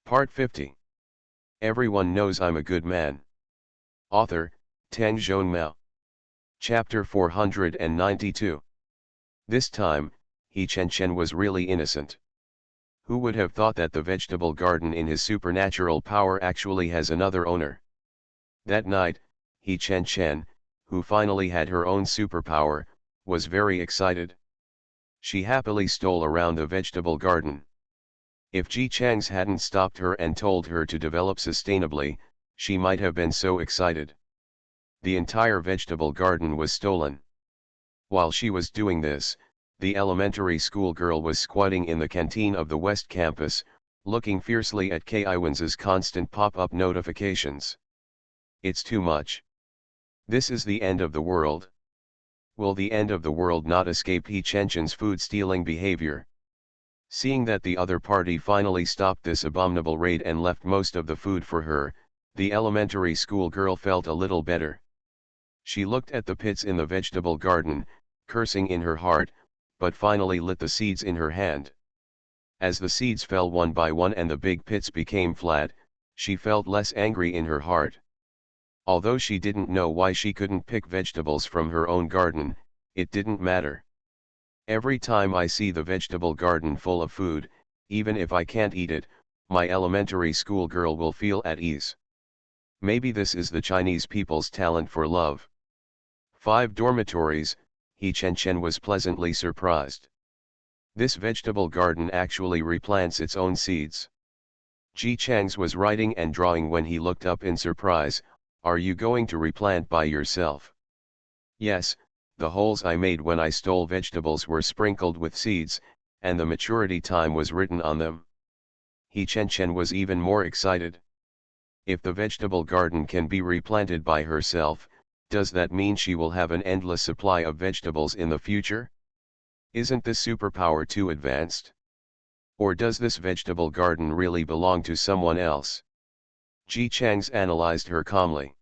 Part 50. Everyone knows I'm a good man. Author, Tang Zhongmao. Chapter 492. This time, He Chen was really innocent. Who would have thought that the vegetable garden in his supernatural power actually has another owner? That night, He Chen, who finally had her own superpower, was very excited. She happily stole around the vegetable garden. If Ji Chang's hadn't stopped her and told her to develop sustainably, she might have been so excited. The entire vegetable garden was stolen. While she was doing this, the elementary school girl was squatting in the canteen of the West Campus, looking fiercely at Kiwen's constant pop-up notifications. It's too much. This is the end of the world. Will the end of the world not escape He Chen's food-stealing behavior? Seeing that the other party finally stopped this abominable raid and left most of the food for her, the elementary school girl felt a little better. She looked at the pits in the vegetable garden, cursing in her heart, but finally lit the seeds in her hand. As the seeds fell one by one and the big pits became flat, she felt less angry in her heart. Although she didn't know why she couldn't pick vegetables from her own garden, it didn't matter. Every time I see the vegetable garden full of food, even if I can't eat it, my elementary school girl will feel at ease. Maybe this is the Chinese people's talent for love. 5 dormitories, He Chen was pleasantly surprised. This vegetable garden actually replants its own seeds. Ji Chang's was writing and drawing when he looked up in surprise. Are you going to replant by yourself? Yes. The holes I made when I stole vegetables were sprinkled with seeds, and the maturity time was written on them. He Chen was even more excited. If the vegetable garden can be replanted by herself, does that mean she will have an endless supply of vegetables in the future? Isn't this superpower too advanced? Or does this vegetable garden really belong to someone else? Ji Chang's analyzed her calmly.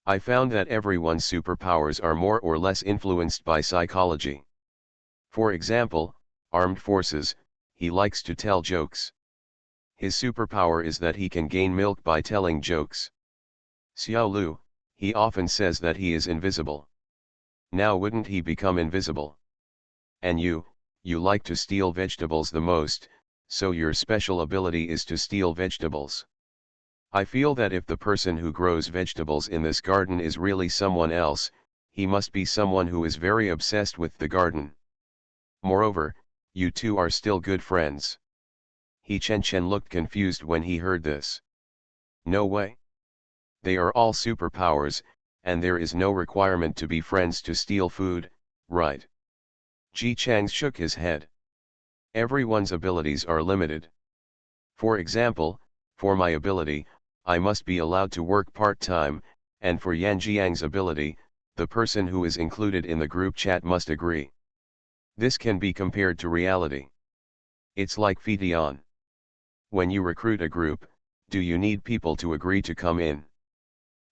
I found that everyone's superpowers are more or less influenced by psychology. For example, armed forces, he likes to tell jokes. His superpower is that he can gain milk by telling jokes. Xiao Lu, he often says that he is invisible. Now wouldn't he become invisible? And you like to steal vegetables the most, so your special ability is to steal vegetables. I feel that if the person who grows vegetables in this garden is really someone else, he must be someone who is very obsessed with the garden. Moreover, you two are still good friends. He Chen looked confused when he heard this. No way. They are all superpowers, and there is no requirement to be friends to steal food, right? Ji Chang shook his head. Everyone's abilities are limited. For example, for my ability, I must be allowed to work part-time, and for Yan Jiang's ability, the person who is included in the group chat must agree. This can be compared to reality. It's like Fitian. When you recruit a group, do you need people to agree to come in?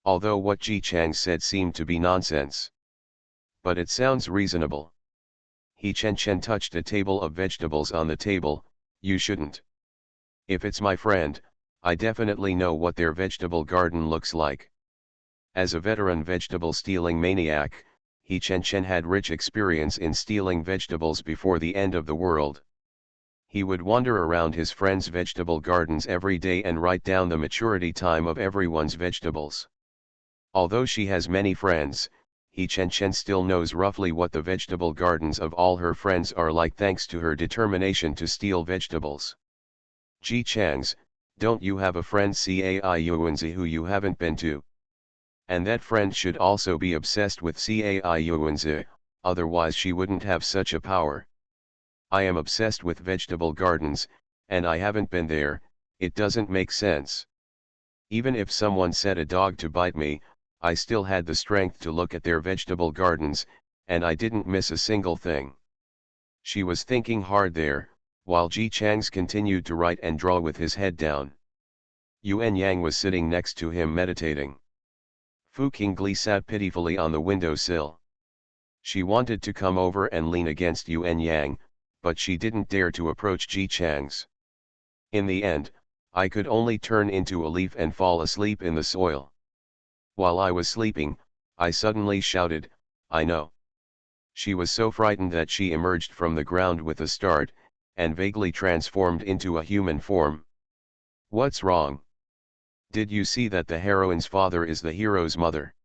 Although what Ji Chang said seemed to be nonsense. But it sounds reasonable. He Chen touched a table of vegetables on the table. You shouldn't. If it's my friend, I definitely know what their vegetable garden looks like. As a veteran vegetable stealing maniac, He Chen had rich experience in stealing vegetables before the end of the world. He would wander around his friends' vegetable gardens every day and write down the maturity time of everyone's vegetables. Although she has many friends, He Chen still knows roughly what the vegetable gardens of all her friends are like thanks to her determination to steal vegetables. Ji Chang's, don't you have a friend Cai who you haven't been to? And that friend should also be obsessed with Cai, otherwise she wouldn't have such a power. I am obsessed with vegetable gardens, and I haven't been there. It doesn't make sense. Even if someone set a dog to bite me, I still had the strength to look at their vegetable gardens, and I didn't miss a single thing. She was thinking hard there, while Ji Chang's continued to write and draw with his head down. Yuan Yang was sitting next to him meditating. Fu Qingli sat pitifully on the windowsill. She wanted to come over and lean against Yuan Yang, but she didn't dare to approach Ji Chang's. In the end, I could only turn into a leaf and fall asleep in the soil. While I was sleeping, I suddenly shouted, "I know." She was so frightened that she emerged from the ground with a start, and vaguely transformed into a human form. What's wrong? Did you see that the heroine's father is the hero's mother?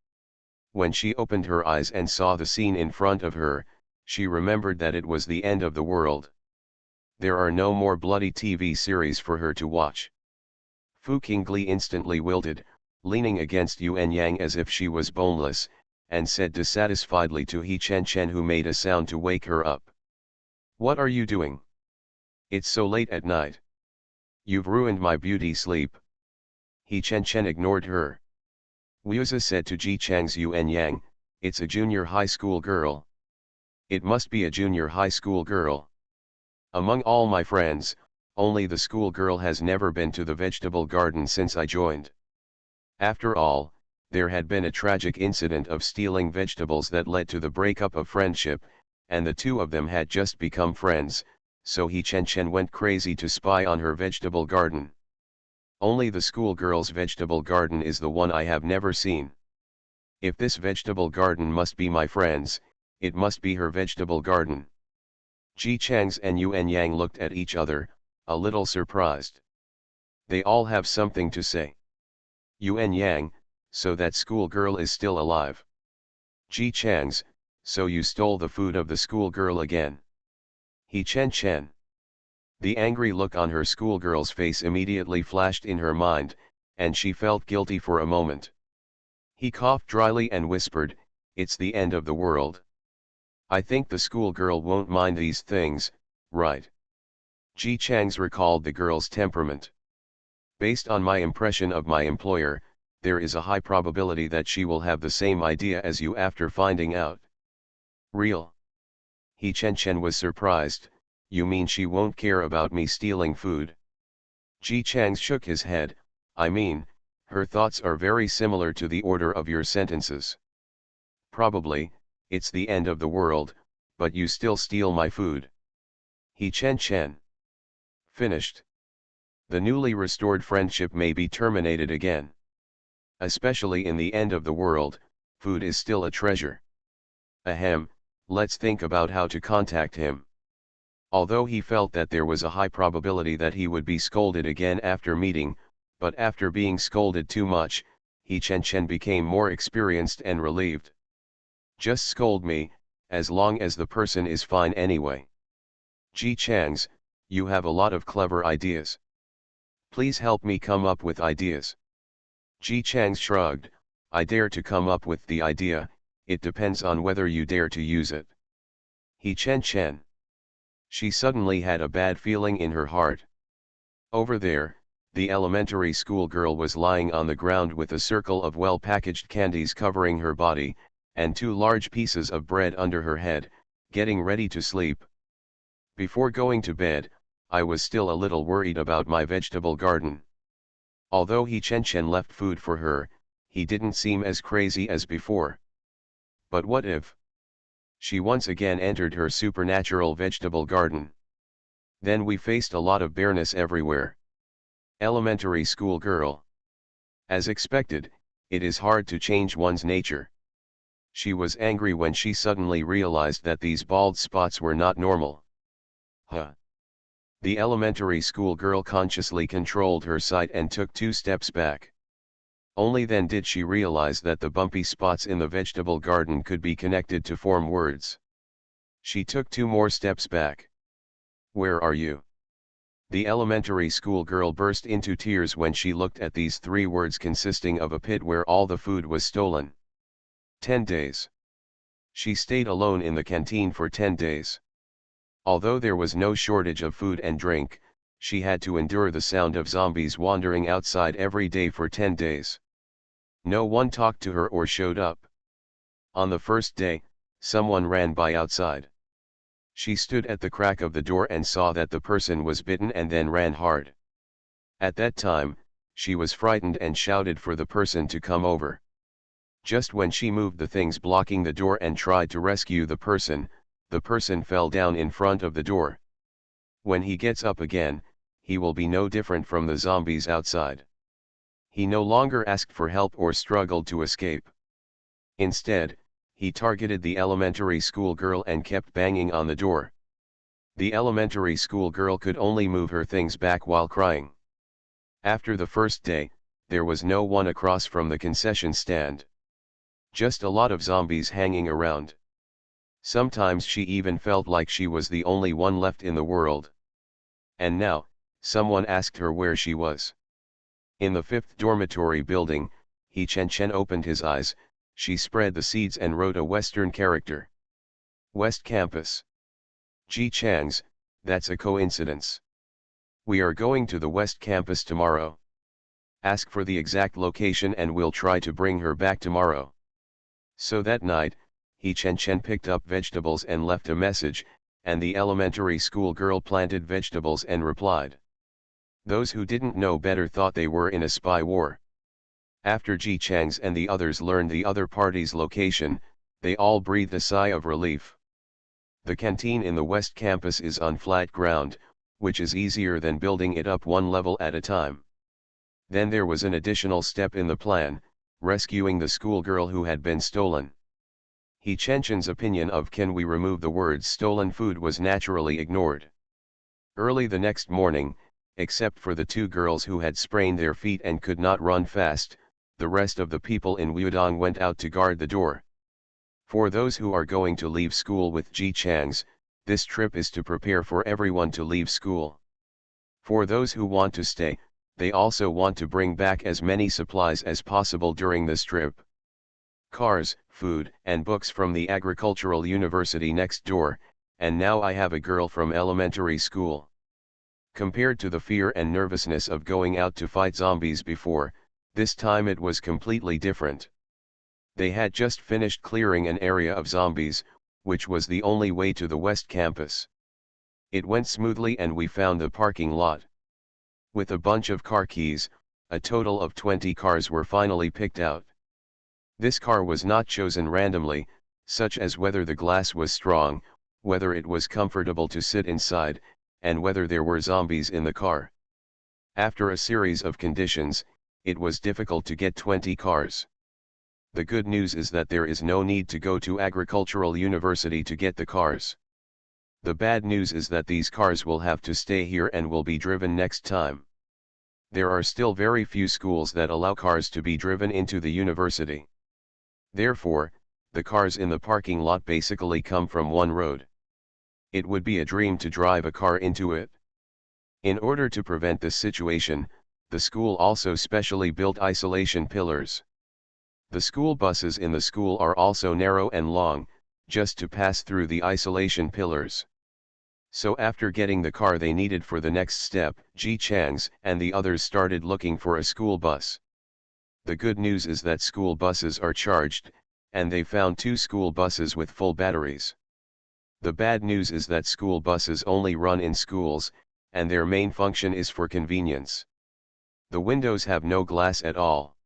When she opened her eyes and saw the scene in front of her, she remembered that it was the end of the world. There are no more bloody TV series for her to watch. Fu Qingli instantly wilted, leaning against Yuan Yang as if she was boneless, and said dissatisfiedly to He Chen Chen, who made a sound to wake her up. "What are you doing? It's so late at night. You've ruined my beauty sleep." He Chen Chen ignored her. Wuzi said to Ji Chang's Yuan Yang, "It's a junior high school girl. It must be a junior high school girl. Among all my friends, only the school girl has never been to the vegetable garden since I joined." After all, there had been a tragic incident of stealing vegetables that led to the breakup of friendship, and the two of them had just become friends, so He Chen Chen went crazy to spy on her vegetable garden. Only the schoolgirl's vegetable garden is the one I have never seen. If this vegetable garden must be my friend's, it must be her vegetable garden. Ji Chang's and Yuan Yang looked at each other, a little surprised. They all have something to say. Yuan Yang, so that schoolgirl is still alive. Ji Chang's, so you stole the food of the schoolgirl again. He Chen Chen. The angry look on her schoolgirl's face immediately flashed in her mind, and she felt guilty for a moment. He coughed dryly and whispered, "It's the end of the world. I think the schoolgirl won't mind these things, right?" Ji Chang's recalled the girl's temperament. "Based on my impression of my employer, there is a high probability that she will have the same idea as you after finding out." "Real?" He Chen Chen was surprised. "You mean she won't care about me stealing food?" Ji Chang shook his head. "I mean, her thoughts are very similar to the order of your sentences. Probably, it's the end of the world, but you still steal my food." He Chen Chen. Finished. The newly restored friendship may be terminated again. Especially in the end of the world, food is still a treasure. Ahem, let's think about how to contact him. Although he felt that there was a high probability that he would be scolded again after meeting, but after being scolded too much, He Chen Chen became more experienced and relieved. "Just scold me, as long as the person is fine anyway. Ji Chang's, you have a lot of clever ideas. Please help me come up with ideas." Ji Chang shrugged, "I dare to come up with the idea, it depends on whether you dare to use it." He Chen Chen. She suddenly had a bad feeling in her heart. Over there, the elementary school girl was lying on the ground with a circle of well-packaged candies covering her body, and 2 large pieces of bread under her head, getting ready to sleep. Before going to bed, I was still a little worried about my vegetable garden. Although He Chen Chen left food for her, he didn't seem as crazy as before. But what if she once again entered her supernatural vegetable garden? Then we faced a lot of bareness everywhere. Elementary school girl. As expected, it is hard to change one's nature. She was angry when she suddenly realized that these bald spots were not normal. Huh. The elementary school girl consciously controlled her sight and took 2 steps back. Only then did she realize that the bumpy spots in the vegetable garden could be connected to form words. She took 2 more steps back. "Where are you?" The elementary school girl burst into tears when she looked at these 3 words consisting of a pit where all the food was stolen. 10 days. She stayed alone in the canteen for 10 days. Although there was no shortage of food and drink, she had to endure the sound of zombies wandering outside every day for 10 days. No one talked to her or showed up. On the first day, someone ran by outside. She stood at the crack of the door and saw that the person was bitten and then ran hard. At that time, she was frightened and shouted for the person to come over. Just when she moved the things blocking the door and tried to rescue the person fell down in front of the door. When he gets up again, he will be no different from the zombies outside. He no longer asked for help or struggled to escape. Instead, he targeted the elementary school girl and kept banging on the door. The elementary school girl could only move her things back while crying. After the first day, there was no one across from the concession stand. Just a lot of zombies hanging around. Sometimes she even felt like she was the only one left in the world. And now, someone asked her where she was. In the 5th dormitory building, Chen opened his eyes. She spread the seeds and wrote a Western character. West Campus. Ji Chang's, that's a coincidence. We are going to the West Campus tomorrow. Ask for the exact location and we'll try to bring her back tomorrow. So that night, Chen picked up vegetables and left a message, and the elementary school girl planted vegetables and replied. Those who didn't know better thought they were in a spy war. After Ji Chang's and the others learned the other party's location, they all breathed a sigh of relief. The canteen in the West Campus is on flat ground, which is easier than building it up one level at a time. Then there was an additional step in the plan, rescuing the schoolgirl who had been stolen. Chen's opinion of can we remove the words stolen food was naturally ignored. Early the next morning, except for the 2 girls who had sprained their feet and could not run fast, the rest of the people in Wudong went out to guard the door. For those who are going to leave school with Ji Chang's, this trip is to prepare for everyone to leave school. For those who want to stay, they also want to bring back as many supplies as possible during this trip. Cars, food, and books from the agricultural university next door, and now I have a girl from elementary school. Compared to the fear and nervousness of going out to fight zombies before, this time it was completely different. They had just finished clearing an area of zombies, which was the only way to the West Campus. It went smoothly and we found the parking lot. With a bunch of car keys, a total of 20 cars were finally picked out. This car was not chosen randomly, such as whether the glass was strong, whether it was comfortable to sit inside, and whether there were zombies in the car. After a series of conditions, it was difficult to get 20 cars. The good news is that there is no need to go to agricultural university to get the cars. The bad news is that these cars will have to stay here and will be driven next time. There are still very few schools that allow cars to be driven into the university. Therefore, the cars in the parking lot basically come from one road. It would be a dream to drive a car into it. In order to prevent this situation, the school also specially built isolation pillars. The school buses in the school are also narrow and long, just to pass through the isolation pillars. So after getting the car they needed for the next step, Ji Chang's and the others started looking for a school bus. The good news is that school buses are charged, and they found 2 school buses with full batteries. The bad news is that school buses only run in schools, and their main function is for convenience. The windows have no glass at all.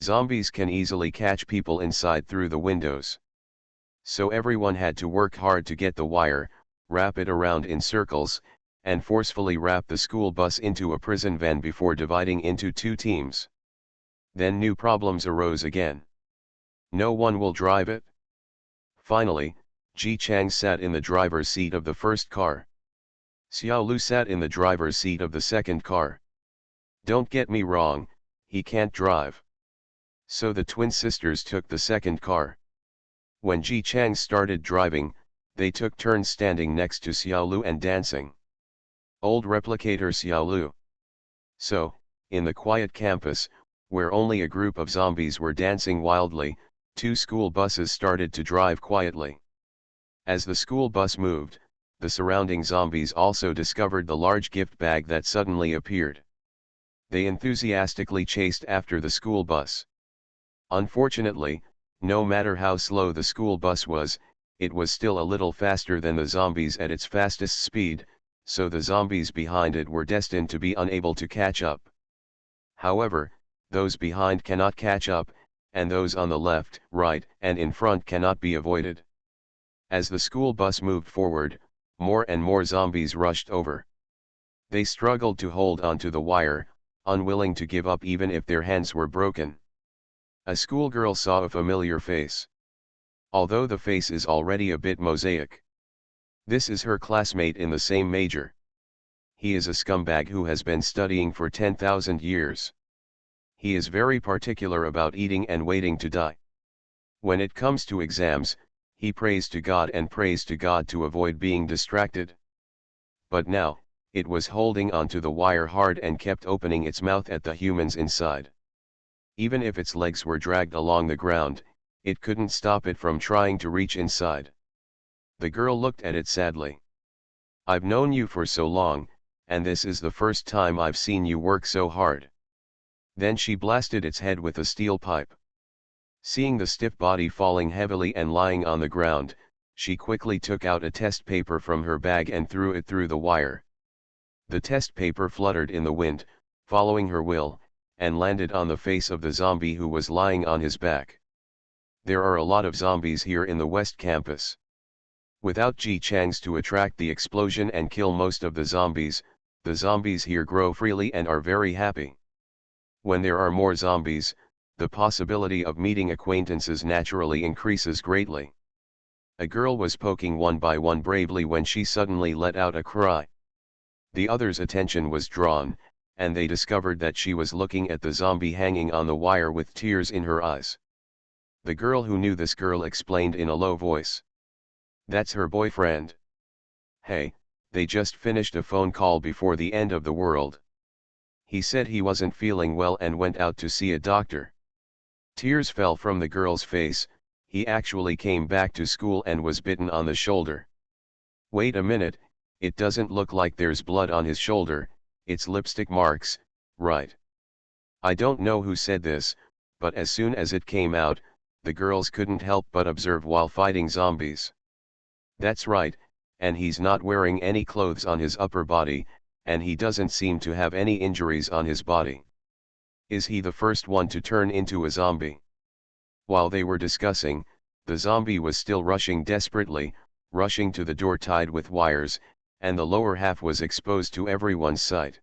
Zombies can easily catch people inside through the windows. So everyone had to work hard to get the wire, wrap it around in circles, and forcefully wrap the school bus into a prison van before dividing into 2 teams. Then new problems arose again. No one will drive it. Finally, Ji Chang sat in the driver's seat of the first car. Xiao Lu sat in the driver's seat of the second car. Don't get me wrong, he can't drive. So the twin sisters took the second car. When Ji Chang started driving, they took turns standing next to Xiao Lu and dancing. Old replicator Xiao Lu. So, in the quiet campus, where only a group of zombies were dancing wildly, 2 school buses started to drive quietly. As the school bus moved, the surrounding zombies also discovered the large gift bag that suddenly appeared. They enthusiastically chased after the school bus. Unfortunately, no matter how slow the school bus was, it was still a little faster than the zombies at its fastest speed, so the zombies behind it were destined to be unable to catch up. However, those behind cannot catch up, and those on the left, right, and in front cannot be avoided. As the school bus moved forward, more and more zombies rushed over. They struggled to hold onto the wire, unwilling to give up even if their hands were broken. A schoolgirl saw a familiar face. Although the face is already a bit mosaic. This is her classmate in the same major. He is a scumbag who has been studying for 10,000 years. He is very particular about eating and waiting to die. When it comes to exams, he prays to God and prays to God to avoid being distracted. But now, it was holding onto the wire hard and kept opening its mouth at the humans inside. Even if its legs were dragged along the ground, it couldn't stop it from trying to reach inside. The girl looked at it sadly. I've known you for so long, and this is the first time I've seen you work so hard. Then she blasted its head with a steel pipe. Seeing the stiff body falling heavily and lying on the ground, she quickly took out a test paper from her bag and threw it through the wire. The test paper fluttered in the wind, following her will, and landed on the face of the zombie who was lying on his back. There are a lot of zombies here in the West Campus. Without Ji Changs to attract the explosion and kill most of the zombies here grow freely and are very happy. When there are more zombies, the possibility of meeting acquaintances naturally increases greatly. A girl was poking one by one bravely when she suddenly let out a cry. The others' attention was drawn, and they discovered that she was looking at the zombie hanging on the wire with tears in her eyes. The girl who knew this girl explained in a low voice. That's her boyfriend. Hey, they just finished a phone call before the end of the world. He said he wasn't feeling well and went out to see a doctor. Tears fell from the girl's face. He actually came back to school and was bitten on the shoulder. Wait a minute, it doesn't look like there's blood on his shoulder, it's lipstick marks, right? I don't know who said this, but as soon as it came out, the girls couldn't help but observe while fighting zombies. That's right, and he's not wearing any clothes on his upper body, and he doesn't seem to have any injuries on his body. Is he the first one to turn into a zombie? While they were discussing, the zombie was still rushing desperately, rushing to the door tied with wires, and the lower half was exposed to everyone's sight.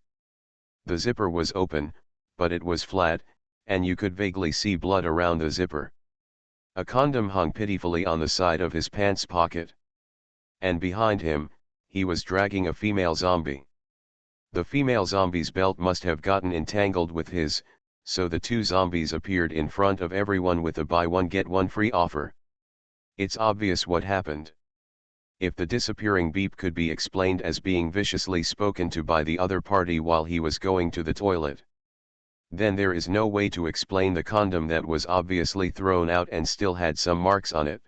The zipper was open, but it was flat, and you could vaguely see blood around the zipper. A condom hung pitifully on the side of his pants pocket. And behind him, he was dragging a female zombie. The female zombie's belt must have gotten entangled with his, so the two zombies appeared in front of everyone with a buy one get one free offer. It's obvious what happened. If the disappearing beep could be explained as being viciously spoken to by the other party while he was going to the toilet, then there is no way to explain the condom that was obviously thrown out and still had some marks on it.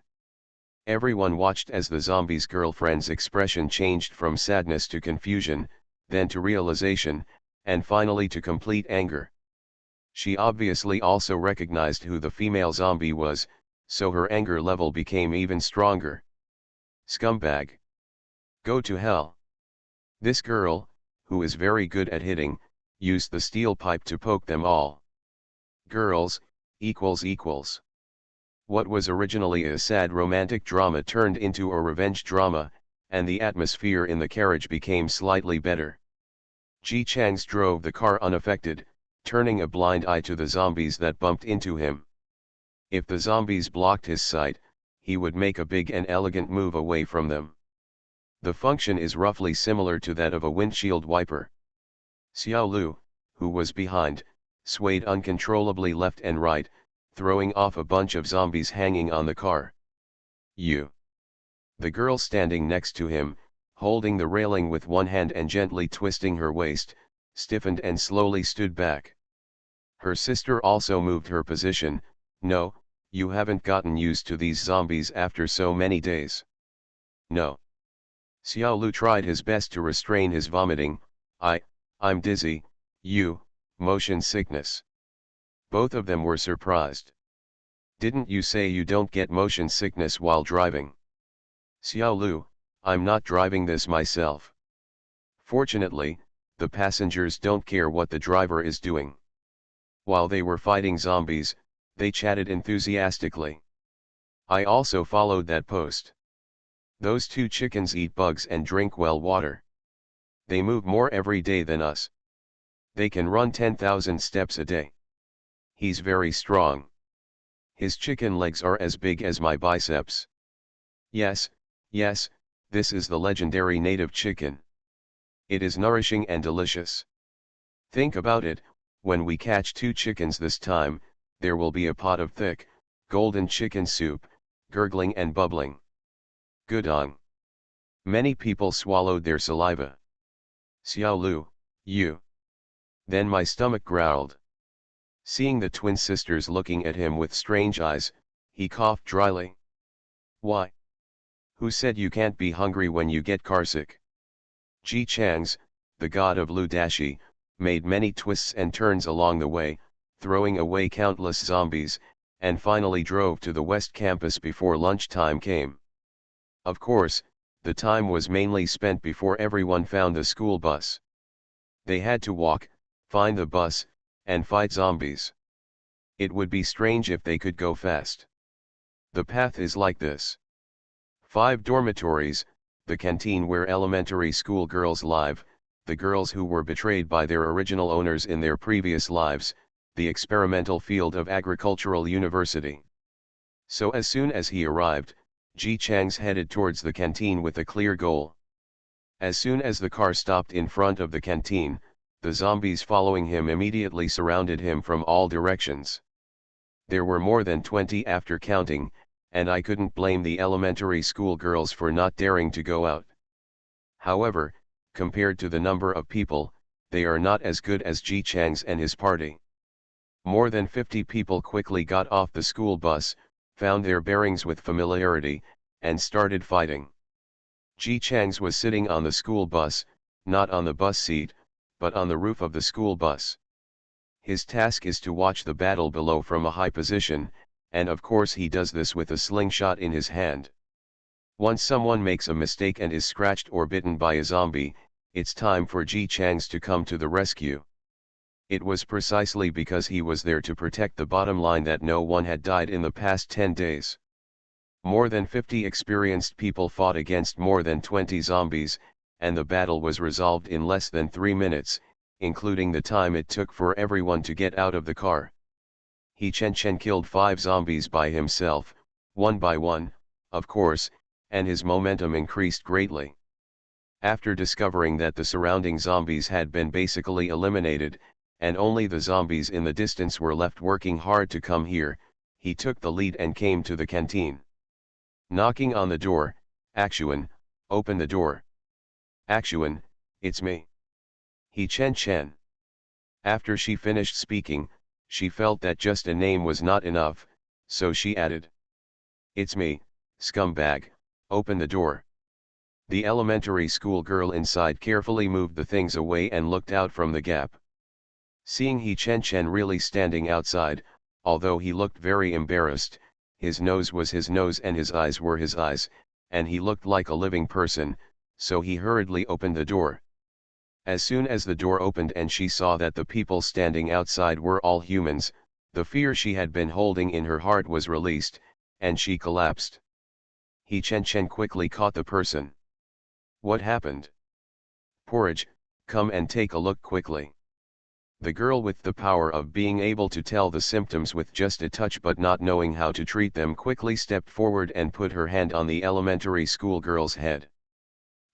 Everyone watched as the zombie's girlfriend's expression changed from sadness to confusion, then to realization, and finally to complete anger. She obviously also recognized who the female zombie was, so her anger level became even stronger. Scumbag. Go to hell. This girl, who is very good at hitting, used the steel pipe to poke them all. Girls, equals. What was originally a sad romantic drama turned into a revenge drama, and the atmosphere in the carriage became slightly better. Ji Changs drove the car unaffected, turning a blind eye to the zombies that bumped into him. If the zombies blocked his sight, he would make a big and elegant move away from them. The function is roughly similar to that of a windshield wiper. Xiao Lu, who was behind, swayed uncontrollably left and right, throwing off a bunch of zombies hanging on the car. You. The girl standing next to him, holding the railing with one hand and gently twisting her waist, stiffened and slowly stood back. Her sister also moved her position. No, you haven't gotten used to these zombies after so many days. No. Xiao Lu tried his best to restrain his vomiting. I'm dizzy, motion sickness. Both of them were surprised. Didn't you say you don't get motion sickness while driving? Xiao Lu, I'm not driving this myself. Fortunately, the passengers don't care what the driver is doing. While they were fighting zombies, they chatted enthusiastically. I also followed that post. Those two chickens eat bugs and drink well water. They move more every day than us. They can run 10,000 steps a day. He's very strong. His chicken legs are as big as my biceps. Yes, yes, this is the legendary native chicken. It is nourishing and delicious. Think about it, when we catch 2 chickens this time, there will be a pot of thick, golden chicken soup, gurgling and bubbling. Good on. Many people swallowed their saliva. Xiao Lu, you. Then my stomach growled. Seeing the twin sisters looking at him with strange eyes, he coughed dryly. Why? Who said you can't be hungry when you get carsick? Ji Changs, the god of Lu Dashi, made many twists and turns along the way, throwing away countless zombies, and finally drove to the West Campus before lunchtime came. Of course, the time was mainly spent before everyone found the school bus. They had to walk, find the bus, and fight zombies. It would be strange if they could go fast. The path is like this. 5 dormitories, the canteen where elementary school girls live, the girls who were betrayed by their original owners in their previous lives, the experimental field of agricultural university. So as soon as he arrived, Ji Changs headed towards the canteen with a clear goal. As soon as the car stopped in front of the canteen, the zombies following him immediately surrounded him from all directions. There were more than 20 after counting, and I couldn't blame the elementary school girls for not daring to go out. However, compared to the number of people, they are not as good as Ji Changs and his party. More than 50 people quickly got off the school bus, found their bearings with familiarity, and started fighting. Ji Changs was sitting on the school bus, not on the bus seat, but on the roof of the school bus. His task is to watch the battle below from a high position, and of course he does this with a slingshot in his hand. Once someone makes a mistake and is scratched or bitten by a zombie, it's time for Ji Changs to come to the rescue. It was precisely because he was there to protect the bottom line that no one had died in the past 10 days. More than 50 experienced people fought against more than 20 zombies, and the battle was resolved in less than 3 minutes, including the time it took for everyone to get out of the car. He Chen killed 5 zombies by himself, one by one, of course, and his momentum increased greatly. After discovering that the surrounding zombies had been basically eliminated, and only the zombies in the distance were left working hard to come here, he took the lead and came to the canteen. Knocking on the door, Akshuan, open the door. Akshuan, it's me. He Chen. After she finished speaking, she felt that just a name was not enough, so she added. It's me, scumbag, open the door. The elementary school girl inside carefully moved the things away and looked out from the gap. Seeing He Chen really standing outside, although he looked very embarrassed, his nose was his nose and his eyes were his eyes, and he looked like a living person, so he hurriedly opened the door. As soon as the door opened and she saw that the people standing outside were all humans, the fear she had been holding in her heart was released, and she collapsed. He Chen quickly caught the person. What happened? Porridge, come and take a look quickly. The girl with the power of being able to tell the symptoms with just a touch but not knowing how to treat them quickly stepped forward and put her hand on the elementary school girl's head.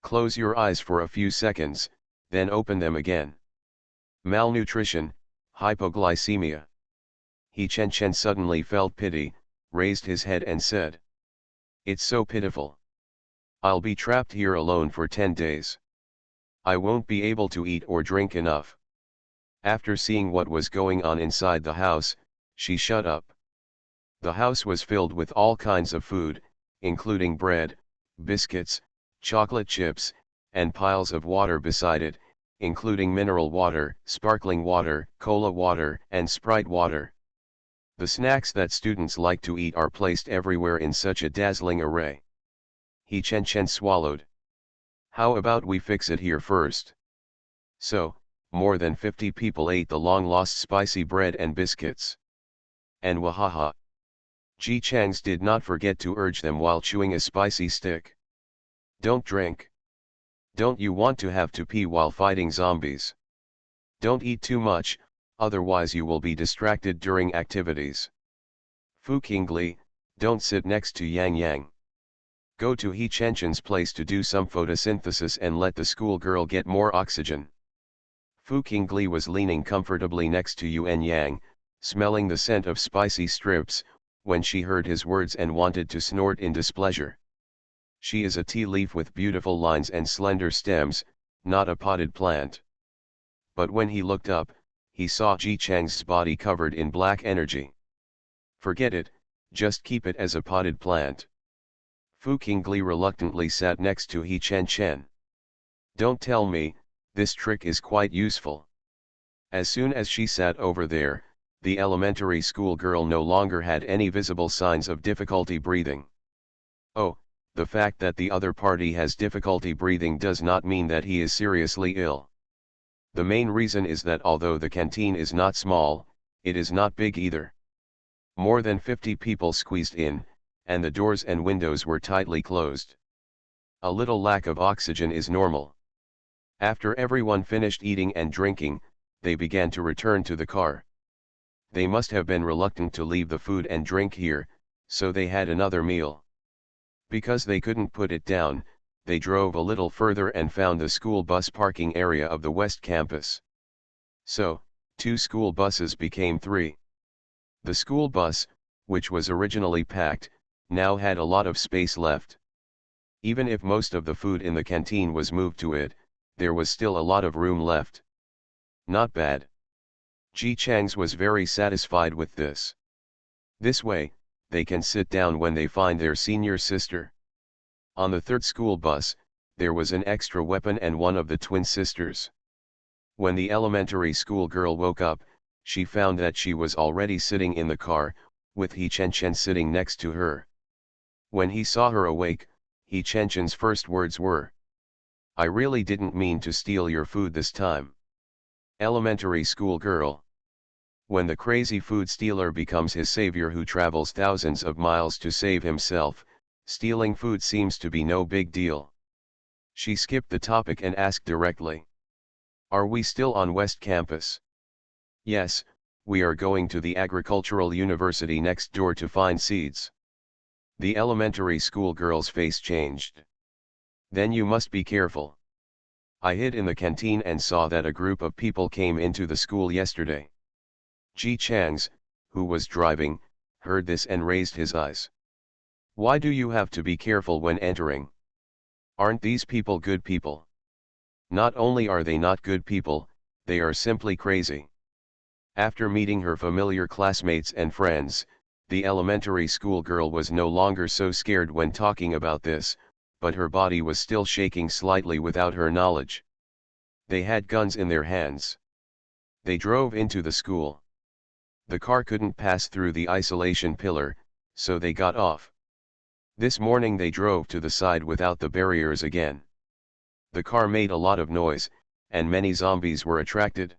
Close your eyes for a few seconds, then open them again. Malnutrition, hypoglycemia. He Chen suddenly felt pity, raised his head and said. It's so pitiful. I'll be trapped here alone for 10 days. I won't be able to eat or drink enough. After seeing what was going on inside the house, she shut up. The house was filled with all kinds of food, including bread, biscuits, chocolate chips, and piles of water beside it, including mineral water, sparkling water, cola water, and Sprite water. The snacks that students like to eat are placed everywhere in such a dazzling array. He Chen swallowed. How about we fix it here first? So, more than 50 people ate the long-lost spicy bread and biscuits. And wahaha! Ji Changs did not forget to urge them while chewing a spicy stick. Don't drink. Don't you want to have to pee while fighting zombies? Don't eat too much, otherwise you will be distracted during activities. Fu Qingli, don't sit next to Yang Yang. Go to He Chenchen's place to do some photosynthesis and let the schoolgirl get more oxygen. Fu Qingli was leaning comfortably next to Yuan Yang, smelling the scent of spicy strips, when she heard his words and wanted to snort in displeasure. She is a tea leaf with beautiful lines and slender stems, not a potted plant. But when he looked up, he saw Ji Chang's body covered in black energy. Forget it, just keep it as a potted plant. Fu Qingli reluctantly sat next to He Chen. Don't tell me, this trick is quite useful. As soon as she sat over there, the elementary school girl no longer had any visible signs of difficulty breathing. Oh, the fact that the other party has difficulty breathing does not mean that he is seriously ill. The main reason is that although the canteen is not small, it is not big either. More than 50 people squeezed in, and the doors and windows were tightly closed. A little lack of oxygen is normal. After everyone finished eating and drinking, they began to return to the car. They must have been reluctant to leave the food and drink here, so they had another meal. Because they couldn't put it down, they drove a little further and found the school bus parking area of the West Campus. So, 2 school buses became 3. The school bus, which was originally packed, now had a lot of space left. Even if most of the food in the canteen was moved to it, there was still a lot of room left. Not bad. Ji Chang's was very satisfied with this. This way, they can sit down when they find their senior sister. On the 3rd school bus, there was an extra weapon and one of the twin sisters. When the elementary school girl woke up, she found that she was already sitting in the car, with He Chen sitting next to her. When he saw her awake, He Chen's first words were, "I really didn't mean to steal your food this time." Elementary school girl. When the crazy food stealer becomes his savior who travels thousands of miles to save himself, stealing food seems to be no big deal. She skipped the topic and asked directly, "Are we still on West Campus?" "Yes, we are going to the agricultural university next door to find seeds." The elementary school girl's face changed. "Then you must be careful. I hid in the canteen and saw that a group of people came into the school yesterday." Ji Chang's, who was driving, heard this and raised his eyes. "Why do you have to be careful when entering? Aren't these people good people?" "Not only are they not good people, they are simply crazy." After meeting her familiar classmates and friends, the elementary school girl was no longer so scared when talking about this, but her body was still shaking slightly without her knowledge. They had guns in their hands. They drove into the school. The car couldn't pass through the isolation pillar, so they got off. This morning they drove to the side without the barriers again. The car made a lot of noise, and many zombies were attracted.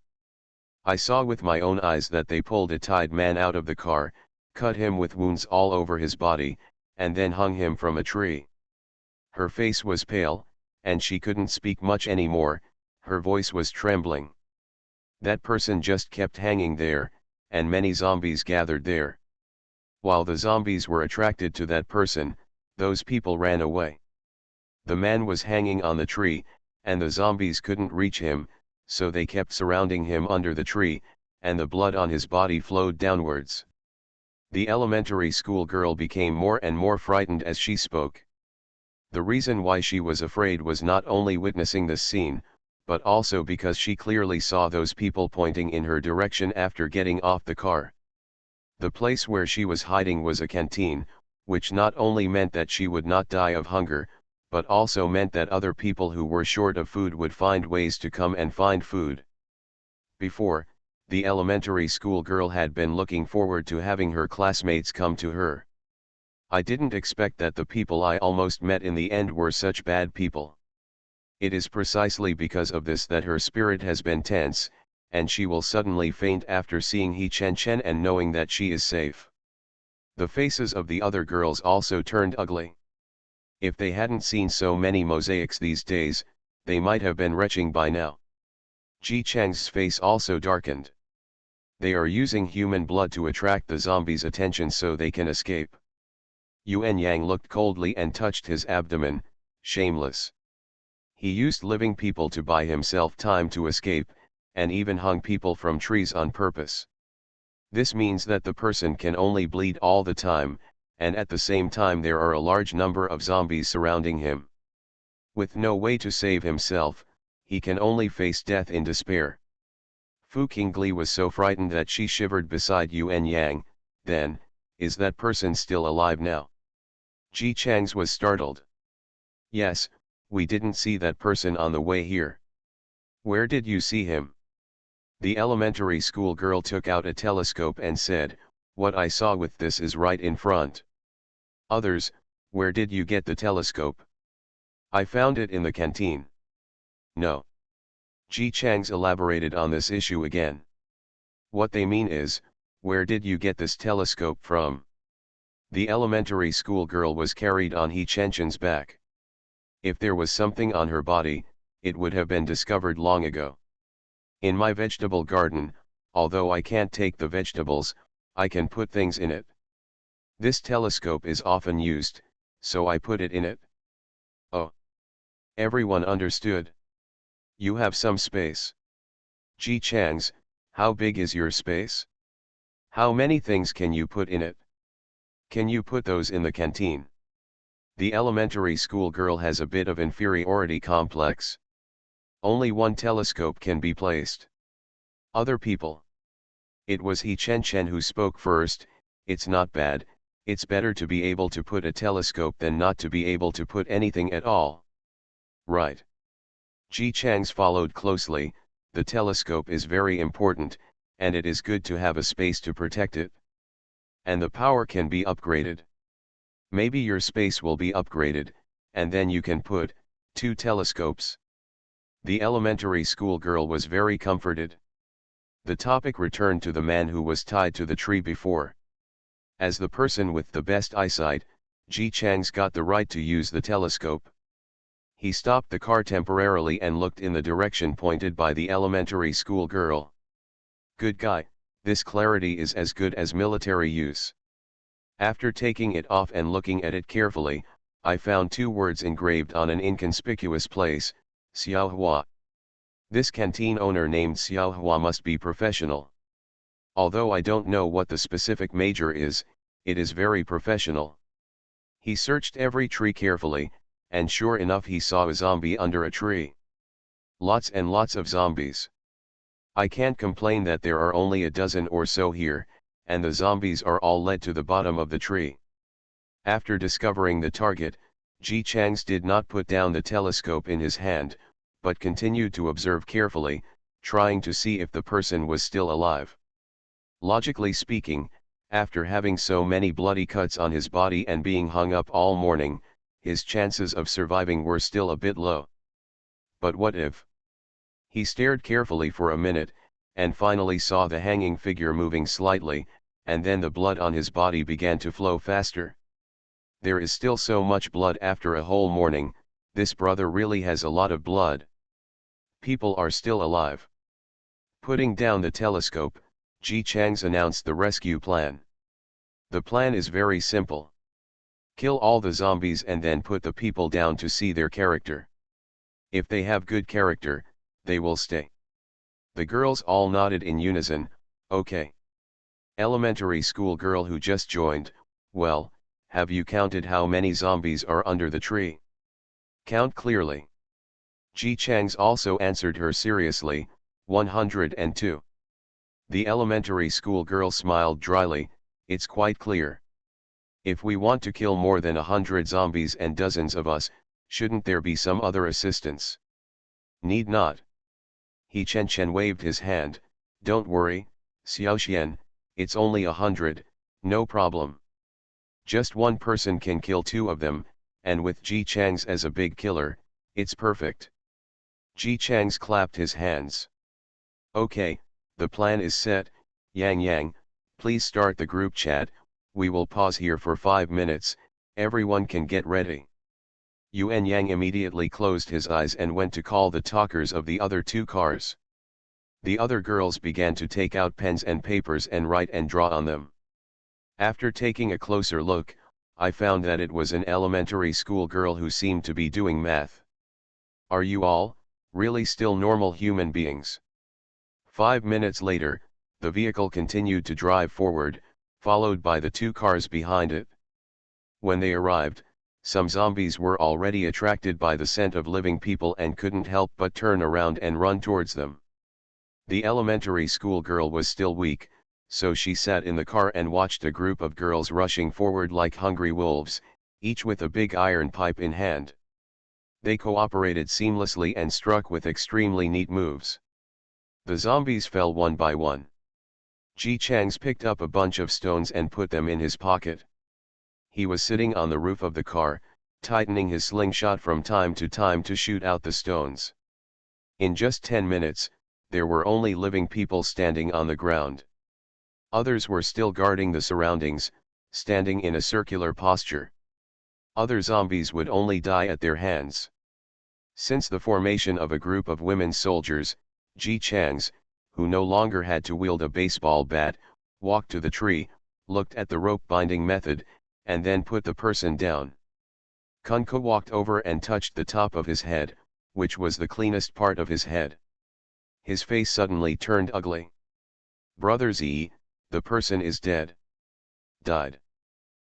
I saw with my own eyes that they pulled a tied man out of the car, cut him with wounds all over his body, and then hung him from a tree. Her face was pale, and she couldn't speak much anymore, her voice was trembling. That person just kept hanging there, and many zombies gathered there. While the zombies were attracted to that person, those people ran away. The man was hanging on the tree, and the zombies couldn't reach him, so they kept surrounding him under the tree, and the blood on his body flowed downwards. The elementary school girl became more and more frightened as she spoke. The reason why she was afraid was not only witnessing this scene, but also because she clearly saw those people pointing in her direction after getting off the car. The place where she was hiding was a canteen, which not only meant that she would not die of hunger, but also meant that other people who were short of food would find ways to come and find food. Before, the elementary school girl had been looking forward to having her classmates come to her. "I didn't expect that the people I almost met in the end were such bad people." It is precisely because of this that her spirit has been tense, and she will suddenly faint after seeing He Chen and knowing that she is safe. The faces of the other girls also turned ugly. If they hadn't seen so many mosaics these days, They might have been retching by now. Ji Chang's face also darkened. They are using human blood to attract the zombies' attention so they can escape. Yuan Yang looked coldly and touched his abdomen, shameless. He used living people to buy himself time to escape, and even hung people from trees on purpose. This means that the person can only bleed all the time, and at the same time there are a large number of zombies surrounding him. With no way to save himself, he can only face death in despair. Fu Qingli was so frightened that she shivered beside Yuan Yang. Then, is that person still alive now? Ji Chang's was startled. Yes, we didn't see that person on the way here. Where did you see him? The elementary school girl took out a telescope and said, what I saw with this is right in front. Others, where did you get the telescope? I found it in the canteen. No. Ji Chang's elaborated on this issue again. What they mean is, where did you get this telescope from? The elementary school girl was carried on He Chenchen's back. If there was something on her body, it would have been discovered long ago. In my vegetable garden, although I can't take the vegetables, I can put things in it. This telescope is often used, so I put it in it. Oh. Everyone understood. You have some space. Ji Chang's, how big is your space? How many things can you put in it? Can you put those in the canteen? The elementary school girl has a bit of inferiority complex. Only one telescope can be placed. Other people. It was He Chen who spoke first. It's not bad, it's better to be able to put a telescope than not to be able to put anything at all. Right. Ji Chang's followed closely. The telescope is very important, and it is good to have a space to protect it. And the power can be upgraded. Maybe your space will be upgraded, and then you can put 2 telescopes. The elementary school girl was very comforted. The topic returned to the man who was tied to the tree before. As the person with the best eyesight, Ji Chang's got the right to use the telescope. He stopped the car temporarily and looked in the direction pointed by the elementary school girl. Good guy, this clarity is as good as military use. After taking it off and looking at it carefully, I found 2 words engraved on an inconspicuous place, Xiaohua. This canteen owner named Xiaohua must be professional. Although I don't know what the specific major is, it is very professional. He searched every tree carefully, and sure enough he saw a zombie under a tree. Lots and lots of zombies. I can't complain that there are only a dozen or so here, and the zombies are all led to the bottom of the tree. After discovering the target, Ji Chang's did not put down the telescope in his hand, but continued to observe carefully, trying to see if the person was still alive. Logically speaking, after having so many bloody cuts on his body and being hung up all morning, his chances of surviving were still a bit low. But what if? He stared carefully for a minute, and finally saw the hanging figure moving slightly, and then the blood on his body began to flow faster. There is still so much blood after a whole morning. This brother really has a lot of blood. People are still alive. Putting down the telescope, Ji Chang's announced the rescue plan. The plan is very simple. Kill all the zombies and then put the people down to see their character. If they have good character, they will stay. The girls all nodded in unison, okay. Elementary school girl who just joined, well, have you counted how many zombies are under the tree? Count clearly. Ji Chang's also answered her seriously, 102. The elementary school girl smiled dryly, it's quite clear. If we want to kill more than 100 zombies and dozens of us, shouldn't there be some other assistance? Need not. He Chen waved his hand, don't worry, Xiaoxian, it's only 100, no problem. Just one person can kill 2 of them, and with Ji Chang's as a big killer, it's perfect. Ji Chang's clapped his hands. Okay, the plan is set. Yang Yang, please start the group chat. We will pause here for 5 minutes, everyone can get ready. Yuan Yang immediately closed his eyes and went to call the talkers of the other two cars. The other girls began to take out pens and papers and write and draw on them. After taking a closer look, I found that it was an elementary school girl who seemed to be doing math. Are you all, really still normal human beings? 5 minutes later, the vehicle continued to drive forward, followed by the two cars behind it. When they arrived, some zombies were already attracted by the scent of living people and couldn't help but turn around and run towards them. The elementary school girl was still weak, so she sat in the car and watched a group of girls rushing forward like hungry wolves, each with a big iron pipe in hand. They cooperated seamlessly and struck with extremely neat moves. The zombies fell one by one. Ji Chang's picked up a bunch of stones and put them in his pocket. He was sitting on the roof of the car, tightening his slingshot from time to time to shoot out the stones. In just 10 minutes, there were only living people standing on the ground. Others were still guarding the surroundings, standing in a circular posture. Other zombies would only die at their hands. Since the formation of a group of women soldiers, Ji Chang's, who no longer had to wield a baseball bat, walked to the tree, looked at the rope binding method, and then put the person down. Kunko walked over and touched the top of his head, which was the cleanest part of his head. His face suddenly turned ugly. Brother Z, the person is dead. Died.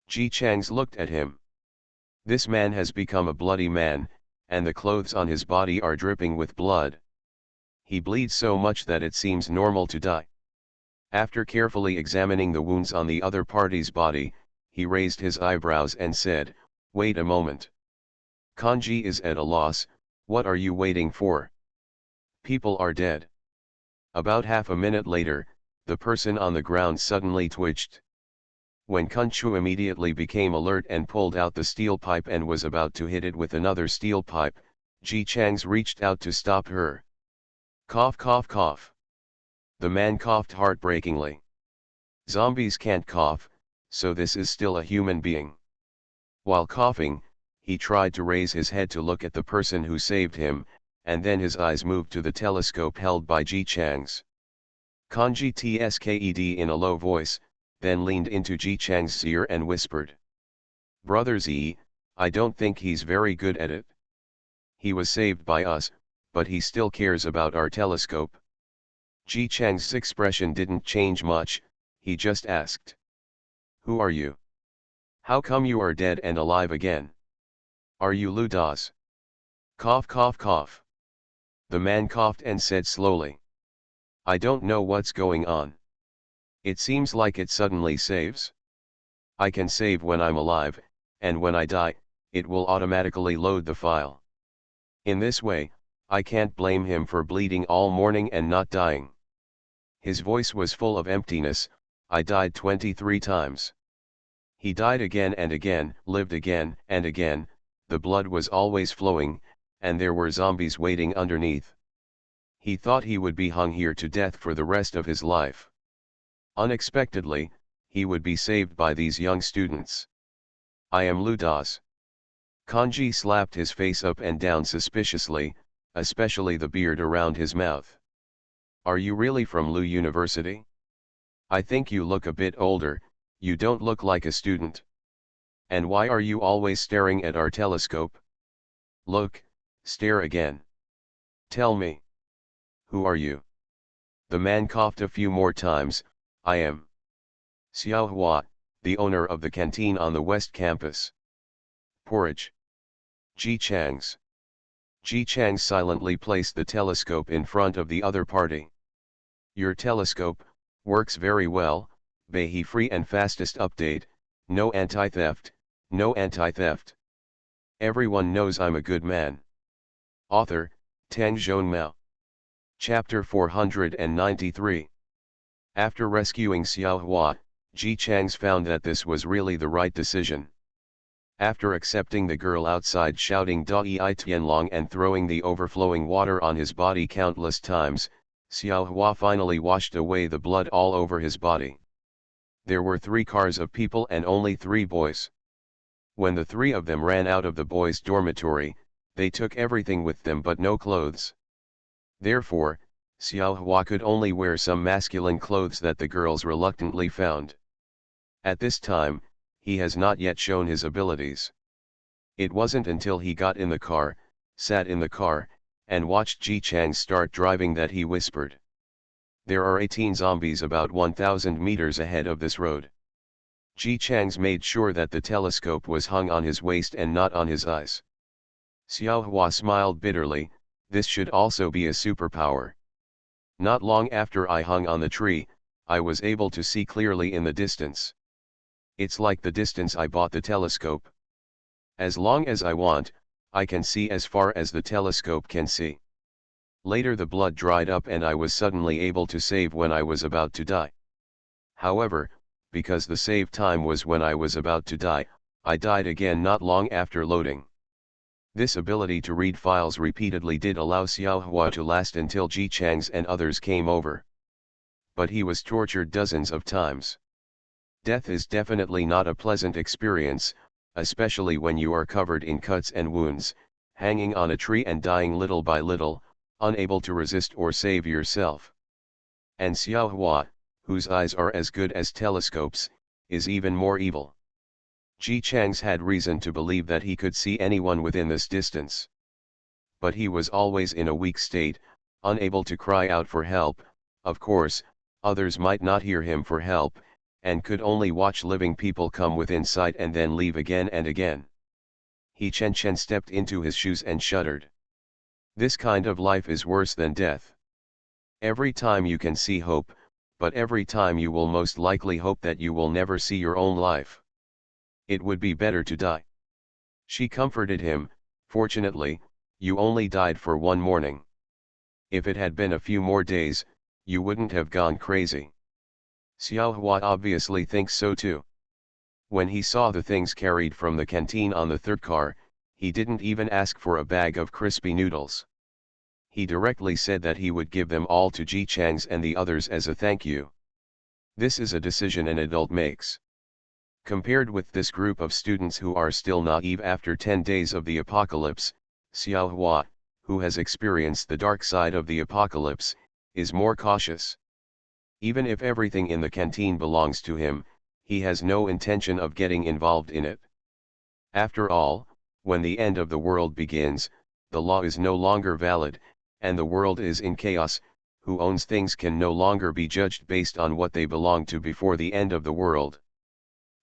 Ji Chang's looked at him. This man has become a bloody man, and the clothes on his body are dripping with blood. He bleeds so much that it seems normal to die. After carefully examining the wounds on the other party's body, he raised his eyebrows and said, "Wait a moment. Kanji is at a loss, what are you waiting for? People are dead." About half a minute later, the person on the ground suddenly twitched. When Kunchu immediately became alert and pulled out the steel pipe and was about to hit it with another steel pipe, Ji Chang's reached out to stop her. Cough cough cough. The man coughed heartbreakingly. Zombies can't cough, so this is still a human being. While coughing, he tried to raise his head to look at the person who saved him, and then his eyes moved to the telescope held by Ji Chang's. Kanji tsked in a low voice, then leaned into Ji Chang's ear and whispered. "Brother Z, I don't think he's very good at it. He was saved by us, but he still cares about our telescope." Ji Chang's expression didn't change much, he just asked. "Who are you? How come you are dead and alive again? Are you Lu Das?" Cough cough cough. The man coughed and said slowly. "I don't know what's going on. It seems like it suddenly saves. I can save when I'm alive, and when I die, it will automatically load the file. In this way, I can't blame him for bleeding all morning and not dying." His voice was full of emptiness. "I died 23 times. He died again and again, lived again and again, the blood was always flowing, and there were zombies waiting underneath. He thought he would be hung here to death for the rest of his life. Unexpectedly, he would be saved by these young students. I am Lu Das." Kanji slapped his face up and down suspiciously, especially the beard around his mouth. "Are you really from Lu University? I think you look a bit older, you don't look like a student. And why are you always staring at our telescope? Look, stare again. Tell me. Who are you?" The man coughed a few more times. "I am Xiao Hua, the owner of the canteen on the West Campus. Porridge. Ji Chang's." Ji Chang silently placed the telescope in front of the other party. "Your telescope works very well, Behe free and fastest update, no anti-theft, no anti-theft. Everyone knows I'm a good man." Author, Tang Zhonmao. Chapter 493. After rescuing Xiao Hua, Ji Chang's found that this was really the right decision. After accepting the girl outside shouting "Dai Tianlong" and throwing the overflowing water on his body countless times, Xiao Hua finally washed away the blood all over his body. There were 3 cars of people and only 3 boys. When the three of them ran out of the boys' dormitory, they took everything with them but no clothes. Therefore, Xiao Hua could only wear some masculine clothes that the girls reluctantly found. At this time, he has not yet shown his abilities. It wasn't until he got in the car, sat in the car, and watched Ji Chang start driving that he whispered. There are 18 zombies about 1,000 meters ahead of this road. Ji Chang's made sure that the telescope was hung on his waist and not on his eyes. Xiao Hua smiled bitterly, this should also be a superpower. Not long after I hung on the tree, I was able to see clearly in the distance. It's like the distance I bought the telescope. As long as I want, I can see as far as the telescope can see. Later the blood dried up and I was suddenly able to save when I was about to die. However, because the save time was when I was about to die, I died again not long after loading. This ability to read files repeatedly did allow Xiao Hua to last until Ji Chang's and others came over. But he was tortured dozens of times. Death is definitely not a pleasant experience, especially when you are covered in cuts and wounds, hanging on a tree and dying little by little, unable to resist or save yourself. And Xiao Hua, whose eyes are as good as telescopes, is even more evil. Ji Chang's had reason to believe that he could see anyone within this distance. But he was always in a weak state, unable to cry out for help. Of course, others might not hear him for help, and could only watch living people come within sight and then leave again and again. He Chen stepped into his shoes and shuddered. This kind of life is worse than death. Every time you can see hope, but every time you will most likely hope that you will never see your own life. It would be better to die. She comforted him, fortunately, you only died for one morning. If it had been a few more days, you wouldn't have gone crazy. Xiao Hua obviously thinks so too. When he saw the things carried from the canteen on the third car, he didn't even ask for a bag of crispy noodles. He directly said that he would give them all to Ji Chang's and the others as a thank you. This is a decision an adult makes. Compared with this group of students who are still naive after 10 days of the apocalypse, Xiao Hua, who has experienced the dark side of the apocalypse, is more cautious. Even if everything in the canteen belongs to him, he has no intention of getting involved in it. After all, when the end of the world begins, the law is no longer valid, and the world is in chaos. Who owns things can no longer be judged based on what they belong to before the end of the world.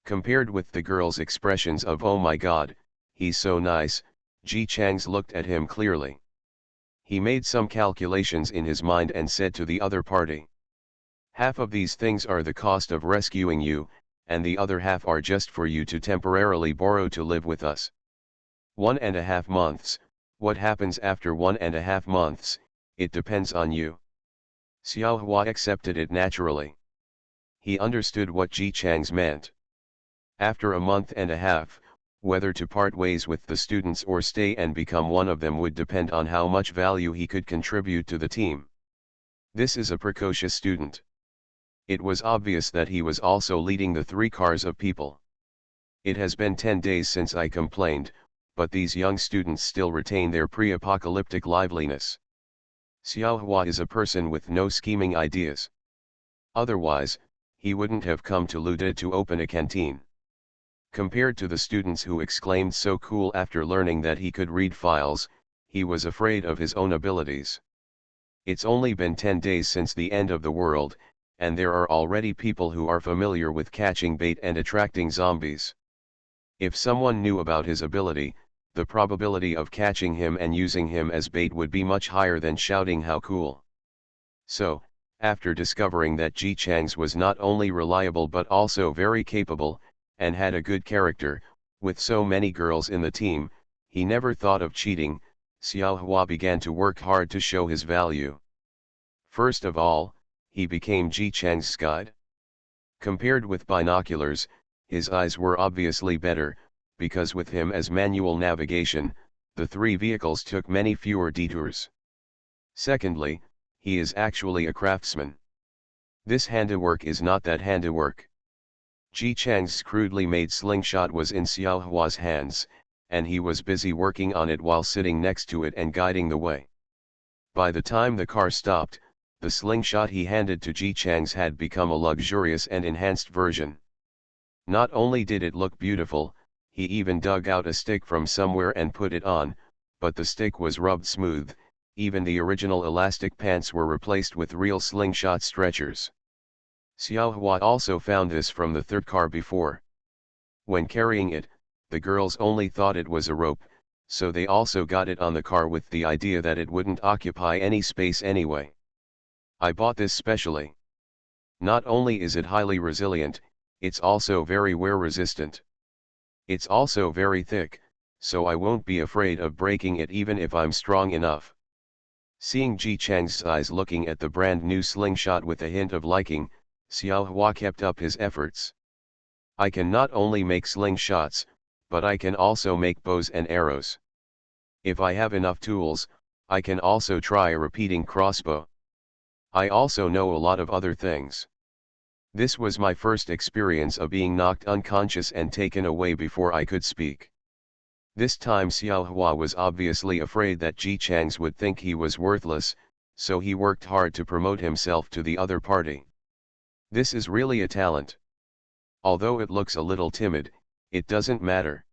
Compared with the girl's expressions of "oh my god, he's so nice," Ji Chang's looked at him clearly. He made some calculations in his mind and said to the other party, half of these things are the cost of rescuing you, and the other half are just for you to temporarily borrow to live with us. 1.5 months, what happens after 1.5 months, it depends on you. Xiao Hua accepted it naturally. He understood what Ji Chang's meant. After a month and a half, whether to part ways with the students or stay and become one of them would depend on how much value he could contribute to the team. This is a precocious student. It was obvious that he was also leading the 3 cars of people. It has been 10 days since I complained, but these young students still retain their pre-apocalyptic liveliness. Xiao Hua is a person with no scheming ideas. Otherwise, he wouldn't have come to Lude to open a canteen. Compared to the students who exclaimed so cool after learning that he could read files, he was afraid of his own abilities. It's only been 10 days since the end of the world, and there are already people who are familiar with catching bait and attracting zombies. If someone knew about his ability, the probability of catching him and using him as bait would be much higher than shouting how cool. So, after discovering that Ji Chang's was not only reliable but also very capable, and had a good character, with so many girls in the team, he never thought of cheating. Xiao Hua began to work hard to show his value. First of all, he became Ji Chang's guide. Compared with binoculars, his eyes were obviously better, because with him as manual navigation, the 3 vehicles took many fewer detours. Secondly, he is actually a craftsman. This handiwork is not that handiwork. Ji Chang's crudely made slingshot was in Xiao Hua's hands, and he was busy working on it while sitting next to it and guiding the way. By the time the car stopped, the slingshot he handed to Ji Chang's had become a luxurious and enhanced version. Not only did it look beautiful, he even dug out a stick from somewhere and put it on, but the stick was rubbed smooth, even the original elastic pants were replaced with real slingshot stretchers. Xiao Hua also found this from the third car before. When carrying it, the girls only thought it was a rope, so they also got it on the car with the idea that it wouldn't occupy any space anyway. I bought this specially. Not only is it highly resilient, it's also very wear resistant. It's also very thick, so I won't be afraid of breaking it even if I'm strong enough. Seeing Ji Chang's eyes looking at the brand new slingshot with a hint of liking, Xiao Hua kept up his efforts. I can not only make slingshots, but I can also make bows and arrows. If I have enough tools, I can also try a repeating crossbow. I also know a lot of other things. This was my first experience of being knocked unconscious and taken away before I could speak. This time Xiao Hua was obviously afraid that Ji Chang's would think he was worthless, so he worked hard to promote himself to the other party. This is really a talent. Although it looks a little timid, it doesn't matter.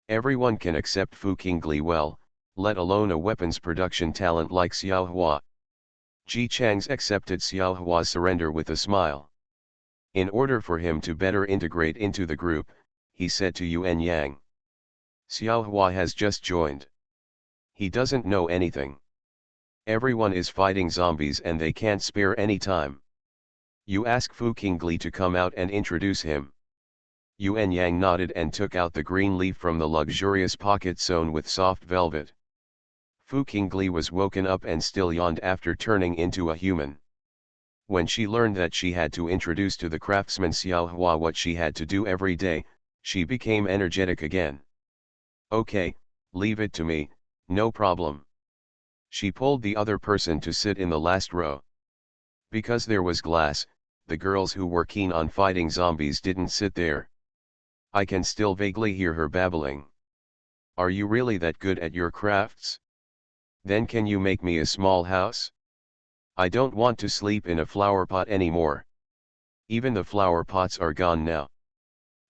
Everyone can accept Fu Qingli well, let alone a weapons production talent like Xiao Hua. Ji Chang's accepted Xiao Hua's surrender with a smile. In order for him to better integrate into the group, he said to Yuan Yang. Xiao Hua has just joined. He doesn't know anything. Everyone is fighting zombies and they can't spare any time. You ask Fu Qingli to come out and introduce him. Yuan Yang nodded and took out the green leaf from the luxurious pocket sewn with soft velvet. Fu Qingli was woken up and still yawned after turning into a human. When she learned that she had to introduce to the craftsman Xiao Hua what she had to do every day, she became energetic again. Okay, leave it to me, no problem. She pulled the other person to sit in the last row. Because there was glass, the girls who were keen on fighting zombies didn't sit there. I can still vaguely hear her babbling. Are you really that good at your crafts? Then can you make me a small house? I don't want to sleep in a flower pot anymore. Even the flower pots are gone now.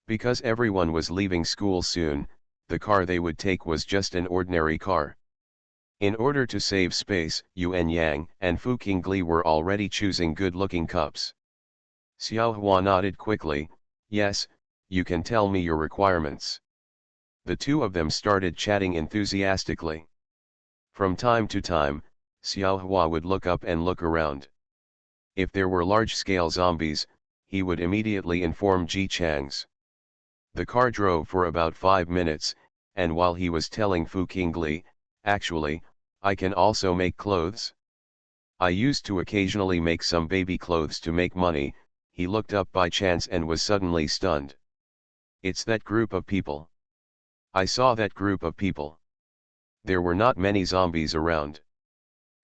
Because everyone was leaving school soon, the car they would take was just an ordinary car. In order to save space, Yuan Yang and Fu Qingli were already choosing good-looking cups. Xiao Hua nodded quickly, yes, you can tell me your requirements. The two of them started chatting enthusiastically. From time to time, Xiao Hua would look up and look around. If there were large-scale zombies, he would immediately inform Ji Chang's. The car drove for about 5 minutes, and while he was telling Fu Qingli, actually, I can also make clothes. I used to occasionally make some baby clothes to make money, he looked up by chance and was suddenly stunned. It's that group of people. I saw that group of people. There were not many zombies around.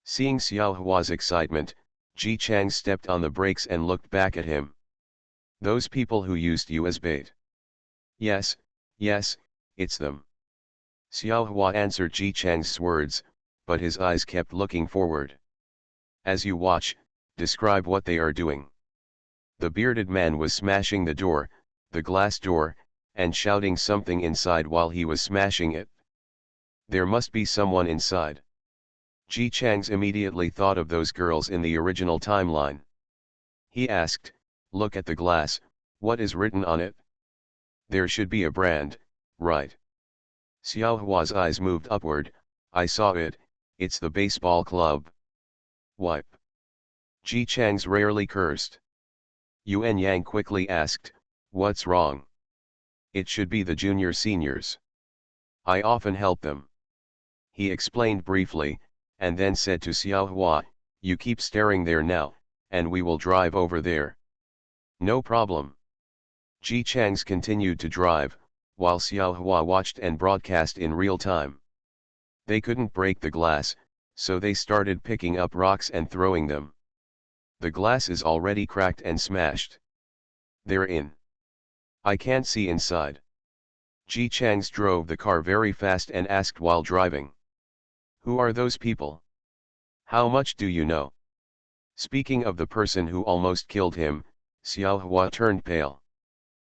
Seeing Xiao Hua's excitement, Ji Chang stepped on the brakes and looked back at him. Those people who used you as bait. Yes, it's them. Xiao Hua answered Ji Chang's words, but his eyes kept looking forward. As you watch, describe what they are doing. The bearded man was smashing the door, the glass door, and shouting something inside while he was smashing it. There must be someone inside. Ji Chang's immediately thought of those girls in the original timeline. He asked, look at the glass, what is written on it? There should be a brand, right? Xiao Hua's eyes moved upward, I saw it, it's the baseball club. Wipe. Ji Chang's rarely cursed. Yuan Yang quickly asked, what's wrong? It should be the junior seniors. I often help them. He explained briefly, and then said to Xiao Hua, you keep staring there now, and we will drive over there. No problem. Ji Chang's continued to drive, while Xiao Hua watched and broadcast in real time. They couldn't break the glass, so they started picking up rocks and throwing them. The glass is already cracked and smashed. They're in. I can't see inside. Ji Changs drove the car very fast and asked while driving. Who are those people? How much do you know? Speaking of the person who almost killed him, Xiao Hua turned pale.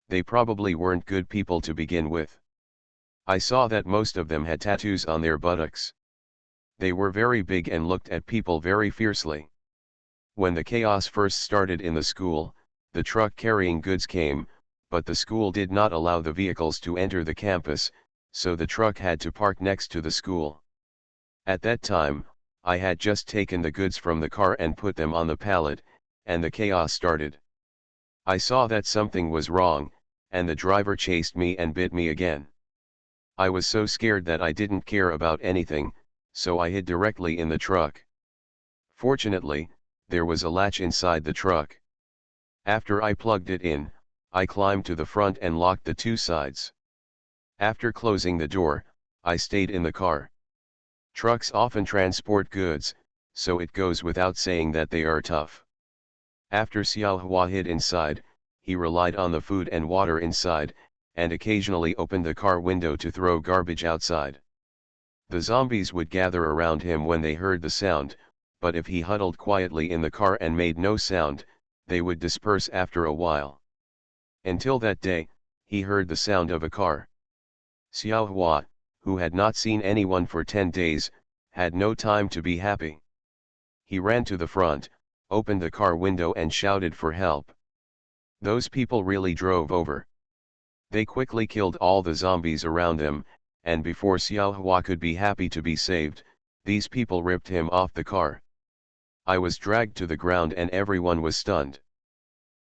They probably weren't good people to begin with. I saw that most of them had tattoos on their buttocks. They were very big and looked at people very fiercely. When the chaos first started in the school, the truck carrying goods came, but the school did not allow the vehicles to enter the campus, so the truck had to park next to the school. At that time, I had just taken the goods from the car and put them on the pallet, and the chaos started. I saw that something was wrong, and the driver chased me and bit me again. I was so scared that I didn't care about anything, so I hid directly in the truck. Fortunately, there was a latch inside the truck. After I plugged it in, I climbed to the front and locked the two sides. After closing the door, I stayed in the car. Trucks often transport goods, so it goes without saying that they are tough. After Xiao Hua hid inside, he relied on the food and water inside, and occasionally opened the car window to throw garbage outside. The zombies would gather around him when they heard the sound, but if he huddled quietly in the car and made no sound, they would disperse after a while. Until that day, he heard the sound of a car. Xiao Hua, who had not seen anyone for 10 days, had no time to be happy. He ran to the front, opened the car window and shouted for help. Those people really drove over. They quickly killed all the zombies around them, and before Xiao Hua could be happy to be saved, these people ripped him off the car. I was dragged to the ground and everyone was stunned.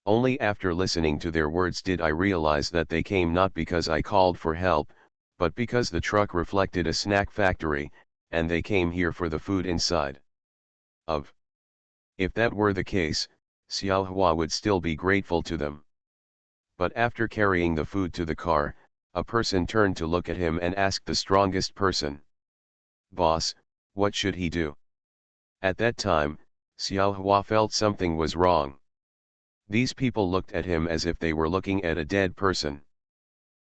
Only after listening to their words did I realize that they came not because I called for help, but because the truck reflected a snack factory, and they came here for the food inside. If that were the case, Xiao Hua would still be grateful to them. But after carrying the food to the car, a person turned to look at him and asked the strongest person, "Boss, what should he do?" At that time, Xiao Hua felt something was wrong. These people looked at him as if they were looking at a dead person.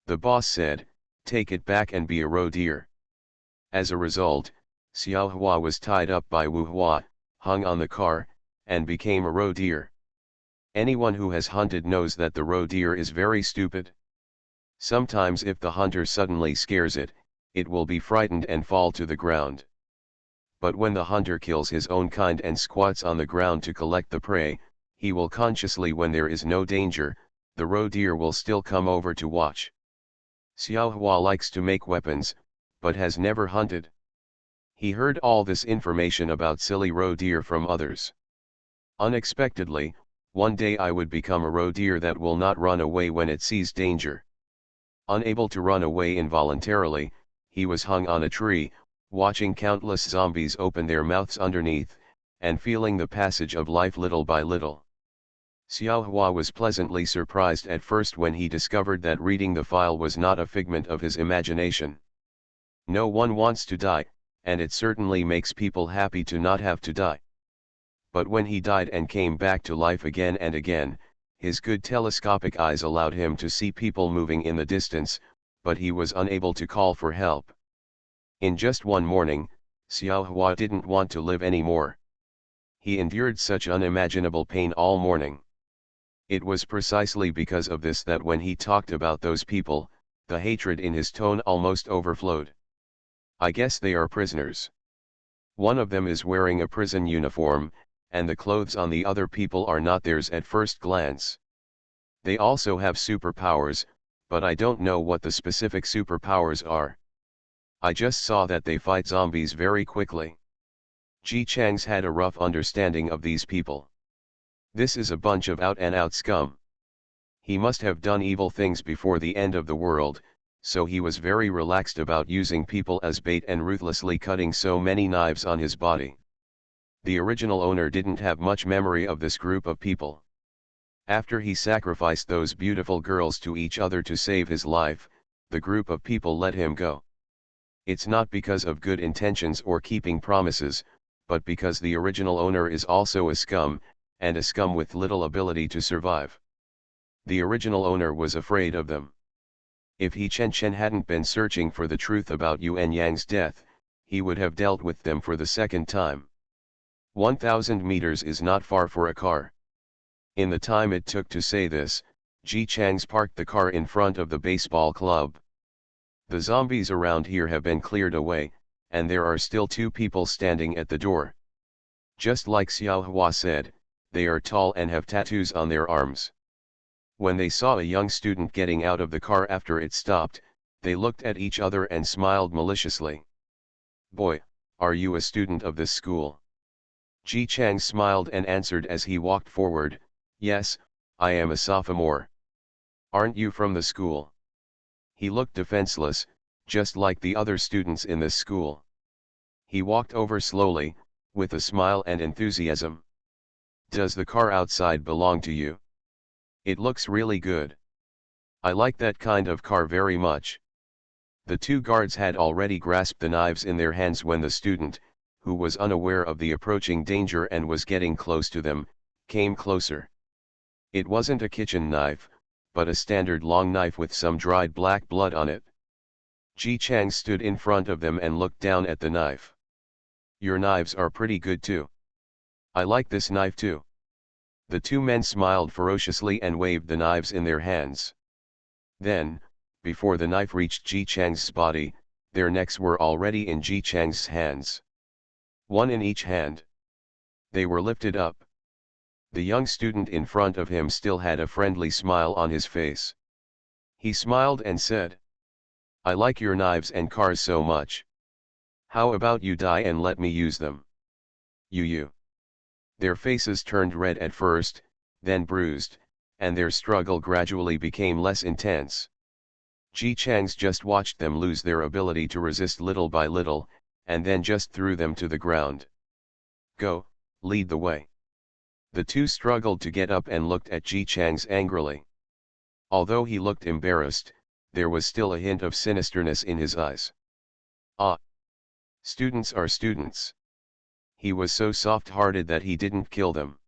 The boss said, "Take it back and be a roe deer." As a result, Xiao Hua was tied up by Wu Hua, hung on the car, and became a roe deer. Anyone who has hunted knows that the roe deer is very stupid. Sometimes if the hunter suddenly scares it, it will be frightened and fall to the ground. But when the hunter kills his own kind and squats on the ground to collect the prey, he will consciously, when there is no danger, the roe deer will still come over to watch. Xiao Hua likes to make weapons, but has never hunted. He heard all this information about silly roe deer from others. Unexpectedly, one day I would become a roe deer that will not run away when it sees danger. Unable to run away involuntarily, he was hung on a tree, watching countless zombies open their mouths underneath, and feeling the passage of life little by little. Xiao Hua was pleasantly surprised at first when he discovered that reading the file was not a figment of his imagination. No one wants to die, and it certainly makes people happy to not have to die. But when he died and came back to life again and again, his good telescopic eyes allowed him to see people moving in the distance, but he was unable to call for help. In just one morning, Xiao Hua didn't want to live anymore. He endured such unimaginable pain all morning. It was precisely because of this that when he talked about those people, the hatred in his tone almost overflowed. I guess they are prisoners. One of them is wearing a prison uniform, and the clothes on the other people are not theirs at first glance. They also have superpowers, but I don't know what the specific superpowers are. I just saw that they fight zombies very quickly. Ji Chang's had a rough understanding of these people. This is a bunch of out-and-out scum. He must have done evil things before the end of the world, so he was very relaxed about using people as bait and ruthlessly cutting so many knives on his body. The original owner didn't have much memory of this group of people. After he sacrificed those beautiful girls to each other to save his life, the group of people let him go. It's not because of good intentions or keeping promises, but because the original owner is also a scum, and a scum with little ability to survive. The original owner was afraid of them. If He Chen hadn't been searching for the truth about Yuan Yang's death, he would have dealt with them for the second time. 1,000 meters is not far for a car. In the time it took to say this, Ji Chang's parked the car in front of the baseball club. The zombies around here have been cleared away, and there are still 2 people standing at the door. Just like Xiao Hua said, they are tall and have tattoos on their arms. When they saw a young student getting out of the car after it stopped, they looked at each other and smiled maliciously. "Boy, are you a student of this school?" Ji Chang smiled and answered as he walked forward, "Yes, I am a sophomore." "Aren't you from the school?" He looked defenseless, just like the other students in this school. He walked over slowly, with a smile and enthusiasm. "Does the car outside belong to you? It looks really good. I like that kind of car very much." The 2 guards had already grasped the knives in their hands when the student, who was unaware of the approaching danger and was getting close to them, came closer. It wasn't a kitchen knife, but a standard long knife with some dried black blood on it. Ji Chang stood in front of them and looked down at the knife. "Your knives are pretty good too. I like this knife too." The 2 men smiled ferociously and waved the knives in their hands. Then, before the knife reached Ji Chang's body, their necks were already in Ji Chang's hands. 1 in each hand. They were lifted up. The young student in front of him still had a friendly smile on his face. He smiled and said, "I like your knives and cars so much. How about you die and let me use them?" You. Their faces turned red at first, then bruised, and their struggle gradually became less intense. Ji Chang's just watched them lose their ability to resist little by little, and then just threw them to the ground. "Go, lead the way." The 2 struggled to get up and looked at Ji Chang's angrily. Although he looked embarrassed, there was still a hint of sinisterness in his eyes. "Ah! Students are students." He was so soft-hearted that he didn't kill them.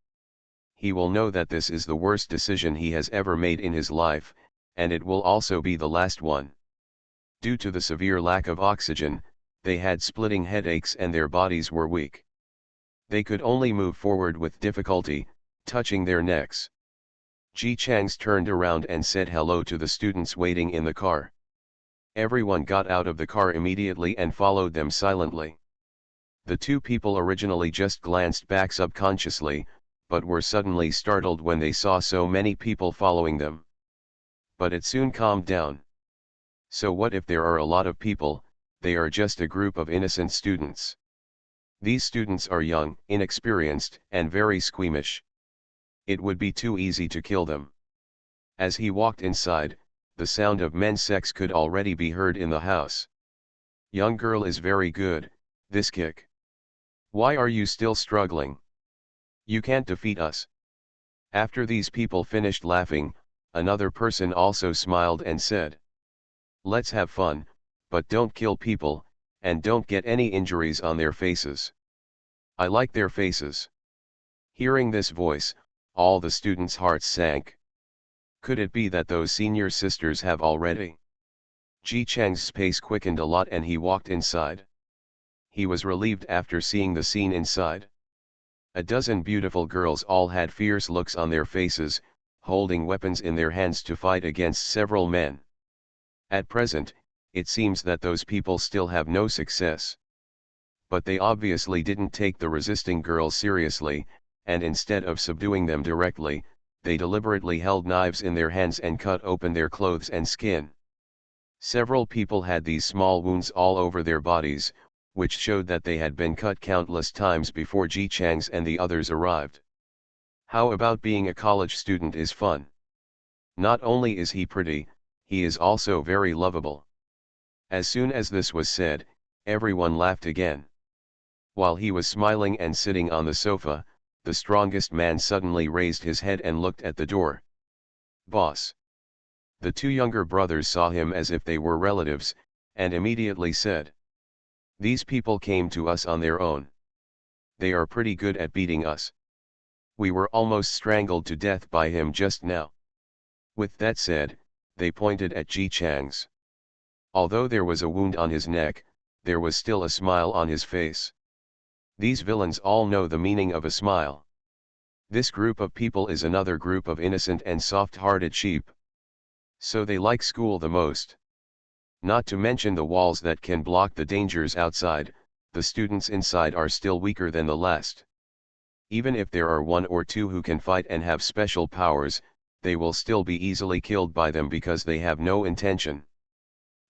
He will know that this is the worst decision he has ever made in his life, and it will also be the last one. Due to the severe lack of oxygen, they had splitting headaches and their bodies were weak. They could only move forward with difficulty, touching their necks. Ji Chang's turned around and said hello to the students waiting in the car. Everyone got out of the car immediately and followed them silently. The 2 people originally just glanced back subconsciously, but were suddenly startled when they saw so many people following them. But it soon calmed down. So what if there are a lot of people? They are just a group of innocent students. These students are young, inexperienced, and very squeamish. It would be too easy to kill them. As he walked inside, the sound of men's sex could already be heard in the house. "Young girl is very good, this kick. Why are you still struggling? You can't defeat us." After these people finished laughing, another person also smiled and said, "Let's have fun, but don't kill people, and don't get any injuries on their faces. I like their faces." Hearing this voice, all the students' hearts sank. Could it be that those senior sisters have already? Ji Chang's pace quickened a lot and he walked inside. He was relieved after seeing the scene inside. A dozen beautiful girls all had fierce looks on their faces, holding weapons in their hands to fight against several men. At present, it seems that those people still have no success. But they obviously didn't take the resisting girls seriously, and instead of subduing them directly, they deliberately held knives in their hands and cut open their clothes and skin. Several people had these small wounds all over their bodies, which showed that they had been cut countless times before Ji Chang's and the others arrived. How about being a college student is fun? Not only is he pretty, he is also very lovable. As soon as this was said, everyone laughed again. While he was smiling and sitting on the sofa, the strongest man suddenly raised his head and looked at the door. "Boss." The 2 younger brothers saw him as if they were relatives, and immediately said, "These people came to us on their own. They are pretty good at beating us. We were almost strangled to death by him just now." With that said, they pointed at Ji Chang's. Although there was a wound on his neck, there was still a smile on his face. These villains all know the meaning of a smile. This group of people is another group of innocent and soft-hearted sheep. So they like school the most. Not to mention the walls that can block the dangers outside, the students inside are still weaker than the last. Even if there are one or two who can fight and have special powers, they will still be easily killed by them because they have no intention.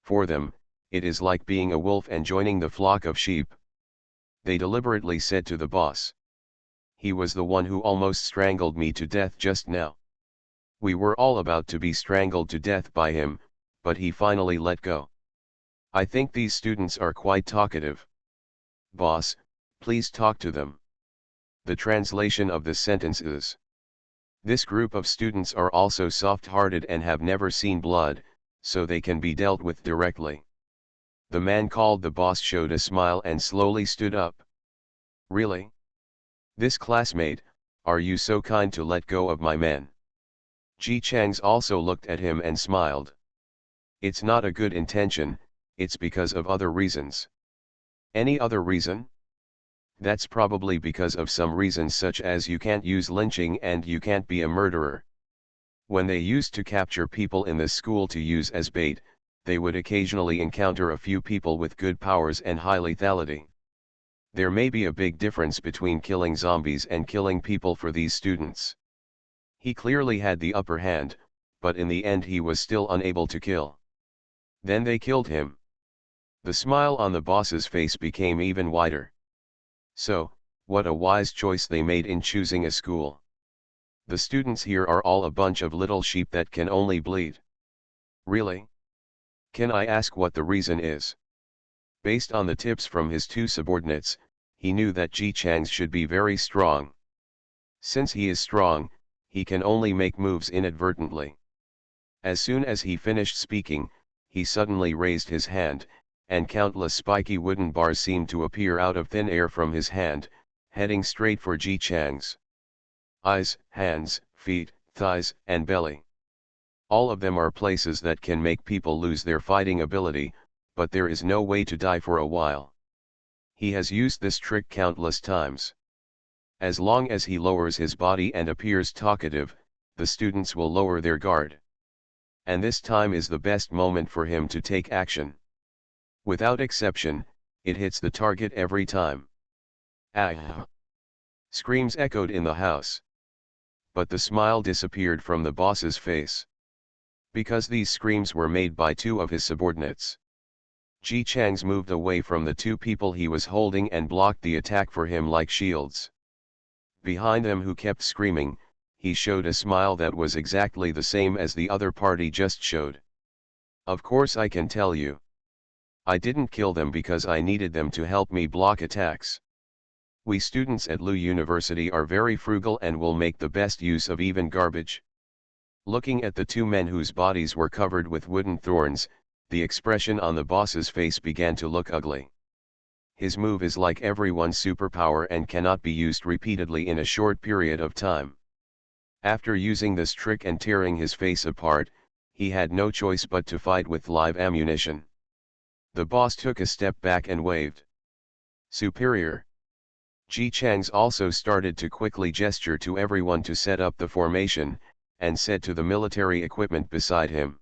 For them, it is like being a wolf and joining the flock of sheep. They deliberately said to the boss. He was the one who almost strangled me to death just now. We were all about to be strangled to death by him, but he finally let go. I think these students are quite talkative. Boss, please talk to them. The translation of this sentence is: this group of students are also soft-hearted and have never seen blood, so they can be dealt with directly. The man called the boss showed a smile and slowly stood up. Really? This classmate, are you so kind to let go of my man? Ji Chang's also looked at him and smiled. It's not a good intention, it's because of other reasons. Any other reason? That's probably because of some reasons such as you can't use lynching and you can't be a murderer. When they used to capture people in the school to use as bait, they would occasionally encounter a few people with good powers and high lethality. There may be a big difference between killing zombies and killing people for these students. He clearly had the upper hand, but in the end he was still unable to kill. Then they killed him. The smile on the boss's face became even wider. So, what a wise choice they made in choosing a school. The students here are all a bunch of little sheep that can only bleed. Really? Can I ask what the reason is? Based on the tips from his two subordinates, he knew that Ji Chang's should be very strong. Since he is strong, he can only make moves inadvertently. As soon as he finished speaking, he suddenly raised his hand, and countless spiky wooden bars seemed to appear out of thin air from his hand, heading straight for Ji Chang's eyes, hands, feet, thighs, and belly. All of them are places that can make people lose their fighting ability, but there is no way to die for a while. He has used this trick countless times. As long as he lowers his body and appears talkative, the students will lower their guard. And this time is the best moment for him to take action. Without exception, it hits the target every time. Ah! Screams echoed in the house. But the smile disappeared from the boss's face. Because these screams were made by two of his subordinates. Ji Chang's moved away from the two people he was holding and blocked the attack for him like shields. Behind them who kept screaming, he showed a smile that was exactly the same as the other party just showed. Of course I can tell you. I didn't kill them because I needed them to help me block attacks. We students at Lu University are very frugal and will make the best use of even garbage. Looking at the two men whose bodies were covered with wooden thorns, the expression on the boss's face began to look ugly. His move is like everyone's superpower and cannot be used repeatedly in a short period of time. After using this trick and tearing his face apart, he had no choice but to fight with live ammunition. The boss took a step back and waved. Superior. Ji Chang's also started to quickly gesture to everyone to set up the formation, and said to the military equipment beside him.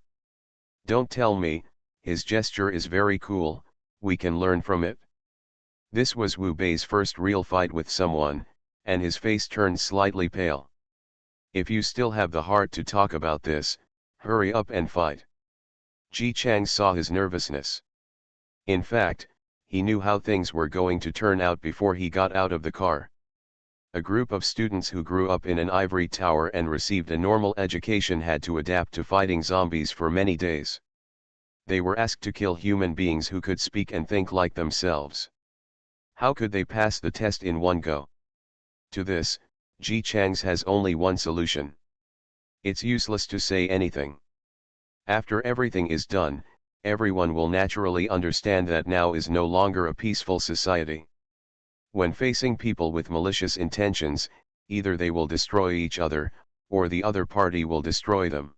Don't tell me, his gesture is very cool, we can learn from it. This was Wu Bei's first real fight with someone, and his face turned slightly pale. If you still have the heart to talk about this, hurry up and fight. Ji Chang saw his nervousness. In fact, he knew how things were going to turn out before he got out of the car. A group of students who grew up in an ivory tower and received a normal education had to adapt to fighting zombies for many days. They were asked to kill human beings who could speak and think like themselves. How could they pass the test in one go? To this, Ji Chang's has only one solution. It's useless to say anything. After everything is done, everyone will naturally understand that now is no longer a peaceful society. When facing people with malicious intentions, either they will destroy each other, or the other party will destroy them.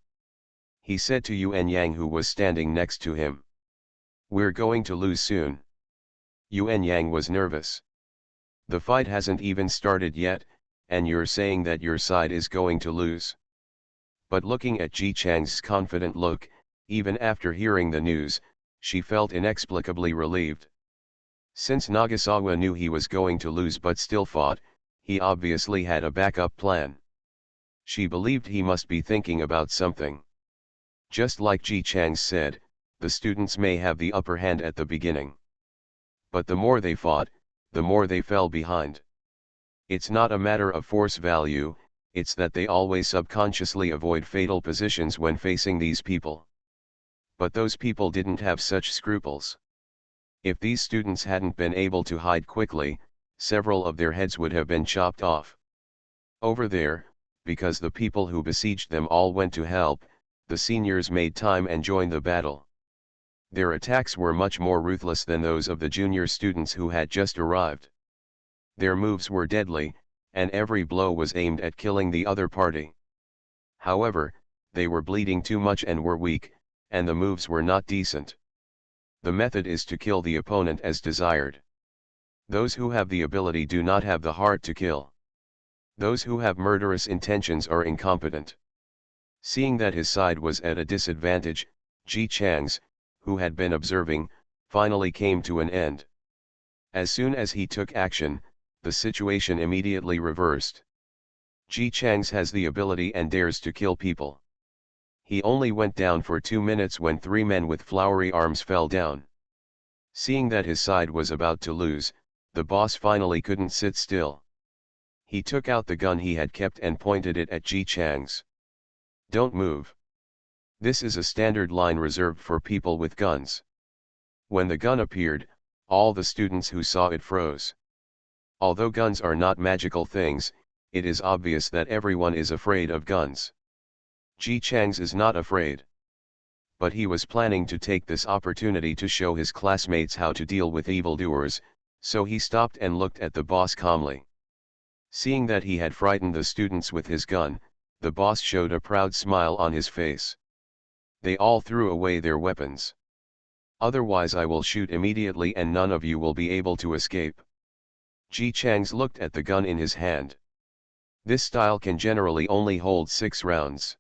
he said to Yuan Yang, who was standing next to him. "We're going to lose soon." Yuan Yang was nervous. "The fight hasn't even started yet, and you're saying that your side is going to lose?" But looking at Ji Chang's confident look, even after hearing the news, she felt inexplicably relieved. Since Nagasawa knew he was going to lose but still fought, he obviously had a backup plan. She believed he must be thinking about something. Just like Ji Chang said, the students may have the upper hand at the beginning. But the more they fought, the more they fell behind. It's not a matter of force value, it's that they always subconsciously avoid fatal positions when facing these people. But those people didn't have such scruples. If these students hadn't been able to hide quickly, several of their heads would have been chopped off. Over there, because the people who besieged them all went to help, the seniors made time and joined the battle. Their attacks were much more ruthless than those of the junior students who had just arrived. Their moves were deadly, and every blow was aimed at killing the other party. However, they were bleeding too much and were weak, and the moves were not decent. The method is to kill the opponent as desired. Those who have the ability do not have the heart to kill. Those who have murderous intentions are incompetent. Seeing that his side was at a disadvantage, Ji Chang's, who had been observing, finally came to an end. As soon as he took action, the situation immediately reversed. Ji Chang's has the ability and dares to kill people. He only went down for 2 minutes when 3 men with flowery arms fell down. Seeing that his side was about to lose, the boss finally couldn't sit still. He took out the gun he had kept and pointed it at Ji Chang's. "Don't move." This is a standard line reserved for people with guns. When the gun appeared, all the students who saw it froze. Although guns are not magical things, it is obvious that everyone is afraid of guns. Ji Chang's is not afraid. But he was planning to take this opportunity to show his classmates how to deal with evildoers, so he stopped and looked at the boss calmly. Seeing that he had frightened the students with his gun, the boss showed a proud smile on his face. They all threw away their weapons. "Otherwise I will shoot immediately and none of you will be able to escape." Ji Chang's looked at the gun in his hand. This style can generally only hold 6 rounds.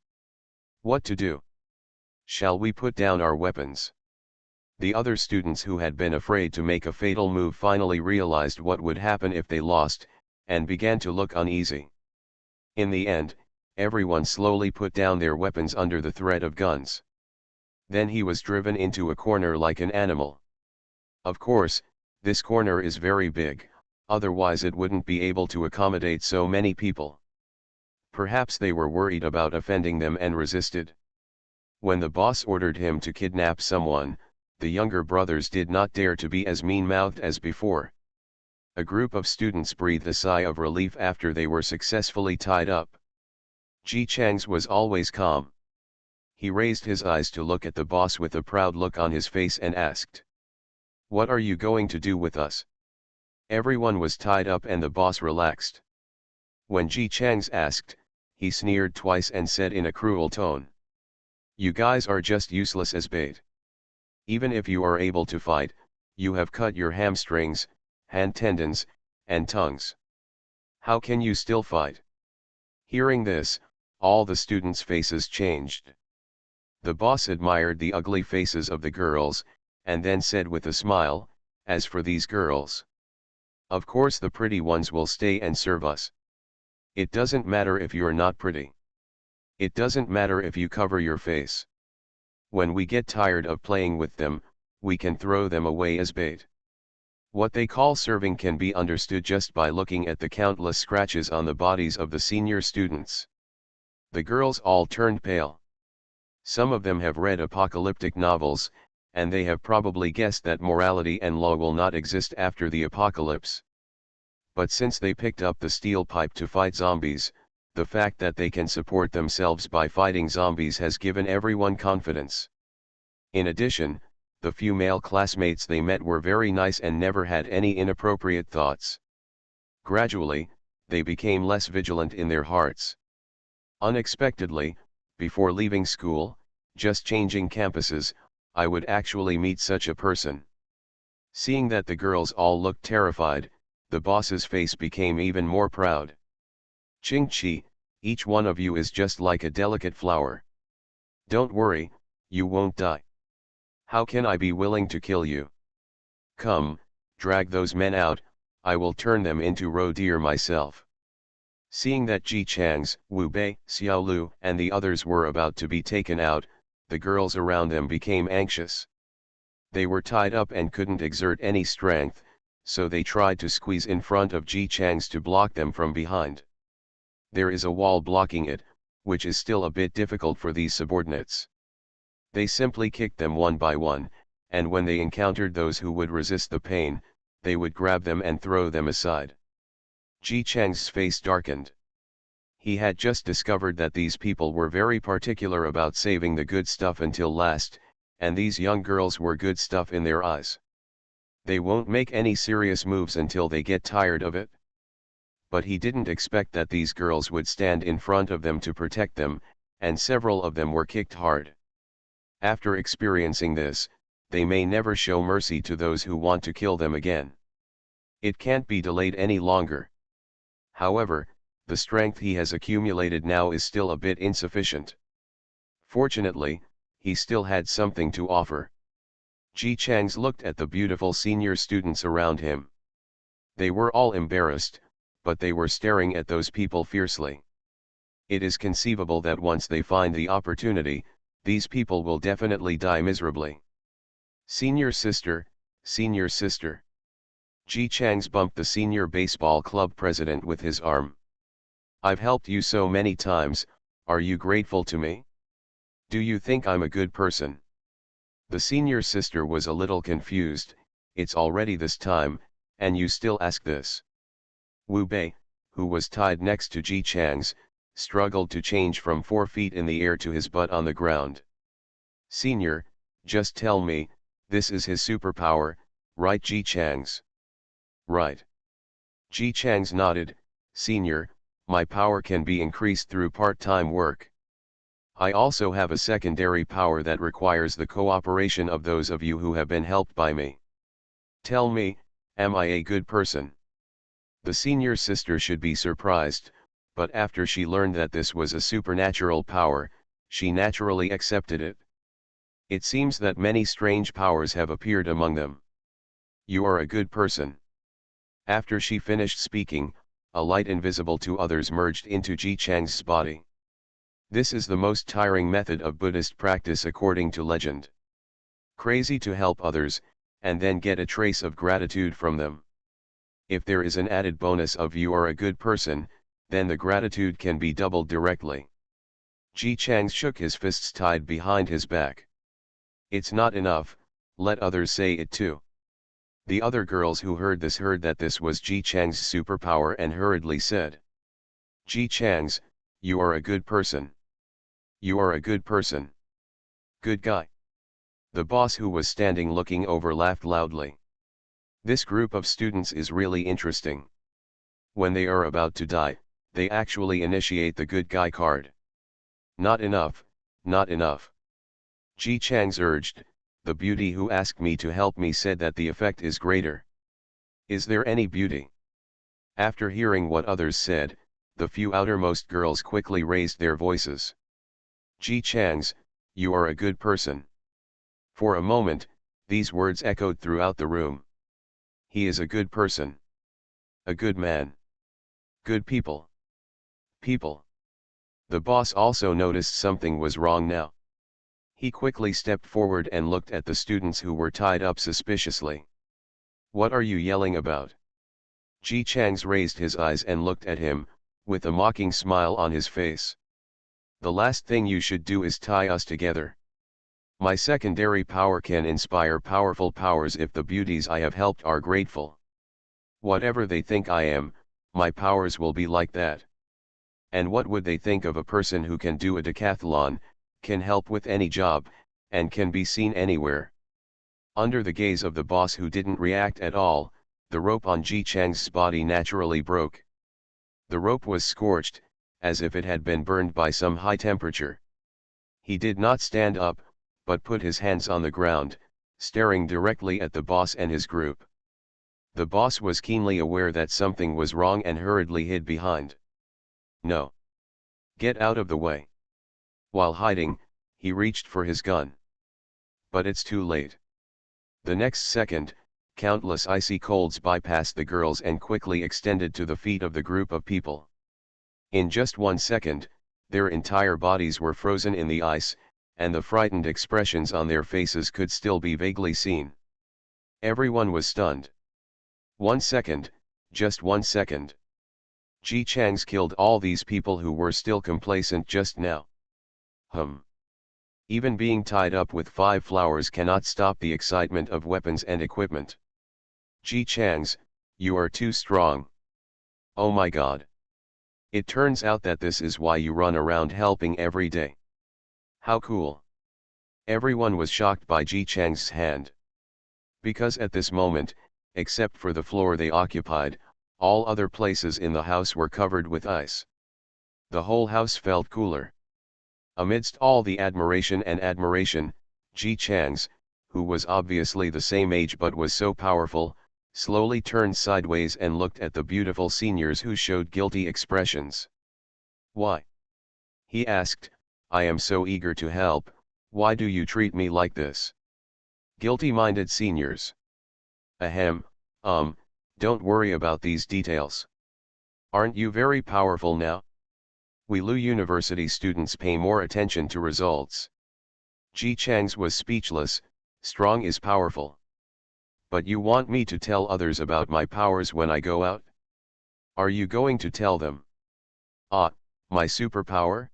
What to do? Shall we put down our weapons? The other students who had been afraid to make a fatal move finally realized what would happen if they lost, and began to look uneasy. In the end, everyone slowly put down their weapons under the threat of guns. Then he was driven into a corner like an animal. Of course, this corner is very big, otherwise it wouldn't be able to accommodate so many people. Perhaps they were worried about offending them and resisted. When the boss ordered him to kidnap someone, the younger brothers did not dare to be as mean-mouthed as before. A group of students breathed a sigh of relief after they were successfully tied up. Ji Chang's was always calm. He raised his eyes to look at the boss with a proud look on his face and asked, "What are you going to do with us?" Everyone was tied up and the boss relaxed. When Ji Chang's asked, he sneered twice and said in a cruel tone, "You guys are just useless as bait. Even if you are able to fight, you have cut your hamstrings, hand tendons, and tongues. How can you still fight?" Hearing this, all the students' faces changed. The boss admired the ugly faces of the girls, and then said with a smile, "As for these girls, of course the pretty ones will stay and serve us. It doesn't matter if you're not pretty. It doesn't matter if you cover your face. When we get tired of playing with them, we can throw them away as bait." What they call serving can be understood just by looking at the countless scratches on the bodies of the senior students. The girls all turned pale. Some of them have read apocalyptic novels, and they have probably guessed that morality and law will not exist after the apocalypse. But since they picked up the steel pipe to fight zombies, the fact that they can support themselves by fighting zombies has given everyone confidence. In addition, the few male classmates they met were very nice and never had any inappropriate thoughts. Gradually, they became less vigilant in their hearts. Unexpectedly, before leaving school, Just changing campuses, I would actually meet such a person. Seeing that the girls all looked terrified, the boss's face became even more proud. Ching-chi, each one of you is just like a delicate flower. Don't worry, you won't die. How can I be willing to kill you? Come, drag those men out, I will turn them into roe deer myself. Seeing that Ji Chang's, Wu Bei, Xiao Lu and the others were about to be taken out, the girls around them became anxious. They were tied up and couldn't exert any strength, so they tried to squeeze in front of Ji Chang's to block them from behind. There is a wall blocking it, which is still a bit difficult for these subordinates. They simply kicked them one by one, and when they encountered those who would resist the pain, they would grab them and throw them aside. Ji Chang's face darkened. He had just discovered that these people were very particular about saving the good stuff until last, and these young girls were good stuff in their eyes. They won't make any serious moves until they get tired of it. But he didn't expect that these girls would stand in front of them to protect them, and several of them were kicked hard. After experiencing this, they may never show mercy to those who want to kill them again. It can't be delayed any longer. However, the strength he has accumulated now is still a bit insufficient. Fortunately, he still had something to offer. Ji Chang's looked at the beautiful senior students around him. They were all embarrassed, but they were staring at those people fiercely. It is conceivable that once they find the opportunity, these people will definitely die miserably. Senior sister, senior sister. Ji Chang's bumped the senior baseball club president with his arm. I've helped you so many times, are you grateful to me? Do you think I'm a good person? The senior sister was a little confused. It's already this time, and you still ask this. Wu Bei, who was tied next to Ji Chang's, struggled to change from 4 feet in the air to his butt on the ground. Senior, just tell me, this is his superpower, right? Ji Chang's. Right. Ji Chang's nodded. Senior, my power can be increased through part-time work. I also have a secondary power that requires the cooperation of those of you who have been helped by me. Tell me, am I a good person? The senior sister should be surprised, but after she learned that this was a supernatural power, she naturally accepted it. It seems that many strange powers have appeared among them. You are a good person. After she finished speaking, a light invisible to others merged into Ji Chang's body. This is the most tiring method of Buddhist practice according to legend. Crazy to help others, and then get a trace of gratitude from them. If there is an added bonus of you are a good person, then the gratitude can be doubled directly. Ji Chang shook his fists tied behind his back. It's not enough, let others say it too. The other girls who heard that this was Ji Chang's superpower and hurriedly said. Ji Chang's, you are a good person. You are a good person. Good guy. The boss who was standing looking over laughed loudly. This group of students is really interesting. When they are about to die, they actually initiate the good guy card. Not enough, not enough. Ji Chang's urged. The beauty who asked me to help me said that the effect is greater. Is there any beauty? After hearing what others said, the few outermost girls quickly raised their voices. Ji Chang's, you are a good person. For a moment, these words echoed throughout the room. He is a good person. A good man. Good people. People. The boss also noticed something was wrong now. He quickly stepped forward and looked at the students who were tied up suspiciously. What are you yelling about? Ji Chang's raised his eyes and looked at him, with a mocking smile on his face. The last thing you should do is tie us together. My secondary power can inspire powerful powers if the beauties I have helped are grateful. Whatever they think I am, my powers will be like that. And what would they think of a person who can do a decathlon, can help with any job, and can be seen anywhere? Under the gaze of the boss who didn't react at all, the rope on Ji Chang's body naturally broke. The rope was scorched, as if it had been burned by some high temperature. He did not stand up, but put his hands on the ground, staring directly at the boss and his group. The boss was keenly aware that something was wrong and hurriedly hid behind. No. Get out of the way. While hiding, he reached for his gun. But it's too late. The next second, countless icy colds bypassed the girls and quickly extended to the feet of the group of people. In just 1 second, their entire bodies were frozen in the ice, and the frightened expressions on their faces could still be vaguely seen. Everyone was stunned. 1 second, just 1 second. Ji Chang's killed all these people who were still complacent just now. Even being tied up with 5 flowers cannot stop the excitement of weapons and equipment. Ji Chang's, you are too strong. Oh my god. It turns out that this is why you run around helping every day. How cool. Everyone was shocked by Ji Chang's hand. Because at this moment, except for the floor they occupied, all other places in the house were covered with ice. The whole house felt cooler. Amidst all the admiration, Ji Chang's, who was obviously the same age but was so powerful, slowly turned sideways and looked at the beautiful seniors who showed guilty expressions. Why? He asked, I am so eager to help, why do you treat me like this? Guilty-minded seniors. Ahem, don't worry about these details. Aren't you very powerful now? We Lu University students pay more attention to results. Ji Chang's was speechless. Strong is powerful. But you want me to tell others about my powers when I go out? Are you going to tell them? Ah, my superpower?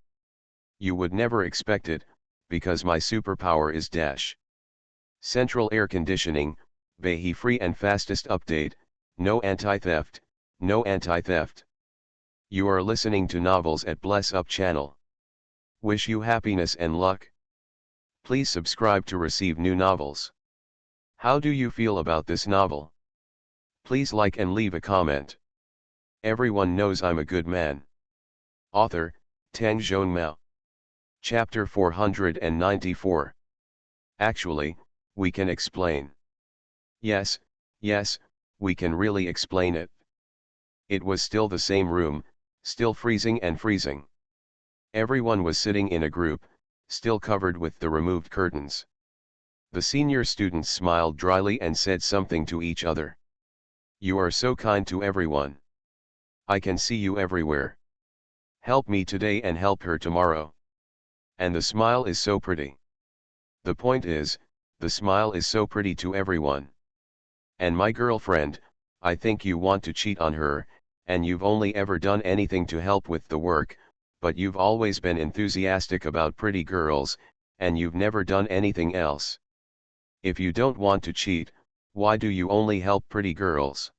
You would never expect it, because my superpower is dash. Central air conditioning, Behi free and fastest update, no anti-theft, no anti-theft. You are listening to novels at Bless Up channel. Wish you happiness and luck. Please subscribe to receive new novels. How do you feel about this novel? Please like and leave a comment. Everyone knows I'm a good man. Author, Tang Zhonmao. Chapter 494. Actually, we can explain. Yes, we can really explain it. It was still the same room, still freezing and freezing. Everyone was sitting in a group, still covered with the removed curtains. The senior students smiled dryly and said something to each other. You are so kind to everyone. I can see you everywhere. Help me today and help her tomorrow. And the smile is so pretty. The point is, the smile is so pretty to everyone. And my girlfriend, I think you want to cheat on her, and you've only ever done anything to help with the work, but you've always been enthusiastic about pretty girls, and you've never done anything else. If you don't want to cheat, why do you only help pretty girls?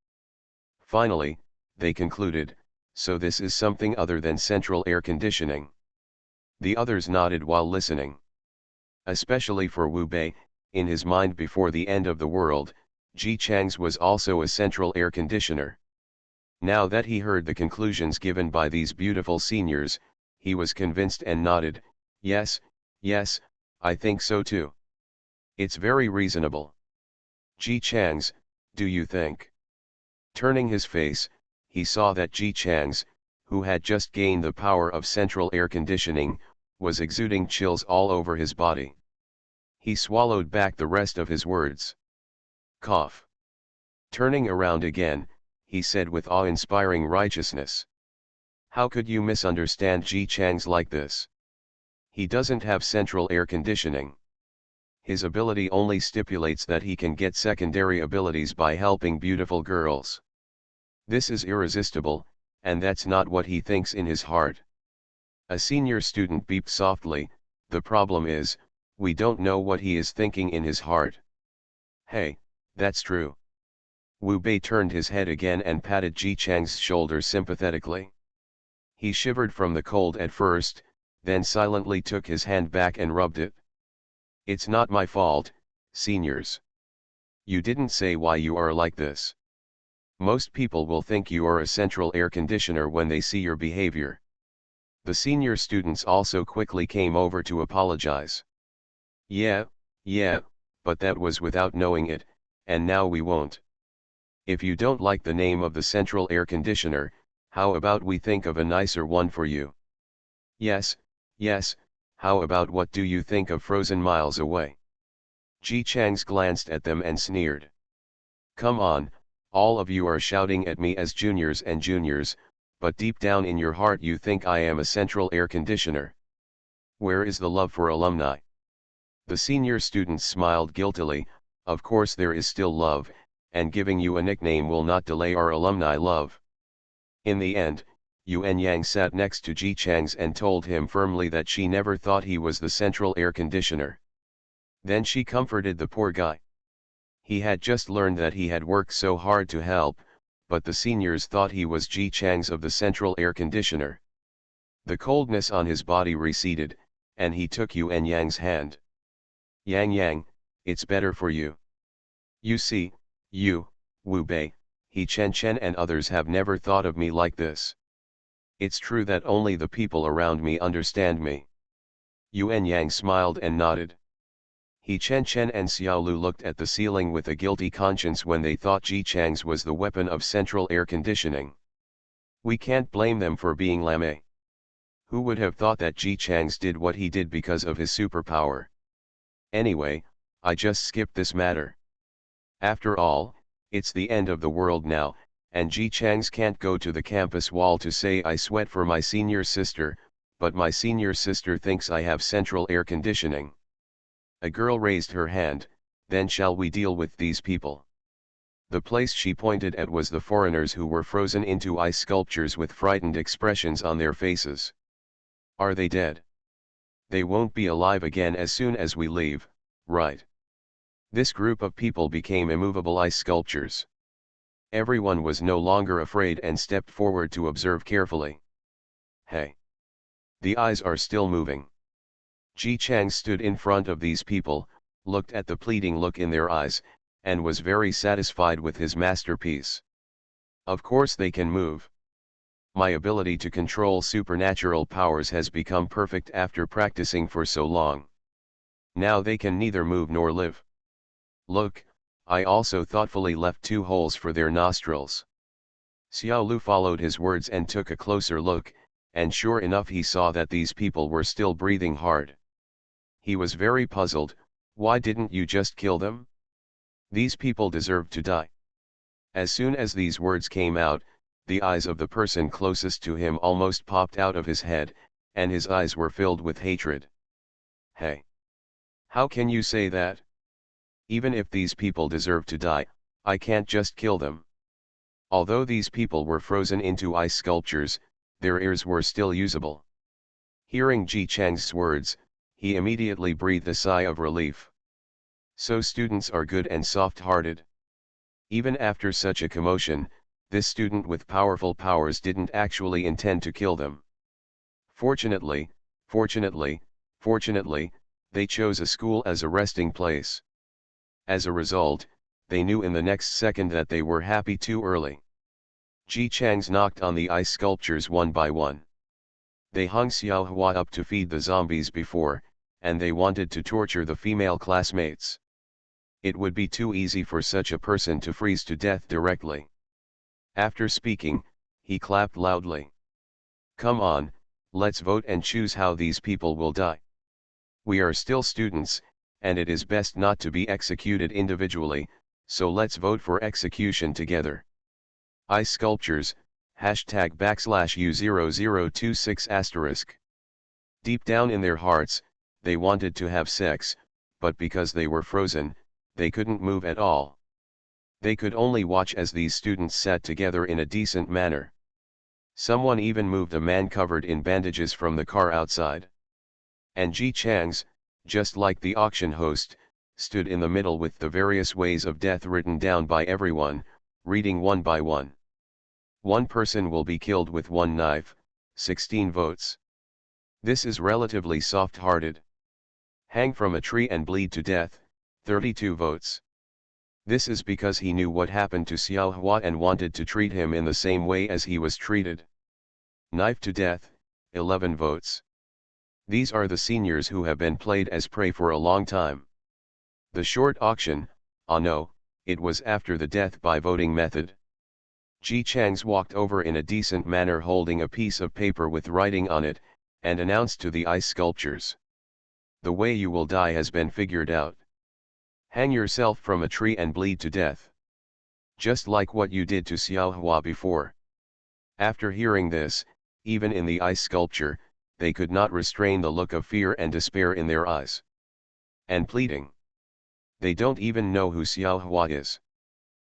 Finally, they concluded, so this is something other than central air conditioning. The others nodded while listening. Especially for Wu Bei, in his mind before the end of the world, Ji Chang's was also a central air conditioner. Now that he heard the conclusions given by these beautiful seniors, he was convinced and nodded, yes, I think so too. It's very reasonable. Ji Chang's, do you think? Turning his face, he saw that Ji Chang's, who had just gained the power of central air conditioning, was exuding chills all over his body. He swallowed back the rest of his words. Cough. Turning around again, he said with awe-inspiring righteousness. How could you misunderstand Ji Chang's like this? He doesn't have central air conditioning. His ability only stipulates that he can get secondary abilities by helping beautiful girls. This is irresistible, and that's not what he thinks in his heart. A senior student beeped softly, the problem is, we don't know what he is thinking in his heart. Hey, that's true. Wu Bei turned his head again and patted Ji Chang's shoulder sympathetically. He shivered from the cold at first, then silently took his hand back and rubbed it. It's not my fault, seniors. You didn't say why you are like this. Most people will think you are a central air conditioner when they see your behavior. The senior students also quickly came over to apologize. Yeah, but that was without knowing it, and now we won't. If you don't like the name of the central air conditioner, how about we think of a nicer one for you? Yes, how about what do you think of frozen miles away? Ji Chang's glanced at them and sneered. Come on, all of you are shouting at me as juniors and juniors, but deep down in your heart you think I am a central air conditioner. Where is the love for alumni? The senior students smiled guiltily. Of course there is still love, and giving you a nickname will not delay our alumni love. In the end, Yuan Yang sat next to Ji Chang's and told him firmly that she never thought he was the central air conditioner. Then she comforted the poor guy. He had just learned that he had worked so hard to help, but the seniors thought he was Ji Chang's of the central air conditioner. The coldness on his body receded, and he took Yuan Yang's hand. Yang, it's better for you. You see, you, Wu Bei, He Chen and others have never thought of me like this. It's true that only the people around me understand me. Yuan Yang smiled and nodded. He Chen and Xiao Lu looked at the ceiling with a guilty conscience when they thought Ji Chang's was the weapon of central air conditioning. We can't blame them for being lame. Who would have thought that Ji Chang's did what he did because of his superpower? Anyway, I just skipped this matter. After all, it's the end of the world now, and Ji Chang's can't go to the campus wall to say I sweat for my senior sister, but my senior sister thinks I have central air conditioning. A girl raised her hand. Then shall we deal with these people? The place she pointed at was the foreigners who were frozen into ice sculptures with frightened expressions on their faces. Are they dead? They won't be alive again as soon as we leave, right? This group of people became immovable ice sculptures. Everyone was no longer afraid and stepped forward to observe carefully. Hey! The eyes are still moving. Ji Chang stood in front of these people, looked at the pleading look in their eyes, and was very satisfied with his masterpiece. Of course they can move. My ability to control supernatural powers has become perfect after practicing for so long. Now they can neither move nor live. Look, I also thoughtfully left 2 holes for their nostrils. Xiao Lu followed his words and took a closer look, and sure enough he saw that these people were still breathing hard. He was very puzzled. Why didn't you just kill them? These people deserve to die. As soon as these words came out, the eyes of the person closest to him almost popped out of his head, and his eyes were filled with hatred. Hey! How can you say that? Even if these people deserve to die, I can't just kill them. Although these people were frozen into ice sculptures, their ears were still usable. Hearing Ji Chang's words, he immediately breathed a sigh of relief. So students are good and soft-hearted. Even after such a commotion, this student with powerful powers didn't actually intend to kill them. Fortunately, they chose a school as a resting place. As a result, they knew in the next second that they were happy too early. Ji Chang's knocked on the ice sculptures one by one. They hung Xiao Hua up to feed the zombies before, and they wanted to torture the female classmates. It would be too easy for such a person to freeze to death directly. After speaking, he clapped loudly. Come on, let's vote and choose how these people will die. We are still students, and it is best not to be executed individually, so let's vote for execution together. Ice sculptures, #U0026*. Deep down in their hearts, they wanted to have sex, but because they were frozen, they couldn't move at all. They could only watch as these students sat together in a decent manner. Someone even moved a man covered in bandages from the car outside. And Ji Chang's, just like the auction host, stood in the middle with the various ways of death written down by everyone, reading one by one. One person will be killed with one knife, 16 votes. This is relatively soft-hearted. Hang from a tree and bleed to death, 32 votes. This is because he knew what happened to Xiao Hua and wanted to treat him in the same way as he was treated. Knife to death, 11 votes. These are the seniors who have been played as prey for a long time. The short auction, no, it was after the death by voting method. Ji Changs walked over in a decent manner holding a piece of paper with writing on it, and announced to the ice sculptures. The way you will die has been figured out. Hang yourself from a tree and bleed to death. Just like what you did to Xiao Hua before. After hearing this, even in the ice sculpture, they could not restrain the look of fear and despair in their eyes. And pleading. They don't even know who Xiao Hua is.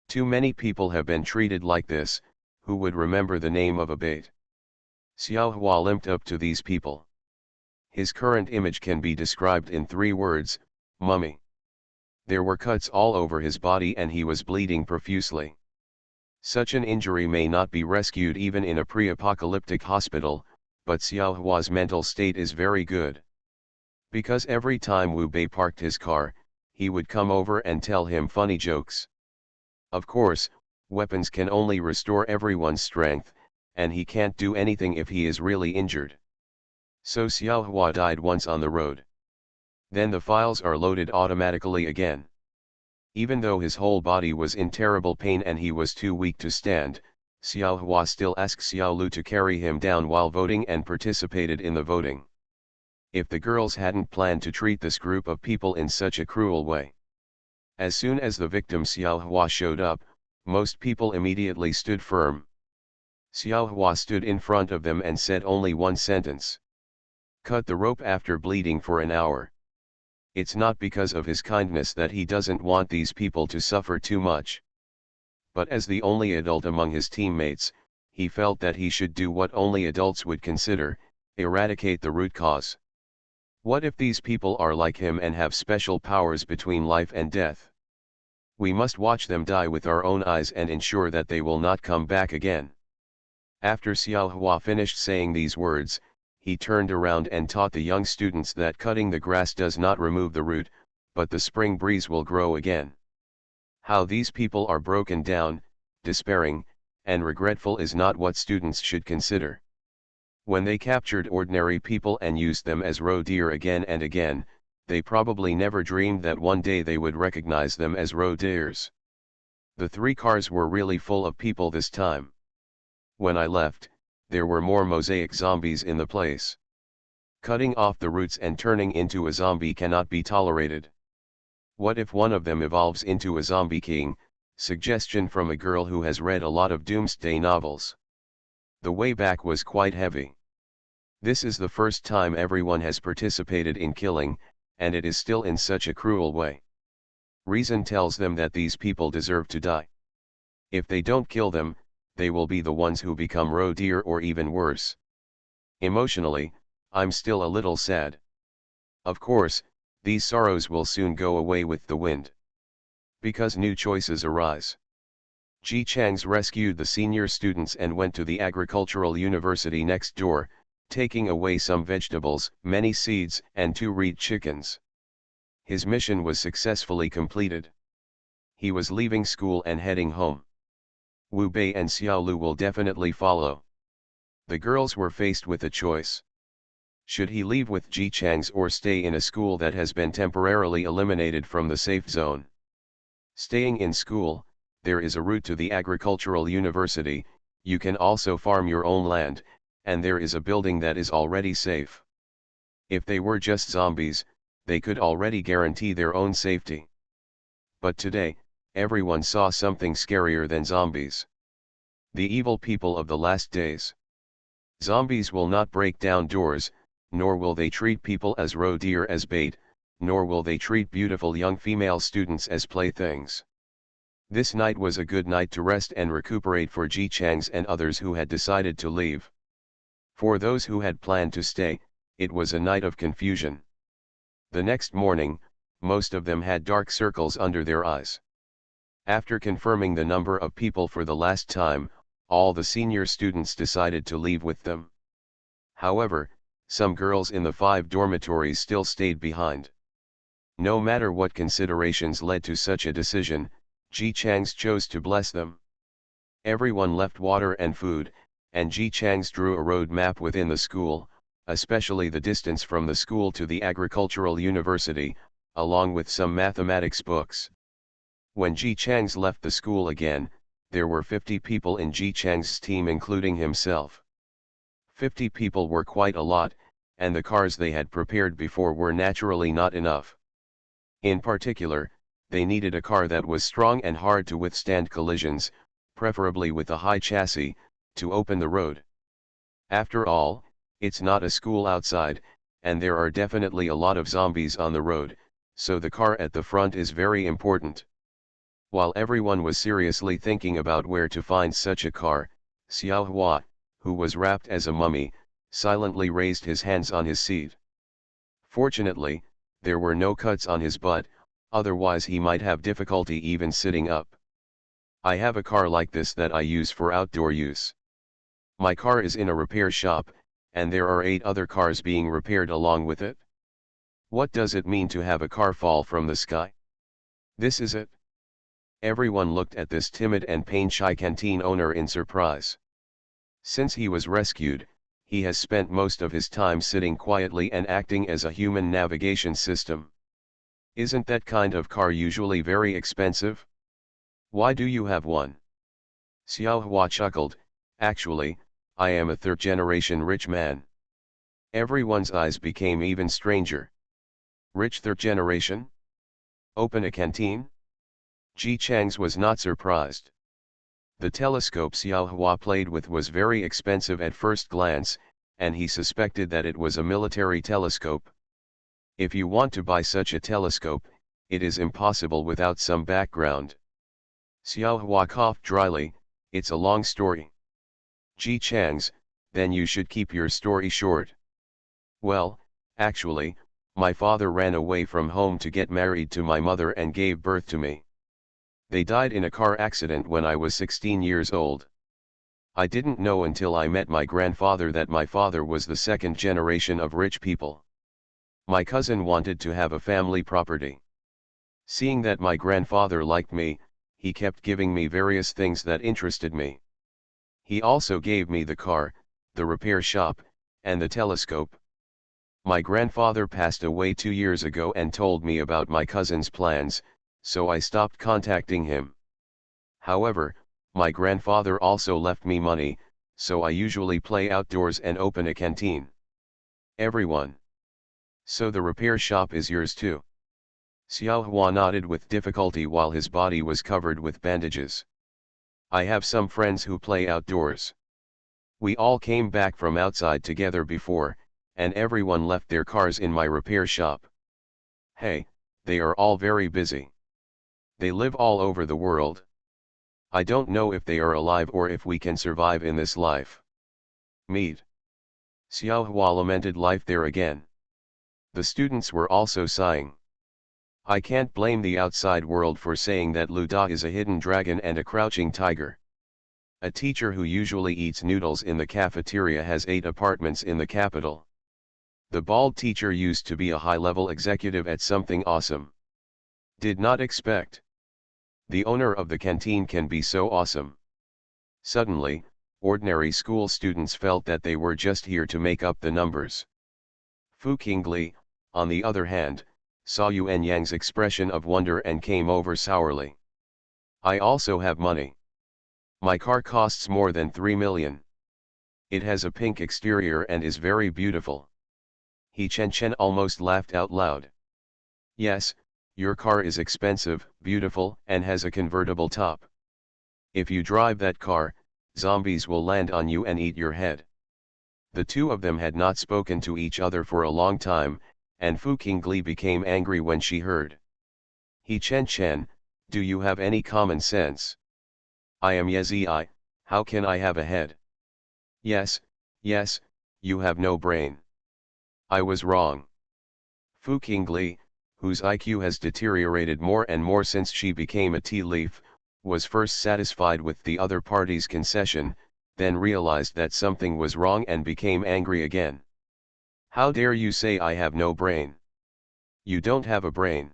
Too many people have been treated like this, who would remember the name of a bait. Xiao Hua limped up to these people. His current image can be described in 3 words, mummy. There were cuts all over his body and he was bleeding profusely. Such an injury may not be rescued even in a pre-apocalyptic hospital, but Xiao Hua's mental state is very good. Because every time Wu Bei parked his car, he would come over and tell him funny jokes. Of course, weapons can only restore everyone's strength, and he can't do anything if he is really injured. So Xiao Hua died once on the road. Then the files are loaded automatically again. Even though his whole body was in terrible pain and he was too weak to stand, Xiao Hua still asked Xiao Lu to carry him down while voting and participated in the voting. If the girls hadn't planned to treat this group of people in such a cruel way. As soon as the victim Xiao Hua showed up, most people immediately stood firm. Xiao Hua stood in front of them and said only one sentence. Cut the rope after bleeding for an hour. It's not because of his kindness that he doesn't want these people to suffer too much. But as the only adult among his teammates, he felt that he should do what only adults would consider, eradicate the root cause. What if these people are like him and have special powers between life and death? We must watch them die with our own eyes and ensure that they will not come back again. After Xiao Hua finished saying these words, he turned around and taught the young students that cutting the grass does not remove the root, but the spring breeze will grow again. How these people are broken down, despairing, and regretful is not what students should consider. When they captured ordinary people and used them as roe deer again and again, they probably never dreamed that one day they would recognize them as roe deers. The 3 cars were really full of people this time. When I left, there were more mosaic zombies in the place. Cutting off the roots and turning into a zombie cannot be tolerated. What if one of them evolves into a zombie king? Suggestion from a girl who has read a lot of doomsday novels. The way back was quite heavy. This is the first time everyone has participated in killing, and it is still in such a cruel way. Reason tells them that these people deserve to die. If they don't kill them, they will be the ones who become roe deer or even worse. Emotionally, I'm still a little sad. Of course, these sorrows will soon go away with the wind. Because new choices arise. Ji Changs rescued the senior students and went to the agricultural university next door, taking away some vegetables, many seeds, and 2 reed chickens. His mission was successfully completed. He was leaving school and heading home. Wu Bei and Xiao Lu will definitely follow. The girls were faced with a choice. Should he leave with Ji Changs or stay in a school that has been temporarily eliminated from the safe zone? Staying in school, there is a route to the agricultural university, you can also farm your own land, and there is a building that is already safe. If they were just zombies, they could already guarantee their own safety. But today, everyone saw something scarier than zombies. The evil people of the last days. Zombies will not break down doors, nor will they treat people as roe deer as bait, nor will they treat beautiful young female students as playthings. This night was a good night to rest and recuperate for Ji Changs and others who had decided to leave. For those who had planned to stay, it was a night of confusion. The next morning, most of them had dark circles under their eyes. After confirming the number of people for the last time, all the senior students decided to leave with them. However, some girls in the 5 dormitories still stayed behind. No matter what considerations led to such a decision, Ji Changs chose to bless them. Everyone left water and food, and Ji Changs drew a road map within the school, especially the distance from the school to the agricultural university, along with some mathematics books. When Ji Changs left the school again, there were 50 people in Ji Chang's team including himself. 50 people were quite a lot, and the cars they had prepared before were naturally not enough. In particular, they needed a car that was strong and hard to withstand collisions, preferably with a high chassis, to open the road. After all, it's not a school outside, and there are definitely a lot of zombies on the road, so the car at the front is very important. While everyone was seriously thinking about where to find such a car, Xiao Hua, who was wrapped as a mummy, silently raised his hands on his seat. Fortunately, there were no cuts on his butt, otherwise he might have difficulty even sitting up. I have a car like this that I use for outdoor use. My car is in a repair shop, and there are 8 other cars being repaired along with it. What does it mean to have a car fall from the sky? This is it. Everyone looked at this timid and pain-shy canteen owner in surprise. Since he was rescued, he has spent most of his time sitting quietly and acting as a human navigation system. Isn't that kind of car usually very expensive? Why do you have one? Xiao Hua chuckled, actually, I am a third-generation rich man. Everyone's eyes became even stranger. Rich third generation? Open a canteen? Ji Chang's was not surprised. The telescope Xiao Hua played with was very expensive at first glance, and he suspected that it was a military telescope. If you want to buy such a telescope, it is impossible without some background. Xiao Hua coughed dryly, it's a long story. Ji Chang's, then you should keep your story short. Well, actually, my father ran away from home to get married to my mother and gave birth to me. They died in a car accident when I was 16 years old. I didn't know until I met my grandfather that my father was the second generation of rich people. My cousin wanted to have a family property. Seeing that my grandfather liked me, he kept giving me various things that interested me. He also gave me the car, the repair shop, and the telescope. My grandfather passed away 2 years ago and told me about my cousin's plans, so I stopped contacting him. However, my grandfather also left me money, so I usually play outdoors and open a canteen. Everyone. So the repair shop is yours too. Xiao Hua nodded with difficulty while his body was covered with bandages. I have some friends who play outdoors. We all came back from outside together before, and everyone left their cars in my repair shop. Hey, they are all very busy. They live all over the world. I don't know if they are alive or if we can survive in this life. Meet. Xiao Hua lamented life there again. The students were also sighing. I can't blame the outside world for saying that Lu Da is a hidden dragon and a crouching tiger. A teacher who usually eats noodles in the cafeteria has 8 apartments in the capital. The bald teacher used to be a high-level executive at something awesome. Did not expect. The owner of the canteen can be so awesome. Suddenly, ordinary school students felt that they were just here to make up the numbers. Fu Qingli, on the other hand, saw Yuan Yang's expression of wonder and came over sourly. I also have money. My car costs more than 3 million. It has a pink exterior and is very beautiful. He Chen almost laughed out loud. Yes, your car is expensive, beautiful, and has a convertible top. If you drive that car, zombies will land on you and eat your head. The two of them had not spoken to each other for a long time, and Fu Qingli became angry when she heard. He Chen, do you have any common sense? I am Yezi, how can I have a head? Yes, you have no brain. I was wrong. Fu Qingli, whose IQ has deteriorated more and more since she became a tea leaf, was first satisfied with the other party's concession, then realized that something was wrong and became angry again. How dare you say I have no brain? You don't have a brain.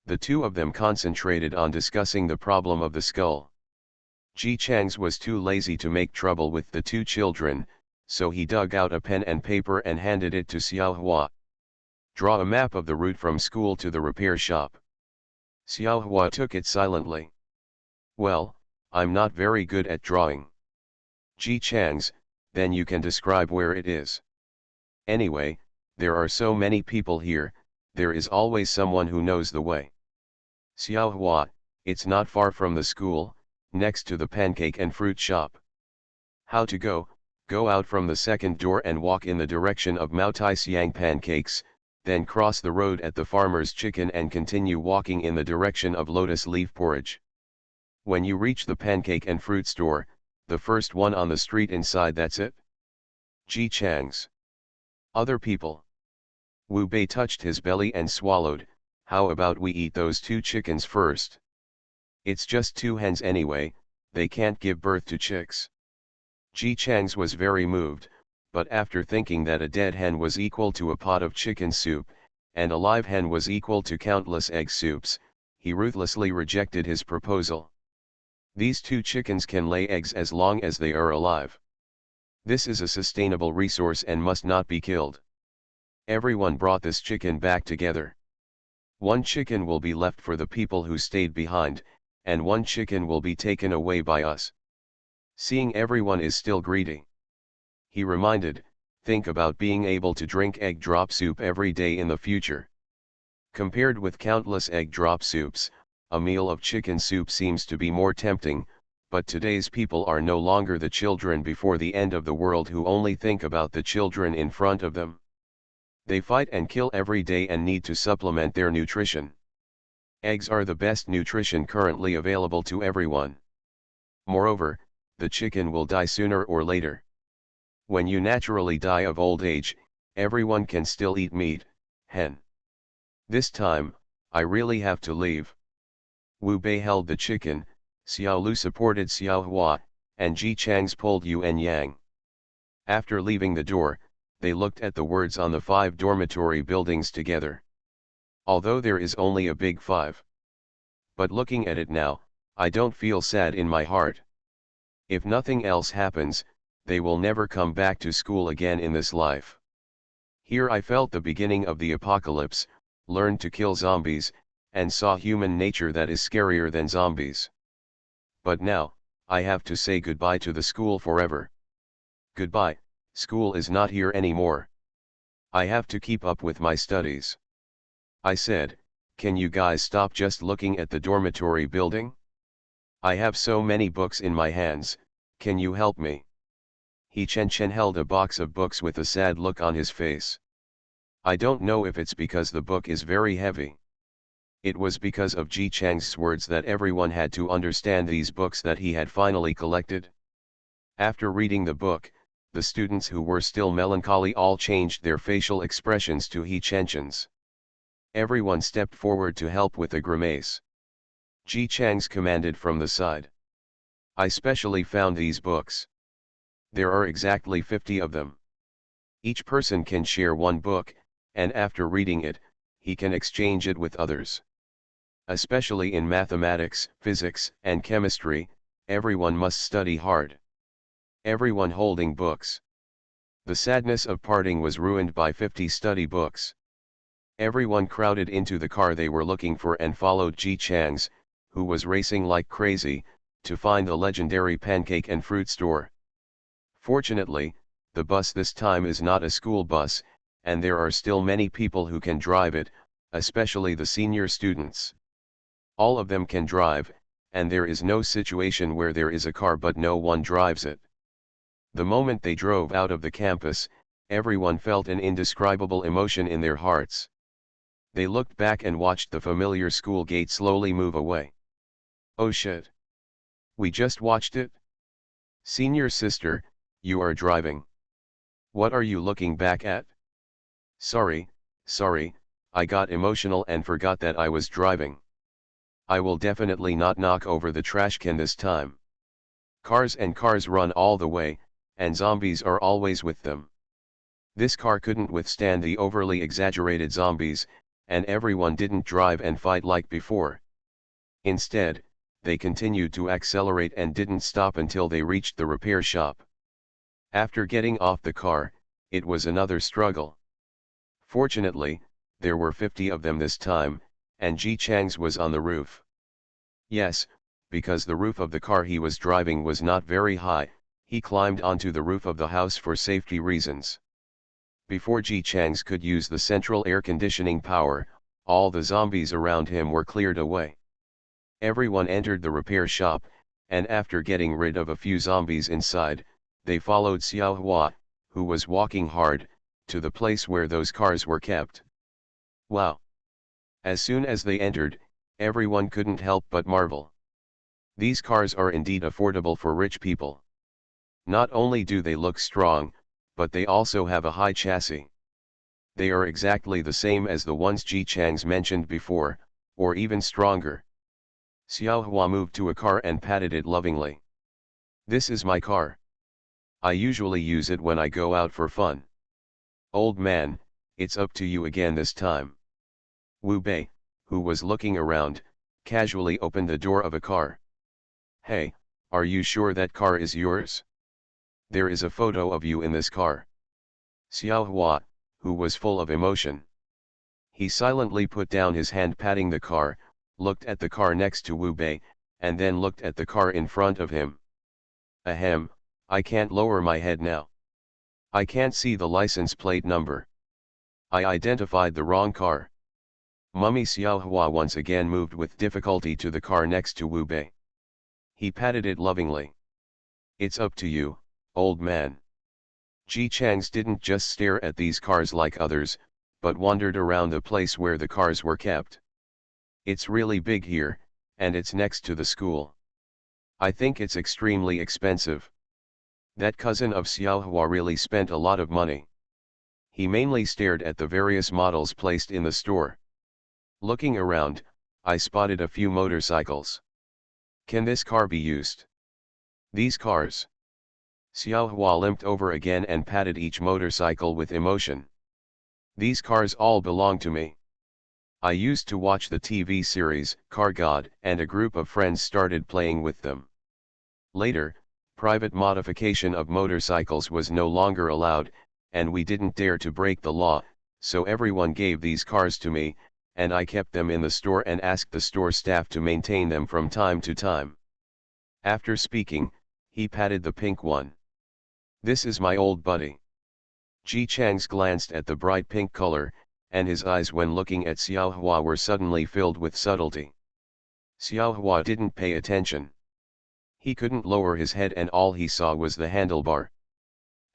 The two of them concentrated on discussing the problem of the skull. Ji Chang's was too lazy to make trouble with the two children, so he dug out a pen and paper and handed it to Xiao Hua. Draw a map of the route from school to the repair shop. Xiao Hua took it silently. Well, I'm not very good at drawing. Ji Chang's, then you can describe where it is. Anyway, there are so many people here, there is always someone who knows the way. Xiao Hua, it's not far from the school, next to the pancake and fruit shop. How to go? Go out from the second door and walk in the direction of Mao Tai Siang pancakes, then cross the road at the farmer's chicken and continue walking in the direction of lotus leaf porridge. When you reach the pancake and fruit store, the first one on the street inside, that's it. Ji Chang's. Other people. Wu Bei touched his belly and swallowed. How about we eat those two chickens first? It's just two hens anyway, they can't give birth to chicks. Ji Chang's was very moved, but after thinking that a dead hen was equal to a pot of chicken soup, and a live hen was equal to countless egg soups, he ruthlessly rejected his proposal. These two chickens can lay eggs as long as they are alive. This is a sustainable resource and must not be killed. Everyone brought this chicken back together. One chicken will be left for the people who stayed behind, and one chicken will be taken away by us. Seeing everyone is still greedy, he reminded, think about being able to drink egg drop soup every day in the future. Compared with countless egg drop soups, a meal of chicken soup seems to be more tempting, but today's people are no longer the children before the end of the world who only think about the children in front of them. They fight and kill every day and need to supplement their nutrition. Eggs are the best nutrition currently available to everyone. Moreover, the chicken will die sooner or later. When you naturally die of old age, everyone can still eat meat, hen. This time, I really have to leave. Wu Bei held the chicken, Xiao Lu supported Xiao Hua, and Ji Chang's pulled Yu and Yang. After leaving the door, they looked at the words on the 5 dormitory buildings together. Although there is only a big 5. But looking at it now, I don't feel sad in my heart. If nothing else happens, they will never come back to school again in this life. Here I felt the beginning of the apocalypse, learned to kill zombies, and saw human nature that is scarier than zombies. But now, I have to say goodbye to the school forever. Goodbye, school is not here anymore. I have to keep up with my studies. I said, can you guys stop just looking at the dormitory building? I have so many books in my hands, can you help me? He Chen held a box of books with a sad look on his face. I don't know if it's because the book is very heavy. It was because of Ji Chang's words that everyone had to understand these books that he had finally collected. After reading the book, the students who were still melancholy all changed their facial expressions to He Chen's. Everyone stepped forward to help with a grimace. Ji Chang's commanded from the side. I specially found these books. There are exactly 50 of them. Each person can share one book, and after reading it, he can exchange it with others. Especially in mathematics, physics, and chemistry, everyone must study hard. Everyone holding books. The sadness of parting was ruined by 50 study books. Everyone crowded into the car they were looking for and followed Ji Chang's, who was racing like crazy, to find the legendary pancake and fruit store. Fortunately, the bus this time is not a school bus, and there are still many people who can drive it, especially the senior students. All of them can drive, and there is no situation where there is a car but no one drives it. The moment they drove out of the campus, everyone felt an indescribable emotion in their hearts. They looked back and watched the familiar school gate slowly move away. Oh shit! We just watched it? Senior sister, you are driving. What are you looking back at? Sorry, I got emotional and forgot that I was driving. I will definitely not knock over the trash can this time. Cars and cars run all the way, and zombies are always with them. This car couldn't withstand the overly exaggerated zombies, and everyone didn't drive and fight like before. Instead, they continued to accelerate and didn't stop until they reached the repair shop. After getting off the car, it was another struggle. Fortunately, there were 50 of them this time, and Ji Chang's was on the roof. Yes, because the roof of the car he was driving was not very high, he climbed onto the roof of the house for safety reasons. Before Ji Chang's could use the central air conditioning power, all the zombies around him were cleared away. Everyone entered the repair shop, and after getting rid of a few zombies inside, they followed Xiao Hua, who was walking hard, to the place where those cars were kept. Wow! As soon as they entered, everyone couldn't help but marvel. These cars are indeed affordable for rich people. Not only do they look strong, but they also have a high chassis. They are exactly the same as the ones Ji Chang's mentioned before, or even stronger. Xiao Hua moved to a car and patted it lovingly. This is my car. I usually use it when I go out for fun. Old man, it's up to you again this time. Wu Bei, who was looking around, casually opened the door of a car. Hey, are you sure that car is yours? There is a photo of you in this car. Xiao Hua, who was full of emotion. He silently put down his hand patting the car, looked at the car next to Wu Bei, and then looked at the car in front of him. Ahem, I can't lower my head now. I can't see the license plate number. I identified the wrong car. Mummy Xiao Hua once again moved with difficulty to the car next to Wu Bei. He patted it lovingly. It's up to you, old man. Ji Chang's didn't just stare at these cars like others, but wandered around the place where the cars were kept. It's really big here, and it's next to the school. I think it's extremely expensive. That cousin of Xiao Hua really spent a lot of money. He mainly stared at the various models placed in the store. Looking around, I spotted a few motorcycles. Can this car be used? These cars. Xiao Hua limped over again and patted each motorcycle with emotion. These cars all belong to me. I used to watch the TV series, Car God, and a group of friends started playing with them. Later, private modification of motorcycles was no longer allowed, and we didn't dare to break the law, so everyone gave these cars to me, and I kept them in the store and asked the store staff to maintain them from time to time. After speaking, he patted the pink one. This is my old buddy. Ji Chang's glanced at the bright pink color, and his eyes when looking at Xiao Hua were suddenly filled with subtlety. Xiao Hua didn't pay attention. He couldn't lower his head and all he saw was the handlebar.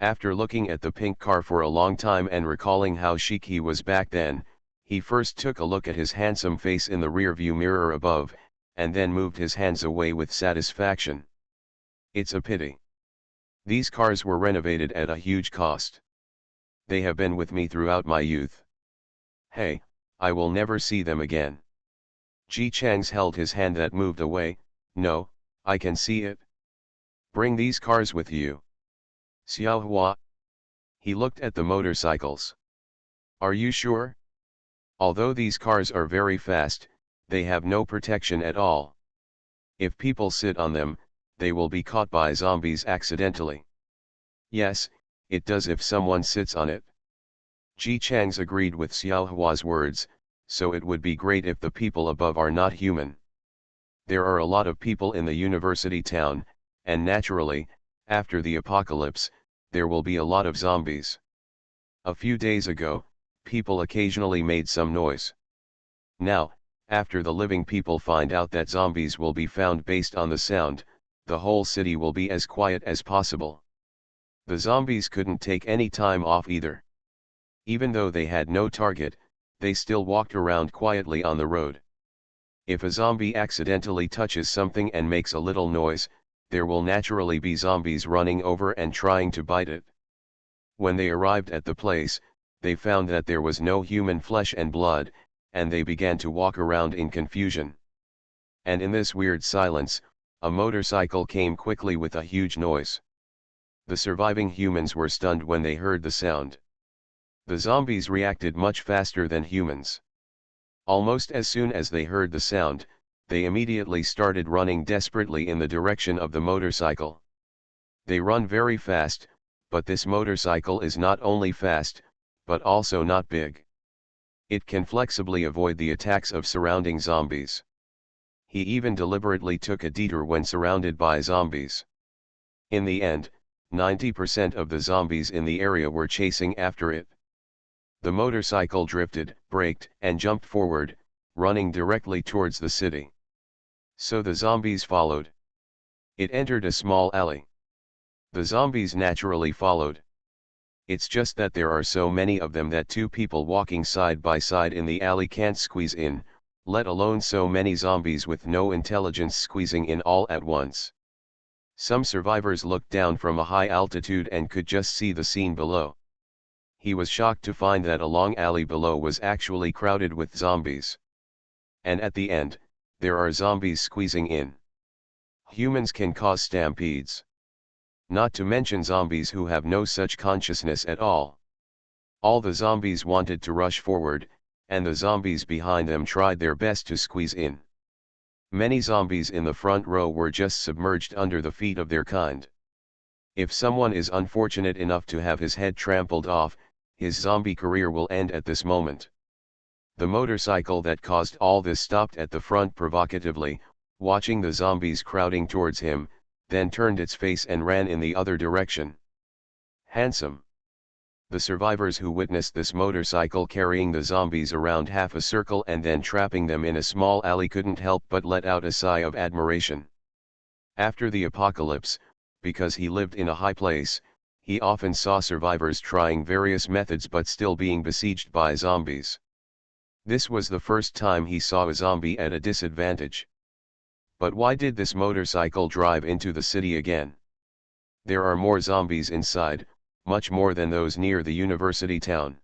After looking at the pink car for a long time and recalling how chic he was back then, he first took a look at his handsome face in the rearview mirror above, and then moved his hands away with satisfaction. It's a pity. These cars were renovated at a huge cost. They have been with me throughout my youth. Hey, I will never see them again. Ji Chang's held his hand that moved away. No, I can see it. Bring these cars with you. Xiao Hua. He looked at the motorcycles. Are you sure? Although these cars are very fast, they have no protection at all. If people sit on them, they will be caught by zombies accidentally. Yes, it does if someone sits on it. Ji Chang's agreed with Xiao Hua's words, so it would be great if the people above are not human. There are a lot of people in the university town, and naturally, after the apocalypse, there will be a lot of zombies. A few days ago, people occasionally made some noise. Now, after the living people find out that zombies will be found based on the sound, the whole city will be as quiet as possible. The zombies couldn't take any time off either. Even though they had no target, they still walked around quietly on the road. If a zombie accidentally touches something and makes a little noise, there will naturally be zombies running over and trying to bite it. When they arrived at the place, they found that there was no human flesh and blood, and they began to walk around in confusion. And in this weird silence, a motorcycle came quickly with a huge noise. The surviving humans were stunned when they heard the sound. The zombies reacted much faster than humans. Almost as soon as they heard the sound, They immediately started running desperately in the direction of the motorcycle. They run very fast, but this motorcycle is not only fast, but also not big. It can flexibly avoid the attacks of surrounding zombies. He even deliberately took a detour when surrounded by zombies. In the end, 90% of the zombies in the area were chasing after it. The motorcycle drifted, braked, and jumped forward, running directly towards the city. So the zombies followed. It entered a small alley. The zombies naturally followed. It's just that there are so many of them that two people walking side by side in the alley can't squeeze in, let alone so many zombies with no intelligence squeezing in all at once. Some survivors looked down from a high altitude and could just see the scene below. He was shocked to find that a long alley below was actually crowded with zombies. And at the end, there are zombies squeezing in. Humans can cause stampedes. Not to mention zombies who have no such consciousness at all. All the zombies wanted to rush forward, and the zombies behind them tried their best to squeeze in. Many zombies in the front row were just submerged under the feet of their kind. If someone is unfortunate enough to have his head trampled off, his zombie career will end at this moment. The motorcycle that caused all this stopped at the front provocatively, watching the zombies crowding towards him, then turned its face and ran in the other direction. Handsome. The survivors who witnessed this motorcycle carrying the zombies around half a circle and then trapping them in a small alley couldn't help but let out a sigh of admiration. After the apocalypse, because he lived in a high place, he often saw survivors trying various methods but still being besieged by zombies. This was the first time he saw a zombie at a disadvantage. But why did this motorcycle drive into the city again? There are more zombies inside, much more than those near the university town.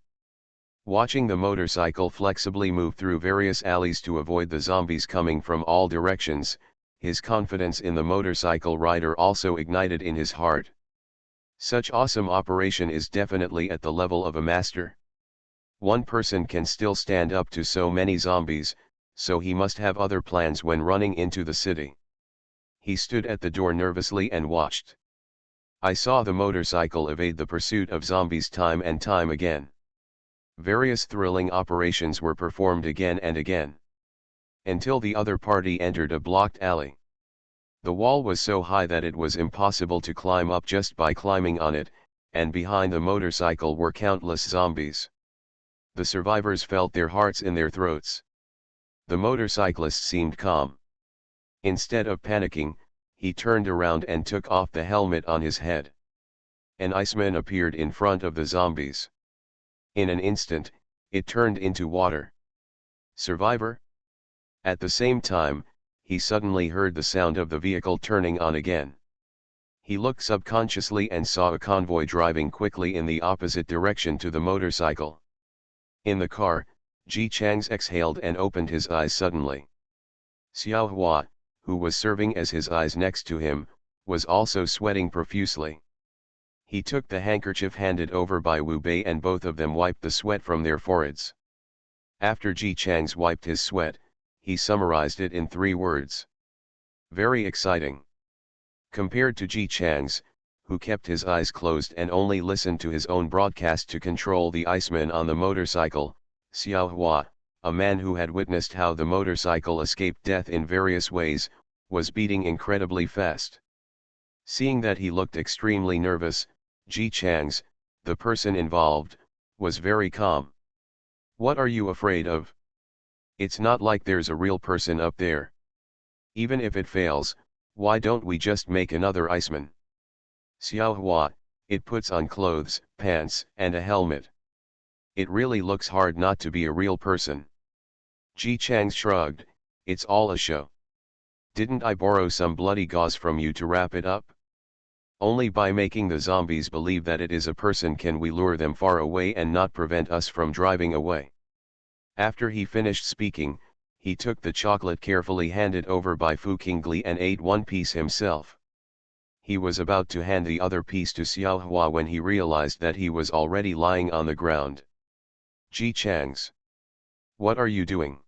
Watching the motorcycle flexibly move through various alleys to avoid the zombies coming from all directions, his confidence in the motorcycle rider also ignited in his heart. Such awesome operation is definitely at the level of a master. One person can still stand up to so many zombies, so he must have other plans when running into the city. He stood at the door nervously and watched. I saw the motorcycle evade the pursuit of zombies time and time again. Various thrilling operations were performed again and again. Until the other party entered a blocked alley. The wall was so high that it was impossible to climb up just by climbing on it, and behind the motorcycle were countless zombies. The survivors felt their hearts in their throats. The motorcyclist seemed calm. Instead of panicking, he turned around and took off the helmet on his head. An iceman appeared in front of the zombies. In an instant, it turned into water. Survivor? At the same time, he suddenly heard the sound of the vehicle turning on again. He looked subconsciously and saw a convoy driving quickly in the opposite direction to the motorcycle. In the car, Ji Chang's exhaled and opened his eyes suddenly. Xiao Hua, who was serving as his eyes next to him, was also sweating profusely. He took the handkerchief handed over by Wu Bei and both of them wiped the sweat from their foreheads. After Ji Chang's wiped his sweat, he summarized it in 3 words. Very exciting. Compared to Ji Chang's, who kept his eyes closed and only listened to his own broadcast to control the iceman on the motorcycle, Xiao Hua, a man who had witnessed how the motorcycle escaped death in various ways, was beating incredibly fast. Seeing that he looked extremely nervous, Ji Chang's, the person involved, was very calm. What are you afraid of? It's not like there's a real person up there. Even if it fails, why don't we just make another iceman? Xiao Hua, it puts on clothes, pants, and a helmet. It really looks hard not to be a real person. Ji Chang shrugged, it's all a show. Didn't I borrow some bloody gauze from you to wrap it up? Only by making the zombies believe that it is a person can we lure them far away and not prevent us from driving away. After he finished speaking, he took the chocolate carefully handed over by Fu Qingli and ate one piece himself. He was about to hand the other piece to Xiao Hua when he realized that he was already lying on the ground. Ji Chang's. What are you doing?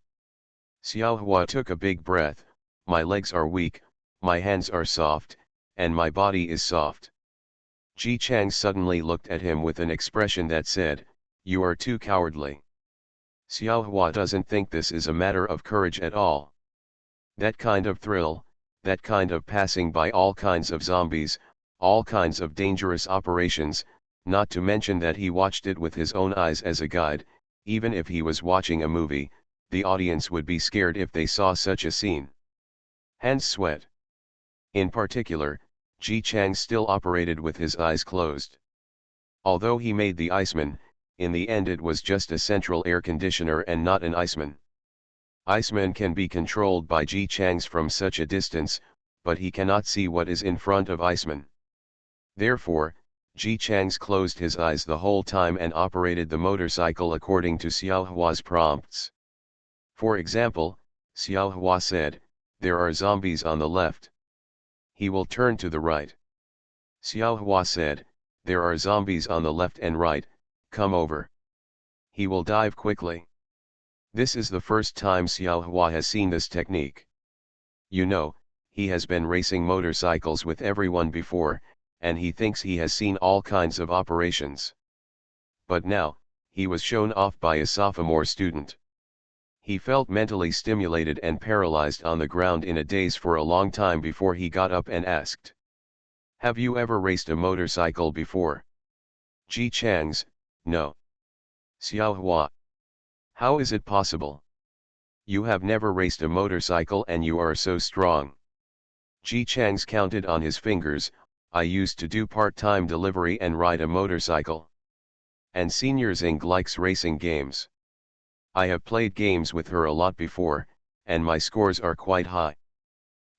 Xiao Hua took a big breath. My legs are weak, my hands are soft, and my body is soft. Ji Chang suddenly looked at him with an expression that said, "You are too cowardly." Xiao Hua doesn't think this is a matter of courage at all. That kind of thrill, that kind of passing by all kinds of zombies, all kinds of dangerous operations, not to mention that he watched it with his own eyes as a guide, even if he was watching a movie, the audience would be scared if they saw such a scene. Hands sweat. In particular, Ji Chang still operated with his eyes closed. Although he made the Iceman, in the end it was just a central air conditioner and not an Iceman. Iceman can be controlled by Ji Chang's from such a distance, but he cannot see what is in front of Iceman. Therefore, Ji Chang's closed his eyes the whole time and operated the motorcycle according to Xiao Hua's prompts. For example, Xiao Hua said, "There are zombies on the left." He will turn to the right. Xiao Hua said, "There are zombies on the left and right, come over." He will dive quickly. This is the first time Xiao Hua has seen this technique. You know, he has been racing motorcycles with everyone before, and he thinks he has seen all kinds of operations. But now, he was shown off by a sophomore student. He felt mentally stimulated and paralyzed on the ground in a daze for a long time before he got up and asked, "Have you ever raced a motorcycle before?" Ji Chang's, "No." Xiao Hua, "How is it possible? You have never raced a motorcycle and you are so strong." Ji Chang's counted on his fingers, "I used to do part-time delivery and ride a motorcycle. And Senior Zing likes racing games. I have played games with her a lot before, and my scores are quite high."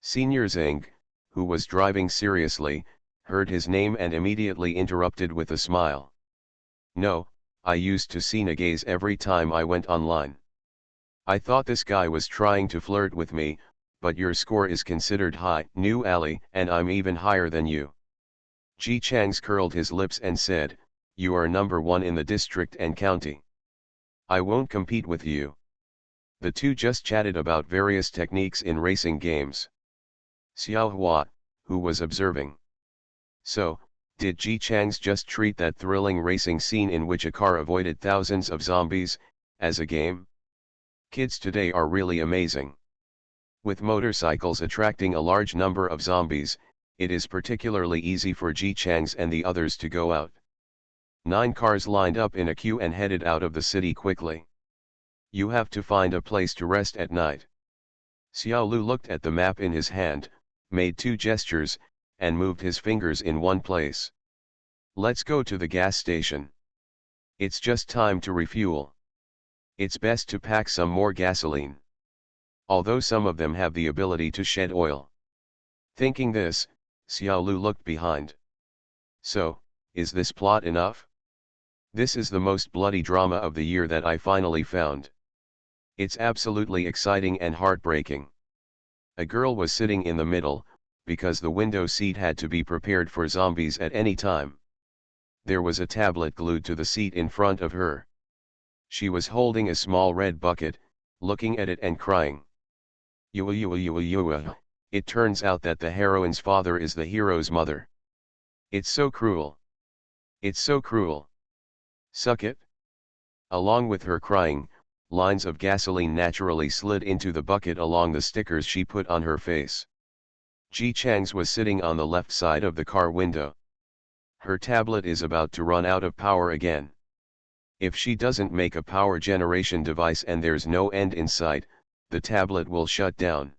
Senior Zing, who was driving seriously, heard his name and immediately interrupted with a smile. "No, I used to see Nagaze every time I went online. I thought this guy was trying to flirt with me, but your score is considered high, New Ali, and I'm even higher than you." Ji Chang's curled his lips and said, "You are number one in the district and county. I won't compete with you." The two just chatted about various techniques in racing games. Xiao Hua, who was observing. So, did Ji Chang's just treat that thrilling racing scene in which a car avoided thousands of zombies, as a game? Kids today are really amazing. With motorcycles attracting a large number of zombies, it is particularly easy for Ji Chang's and the others to go out. 9 cars lined up in a queue and headed out of the city quickly. You have to find a place to rest at night. Xiao Lu looked at the map in his hand, made 2 gestures, and moved his fingers in one place. "Let's go to the gas station. It's just time to refuel. It's best to pack some more gasoline. Although some of them have the ability to shed oil." Thinking this, Xiao Lu looked behind. "So, is this plot enough? This is the most bloody drama of the year that I finally found. It's absolutely exciting and heartbreaking." A girl was sitting in the middle, because the window seat had to be prepared for zombies at any time. There was a tablet glued to the seat in front of her. She was holding a small red bucket, looking at it and crying. "Yua yua yua yua, it turns out that the heroine's father is the hero's mother. It's so cruel. It's so cruel. Suck it." Along with her crying, lines of gasoline naturally slid into the bucket along the stickers she put on her face. Ji Chang's was sitting on the left side of the car window. Her tablet is about to run out of power again. If she doesn't make a power generation device and there's no end in sight, the tablet will shut down.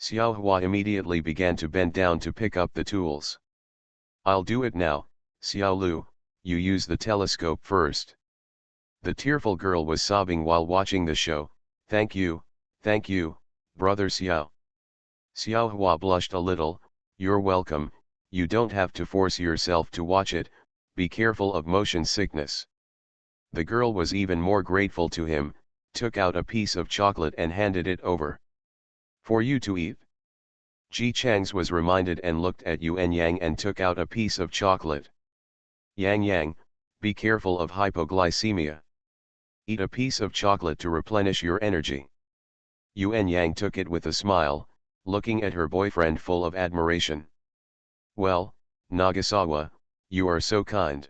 Xiao Hua immediately began to bend down to pick up the tools. "I'll do it now, Xiao Lu, you use the telescope first." The tearful girl was sobbing while watching the show. thank you, brother Xiao." Xiao Hua blushed a little. "You're welcome, you don't have to force yourself to watch it, be careful of motion sickness." The girl was even more grateful to him, took out a piece of chocolate and handed it over. "For you to eat." Ji Chang's was reminded and looked at Yuan Yang and took out a piece of chocolate. "Yang Yang, be careful of hypoglycemia. Eat a piece of chocolate to replenish your energy." Yuan Yang took it with a smile, looking at her boyfriend full of admiration. Well, Nagasawa, you are so kind.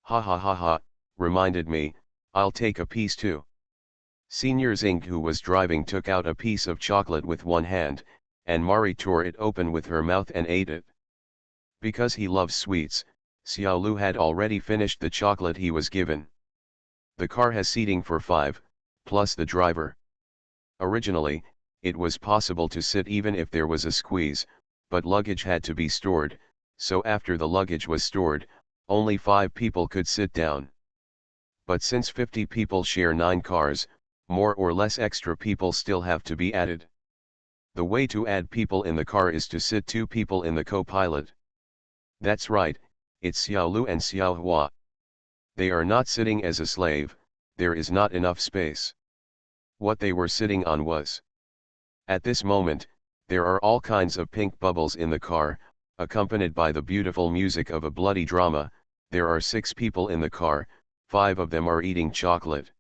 Ha ha ha ha, reminded me, I'll take a piece too. Senior Zing, who was driving, took out a piece of chocolate with one hand, and Mari tore it open with her mouth and ate it. Because he loves sweets, Xiaolu had already finished the chocolate he was given. The car has seating for 5, plus the driver. Originally, it was possible to sit even if there was a squeeze, but luggage had to be stored, so after the luggage was stored, only 5 people could sit down. But since 50 people share 9 cars, more or less extra people still have to be added. The way to add people in the car is to sit 2 people in the co-pilot. That's right, it's Xiaolu and Xiaohua. They are not sitting as a slave, there is not enough space. What they were sitting on was. At this moment, there are all kinds of pink bubbles in the car, accompanied by the beautiful music of a bloody drama. There are 6 people in the car, 5 of them are eating chocolate.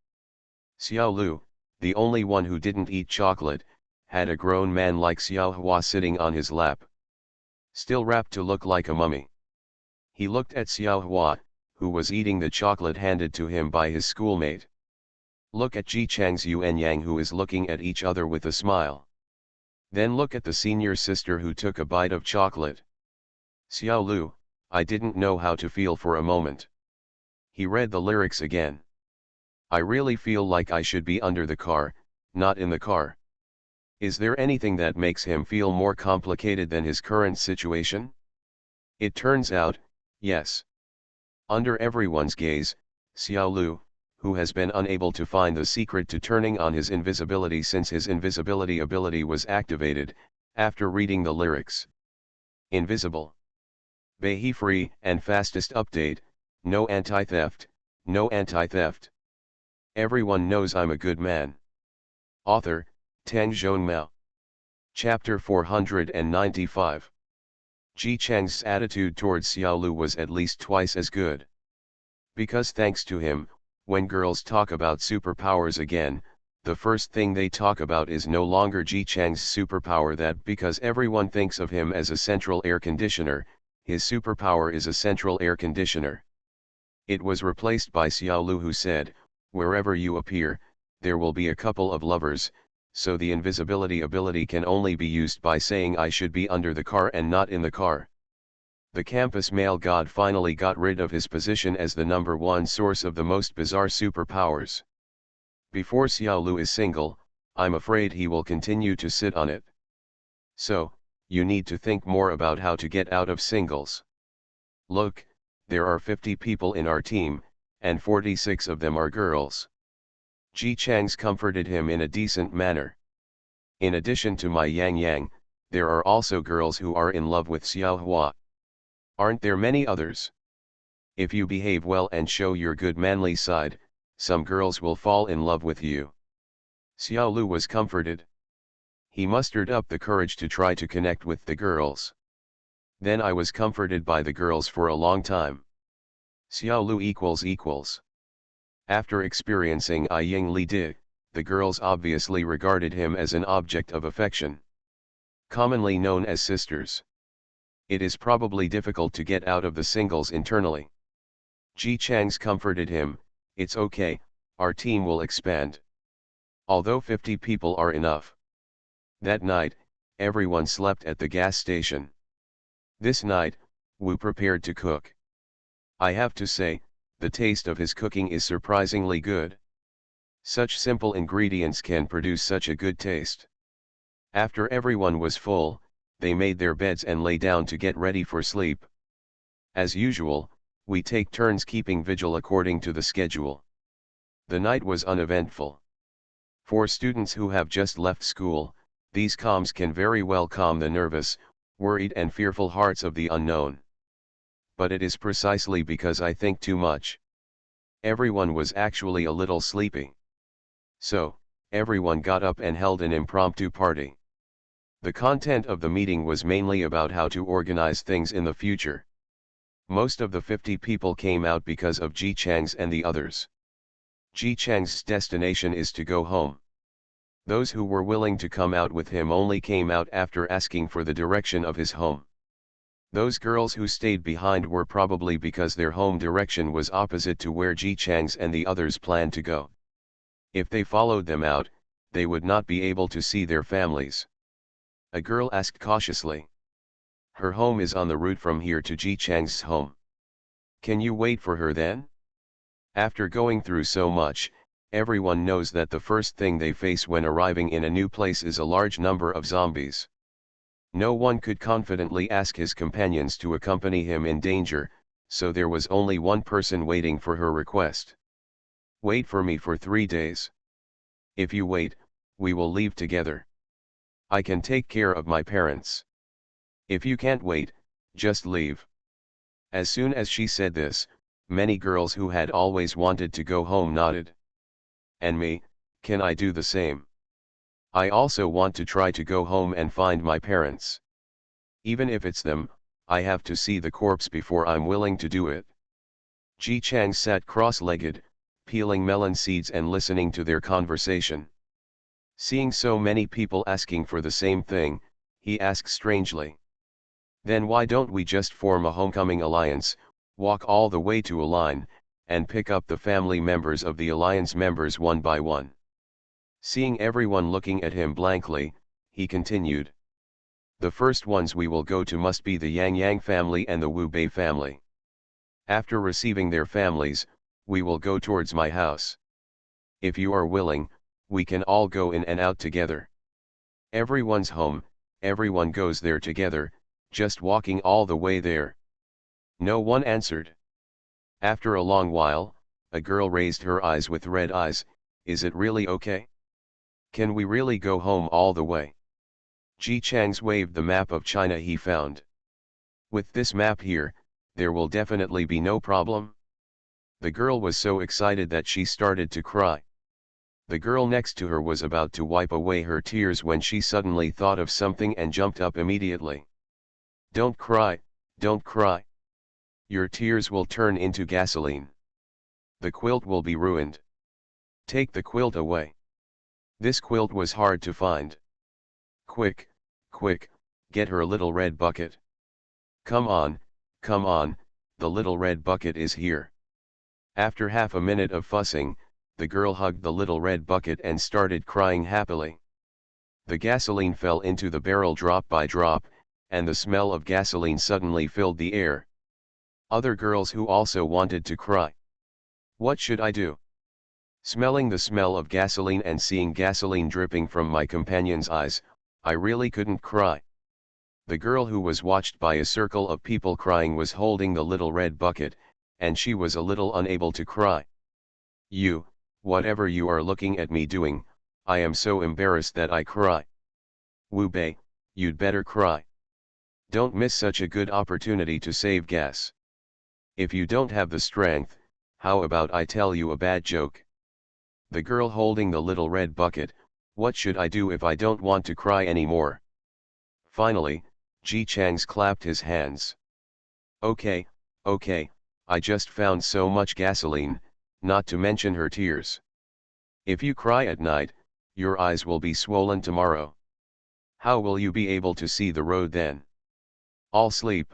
Xiaolu, the only one who didn't eat chocolate, had a grown man like Xiaohua sitting on his lap. Still wrapped to look like a mummy. He looked at Xiaohua, who was eating the chocolate handed to him by his schoolmate. Look at Ji Chang's Yuan Yang, who is looking at each other with a smile. Then look at the senior sister who took a bite of chocolate. Xiaolu, I didn't know how to feel for a moment. He read the lyrics again. I really feel like I should be under the car, not in the car. Is there anything that makes him feel more complicated than his current situation? It turns out, yes. Under everyone's gaze, Xiaolu, who has been unable to find the secret to turning on his invisibility since his invisibility ability was activated, after reading the lyrics. Invisible. Behe free and fastest update, no anti-theft, no anti-theft. Everyone knows I'm a good man. Author, Tang Zhongmao. Chapter 495. Ji Chang's attitude towards Xiaolu was at least twice as good. Because thanks to him, when girls talk about superpowers again, the first thing they talk about is no longer Ji Chang's superpower. That because everyone thinks of him as a central air conditioner, his superpower is a central air conditioner. It was replaced by Xiaolu, who said, wherever you appear, there will be a couple of lovers, so the invisibility ability can only be used by saying I should be under the car and not in the car. The campus male god finally got rid of his position as the #1 source of the most bizarre superpowers. Before Xiaolu is single, I'm afraid he will continue to sit on it. So, you need to think more about how to get out of singles. Look, there are 50 people in our team, and 46 of them are girls. Ji Chang's comforted him in a decent manner. In addition to my Yang Yang, there are also girls who are in love with Xiaohua. Aren't there many others? If you behave well and show your good manly side, some girls will fall in love with you. Xiaolu was comforted. He mustered up the courage to try to connect with the girls. Then I was comforted by the girls for a long time. Xiaolu ==. After experiencing I Ying Li Di, the girls obviously regarded him as an object of affection. Commonly known as sisters. It is probably difficult to get out of the singles internally. Ji Chang's comforted him, it's okay, our team will expand. Although 50 people are enough. That night, everyone slept at the gas station. This night, Wu prepared to cook. I have to say, the taste of his cooking is surprisingly good. Such simple ingredients can produce such a good taste. After everyone was full, they made their beds and lay down to get ready for sleep. As usual, we take turns keeping vigil according to the schedule. The night was uneventful. For students who have just left school, these calms can very well calm the nervous, worried and fearful hearts of the unknown. But it is precisely because I think too much. Everyone was actually a little sleepy. So, everyone got up and held an impromptu party. The content of the meeting was mainly about how to organize things in the future. Most of the 50 people came out because of Ji Chang's and the others. Ji Chang's destination is to go home. Those who were willing to come out with him only came out after asking for the direction of his home. Those girls who stayed behind were probably because their home direction was opposite to where Ji Chang's and the others planned to go. If they followed them out, they would not be able to see their families. A girl asked cautiously. Her home is on the route from here to Ji Chang's home. Can you wait for her then? After going through so much, everyone knows that the first thing they face when arriving in a new place is a large number of zombies. No one could confidently ask his companions to accompany him in danger, so there was only one person waiting for her request. Wait for me for 3 days. If you wait, we will leave together. I can take care of my parents. If you can't wait, just leave. As soon as she said this, many girls who had always wanted to go home nodded. And me, can I do the same? I also want to try to go home and find my parents. Even if it's them, I have to see the corpse before I'm willing to do it. Ji Chang sat cross-legged, peeling melon seeds and listening to their conversation. Seeing so many people asking for the same thing, he asked strangely. Then why don't we just form a homecoming alliance, walk all the way to a line, and pick up the family members of the alliance members one by one? Seeing everyone looking at him blankly, he continued. The first ones we will go to must be the Yang Yang family and the Wu Bei family. After receiving their families, we will go towards my house. If you are willing, we can all go in and out together. Everyone's home, everyone goes there together, just walking all the way there. No one answered. After a long while, a girl raised her eyes with red eyes. Is it really okay? Can we really go home all the way? Ji Chang's waved the map of China he found. With this map here, there will definitely be no problem. The girl was so excited that she started to cry. The girl next to her was about to wipe away her tears when she suddenly thought of something and jumped up immediately. Don't cry, don't cry. Your tears will turn into gasoline. The quilt will be ruined. Take the quilt away. This quilt was hard to find. Quick, quick, get her little red bucket. Come on, the little red bucket is here. After half a minute of fussing, the girl hugged the little red bucket and started crying happily. The gasoline fell into the barrel drop by drop, and the smell of gasoline suddenly filled the air. Other girls who also wanted to cry. What should I do? Smelling the smell of gasoline and seeing gasoline dripping from my companion's eyes, I really couldn't cry. The girl who was watched by a circle of people crying was holding the little red bucket, and she was a little unable to cry. You, whatever you are looking at me doing, I am so embarrassed that I cry. Wu Bei, you'd better cry. Don't miss such a good opportunity to save gas. If you don't have the strength, how about I tell you a bad joke? The girl holding the little red bucket, what should I do if I don't want to cry anymore? Finally, Ji Chang's clapped his hands. Okay, I just found so much gasoline, not to mention her tears. If you cry at night, your eyes will be swollen tomorrow. How will you be able to see the road then? All sleep.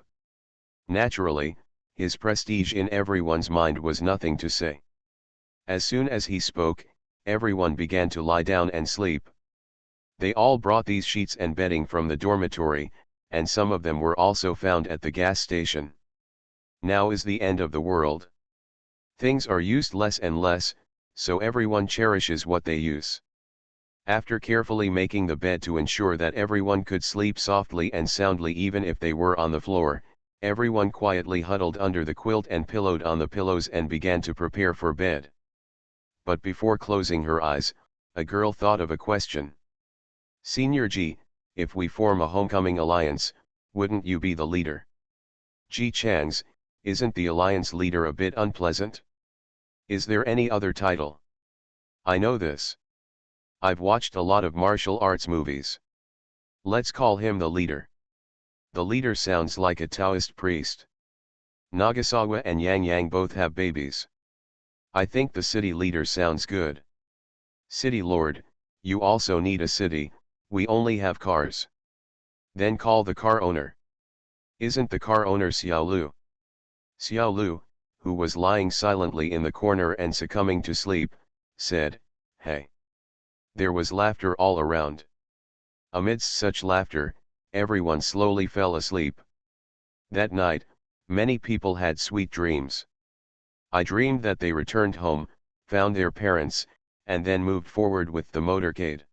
Naturally, his prestige in everyone's mind was nothing to say. As soon as he spoke, everyone began to lie down and sleep. They all brought these sheets and bedding from the dormitory, and some of them were also found at the gas station. Now is the end of the world. Things are used less and less, so everyone cherishes what they use. After carefully making the bed to ensure that everyone could sleep softly and soundly even if they were on the floor, everyone quietly huddled under the quilt and pillowed on the pillows and began to prepare for bed. But before closing her eyes, a girl thought of a question. Senior Ji, if we form a homecoming alliance, wouldn't you be the leader? Ji Chang's, isn't the alliance leader a bit unpleasant? Is there any other title? I know this. I've watched a lot of martial arts movies. Let's call him the leader. The leader sounds like a Taoist priest. Nagasawa and Yang Yang both have babies. I think the city leader sounds good. City Lord, You also need a city, we only have cars. Then call the car owner. Isn't the car owner Xiao Lu? Xiao Lu, who was lying silently in the corner and succumbing to sleep, said, "Hey." There was laughter all around. Amidst such laughter, everyone slowly fell asleep. That night, many people had sweet dreams. I dreamed that they returned home, found their parents, and then moved forward with the motorcade.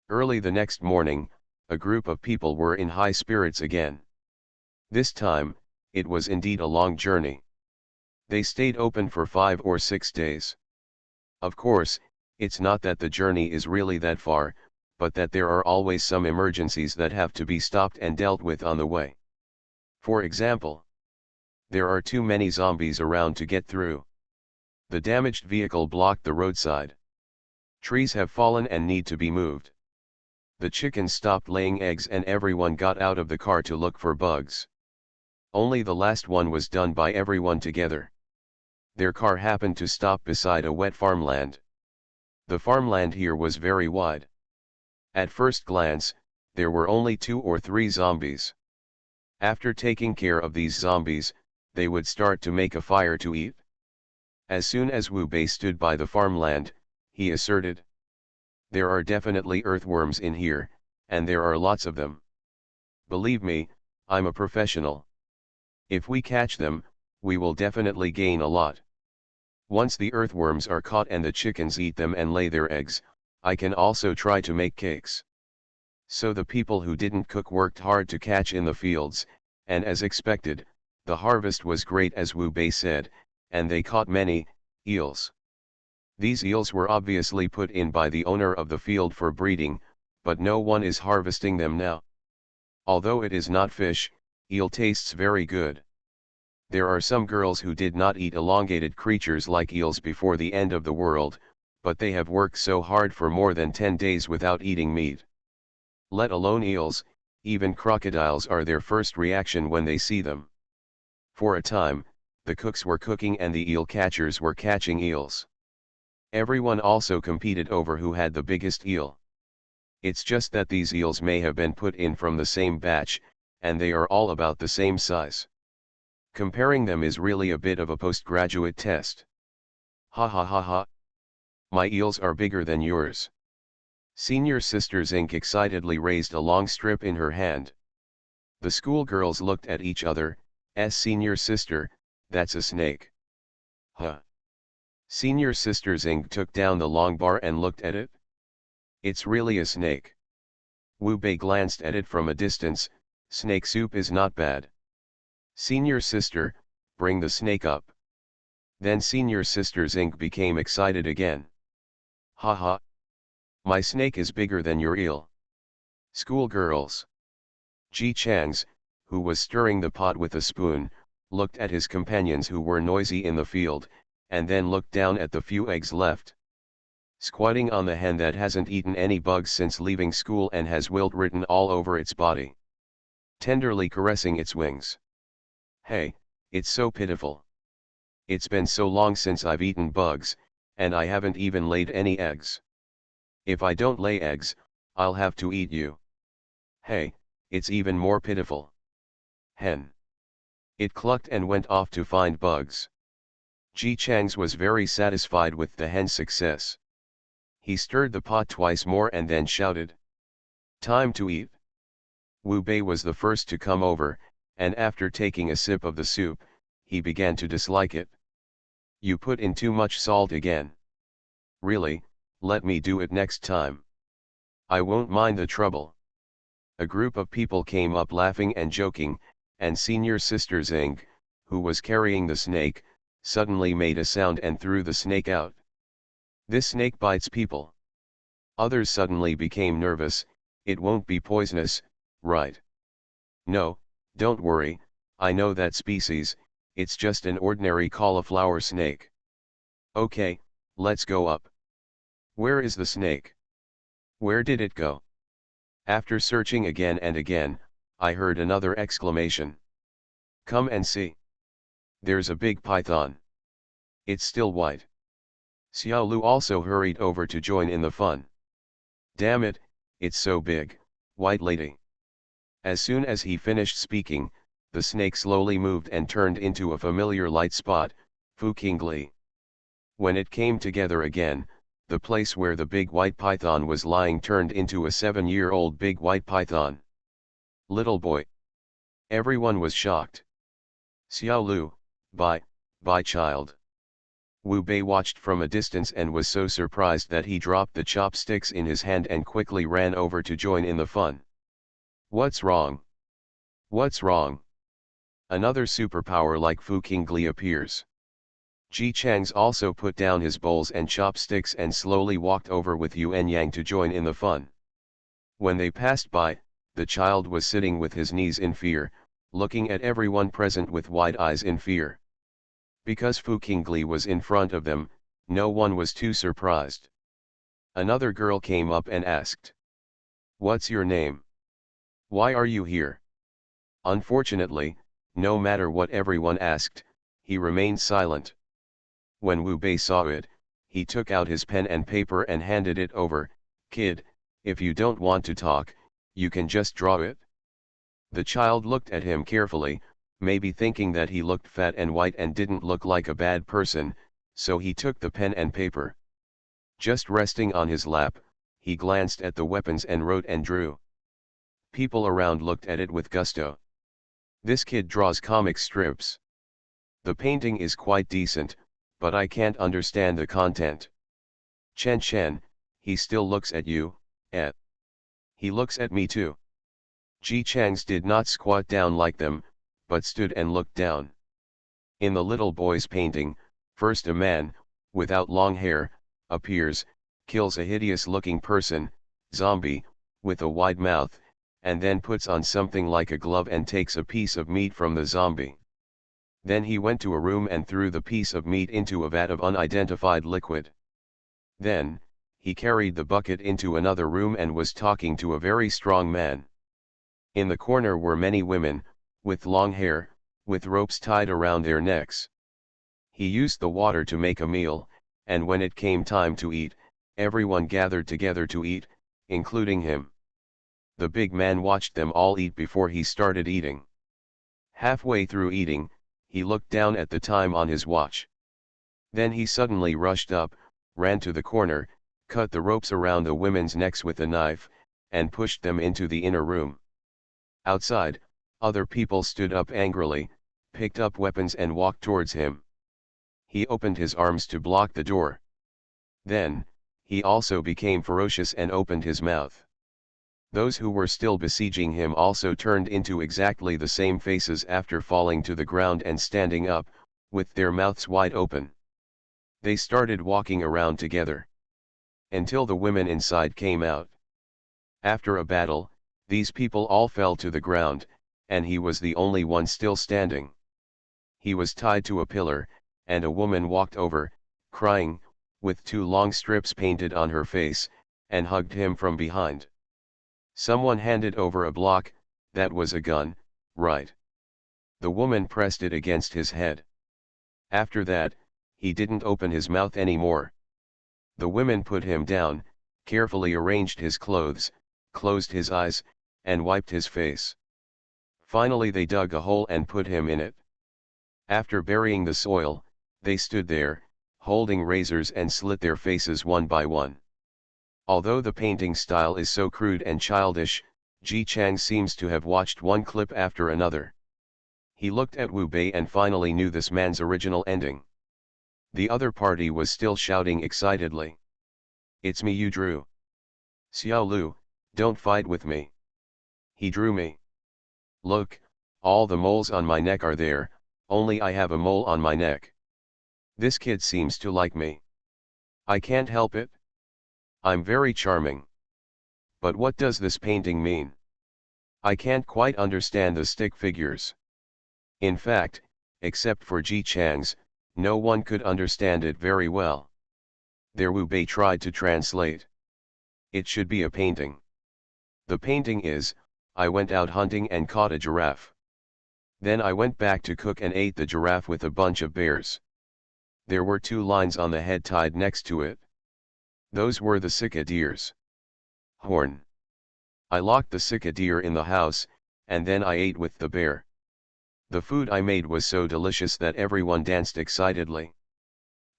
Early the next morning, a group of people were in high spirits again. This time, it was indeed a long journey. They stayed open for 5 or 6 days. Of course, it's not that the journey is really that far, but that there are always some emergencies that have to be stopped and dealt with on the way. For example, there are too many zombies around to get through. The damaged vehicle blocked the roadside. Trees have fallen and need to be moved. The chickens stopped laying eggs and everyone got out of the car to look for bugs. Only the last one was done by everyone together. Their car happened to stop beside a wet farmland. The farmland here was very wide. At first glance, there were only 2 or 3 zombies. After taking care of these zombies, they would start to make a fire to eat. As soon as Wu Bei stood by the farmland, he asserted, "There are definitely earthworms in here, and there are lots of them. Believe me, I'm a professional. If we catch them, we will definitely gain a lot. Once the earthworms are caught and the chickens eat them and lay their eggs, I can also try to make cakes." So the people who didn't cook worked hard to catch in the fields, and as expected, the harvest was great as Wu Bei said, and they caught many eels. These eels were obviously put in by the owner of the field for breeding, but no one is harvesting them now. Although it is not fish, eel tastes very good. There are some girls who did not eat elongated creatures like eels before the end of the world, but they have worked so hard for more than 10 days without eating meat. Let alone eels, even crocodiles are their first reaction when they see them. For a time, the cooks were cooking and the eel catchers were catching eels. Everyone also competed over who had the biggest eel. It's just that these eels may have been put in from the same batch, and they are all about the same size. Comparing them is really a bit of a postgraduate test. Ha ha ha ha. My eels are bigger than yours. Senior Sister Zinc excitedly raised a long strip in her hand. The schoolgirls looked at each other. Senior Sister, that's a snake. Huh. Senior Sister Zinc took down the long bar and looked at it. It's really a snake. Wu Bei glanced at it from a distance. Snake soup is not bad. Senior Sister, bring the snake up. Then Senior Sister Zinc became excited again. Ha ha. My snake is bigger than your eel. Schoolgirls. Ji Chang's, who was stirring the pot with a spoon, looked at his companions who were noisy in the field, and then looked down at the few eggs left. Squatting on the hen that hasn't eaten any bugs since leaving school and has wilt written all over its body. Tenderly caressing its wings. Hey, it's so pitiful. It's been so long since I've eaten bugs, and I haven't even laid any eggs. If I don't lay eggs, I'll have to eat you. Hey, it's even more pitiful. Hen. It clucked and went off to find bugs. Ji Chang's was very satisfied with the hen's success. He stirred the pot twice more and then shouted, "Time to eat." Wu Bei was the first to come over, and after taking a sip of the soup, he began to dislike it. You put in too much salt again. Really, let me do it next time. I won't mind the trouble. A group of people came up laughing and joking, and Senior Sister Zinc, who was carrying the snake, suddenly made a sound and threw the snake out. This snake bites people. Others suddenly became nervous. It won't be poisonous, right? No, don't worry, I know that species, it's just an ordinary cauliflower snake. Okay, let's go up. Where is the snake? Where did it go? After searching again and again, I heard another exclamation. Come and see. There's a big python. It's still white. Xiao Lu also hurried over to join in the fun. Damn it, it's so big, white lady. As soon as he finished speaking, the snake slowly moved and turned into a familiar light spot, Fu Qingli. When it came together again, the place where the big white python was lying turned into a 7-year-old big white python. Little boy. Everyone was shocked. Xiao Lu, bye child. Wu Bei watched from a distance and was so surprised that he dropped the chopsticks in his hand and quickly ran over to join in the fun. What's wrong? What's wrong? Another superpower like Fu Qingli appears. Ji Chang's also put down his bowls and chopsticks and slowly walked over with Yuan Yang to join in the fun. When they passed by, the child was sitting with his knees in fear, looking at everyone present with wide eyes in fear. Because Fu Qingli was in front of them, no one was too surprised. Another girl came up and asked, "What's your name? Why are you here?" Unfortunately, no matter what everyone asked, he remained silent. When Wu Bei saw it, he took out his pen and paper and handed it over. "Kid, if you don't want to talk, you can just draw it." The child looked at him carefully, maybe thinking that he looked fat and white and didn't look like a bad person, so he took the pen and paper. Just resting on his lap, he glanced at the weapons and wrote and drew. People around looked at it with gusto. This kid draws comic strips. The painting is quite decent, but I can't understand the content. Chen, he still looks at you, eh? He looks at me too. Ji Chang's did not squat down like them, but stood and looked down. In the little boy's painting, first a man, without long hair, appears, kills a hideous-looking person, zombie, with a wide mouth, and then puts on something like a glove and takes a piece of meat from the zombie. Then he went to a room and threw the piece of meat into a vat of unidentified liquid. Then, he carried the bucket into another room and was talking to a very strong man. In the corner were many women, with long hair, with ropes tied around their necks. He used the water to make a meal, and when it came time to eat, everyone gathered together to eat, including him. The big man watched them all eat before he started eating. Halfway through eating, he looked down at the time on his watch. Then he suddenly rushed up, ran to the corner, cut the ropes around the women's necks with a knife, and pushed them into the inner room. Outside, other people stood up angrily, picked up weapons and walked towards him. He opened his arms to block the door. Then, he also became ferocious and opened his mouth. Those who were still besieging him also turned into exactly the same faces after falling to the ground and standing up, with their mouths wide open. They started walking around together. Until the women inside came out. After a battle, these people all fell to the ground, and he was the only one still standing. He was tied to a pillar, and a woman walked over, crying, with 2 long strips painted on her face, and hugged him from behind. Someone handed over a block. That was a gun, right? The woman pressed it against his head. After that, he didn't open his mouth anymore. The women put him down, carefully arranged his clothes, closed his eyes, and wiped his face. Finally they dug a hole and put him in it. After burying the soil, they stood there, holding razors and slit their faces one by one. Although the painting style is so crude and childish, Ji Chang seems to have watched one clip after another. He looked at Wu Bei and finally knew this man's original ending. The other party was still shouting excitedly. "It's me you drew. Xiao Lu, don't fight with me. He drew me. Look, all the moles on my neck are there, only I have a mole on my neck. This kid seems to like me. I can't help it. I'm very charming. But what does this painting mean? I can't quite understand the stick figures." In fact, except for Ji Chang's, no one could understand it very well. There Wu Bei tried to translate. It should be a painting. The painting is, I went out hunting and caught a giraffe. Then I went back to cook and ate the giraffe with a bunch of bears. There were 2 lines on the head tied next to it. Those were the cicad ears. Horn. I locked the sika deer in the house, and then I ate with the bear. The food I made was so delicious that everyone danced excitedly.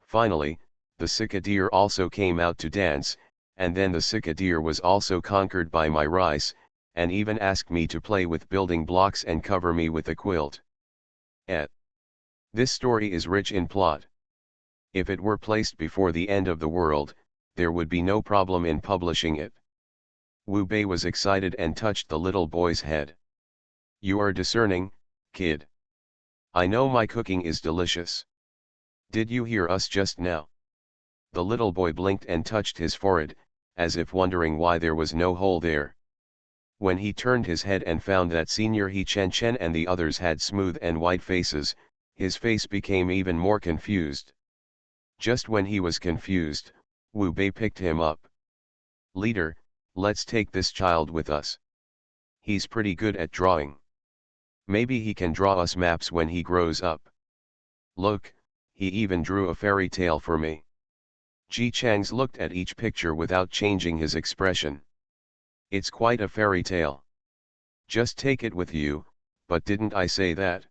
Finally, the sika deer also came out to dance, and then the sika deer was also conquered by my rice, and even asked me to play with building blocks and cover me with a quilt. This story is rich in plot. If it were placed before the end of the world, there would be no problem in publishing it. Wu Bei was excited and touched the little boy's head. You are discerning, kid. I know my cooking is delicious. Did you hear us just now? The little boy blinked and touched his forehead, as if wondering why there was no hole there. When he turned his head and found that Senior He Chen Chen and the others had smooth and white faces, his face became even more confused. Just when he was confused, Wu Bei picked him up. Leader, let's take this child with us. He's pretty good at drawing. Maybe he can draw us maps when he grows up. Look, he even drew a fairy tale for me. Ji Chang's looked at each picture without changing his expression. It's quite a fairy tale. Just take it with you, but didn't I say that?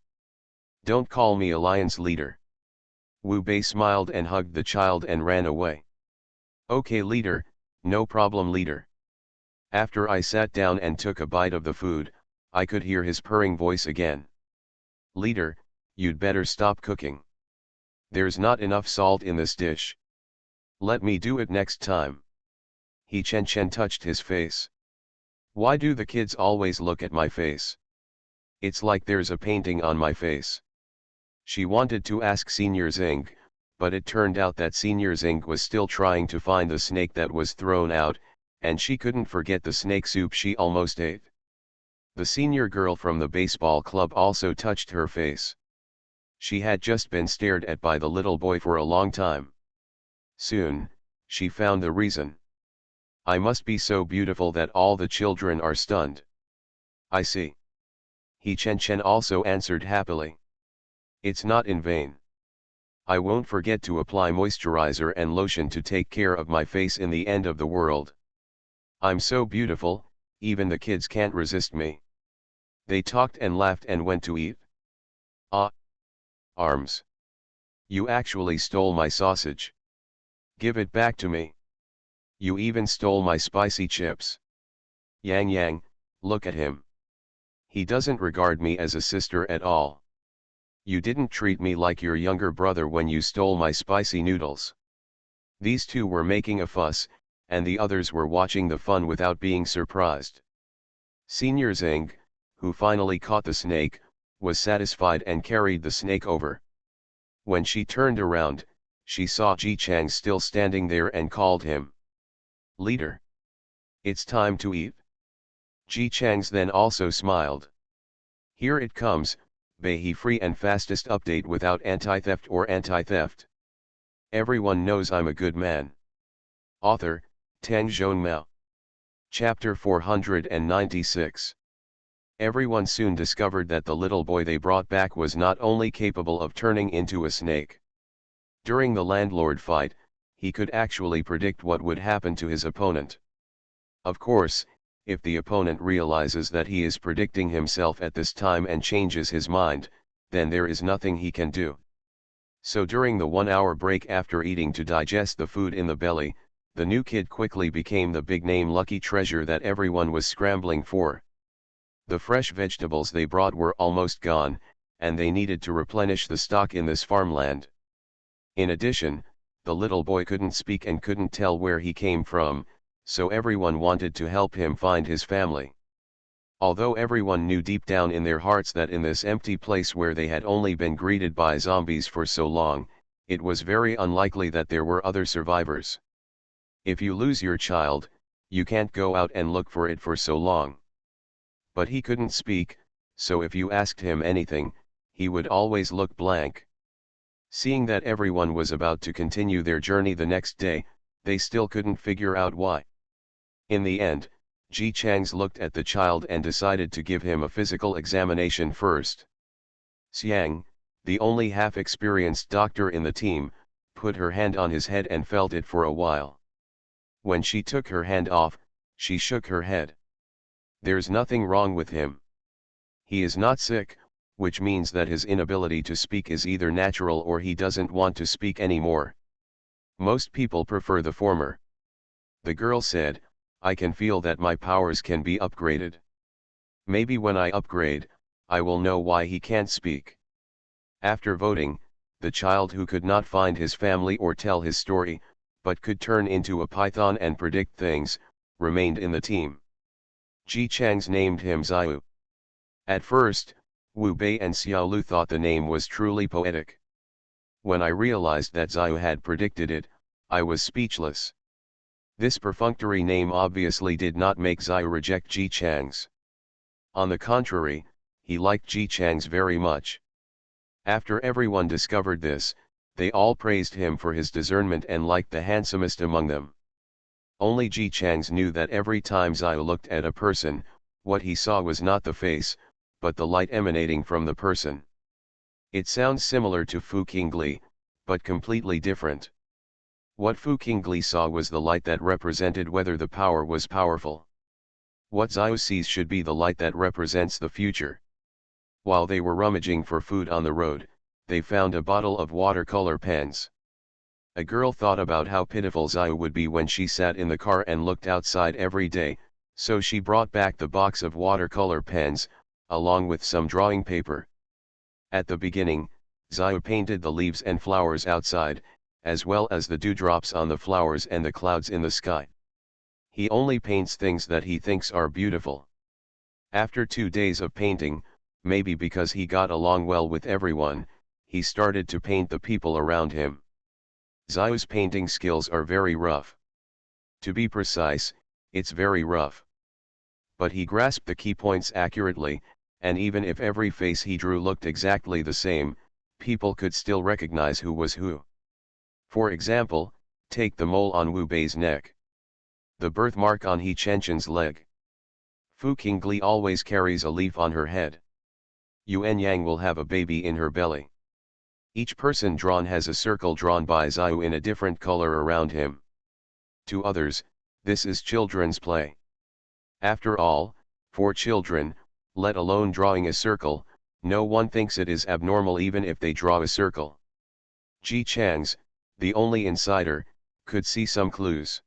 Don't call me alliance leader. Wu Bei smiled and hugged the child and ran away. Okay leader, no problem leader. After I sat down and took a bite of the food, I could hear his purring voice again. Leader, you'd better stop cooking. There's not enough salt in this dish. Let me do it next time. He Chen Chen touched his face. Why do the kids always look at my face? It's like there's a painting on my face. She wanted to ask Senior Zing, but it turned out that Senior Zing was still trying to find the snake that was thrown out, and she couldn't forget the snake soup she almost ate. The senior girl from the baseball club also touched her face. She had just been stared at by the little boy for a long time. Soon, she found the reason. I must be so beautiful that all the children are stunned. I see. He Chen Chen also answered happily. It's not in vain. I won't forget to apply moisturizer and lotion to take care of my face in the end of the world. I'm so beautiful, even the kids can't resist me. They talked and laughed and went to eat. Ah! Arms. You actually stole my sausage. Give it back to me. You even stole my spicy chips. Yang Yang, look at him. He doesn't regard me as a sister at all. You didn't treat me like your younger brother when you stole my spicy noodles. These two were making a fuss, and the others were watching the fun without being surprised. Senior Zing, who finally caught the snake, was satisfied and carried the snake over. When she turned around, she saw Ji Chang still standing there and called him. Leader. It's time to eat. Ji Chang's then also smiled. Here it comes, Bei free and fastest update without anti-theft or anti-theft. Everyone knows I'm a good man. Author, Tang Zhongmao. Chapter 496. Everyone soon discovered that the little boy they brought back was not only capable of turning into a snake. During the landlord fight, he could actually predict what would happen to his opponent. Of course, if the opponent realizes that he is predicting himself at this time and changes his mind, then there is nothing he can do. So during the 1-hour break after eating to digest the food in the belly, the new kid quickly became the big-name lucky treasure that everyone was scrambling for. The fresh vegetables they brought were almost gone, and they needed to replenish the stock in this farmland. In addition, the little boy couldn't speak and couldn't tell where he came from, so everyone wanted to help him find his family. Although everyone knew deep down in their hearts that in this empty place where they had only been greeted by zombies for so long, it was very unlikely that there were other survivors. If you lose your child, you can't go out and look for it for so long. But he couldn't speak, so if you asked him anything, he would always look blank. Seeing that everyone was about to continue their journey the next day, they still couldn't figure out why. In the end, Ji Chang's looked at the child and decided to give him a physical examination first. Xiang, the only half-experienced doctor in the team, put her hand on his head and felt it for a while. When she took her hand off, She shook her head. There's nothing wrong with him. He is not sick, which means that his inability to speak is either natural or he doesn't want to speak anymore. Most people prefer the former. The girl said, I can feel that my powers can be upgraded. Maybe when I upgrade, I will know why he can't speak. After voting, the child who could not find his family or tell his story, but could turn into a python and predict things, remained in the team. Ji Chang's named him Xiao. At first, Wu Bei and Xiao Lu thought the name was truly poetic. When I realized that Xiao had predicted it, I was speechless. This perfunctory name obviously did not make Xiao reject Ji Chang's. On the contrary, he liked Ji Chang's very much. After everyone discovered this, they all praised him for his discernment and liked the handsomest among them. Only Ji Chang's knew that every time Xiao looked at a person, what he saw was not the face, but the light emanating from the person. It sounds similar to Fu Qingli, but completely different. What Fu Qingli saw was the light that represented whether the power was powerful. What Xiao sees should be the light that represents the future. While they were rummaging for food on the road, they found a bottle of watercolor pens. A girl thought about how pitiful Xiao would be when she sat in the car and looked outside every day, so she brought back the box of watercolor pens, along with some drawing paper. At the beginning, Xiao painted the leaves and flowers outside, as well as the dewdrops on the flowers and the clouds in the sky. He only paints things that he thinks are beautiful. After 2 days of painting, maybe because he got along well with everyone, he started to paint the people around him. Xiao's painting skills are very rough. To be precise, it's very rough. But he grasped the key points accurately, and even if every face he drew looked exactly the same, people could still recognize who was who. For example, take the mole on Wu Bei's neck. The birthmark on He Chenchen's leg. Fu Qingli always carries a leaf on her head. Yuan Yang will have a baby in her belly. Each person drawn has a circle drawn by Xiao in a different color around him. To others, this is children's play. After all, for children, let alone drawing a circle, no one thinks it is abnormal even if they draw a circle. Ji Chang's, the only insider, could see some clues.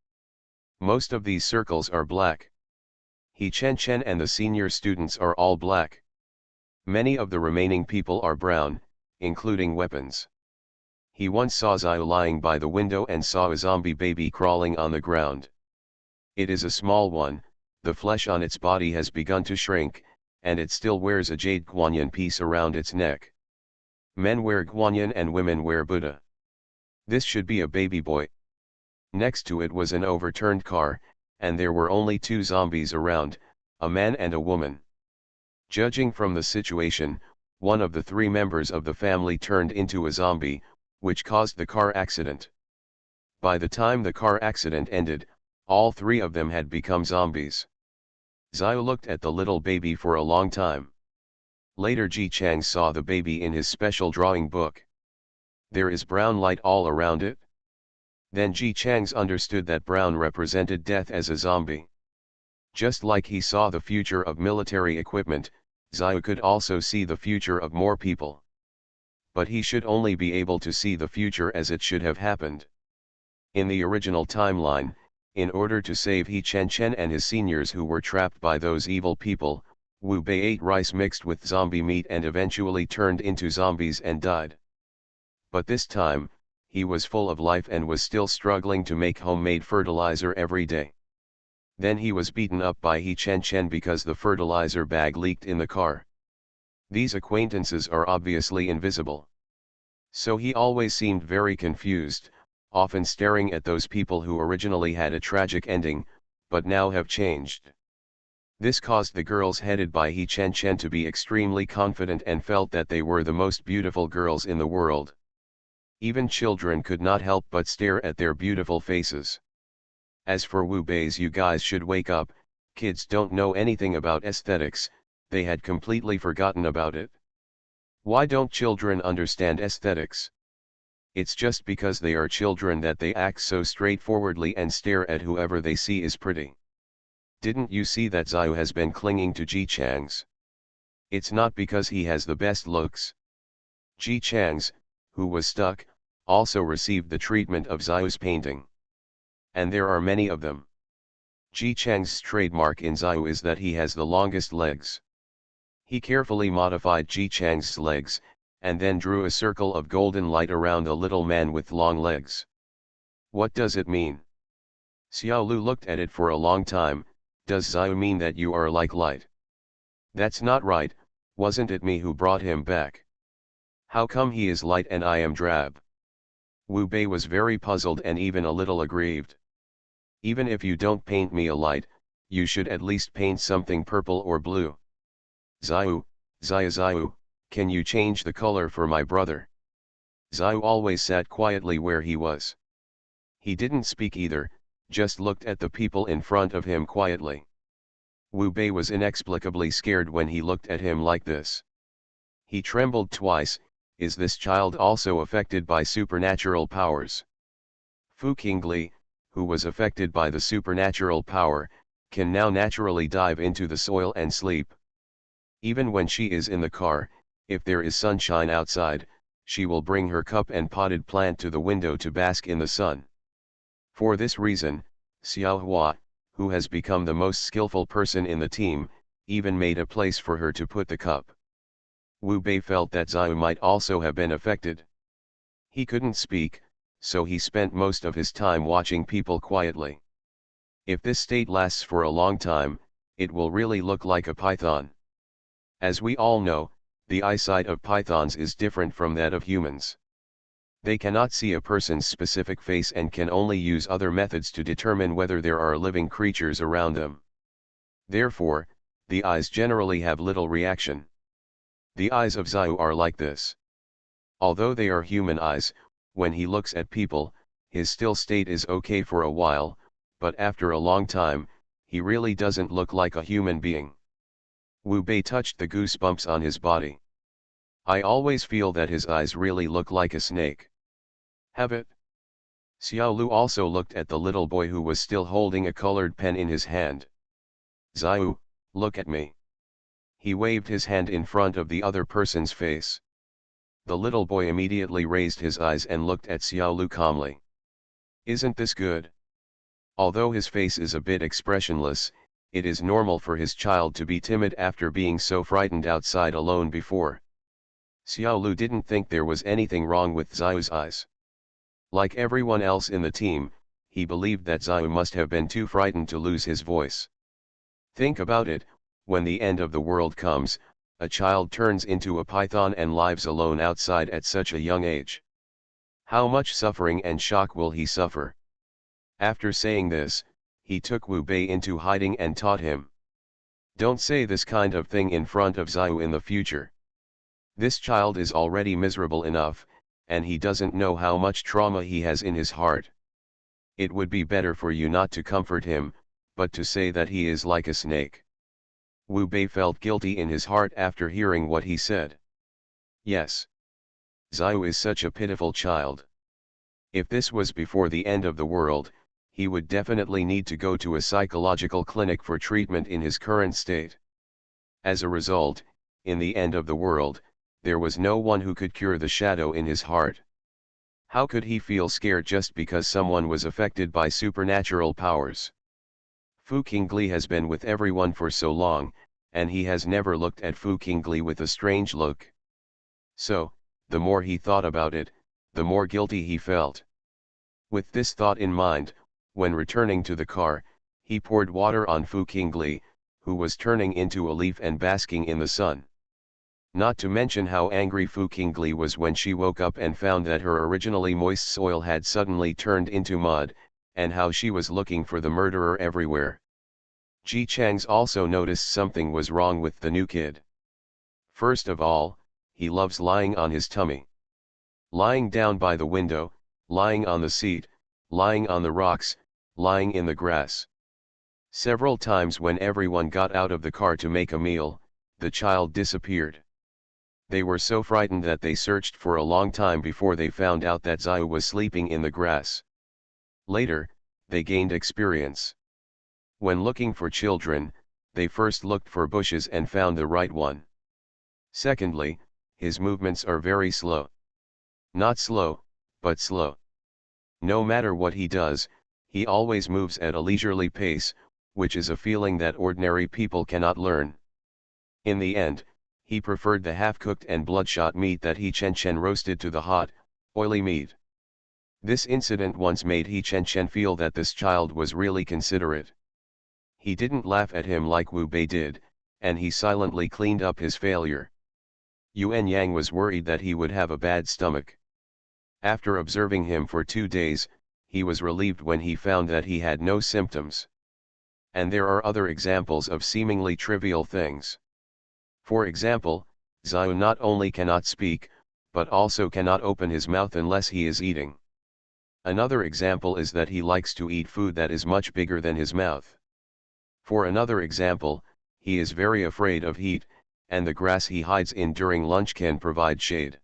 Most of these circles are black. He Chen and the senior students are all black. Many of the remaining people are brown, including weapons. He once saw Xiao lying by the window and saw a zombie baby crawling on the ground. It is a small one, the flesh on its body has begun to shrink, and it still wears a jade guanyin piece around its neck. Men wear guanyin and women wear Buddha. This should be a baby boy. Next to it was an overturned car, and there were only 2 zombies around, a man and a woman. Judging from the situation, one of the 3 members of the family turned into a zombie, which caused the car accident. By the time the car accident ended, all 3 of them had become zombies. Xiao looked at the little baby for a long time. Later Ji Chang saw the baby in his special drawing book. There is brown light all around it. Then Ji Chang's understood that brown represented death as a zombie. Just like he saw the future of military equipment, Xiao could also see the future of more people. But he should only be able to see the future as it should have happened. In the original timeline, in order to save He Chen and his seniors who were trapped by those evil people, Wu Bei ate rice mixed with zombie meat and eventually turned into zombies and died. But this time, he was full of life and was still struggling to make homemade fertilizer every day. Then he was beaten up by He Chen because the fertilizer bag leaked in the car. These acquaintances are obviously invisible. So he always seemed very confused, often staring at those people who originally had a tragic ending, but now have changed. This caused the girls headed by He Chen to be extremely confident and felt that they were the most beautiful girls in the world. Even children could not help but stare at their beautiful faces. As for Wu Bei's "You guys should wake up, kids don't know anything about aesthetics," they had completely forgotten about it. Why don't children understand aesthetics? It's just because they are children that they act so straightforwardly and stare at whoever they see is pretty. Didn't you see that Xiao has been clinging to Ji Chang's? It's not because he has the best looks. Ji Chang's, who was stuck, also received the treatment of Xiao's painting. And there are many of them. Ji Chang's trademark in Xiao is that he has the longest legs. He carefully modified Ji Chang's legs, and then drew a circle of golden light around a little man with long legs. What does it mean? Xiao Lu looked at it for a long time. Does Xiao mean that you are like light? That's not right, wasn't it me who brought him back? How come he is light and I am drab? Wu Bei was very puzzled and even a little aggrieved. Even if you don't paint me a light, you should at least paint something purple or blue. Xiao, can you change the color for my brother? Xiao always sat quietly where he was. He didn't speak either, just looked at the people in front of him quietly. Wu Bei was inexplicably scared when he looked at him like this. He trembled twice. Is this child also affected by supernatural powers? Fu Qingli, who was affected by the supernatural power, can now naturally dive into the soil and sleep. Even when she is in the car, if there is sunshine outside, she will bring her cup and potted plant to the window to bask in the sun. For this reason, Xiao Hua, who has become the most skillful person in the team, even made a place for her to put the cup. Wu Bei felt that Xiao might also have been affected. He couldn't speak, so he spent most of his time watching people quietly. If this state lasts for a long time, it will really look like a python. As we all know, the eyesight of pythons is different from that of humans. They cannot see a person's specific face and can only use other methods to determine whether there are living creatures around them. Therefore, the eyes generally have little reaction. The eyes of Xiao are like this. Although they are human eyes, when he looks at people, his still state is okay for a while, but after a long time, he really doesn't look like a human being. Wu Bei touched the goosebumps on his body. I always feel that his eyes really look like a snake. Have it? Xiao Lu also looked at the little boy who was still holding a colored pen in his hand. Xiao, look at me. He waved his hand in front of the other person's face. The little boy immediately raised his eyes and looked at Xiao Lu calmly. Isn't this good? Although his face is a bit expressionless, it is normal for his child to be timid after being so frightened outside alone before. Xiao Lu didn't think there was anything wrong with Xiao's eyes. Like everyone else in the team, he believed that Xiao must have been too frightened to lose his voice. Think about it, when the end of the world comes, a child turns into a python and lives alone outside at such a young age. How much suffering and shock will he suffer? After saying this, he took Wu Bei into hiding and taught him. Don't say this kind of thing in front of Xiao in the future. This child is already miserable enough, and he doesn't know how much trauma he has in his heart. It would be better for you not to comfort him, but to say that he is like a snake. Wu Bei felt guilty in his heart after hearing what he said. Yes. Xiao is such a pitiful child. If this was before the end of the world, he would definitely need to go to a psychological clinic for treatment in his current state. As a result, in the end of the world, there was no one who could cure the shadow in his heart. How could he feel scared just because someone was affected by supernatural powers? Fu Qingli has been with everyone for so long, and he has never looked at Fu Qingli with a strange look. So, the more he thought about it, the more guilty he felt. With this thought in mind, when returning to the car, he poured water on Fu Qingli, who was turning into a leaf and basking in the sun. Not to mention how angry Fu Qingli was when she woke up and found that her originally moist soil had suddenly turned into mud, and how she was looking for the murderer everywhere. Ji Chang's also noticed something was wrong with the new kid. First of all, he loves lying on his tummy. Lying down by the window, lying on the seat, lying on the rocks, lying in the grass. Several times when everyone got out of the car to make a meal, the child disappeared. They were so frightened that they searched for a long time before they found out that Xiao was sleeping in the grass. Later, they gained experience. When looking for children, they first looked for bushes and found the right one. Secondly, his movements are very slow. Not slow, but slow. No matter what he does, he always moves at a leisurely pace, which is a feeling that ordinary people cannot learn. In the end, he preferred the half-cooked and bloodshot meat that He Chen roasted to the hot, oily meat. This incident once made He Chen feel that this child was really considerate. He didn't laugh at him like Wu Bei did, and he silently cleaned up his failure. Yuan Yang was worried that he would have a bad stomach. After observing him for 2 days, he was relieved when he found that he had no symptoms. And there are other examples of seemingly trivial things. For example, Xiao not only cannot speak, but also cannot open his mouth unless he is eating. Another example is that he likes to eat food that is much bigger than his mouth. For another example, he is very afraid of heat, and the grass he hides in during lunch can provide shade.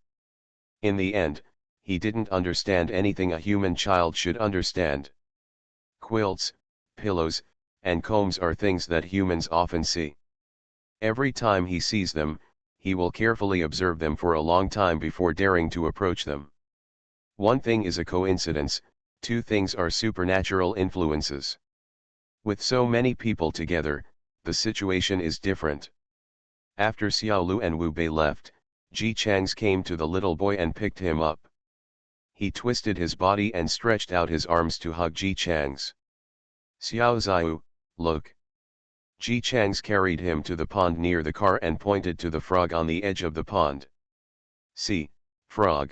In the end, he didn't understand anything a human child should understand. Quilts, pillows, and combs are things that humans often see. Every time he sees them, he will carefully observe them for a long time before daring to approach them. One thing is a coincidence, 2 things are supernatural influences. With so many people together, the situation is different. After Xiao Lu and Wu Bei left, Ji Chang's came to the little boy and picked him up. He twisted his body and stretched out his arms to hug Ji Chang's. Xiao Xiao, look. Ji Chang's carried him to the pond near the car and pointed to the frog on the edge of the pond. See, frog.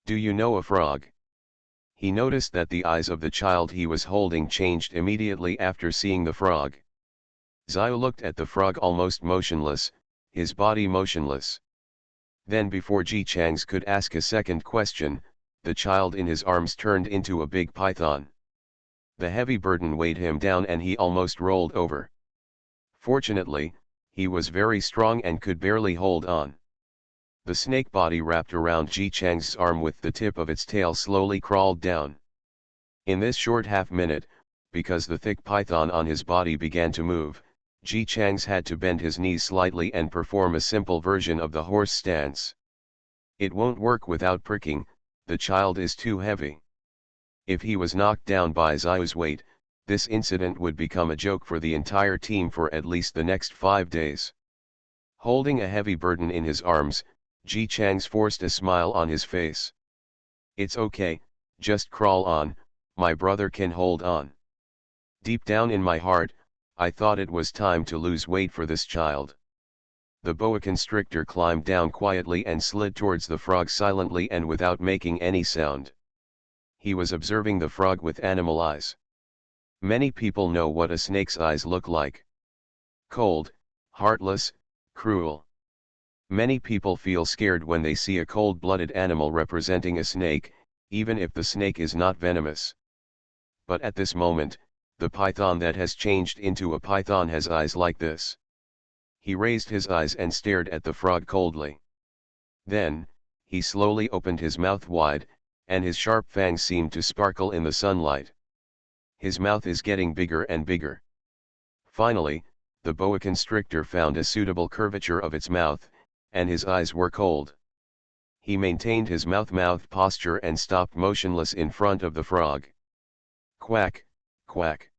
Do you know a frog? He noticed that the eyes of the child he was holding changed immediately after seeing the frog. Xiao looked at the frog almost motionless, his body motionless. Then before Ji Chang's could ask a second question, the child in his arms turned into a big python. The heavy burden weighed him down and he almost rolled over. Fortunately, he was very strong and could barely hold on. The snake body wrapped around Ji Chang's arm with the tip of its tail slowly crawled down. In this short half-minute, because the thick python on his body began to move, Ji Chang's had to bend his knees slightly and perform a simple version of the horse stance. It won't work without pricking, the child is too heavy. If he was knocked down by Xiao's weight, this incident would become a joke for the entire team for at least the next 5 days. Holding a heavy burden in his arms, Ji Chang's forced a smile on his face. It's okay, just crawl on, my brother can hold on. Deep down in my heart, I thought it was time to lose weight for this child. The boa constrictor climbed down quietly and slid towards the frog silently and without making any sound. He was observing the frog with animal eyes. Many people know what a snake's eyes look like. Cold, heartless, cruel. Many people feel scared when they see a cold-blooded animal representing a snake, even if the snake is not venomous. But at this moment, the python that has changed into a python has eyes like this. He raised his eyes and stared at the frog coldly. Then, he slowly opened his mouth wide, and his sharp fangs seemed to sparkle in the sunlight. His mouth is getting bigger and bigger. Finally, the boa constrictor found a suitable curvature of its mouth, and his eyes were cold. He maintained his mouth posture and stopped motionless in front of the frog. Quack, quack.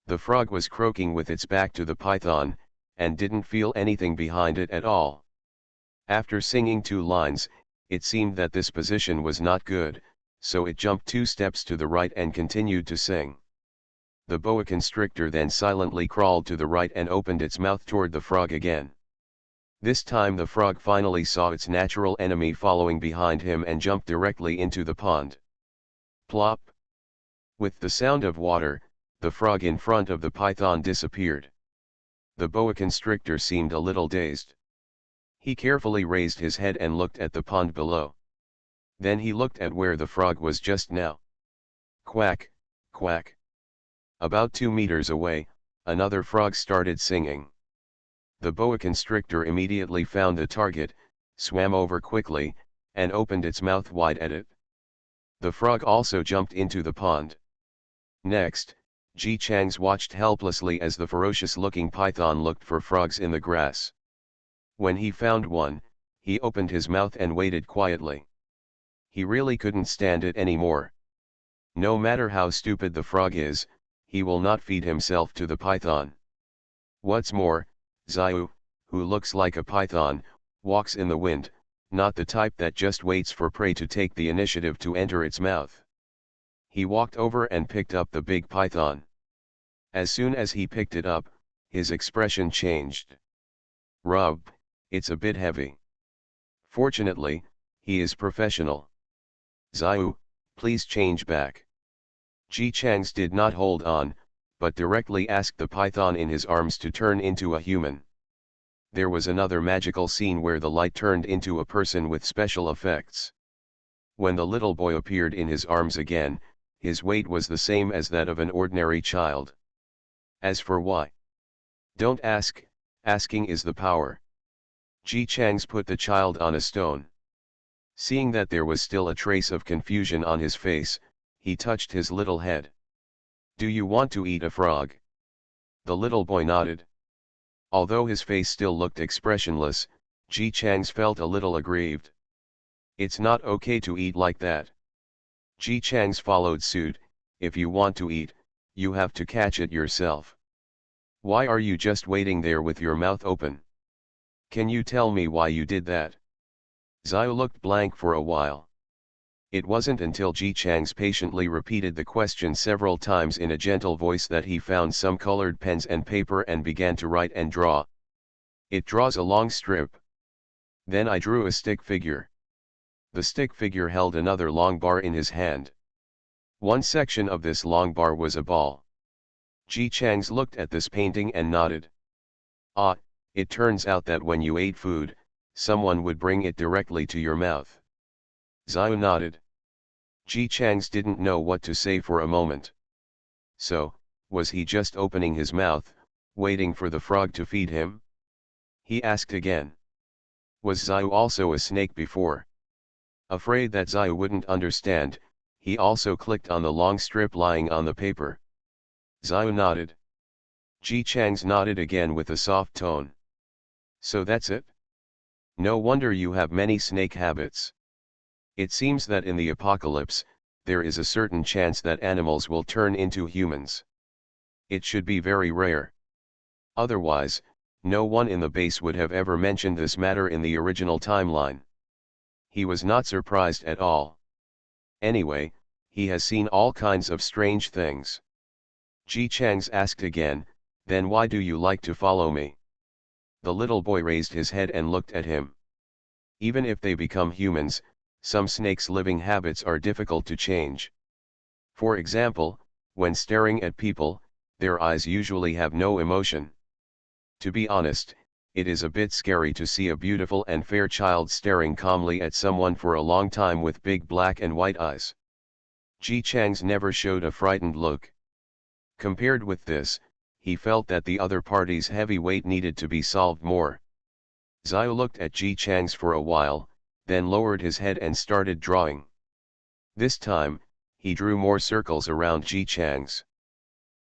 The frog was croaking with its back to the python, and didn't feel anything behind it at all. After singing 2 lines, it seemed that this position was not good, so it jumped 2 steps to the right and continued to sing. The boa constrictor then silently crawled to the right and opened its mouth toward the frog again. This time the frog finally saw its natural enemy following behind him and jumped directly into the pond. Plop! With the sound of water, the frog in front of the python disappeared. The boa constrictor seemed a little dazed. He carefully raised his head and looked at the pond below. Then he looked at where the frog was just now. Quack, quack. About 2 meters away, another frog started singing. The boa constrictor immediately found the target, swam over quickly, and opened its mouth wide at it. The frog also jumped into the pond. Next, Ji Chang's watched helplessly as the ferocious-looking python looked for frogs in the grass. When he found one, he opened his mouth and waited quietly. He really couldn't stand it anymore. No matter how stupid the frog is, he will not feed himself to the python. What's more, Xiao, who looks like a python, walks in the wind, not the type that just waits for prey to take the initiative to enter its mouth. He walked over and picked up the big python. As soon as he picked it up, his expression changed. Rub, it's a bit heavy. Fortunately, he is professional. Xiao, please change back. Ji Chang's did not hold on, but directly asked the python in his arms to turn into a human. There was another magical scene where the light turned into a person with special effects. When the little boy appeared in his arms again, his weight was the same as that of an ordinary child. As for why? Don't ask, asking is the power. Ji Chang's put the child on a stone. Seeing that there was still a trace of confusion on his face, he touched his little head. Do you want to eat a frog? The little boy nodded. Although his face still looked expressionless, Ji Chang's felt a little aggrieved. It's not okay to eat like that. Ji Chang's followed suit, if you want to eat, you have to catch it yourself. Why are you just waiting there with your mouth open? Can you tell me why you did that? Xiao looked blank for a while. It wasn't until Ji Chang's patiently repeated the question several times in a gentle voice that he found some colored pens and paper and began to write and draw. It draws a long strip. Then I drew a stick figure. The stick figure held another long bar in his hand. One section of this long bar was a ball. Ji Chang's looked at this painting and nodded. Ah, it turns out that when you ate food, someone would bring it directly to your mouth. Xiao nodded. Ji Chang's didn't know what to say for a moment. So, was he just opening his mouth, waiting for the frog to feed him? He asked again. Was Xiao also a snake before? Afraid that Xiao wouldn't understand, he also clicked on the long strip lying on the paper. Xiao nodded. Ji Chang's nodded again with a soft tone. So that's it? No wonder you have many snake habits. It seems that in the apocalypse, there is a certain chance that animals will turn into humans. It should be very rare. Otherwise, no one in the base would have ever mentioned this matter in the original timeline. He was not surprised at all. Anyway, he has seen all kinds of strange things. Ji Chang's asked again, then why do you like to follow me? The little boy raised his head and looked at him. Even if they become humans, some snakes' living habits are difficult to change. For example, when staring at people, their eyes usually have no emotion. To be honest, it is a bit scary to see a beautiful and fair child staring calmly at someone for a long time with big black and white eyes. Ji Chang's never showed a frightened look. Compared with this, he felt that the other party's heavy weight needed to be solved more. Xiao looked at Ji Chang's for a while, then lowered his head and started drawing. This time, he drew more circles around Ji Chang's.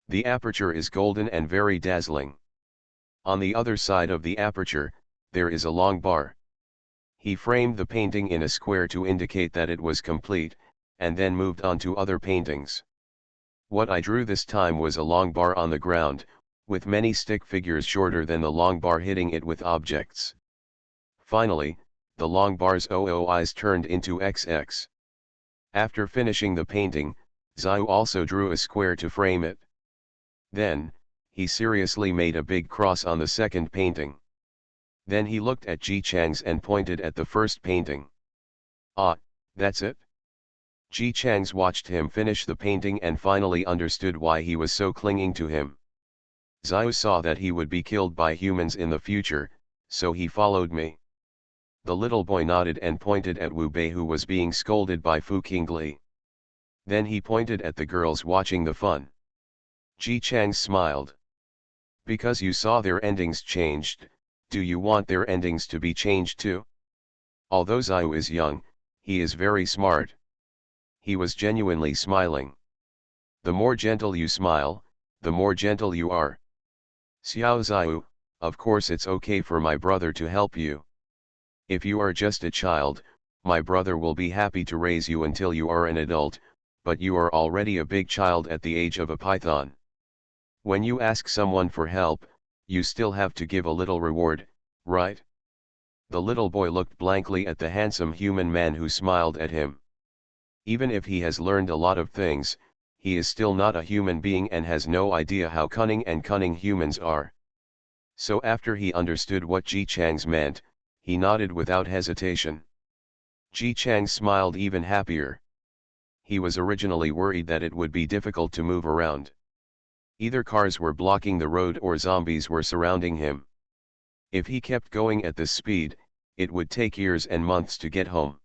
The aperture is golden and very dazzling. On the other side of the aperture, there is a long bar. He framed the painting in a square to indicate that it was complete, and then moved on to other paintings. What I drew this time was a long bar on the ground, with many stick figures shorter than the long bar hitting it with objects. Finally, the long bar's eyes turned into XX. After finishing the painting, Xiao also drew a square to frame it. Then, he seriously made a big cross on the second painting. Then he looked at Ji Chang's and pointed at the first painting. Ah, that's it? Ji Chang's watched him finish the painting and finally understood why he was so clinging to him. Xiao saw that he would be killed by humans in the future, so he followed me. The little boy nodded and pointed at Wu Bei, who was being scolded by Fu Qingli. Then he pointed at the girls watching the fun. Ji Chang smiled. Because you saw their endings changed, do you want their endings to be changed too? Although Xiao is young, he is very smart. He was genuinely smiling. The more gentle you smile, the more gentle you are. Xiao Xiao, of course it's okay for my brother to help you. If you are just a child, my brother will be happy to raise you until you are an adult, but you are already a big child at the age of a python. When you ask someone for help, you still have to give a little reward, right? The little boy looked blankly at the handsome human man who smiled at him. Even if he has learned a lot of things, he is still not a human being and has no idea how cunning humans are. So after he understood what Ji Chang's meant, he nodded without hesitation. Ji Chang smiled even happier. He was originally worried that it would be difficult to move around. Either cars were blocking the road or zombies were surrounding him. If he kept going at this speed, it would take years and months to get home.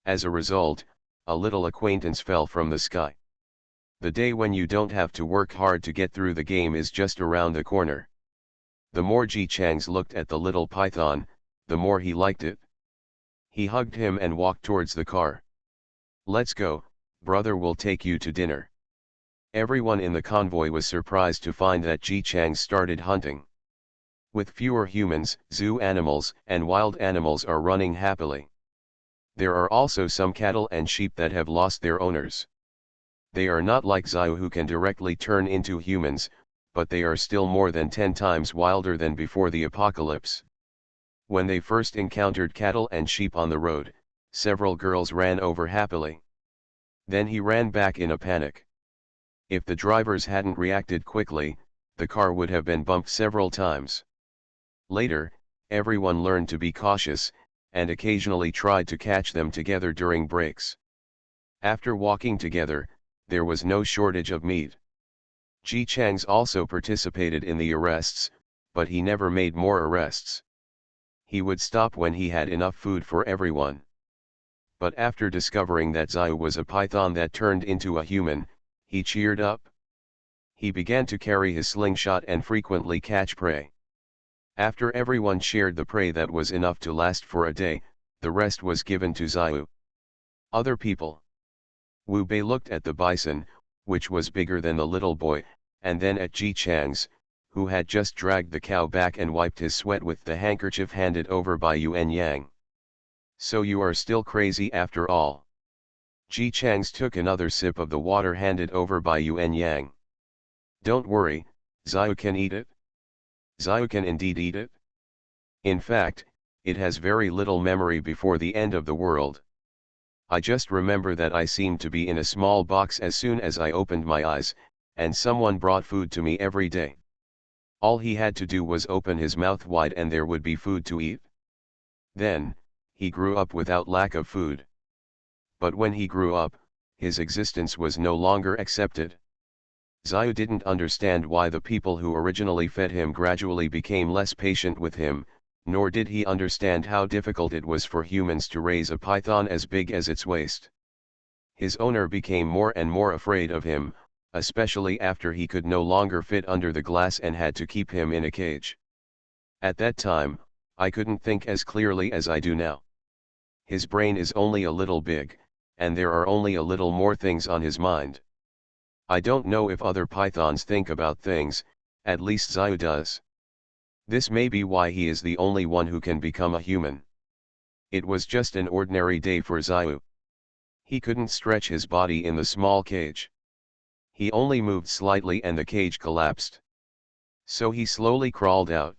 As a result, a little acquaintance fell from the sky. The day when you don't have to work hard to get through the game is just around the corner. The more Ji Changs looked at the little python, the more he liked it. He hugged him and walked towards the car. "Let's go, brother will take you to dinner." Everyone in the convoy was surprised to find that Ji Changs started hunting. With fewer humans, zoo animals and wild animals are running happily. There are also some cattle and sheep that have lost their owners. They are not like Xiao who can directly turn into humans, but they are still more than 10 times wilder than before the apocalypse. When they first encountered cattle and sheep on the road, several girls ran over happily. Then he ran back in a panic. If the drivers hadn't reacted quickly, the car would have been bumped several times. Later, everyone learned to be cautious, and occasionally tried to catch them together during breaks. After walking together, there was no shortage of meat. Ji Changs also participated in the arrests, but he never made more arrests. He would stop when he had enough food for everyone. But after discovering that Xiao was a python that turned into a human, he cheered up. He began to carry his slingshot and frequently catch prey. After everyone shared the prey that was enough to last for a day, the rest was given to Xiao. Other people. Wu Bei looked at the bison, which was bigger than the little boy, and then at Ji Chang's, who had just dragged the cow back and wiped his sweat with the handkerchief handed over by Yuan Yang. "So you are still crazy after all." Ji Chang's took another sip of the water handed over by Yuan Yang. "Don't worry, Xiao can eat it." Xiao can indeed eat it. In fact, it has very little memory before the end of the world. I just remember that I seemed to be in a small box as soon as I opened my eyes, and someone brought food to me every day. All he had to do was open his mouth wide and there would be food to eat. Then, he grew up without lack of food. But when he grew up, his existence was no longer accepted. Xiao didn't understand why the people who originally fed him gradually became less patient with him, nor did he understand how difficult it was for humans to raise a python as big as its waist. His owner became more and more afraid of him, especially after he could no longer fit under the glass and had to keep him in a cage. At that time, I couldn't think as clearly as I do now. His brain is only a little big, and there are only a little more things on his mind. I don't know if other pythons think about things, at least Xiao does. This may be why he is the only one who can become a human. It was just an ordinary day for Xiao. He couldn't stretch his body in the small cage. He only moved slightly and the cage collapsed. So he slowly crawled out.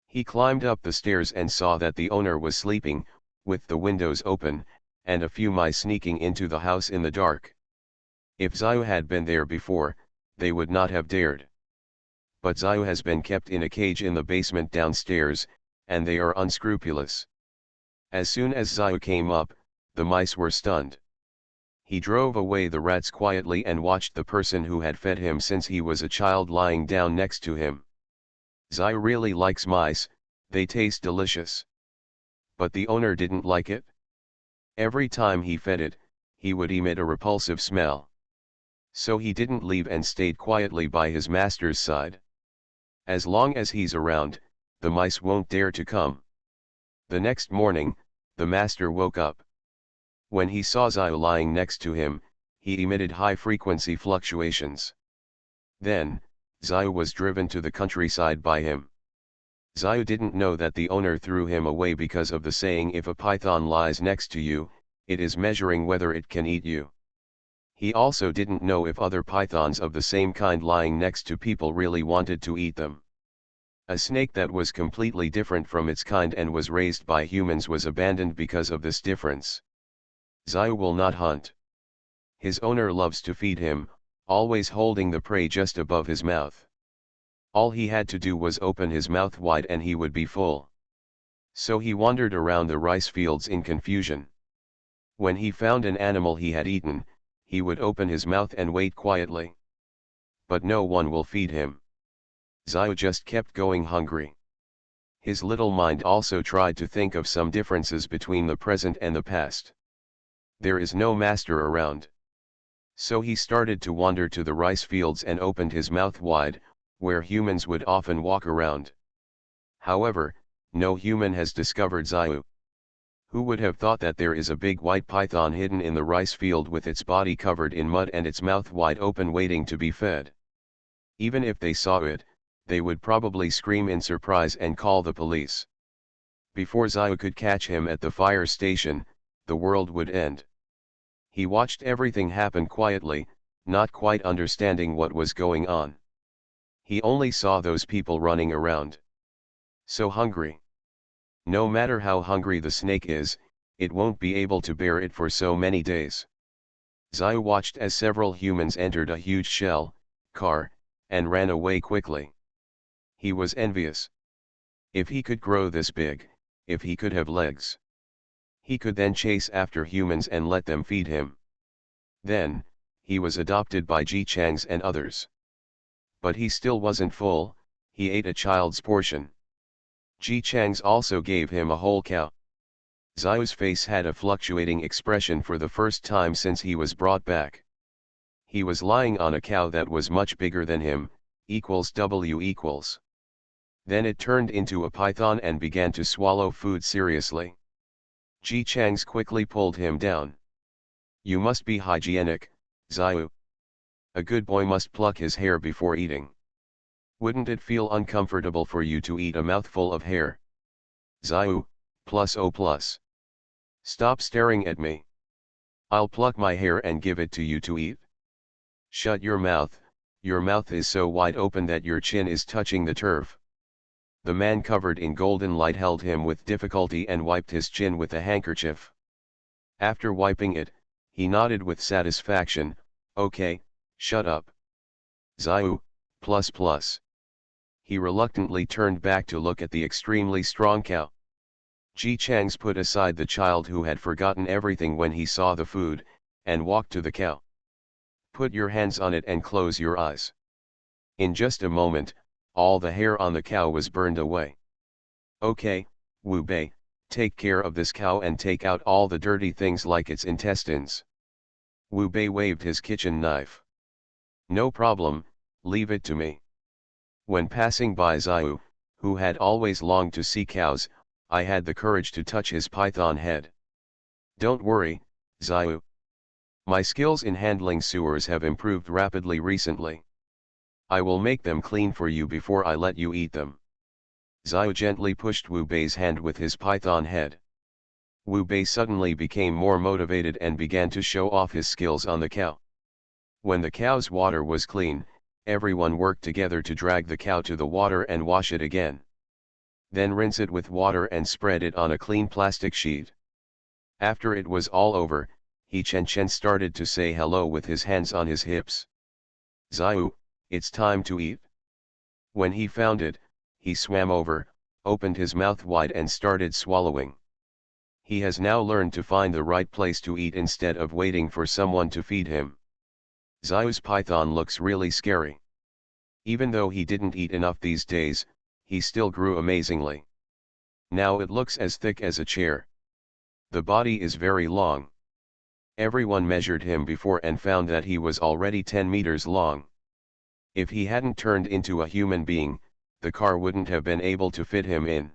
He climbed up the stairs and saw that the owner was sleeping, with the windows open, and a few mice sneaking into the house in the dark. If Xiao had been there before, they would not have dared. But Xiao has been kept in a cage in the basement downstairs, and they are unscrupulous. As soon as Xiao came up, the mice were stunned. He drove away the rats quietly and watched the person who had fed him since he was a child lying down next to him. Xiao really likes mice, they taste delicious. But the owner didn't like it. Every time he fed it, he would emit a repulsive smell. So he didn't leave and stayed quietly by his master's side. As long as he's around, the mice won't dare to come. The next morning, the master woke up. When he saw Xiao lying next to him, he emitted high-frequency fluctuations. Then, Xiao was driven to the countryside by him. Xiao didn't know that the owner threw him away because of the saying, if a python lies next to you, it is measuring whether it can eat you. He also didn't know if other pythons of the same kind lying next to people really wanted to eat them. A snake that was completely different from its kind and was raised by humans was abandoned because of this difference. Xiao will not hunt. His owner loves to feed him, always holding the prey just above his mouth. All he had to do was open his mouth wide and he would be full. So he wandered around the rice fields in confusion. When he found an animal he had eaten, he would open his mouth and wait quietly. But no one will feed him. Xiao just kept going hungry. His little mind also tried to think of some differences between the present and the past. There is no master around. So he started to wander to the rice fields and opened his mouth wide, where humans would often walk around. However, no human has discovered Xiao. Who would have thought that there is a big white python hidden in the rice field with its body covered in mud and its mouth wide open waiting to be fed? Even if they saw it, they would probably scream in surprise and call the police. Before Xiao could catch him at the fire station, the world would end. He watched everything happen quietly, not quite understanding what was going on. He only saw those people running around. So hungry. No matter how hungry the snake is, it won't be able to bear it for so many days. Xiao watched as several humans entered a huge shell, car, and ran away quickly. He was envious. If he could grow this big, if he could have legs, he could then chase after humans and let them feed him. Then, he was adopted by Ji Chang's and others. But he still wasn't full, he ate a child's portion. Ji Chang's also gave him a whole cow. Xiao's face had a fluctuating expression for the first time since he was brought back. He was lying on a cow that was much bigger than him, W equals. Then it turned into a python and began to swallow food seriously. Ji Chang's quickly pulled him down. You must be hygienic, Xiao. A good boy must pluck his hair before eating. Wouldn't it feel uncomfortable for you to eat a mouthful of hair? Xiao, plus. Stop staring at me. I'll pluck my hair and give it to you to eat. Shut your mouth is so wide open that your chin is touching the turf. The man covered in golden light held him with difficulty and wiped his chin with a handkerchief. After wiping it, he nodded with satisfaction, okay, shut up. Xiao, plus. He reluctantly turned back to look at the extremely strong cow. Ji Chang's put aside the child who had forgotten everything when he saw the food, and walked to the cow. Put your hands on it and close your eyes. In just a moment, all the hair on the cow was burned away. Okay, Wu Bei, take care of this cow and take out all the dirty things like its intestines. Wu Bei waved his kitchen knife. No problem, leave it to me. When passing by Xiao, who had always longed to see cows, I had the courage to touch his python head. Don't worry, Xiao. My skills in handling sewers have improved rapidly recently. I will make them clean for you before I let you eat them. Xiao gently pushed Wu Bei's hand with his python head. Wu Bei suddenly became more motivated and began to show off his skills on the cow. When the cow's water was clean, everyone worked together to drag the cow to the water and wash it again. Then rinse it with water and spread it on a clean plastic sheet. After it was all over, He Chen started to say hello with his hands on his hips. Xiao, it's time to eat. When he found it, he swam over, opened his mouth wide and started swallowing. He has now learned to find the right place to eat instead of waiting for someone to feed him. Xiao's python looks really scary. Even though he didn't eat enough these days, he still grew amazingly. Now it looks as thick as a chair. The body is very long. Everyone measured him before and found that he was already 10 meters long. If he hadn't turned into a human being, the car wouldn't have been able to fit him in.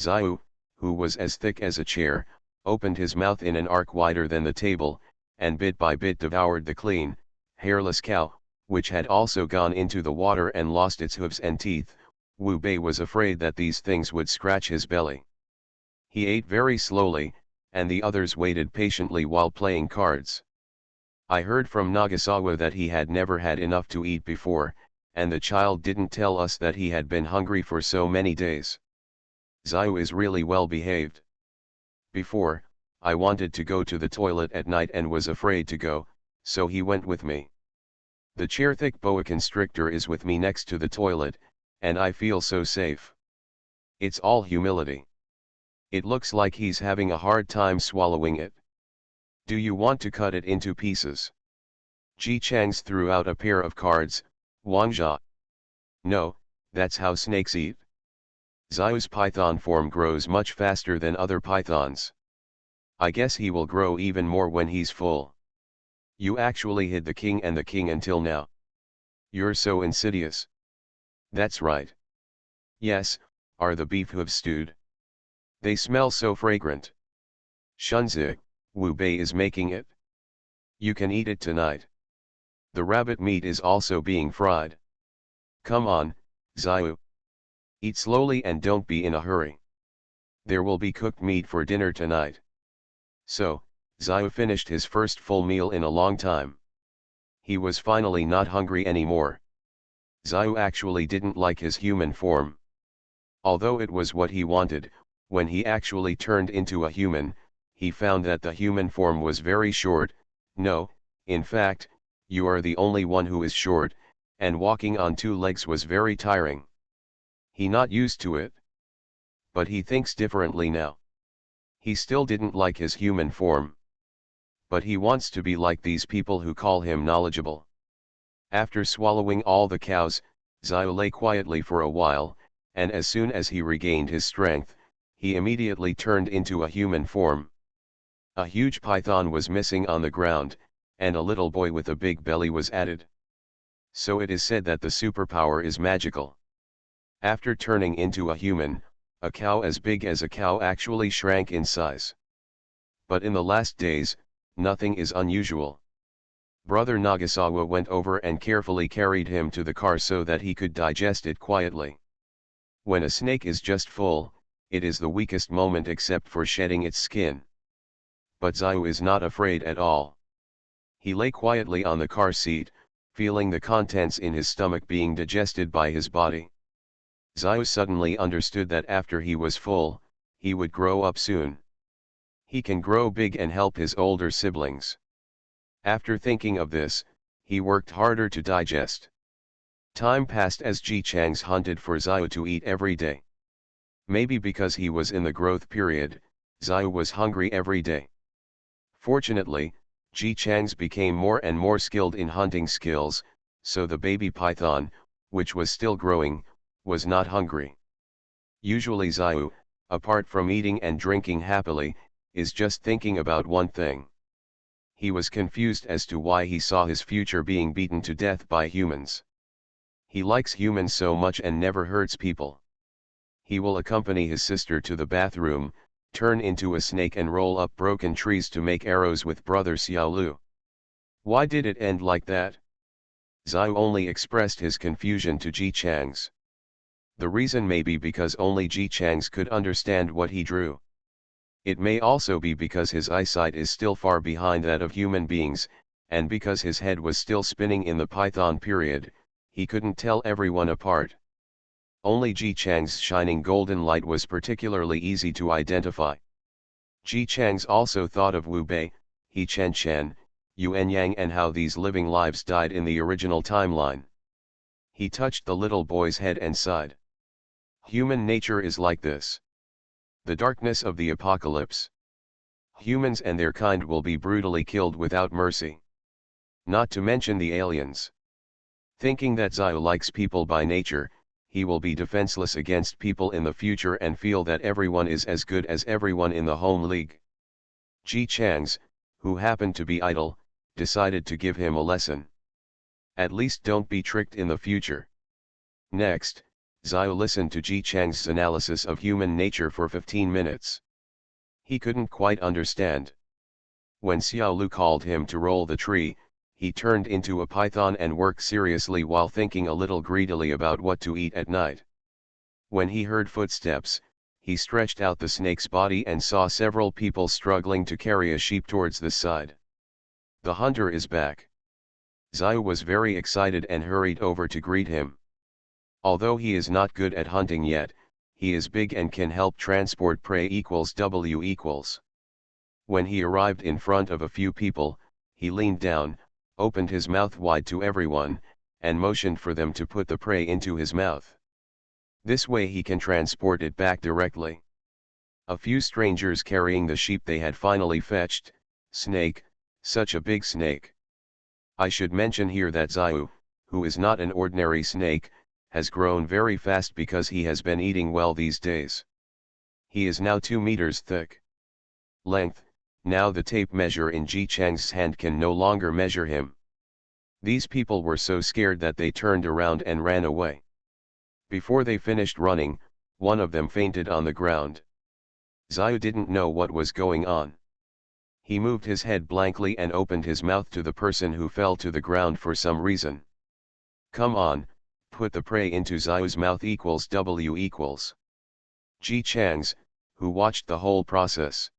Xiao, who was as thick as a chair, opened his mouth in an arc wider than the table, and bit by bit devoured the clean, hairless cow, which had also gone into the water and lost its hooves and teeth. Wu Bei was afraid that these things would scratch his belly. He ate very slowly, and the others waited patiently while playing cards. I heard from Nagasawa that he had never had enough to eat before, and the child didn't tell us that he had been hungry for so many days. Xiao is really well behaved. Before, I wanted to go to the toilet at night and was afraid to go, so he went with me. The chair-thick boa constrictor is with me next to the toilet, and I feel so safe. It's all humility. It looks like he's having a hard time swallowing it. Do you want to cut it into pieces? Ji Chang's threw out a pair of cards. Wangjia. No, that's how snakes eat. Xiao's python form grows much faster than other pythons. I guess he will grow even more when he's full. You actually hid the king and the king until now. You're so insidious. That's right. Yes, are the beef hooves stewed? They smell so fragrant. Shunzi, Wu Bei is making it. You can eat it tonight. The rabbit meat is also being fried. Come on, Xiao. Eat slowly and don't be in a hurry. There will be cooked meat for dinner tonight. So, Xiao finished his first full meal in a long time. He was finally not hungry anymore. Xiao actually didn't like his human form. Although it was what he wanted, when he actually turned into a human, he found that the human form was very short. No, in fact, you are the only one who is short, and walking on two legs was very tiring. He not used to it. But he thinks differently now. He still didn't like his human form. But he wants to be like these people who call him knowledgeable. After swallowing all the cows, Xiao lay quietly for a while, and as soon as he regained his strength, he immediately turned into a human form. A huge python was missing on the ground, and a little boy with a big belly was added. So it is said that the superpower is magical. After turning into a human, a cow as big as a cow actually shrank in size. But in the last days, nothing is unusual. Brother Nagasawa went over and carefully carried him to the car so that he could digest it quietly. When a snake is just full, it is the weakest moment except for shedding its skin. But Xiao is not afraid at all. He lay quietly on the car seat, feeling the contents in his stomach being digested by his body. Xiao suddenly understood that after he was full, he would grow up soon. He can grow big and help his older siblings. After thinking of this, he worked harder to digest. Time passed as Ji Chang's hunted for Xiao to eat every day. Maybe because he was in the growth period, Xiao was hungry every day. Fortunately, Ji Chang's became more and more skilled in hunting skills, so the baby python, which was still growing, was not hungry. Usually Xiao, apart from eating and drinking happily, is just thinking about one thing. He was confused as to why he saw his future being beaten to death by humans. He likes humans so much and never hurts people. He will accompany his sister to the bathroom, turn into a snake and roll up broken trees to make arrows with brother Xiaolu. Why did it end like that? Xiao only expressed his confusion to Ji Chang's. The reason may be because only Ji Chang's could understand what he drew. It may also be because his eyesight is still far behind that of human beings, and because his head was still spinning in the Python period, he couldn't tell everyone apart. Only Ji Chang's shining golden light was particularly easy to identify. Ji Chang's also thought of Wu Bei, He Chen Chen, Yuan Yang and how these living lives died in the original timeline. He touched the little boy's head and sighed. Human nature is like this. The darkness of the apocalypse. Humans and their kind will be brutally killed without mercy. Not to mention the aliens. Thinking that Xiao likes people by nature, he will be defenseless against people in the future and feel that everyone is as good as everyone in the home league. Ji Chang's, who happened to be idle, decided to give him a lesson. At least don't be tricked in the future. Next, Xiao listened to Ji Chang's analysis of human nature for 15 minutes. He couldn't quite understand. When Xiaolu called him to roll the tree, he turned into a python and worked seriously while thinking a little greedily about what to eat at night. When he heard footsteps, he stretched out the snake's body and saw several people struggling to carry a sheep towards the side. The hunter is back. Xiao was very excited and hurried over to greet him. Although he is not good at hunting yet, he is big and can help transport prey W. When he arrived in front of a few people, he leaned down, opened his mouth wide to everyone, and motioned for them to put the prey into his mouth. This way he can transport it back directly. A few strangers carrying the sheep they had finally fetched. Snake, such a big snake. I should mention here that Xiao, who is not an ordinary snake, has grown very fast because he has been eating well these days. He is now 2 meters thick. Length, now the tape measure in Ji Chang's hand can no longer measure him. These people were so scared that they turned around and ran away. Before they finished running, one of them fainted on the ground. Xiao didn't know what was going on. He moved his head blankly and opened his mouth to the person who fell to the ground for some reason. Come on, put the prey into Xiao's mouth W. Ji Chang's, who watched the whole process.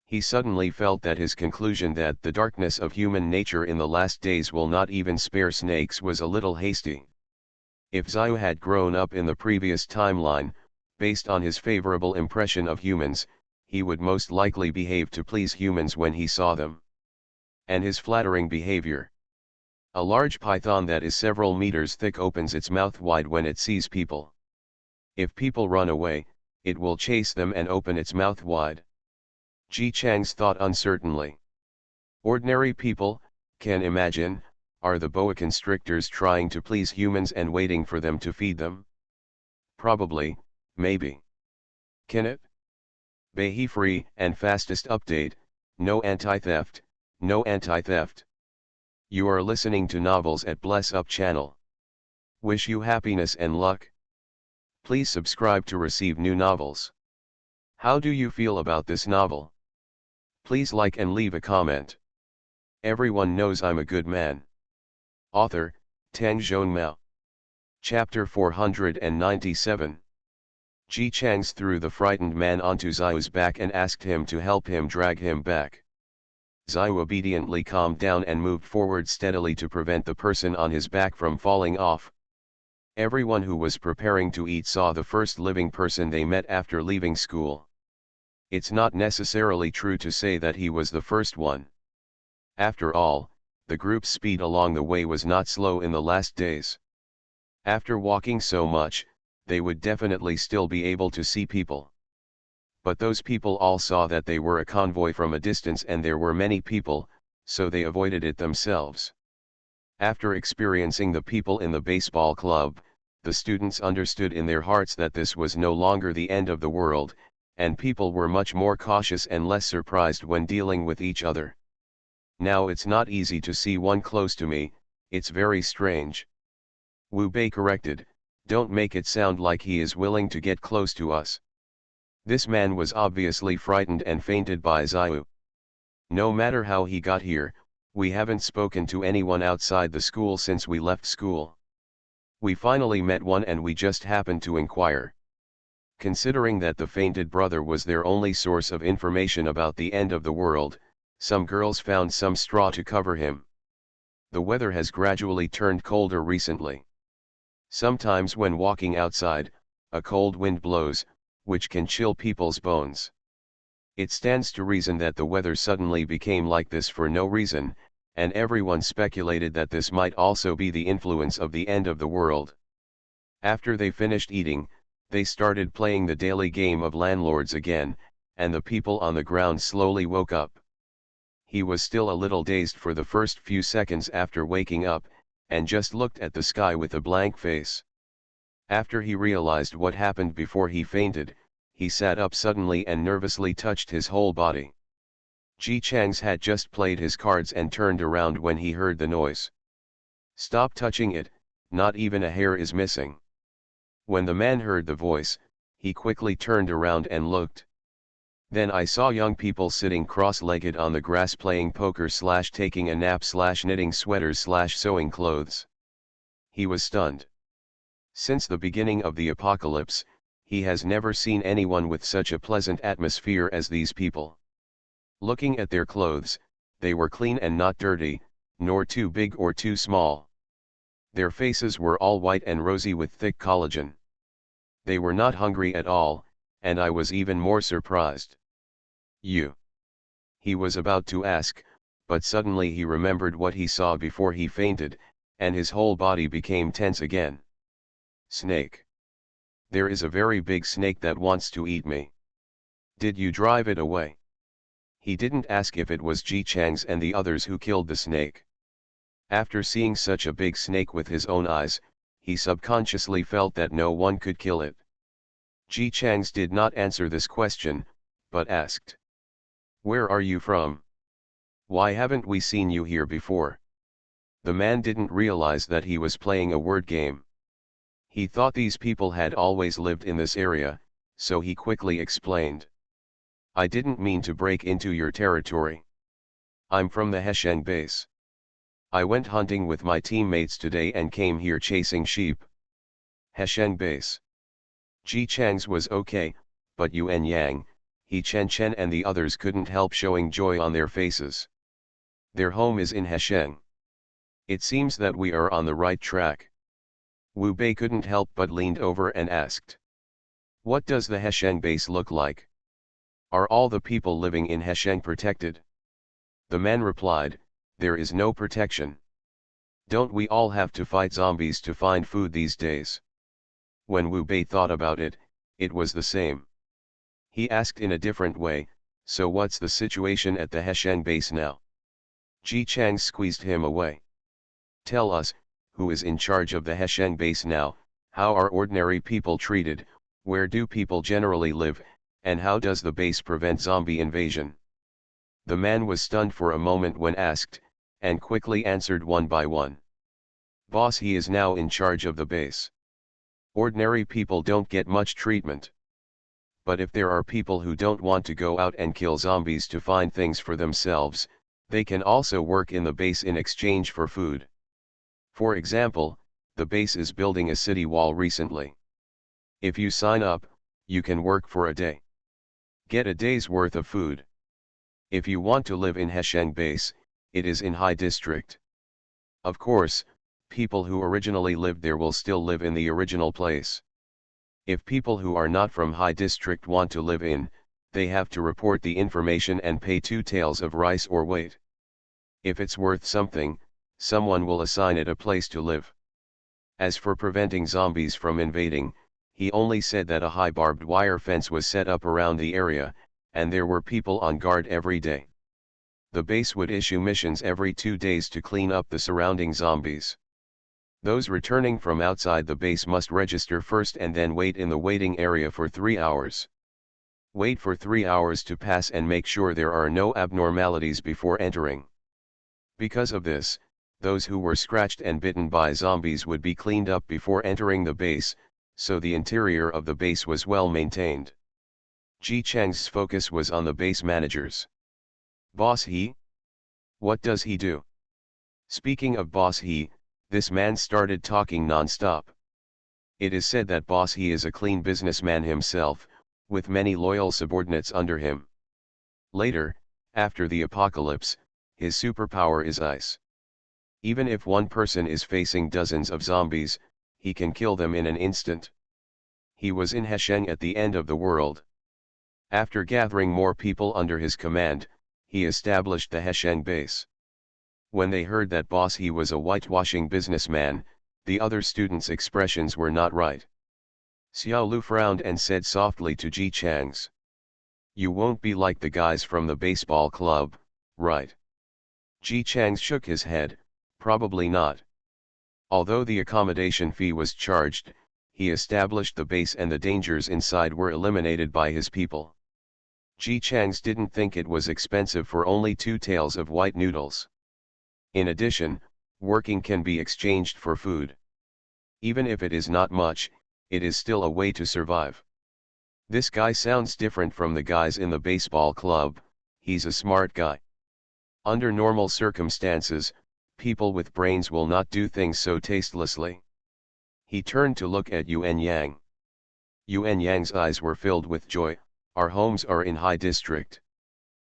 He suddenly felt that his conclusion that the darkness of human nature in the last days will not even spare snakes was a little hasty. If Xiao had grown up in the previous timeline, based on his favorable impression of humans, he would most likely behave to please humans when he saw them. And his flattering behavior. A large python that is several meters thick opens its mouth wide when it sees people. If people run away, it will chase them and open its mouth wide. Ji Chang's thought uncertainly. Ordinary people, can imagine, are the boa constrictors trying to please humans and waiting for them to feed them? Probably, maybe. Can it? Be free and fastest update, no anti-theft, no anti-theft. You are listening to novels at Bless Up channel. Wish you happiness and luck. Please subscribe to receive new novels. How do you feel about this novel? Please like and leave a comment. Everyone knows I'm a good man. Author, HandsomeMaleLead. Chapter 497. Ji Chang's threw the frightened man onto Xiao's back and asked him to help him drag him back. Xiao obediently calmed down and moved forward steadily to prevent the person on his back from falling off. Everyone who was preparing to eat saw the first living person they met after leaving school. It's not necessarily true to say that he was the first one. After all, the group's speed along the way was not slow in the last days. After walking so much, they would definitely still be able to see people. But those people all saw that they were a convoy from a distance and there were many people, so they avoided it themselves. After experiencing the people in the baseball club, the students understood in their hearts that this was no longer the end of the world, and people were much more cautious and less surprised when dealing with each other. Now it's not easy to see one close to me, it's very strange. Wu Bei corrected, don't make it sound like he is willing to get close to us. This man was obviously frightened and fainted by Xiao. No matter how he got here, we haven't spoken to anyone outside the school since we left school. We finally met one and we just happened to inquire. Considering that the fainted brother was their only source of information about the end of the world, some girls found some straw to cover him. The weather has gradually turned colder recently. Sometimes when walking outside, a cold wind blows, which can chill people's bones. It stands to reason that the weather suddenly became like this for no reason, and everyone speculated that this might also be the influence of the end of the world. After they finished eating, they started playing the daily game of landlords again, and the people on the ground slowly woke up. He was still a little dazed for the first few seconds after waking up, and just looked at the sky with a blank face. After he realized what happened before he fainted, he sat up suddenly and nervously touched his whole body. Ji Chang's had just played his cards and turned around when he heard the noise. Stop touching it, not even a hair is missing. When the man heard the voice, he quickly turned around and looked. Then I saw young people sitting cross-legged on the grass playing poker / taking a nap / knitting sweaters / sewing clothes. He was stunned. Since the beginning of the apocalypse, he has never seen anyone with such a pleasant atmosphere as these people. Looking at their clothes, they were clean and not dirty, nor too big or too small. Their faces were all white and rosy with thick collagen. They were not hungry at all, and I was even more surprised. You? He was about to ask, but suddenly he remembered what he saw before he fainted, and his whole body became tense again. Snake. There is a very big snake that wants to eat me. Did you drive it away? He didn't ask if it was Ji Chang's and the others who killed the snake. After seeing such a big snake with his own eyes, he subconsciously felt that no one could kill it. Ji Chang's did not answer this question, but asked. Where are you from? Why haven't we seen you here before? The man didn't realize that he was playing a word game. He thought these people had always lived in this area, so he quickly explained. I didn't mean to break into your territory. I'm from the Hesheng base. I went hunting with my teammates today and came here chasing sheep. Hesheng base. Ji Chang's was okay, but Yuan Yang, He Chen Chen and the others couldn't help showing joy on their faces. Their home is in Hesheng. It seems that we are on the right track. Wu Bei couldn't help but leaned over and asked. What does the Hesheng base look like? Are all the people living in Hesheng protected? The man replied, there is no protection. Don't we all have to fight zombies to find food these days? When Wu Bei thought about it, it was the same. He asked in a different way, so what's the situation at the Hesheng base now? Ji Chang squeezed him away. Tell us, who is in charge of the Hesheng base now, how are ordinary people treated, where do people generally live, and how does the base prevent zombie invasion? The man was stunned for a moment when asked, and quickly answered one by one. Boss, he is now in charge of the base. Ordinary people don't get much treatment. But if there are people who don't want to go out and kill zombies to find things for themselves, they can also work in the base in exchange for food. For example, the base is building a city wall recently. If you sign up, you can work for a day. Get a day's worth of food. If you want to live in Hesheng base, it is in High District. Of course, people who originally lived there will still live in the original place. If people who are not from High District want to live in, they have to report the information and pay 2 taels of rice or weight. If it's worth something, someone will assign it a place to live. As for preventing zombies from invading, he only said that a high barbed wire fence was set up around the area, and there were people on guard every day. The base would issue missions every 2 days to clean up the surrounding zombies. Those returning from outside the base must register first and then wait in the waiting area for 3 hours. Wait for 3 hours to pass and make sure there are no abnormalities before entering. Because of this, those who were scratched and bitten by zombies would be cleaned up before entering the base, so the interior of the base was well maintained. Ji Chang's focus was on the base managers. Boss He? What does he do? Speaking of Boss He, this man started talking non-stop. It is said that Boss He is a clean businessman himself, with many loyal subordinates under him. Later, after the apocalypse, his superpower is ice. Even if one person is facing dozens of zombies, he can kill them in an instant. He was in Hesheng at the end of the world. After gathering more people under his command, he established the Hesheng base. When they heard that Boss He was a whitewashing businessman, the other students' expressions were not right. Xiao Lu frowned and said softly to Ji Chang's. You won't be like the guys from the baseball club, right? Ji Chang's shook his head, probably not. Although the accommodation fee was charged, he established the base and the dangers inside were eliminated by his people. Ji Chang's didn't think it was expensive for only 2 taels of white noodles. In addition, working can be exchanged for food. Even if it is not much, it is still a way to survive. This guy sounds different from the guys in the baseball club, he's a smart guy. Under normal circumstances, people with brains will not do things so tastelessly. He turned to look at Yuan Yang. Yuan Yang's eyes were filled with joy. Our homes are in High District.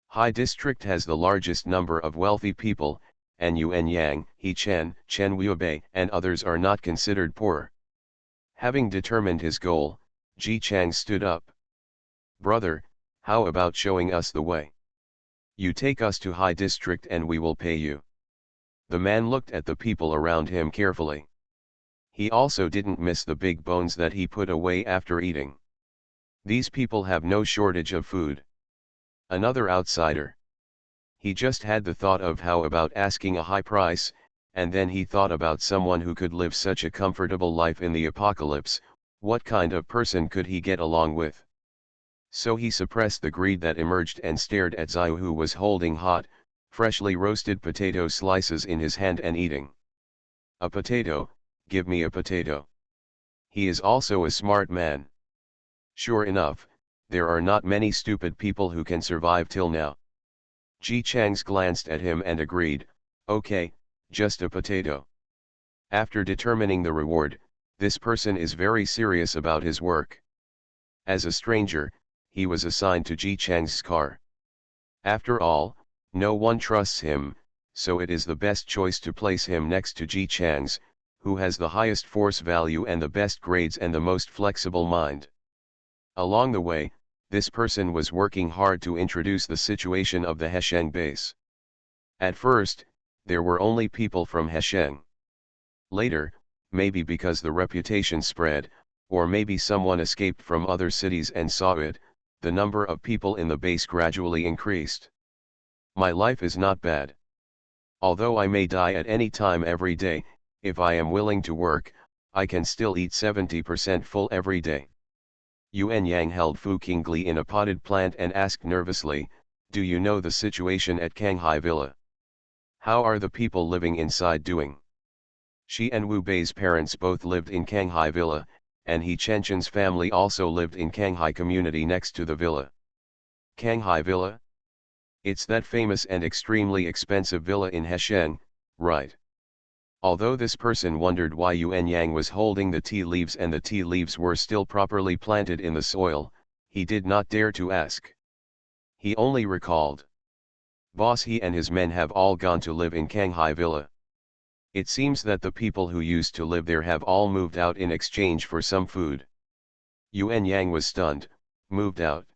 High District has the largest number of wealthy people, and Yuan Yang, He Chen, Chen Weibei, and others are not considered poor. Having determined his goal, Ji Chang stood up. Brother, how about showing us the way? You take us to High District and we will pay you. The man looked at the people around him carefully. He also didn't miss the big bones that he put away after eating. These people have no shortage of food. Another outsider. He just had the thought of how about asking a high price, and then he thought about someone who could live such a comfortable life in the apocalypse. What kind of person could he get along with? So he suppressed the greed that emerged and stared at Zhao, who was holding hot, freshly roasted potato slices in his hand and eating. A potato, give me a potato. He is also a smart man. Sure enough, there are not many stupid people who can survive till now. Ji Chang's glanced at him and agreed, okay, just a potato. After determining the reward, this person is very serious about his work. As a stranger, he was assigned to Ji Chang's car. After all, no one trusts him, so it is the best choice to place him next to Ji Chang's, who has the highest force value and the best grades and the most flexible mind. Along the way, this person was working hard to introduce the situation of the Hesheng base. At first, there were only people from Hesheng. Later, maybe because the reputation spread, or maybe someone escaped from other cities and saw it, the number of people in the base gradually increased. My life is not bad. Although I may die at any time every day, if I am willing to work, I can still eat 70% full every day. Yuan Yang held Fu Qingli in a potted plant and asked nervously, do you know the situation at Kanghai Villa? How are the people living inside doing? She and Wu Bei's parents both lived in Kanghai Villa, and He Chenchen's family also lived in Kanghai community next to the villa. Kanghai Villa? It's that famous and extremely expensive villa in Hesheng, right? Although this person wondered why Yuan Yang was holding the tea leaves and the tea leaves were still properly planted in the soil, he did not dare to ask. He only recalled. Boss, he and his men have all gone to live in Kanghai Villa. It seems that the people who used to live there have all moved out in exchange for some food. Yuan Yang was stunned. Moved out?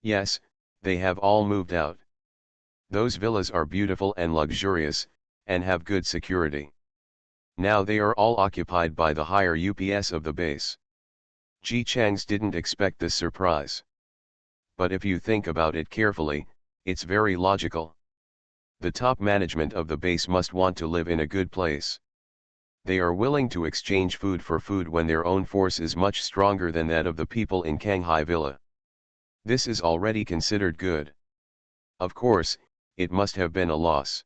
Yes, they have all moved out. Those villas are beautiful and luxurious, and have good security. Now they are all occupied by the higher UPS of the base. Ji Chang's didn't expect this surprise. But if you think about it carefully, it's very logical. The top management of the base must want to live in a good place. They are willing to exchange food for food when their own force is much stronger than that of the people in Kanghai Villa. This is already considered good. Of course, it must have been a loss.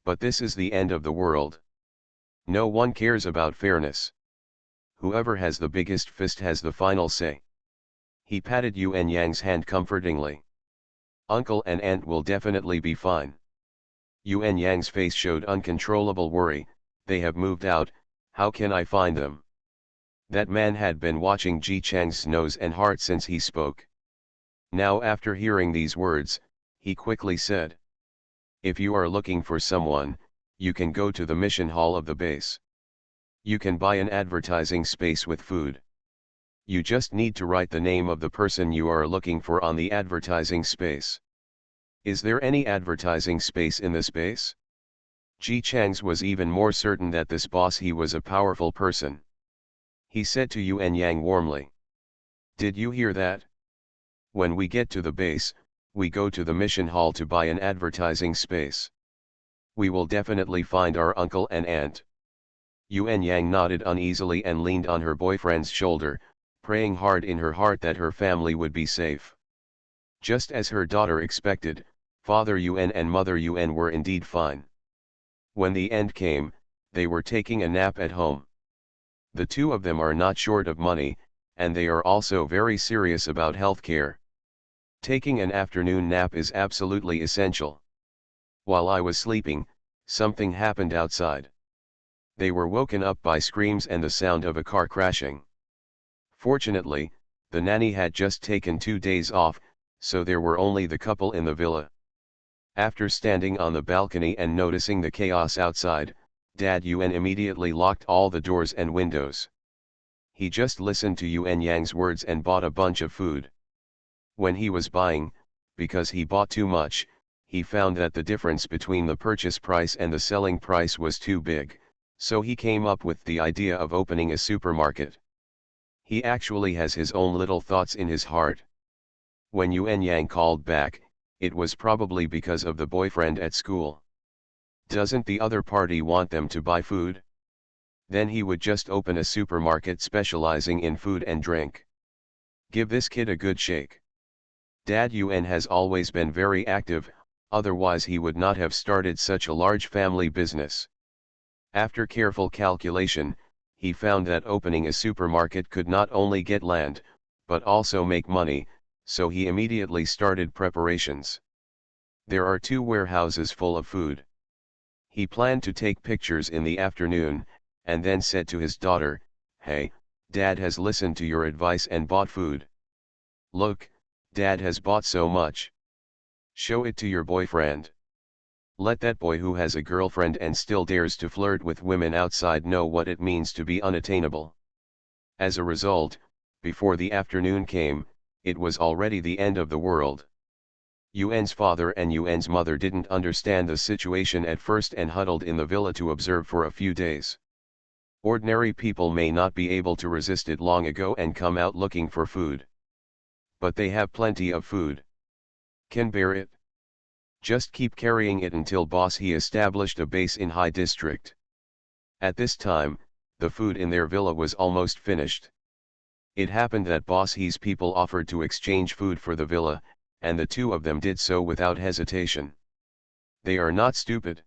But this is the end of the world. No one cares about fairness. Whoever has the biggest fist has the final say. He patted Yuan Yang's hand comfortingly. Uncle and aunt will definitely be fine. Yuan Yang's face showed uncontrollable worry. They have moved out, how can I find them? That man had been watching Ji Chang's nose and heart since he spoke. Now after hearing these words, he quickly said. If you are looking for someone, you can go to the mission hall of the base. You can buy an advertising space with food. You just need to write the name of the person you are looking for on the advertising space. Is there any advertising space in the space? Ji Chang's was even more certain that this boss he was a powerful person. He said to Yuan Yang warmly. Did you hear that? When we get to the base, we go to the mission hall to buy an advertising space. We will definitely find our uncle and aunt. Yuan Yang nodded uneasily and leaned on her boyfriend's shoulder, praying hard in her heart that her family would be safe. Just as her daughter expected, Father Yuan and Mother Yuan were indeed fine. When the end came, they were taking a nap at home. The two of them are not short of money, and they are also very serious about healthcare. Taking an afternoon nap is absolutely essential. While I was sleeping, something happened outside. They were woken up by screams and the sound of a car crashing. Fortunately, the nanny had just taken 2 days off, so there were only the couple in the villa. After standing on the balcony and noticing the chaos outside, Dad Yuan immediately locked all the doors and windows. He just listened to Yuan Yang's words and bought a bunch of food. When he was buying, because he bought too much, he found that the difference between the purchase price and the selling price was too big, so he came up with the idea of opening a supermarket. He actually has his own little thoughts in his heart. When Yuan Yang called back, it was probably because of the boyfriend at school. Doesn't the other party want them to buy food? Then he would just open a supermarket specializing in food and drink. Give this kid a good shake. Dad Yuan has always been very active, otherwise he would not have started such a large family business. After careful calculation, he found that opening a supermarket could not only get land, but also make money, so he immediately started preparations. There are 2 warehouses full of food. He planned to take pictures in the afternoon, and then said to his daughter, "Hey, Dad has listened to your advice and bought food. Look, Dad has bought so much. Show it to your boyfriend. Let that boy who has a girlfriend and still dares to flirt with women outside know what it means to be unattainable." As a result, before the afternoon came, it was already the end of the world. Yuan's father and Yuan's mother didn't understand the situation at first and huddled in the villa to observe for a few days. Ordinary people may not be able to resist it long ago and come out looking for food. But they have plenty of food. Can bear it. Just keep carrying it until boss he established a base in High District. At this time, the food in their villa was almost finished. It happened that boss he's people offered to exchange food for the villa, and the 2 of them did so without hesitation. They are not stupid.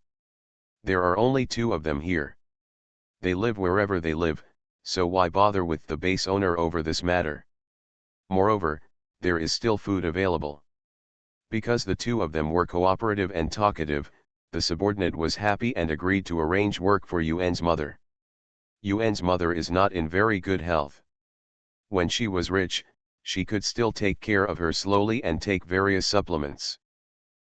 There are only 2 of them here. They live wherever they live, so why bother with the base owner over this matter? Moreover, there is still food available. Because the 2 of them were cooperative and talkative, the subordinate was happy and agreed to arrange work for Yuan's mother. Yuan's mother is not in very good health. When she was rich, she could still take care of her slowly and take various supplements.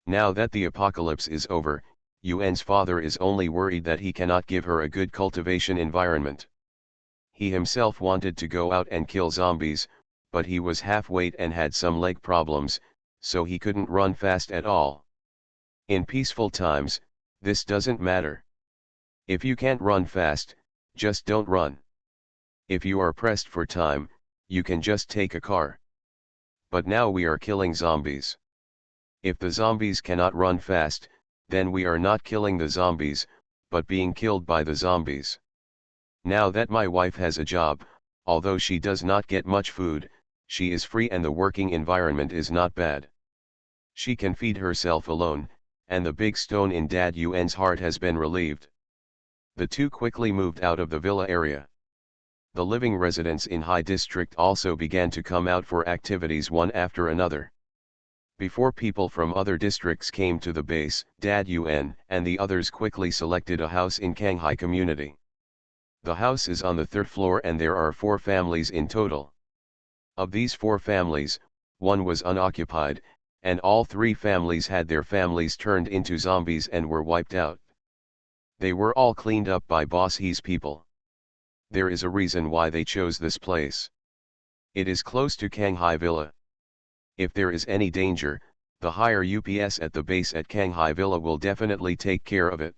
Now that the apocalypse is over, Yuan's father is only worried that he cannot give her a good cultivation environment. He himself wanted to go out and kill zombies, but he was half-weight and had some leg problems, so he couldn't run fast at all. In peaceful times, this doesn't matter. If you can't run fast, just don't run. If you are pressed for time, you can just take a car. But now we are killing zombies. If the zombies cannot run fast, then we are not killing the zombies, but being killed by the zombies. Now that my wife has a job, although she does not get much food, she is free and the working environment is not bad. She can feed herself alone, and the big stone in Dad Yuan's heart has been relieved. The 2 quickly moved out of the villa area. The living residents in High District also began to come out for activities one after another. Before people from other districts came to the base, Dad Yuan and the others quickly selected a house in Kanghai community. The house is on the 3rd floor and there are 4 families in total. Of these 4 families, 1 was unoccupied, and all 3 families had their families turned into zombies and were wiped out. They were all cleaned up by Boss He's people. There is a reason why they chose this place. It is close to Kanghai Villa. If there is any danger, the higher UPS at the base at Kanghai Villa will definitely take care of it.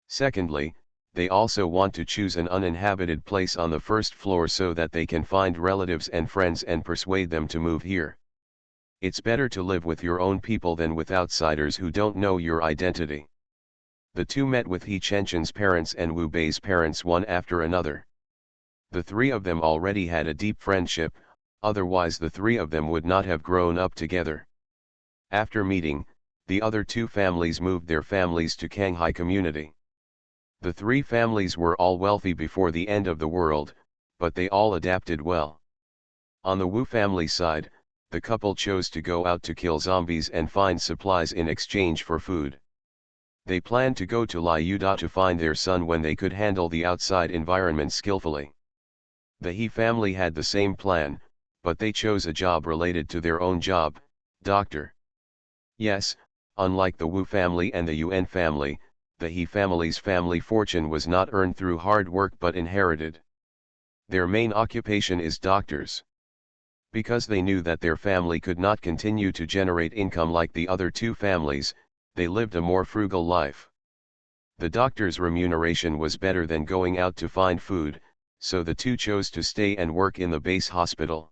Secondly, they also want to choose an uninhabited place on the 1st floor so that they can find relatives and friends and persuade them to move here. It's better to live with your own people than with outsiders who don't know your identity. The 2 met with He Chenchen's parents and Wu Bei's parents one after another. The 3 of them already had a deep friendship, otherwise the 3 of them would not have grown up together. After meeting, the other 2 families moved their families to Kanghai community. The 3 families were all wealthy before the end of the world, but they all adapted well. On the Wu family side, the couple chose to go out to kill zombies and find supplies in exchange for food. They planned to go to Liu to find their son when they could handle the outside environment skillfully. The He family had the same plan, but they chose a job related to their own job, doctor. Yes, unlike the Wu family and the Yuan family, the He family's family fortune was not earned through hard work but inherited. Their main occupation is doctors. Because they knew that their family could not continue to generate income like the other two families, they lived a more frugal life. The doctor's remuneration was better than going out to find food, so the two chose to stay and work in the base hospital.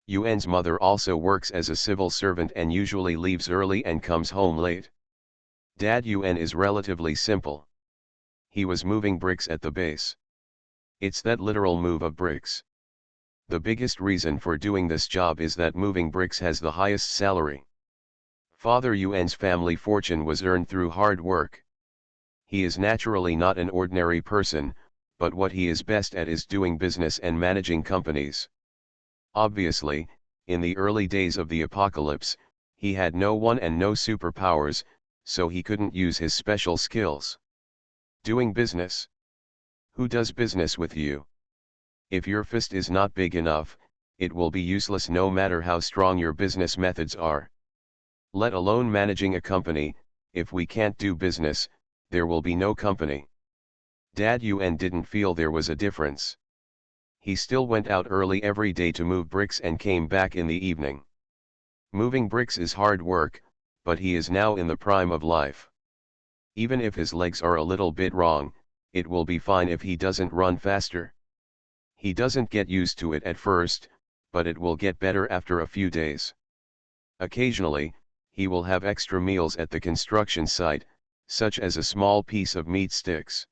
Yuan's mother also works as a civil servant and usually leaves early and comes home late. Dad Yuan is relatively simple. He was moving bricks at the base. It's that literal move of bricks. The biggest reason for doing this job is that moving bricks has the highest salary. Father Yuan's family fortune was earned through hard work. He is naturally not an ordinary person, but what he is best at is doing business and managing companies. Obviously, in the early days of the apocalypse, he had no one and no superpowers, so he couldn't use his special skills. Doing business. Who does business with you? If your fist is not big enough, it will be useless no matter how strong your business methods are. Let alone managing a company. If we can't do business, there will be no company. Dad Yuan didn't feel there was a difference. He still went out early every day to move bricks and came back in the evening. Moving bricks is hard work, but he is now in the prime of life. Even if his legs are a little bit wrong, it will be fine if he doesn't run faster. He doesn't get used to it at first, but it will get better after a few days. Occasionally, he will have extra meals at the construction site, such as a small piece of meat sticks.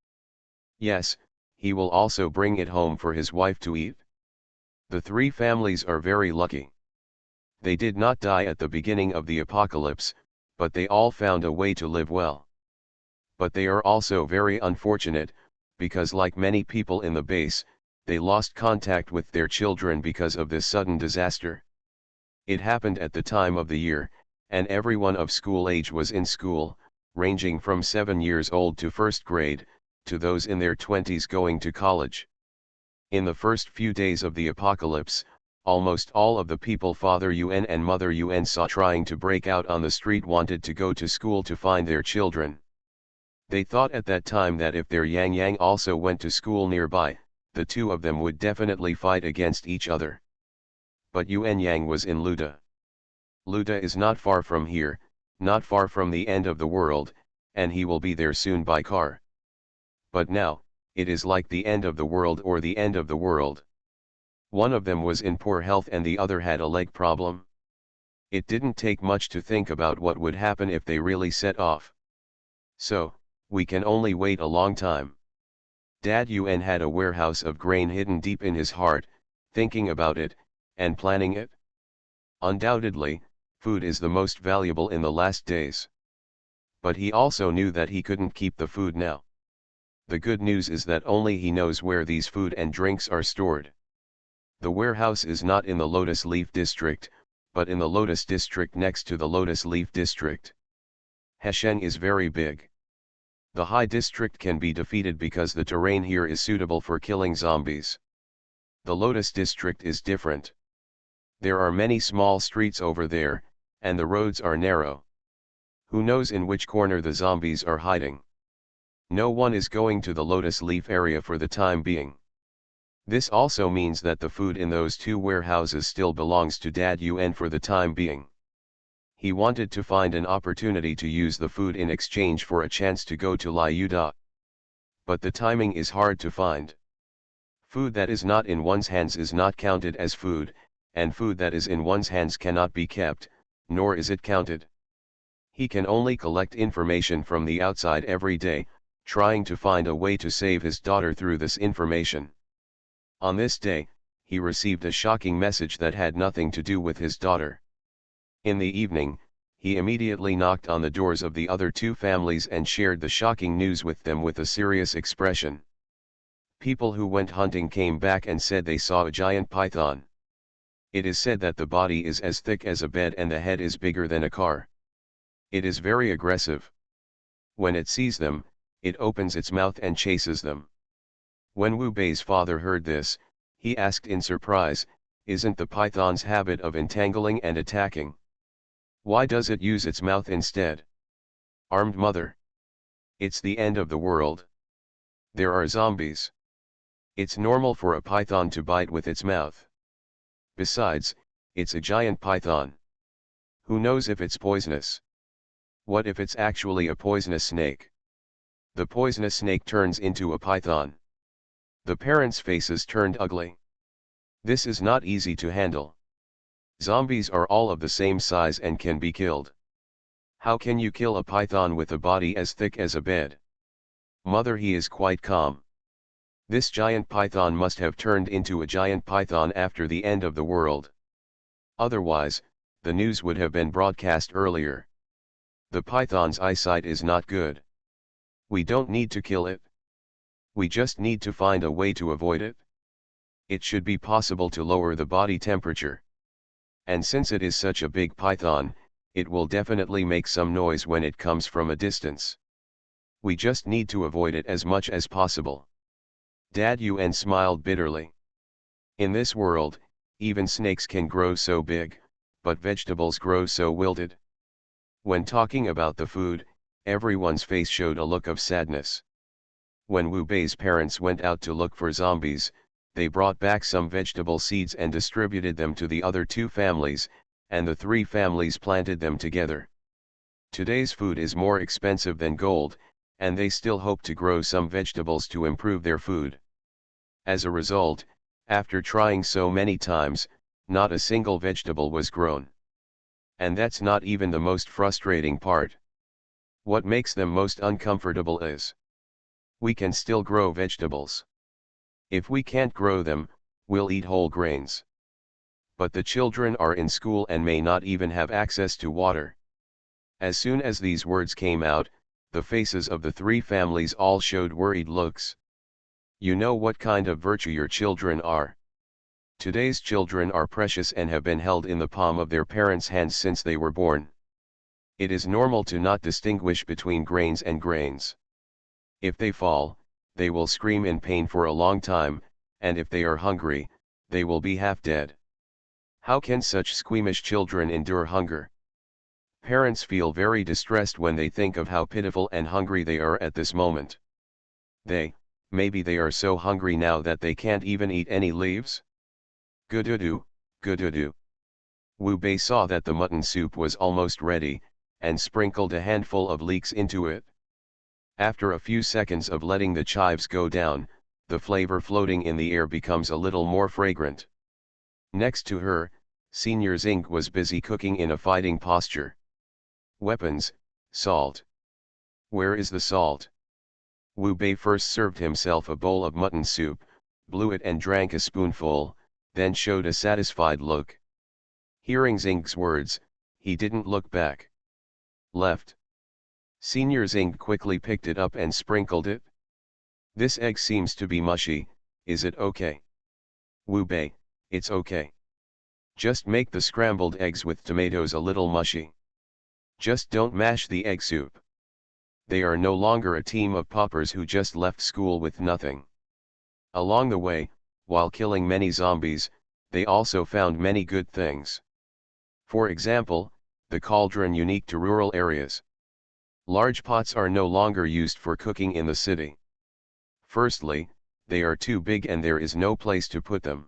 Yes, he will also bring it home for his wife to eat. The three families are very lucky. They did not die at the beginning of the apocalypse, but they all found a way to live well. But they are also very unfortunate, because like many people in the base, they lost contact with their children because of this sudden disaster. It happened at the time of the year, and everyone of school age was in school, ranging from 7 years old to first grade, to those in their 20s going to college. In the first few days of the apocalypse, almost all of the people Father Yuan and Mother Yuan saw trying to break out on the street wanted to go to school to find their children. They thought at that time that if their Yang also went to school nearby, the two of them would definitely fight against each other. But Yuan Yang was in Luda. Luda is not far from here, not far from the end of the world, and he will be there soon by car. But now, it is like the end of the world or the end of the world. One of them was in poor health and the other had a leg problem. It didn't take much to think about what would happen if they really set off. So, we can only wait a long time. Dad Yuan had a warehouse of grain hidden deep in his heart, thinking about it, and planning it. Undoubtedly, food is the most valuable in the last days. But he also knew that he couldn't keep the food now. The good news is that only he knows where these food and drinks are stored. The warehouse is not in the Lotus Leaf District, but in the Lotus District next to the Lotus Leaf District. Hesheng is very big. The High District can be defeated because the terrain here is suitable for killing zombies. The Lotus District is different. There are many small streets over there, and the roads are narrow. Who knows in which corner the zombies are hiding? No one is going to the Lotus Leaf area for the time being. This also means that the food in those two warehouses still belongs to Dad Yuan for the time being. He wanted to find an opportunity to use the food in exchange for a chance to go to Liu Da. But the timing is hard to find. Food that is not in one's hands is not counted as food, and food that is in one's hands cannot be kept, nor is it counted. He can only collect information from the outside every day, trying to find a way to save his daughter through this information. On this day, he received a shocking message that had nothing to do with his daughter. In the evening, he immediately knocked on the doors of the other two families and shared the shocking news with them with a serious expression. People who went hunting came back and said they saw a giant python. It is said that the body is as thick as a bed and the head is bigger than a car. It is very aggressive. When it sees them, it opens its mouth and chases them. When Wu Bei's father heard this, he asked in surprise, "Isn't the python's habit of entangling and attacking? Why does it use its mouth instead?" "Armed mother. It's the end of the world. There are zombies. It's normal for a python to bite with its mouth. Besides, it's a giant python. Who knows if it's poisonous? What if it's actually a poisonous snake? The poisonous snake turns into a python." The parents' faces turned ugly. This is not easy to handle. Zombies are all of the same size and can be killed. How can you kill a python with a body as thick as a bed? Mother, he is quite calm. This giant python must have turned into a giant python after the end of the world. Otherwise, the news would have been broadcast earlier. The python's eyesight is not good. We don't need to kill it. We just need to find a way to avoid it. It should be possible to lower the body temperature. And since it is such a big python, it will definitely make some noise when it comes from a distance. We just need to avoid it as much as possible. Dad Yuan smiled bitterly. In this world, even snakes can grow so big, but vegetables grow so wilted. When talking about the food, everyone's face showed a look of sadness. When Wu Bei's parents went out to look for zombies, they brought back some vegetable seeds and distributed them to the other two families, and the three families planted them together. Today's food is more expensive than gold, and they still hope to grow some vegetables to improve their food. As a result, after trying so many times, not a single vegetable was grown. And that's not even the most frustrating part. What makes them most uncomfortable is, we can still grow vegetables. If we can't grow them, we'll eat whole grains. But the children are in school and may not even have access to water. As soon as these words came out, the faces of the three families all showed worried looks. You know what kind of virtue your children are. Today's children are precious and have been held in the palm of their parents' hands since they were born. It is normal to not distinguish between grains and grains. If they fall, they will scream in pain for a long time, and if they are hungry, they will be half dead. How can such squeamish children endure hunger? Parents feel very distressed when they think of how pitiful and hungry they are at this moment. Maybe they are so hungry now that they can't even eat any leaves? Good-do-do, good-do-do. Wu Bei saw that the mutton soup was almost ready, and sprinkled a handful of leeks into it. After a few seconds of letting the chives go down, the flavor floating in the air becomes a little more fragrant. Next to her, Senior Zing was busy cooking in a fighting posture. Weapons, salt. Where is the salt? Wu Bei first served himself a bowl of mutton soup, blew it and drank a spoonful, then showed a satisfied look. Hearing Zing's words, he didn't look back. Left. Senior Zing quickly picked it up and sprinkled it. This egg seems to be mushy, is it okay? Wu Bei, it's okay. Just make the scrambled eggs with tomatoes a little mushy. Just don't mash the egg soup. They are no longer a team of paupers who just left school with nothing. Along the way, while killing many zombies, they also found many good things. For example, the cauldron unique to rural areas. Large pots are no longer used for cooking in the city. Firstly, they are too big and there is no place to put them.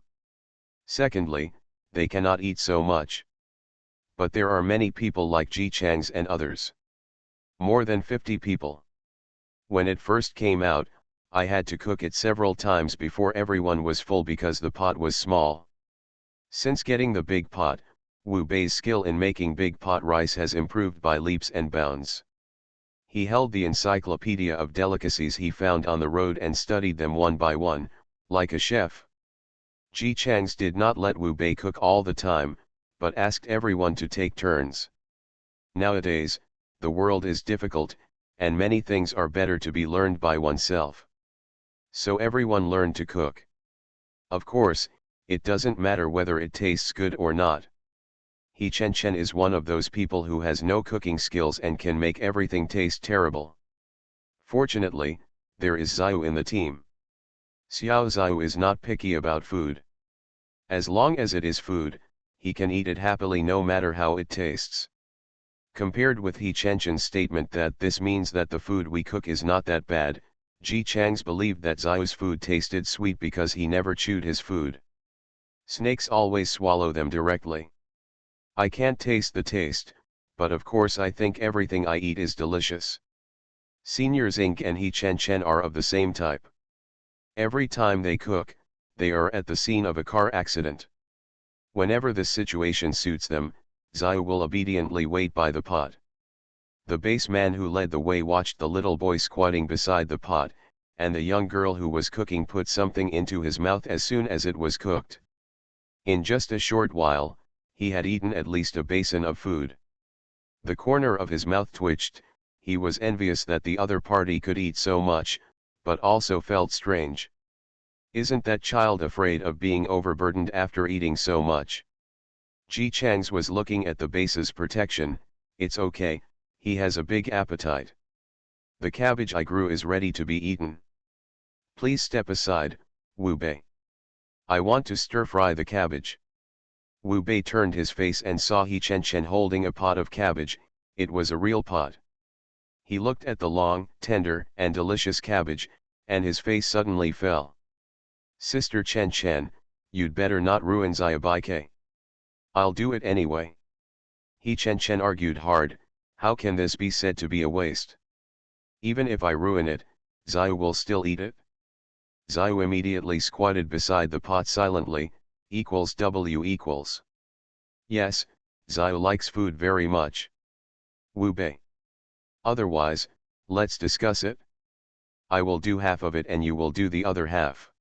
Secondly, they cannot eat so much. But there are many people like Ji Chang's and others. More than 50 people. When it first came out, I had to cook it several times before everyone was full because the pot was small. Since getting the big pot, Wu Bei's skill in making big pot rice has improved by leaps and bounds. He held the encyclopedia of delicacies he found on the road and studied them one by one, like a chef. Ji Chang's did not let Wu Bei cook all the time, but asked everyone to take turns. Nowadays, the world is difficult, and many things are better to be learned by oneself. So everyone learned to cook. Of course, it doesn't matter whether it tastes good or not. He Chen Chen is one of those people who has no cooking skills and can make everything taste terrible. Fortunately, there is Xiao in the team. Xiao Xiao is not picky about food. As long as it is food, he can eat it happily no matter how it tastes. Compared with He Chen Chen's statement that this means that the food we cook is not that bad, Ji Chang's believed that Xiao's food tasted sweet because he never chewed his food. Snakes always swallow them directly. I can't taste the taste, but of course I think everything I eat is delicious. Senior Zing and He Chen Chen are of the same type. Every time they cook, they are at the scene of a car accident. Whenever this situation suits them, Xiao will obediently wait by the pot. The base man who led the way watched the little boy squatting beside the pot, and the young girl who was cooking put something into his mouth as soon as it was cooked. In just a short while, he had eaten at least a basin of food. The corner of his mouth twitched. He was envious that the other party could eat so much, but also felt strange. Isn't that child afraid of being overburdened after eating so much? Ji Chang's was looking at the base's protection. It's okay, he has a big appetite. The cabbage I grew is ready to be eaten. Please step aside, Wu Bei. I want to stir-fry the cabbage. Wu Bei turned his face and saw He Chen Chen holding a pot of cabbage. It was a real pot. He looked at the long, tender, and delicious cabbage, and his face suddenly fell. Sister Chen Chen, you'd better not ruin Xiaobai. I'll do it anyway. He Chen Chen argued hard. How can this be said to be a waste? Even if I ruin it, Xiao will still eat it. Xiao immediately squatted beside the pot silently. =W=. Yes, Xiao likes food very much. Wu Bei. Otherwise, let's discuss it. I will do half of it and you will do the other half.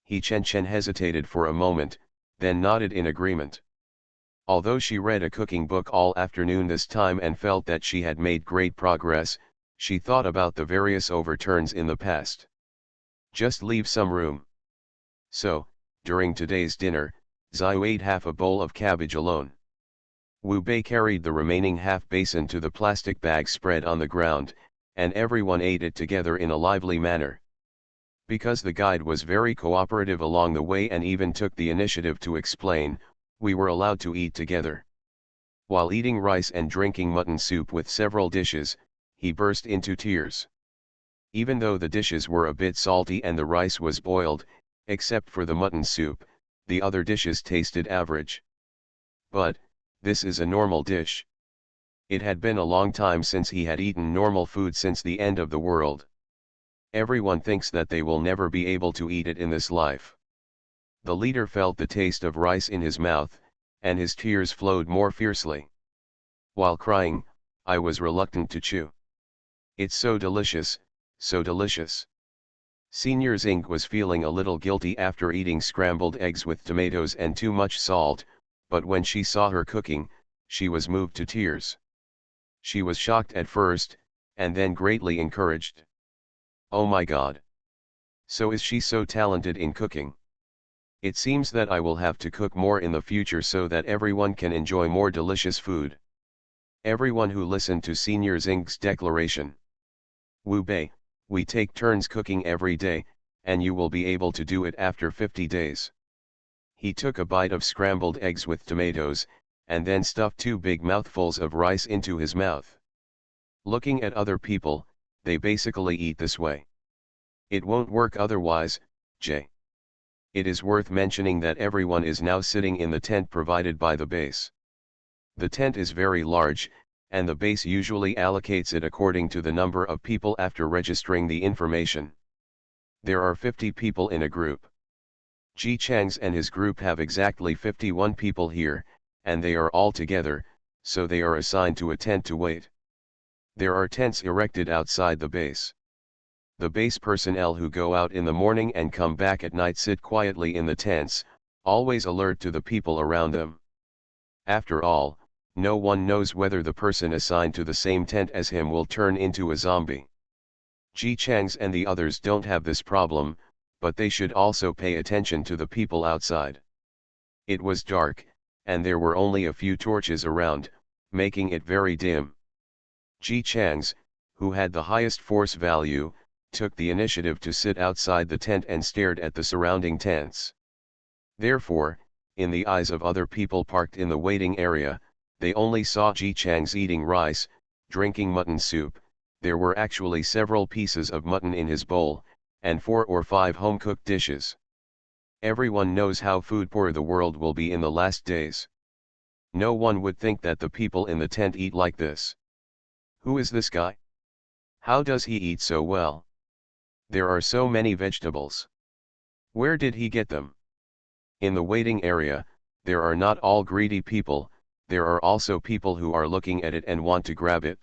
He Chen Chen hesitated for a moment, then nodded in agreement. Although she read a cooking book all afternoon this time and felt that she had made great progress, she thought about the various overturns in the past. Just leave some room. So, during today's dinner, Xiao ate half a bowl of cabbage alone. Wu Bei carried the remaining half basin to the plastic bag spread on the ground, and everyone ate it together in a lively manner. Because the guide was very cooperative along the way and even took the initiative to explain, we were allowed to eat together. While eating rice and drinking mutton soup with several dishes, he burst into tears. Even though the dishes were a bit salty and the rice was boiled, except for the mutton soup, the other dishes tasted average. But, this is a normal dish. It had been a long time since he had eaten normal food since the end of the world. Everyone thinks that they will never be able to eat it in this life. The leader felt the taste of rice in his mouth, and his tears flowed more fiercely. While crying, I was reluctant to chew. It's so delicious, so delicious. Senior Zing was feeling a little guilty after eating scrambled eggs with tomatoes and too much salt, but when she saw her cooking, she was moved to tears. She was shocked at first, and then greatly encouraged. Oh my God! So is she so talented in cooking? It seems that I will have to cook more in the future so that everyone can enjoy more delicious food. Everyone who listened to Senior Zing's declaration. Wu Bei, we take turns cooking every day, and you will be able to do it after 50 days. He took a bite of scrambled eggs with tomatoes, and then stuffed 2 big mouthfuls of rice into his mouth. Looking at other people, they basically eat this way. It won't work otherwise, Jay. It is worth mentioning that everyone is now sitting in the tent provided by the base. The tent is very large, and the base usually allocates it according to the number of people after registering the information. There are 50 people in a group. Ji Chang's and his group have exactly 51 people here, and they are all together, so they are assigned to a tent to wait. There are tents erected outside the base. The base personnel who go out in the morning and come back at night sit quietly in the tents, always alert to the people around them. After all, no one knows whether the person assigned to the same tent as him will turn into a zombie. Ji Chang's and the others don't have this problem, but they should also pay attention to the people outside. It was dark, and there were only a few torches around, making it very dim. Ji Chang's, who had the highest force value, took the initiative to sit outside the tent and stared at the surrounding tents. Therefore, in the eyes of other people parked in the waiting area, they only saw Ji Chang's eating rice, drinking mutton soup. There were actually several pieces of mutton in his bowl, and 4 or 5 home-cooked dishes. Everyone knows how food poor the world will be in the last days. No one would think that the people in the tent eat like this. Who is this guy? How does he eat so well? There are so many vegetables. Where did he get them? In the waiting area, there are not all greedy people, there are also people who are looking at it and want to grab it.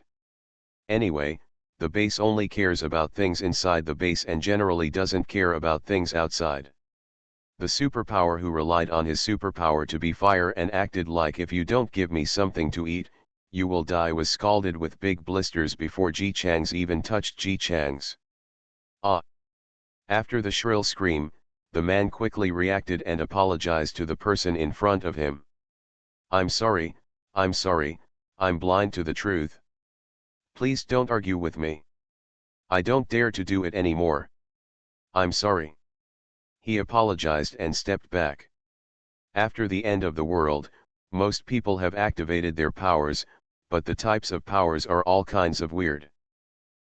Anyway, the base only cares about things inside the base and generally doesn't care about things outside. The superpower who relied on his superpower to be fire and acted like if you don't give me something to eat, you will die was scalded with big blisters before Ji Chang's even touched Ji Chang's. Ah! After the shrill scream, the man quickly reacted and apologized to the person in front of him. I'm sorry, I'm blind to the truth. Please don't argue with me. I don't dare to do it anymore. I'm sorry. He apologized and stepped back. After the end of the world, most people have activated their powers, but the types of powers are all kinds of weird.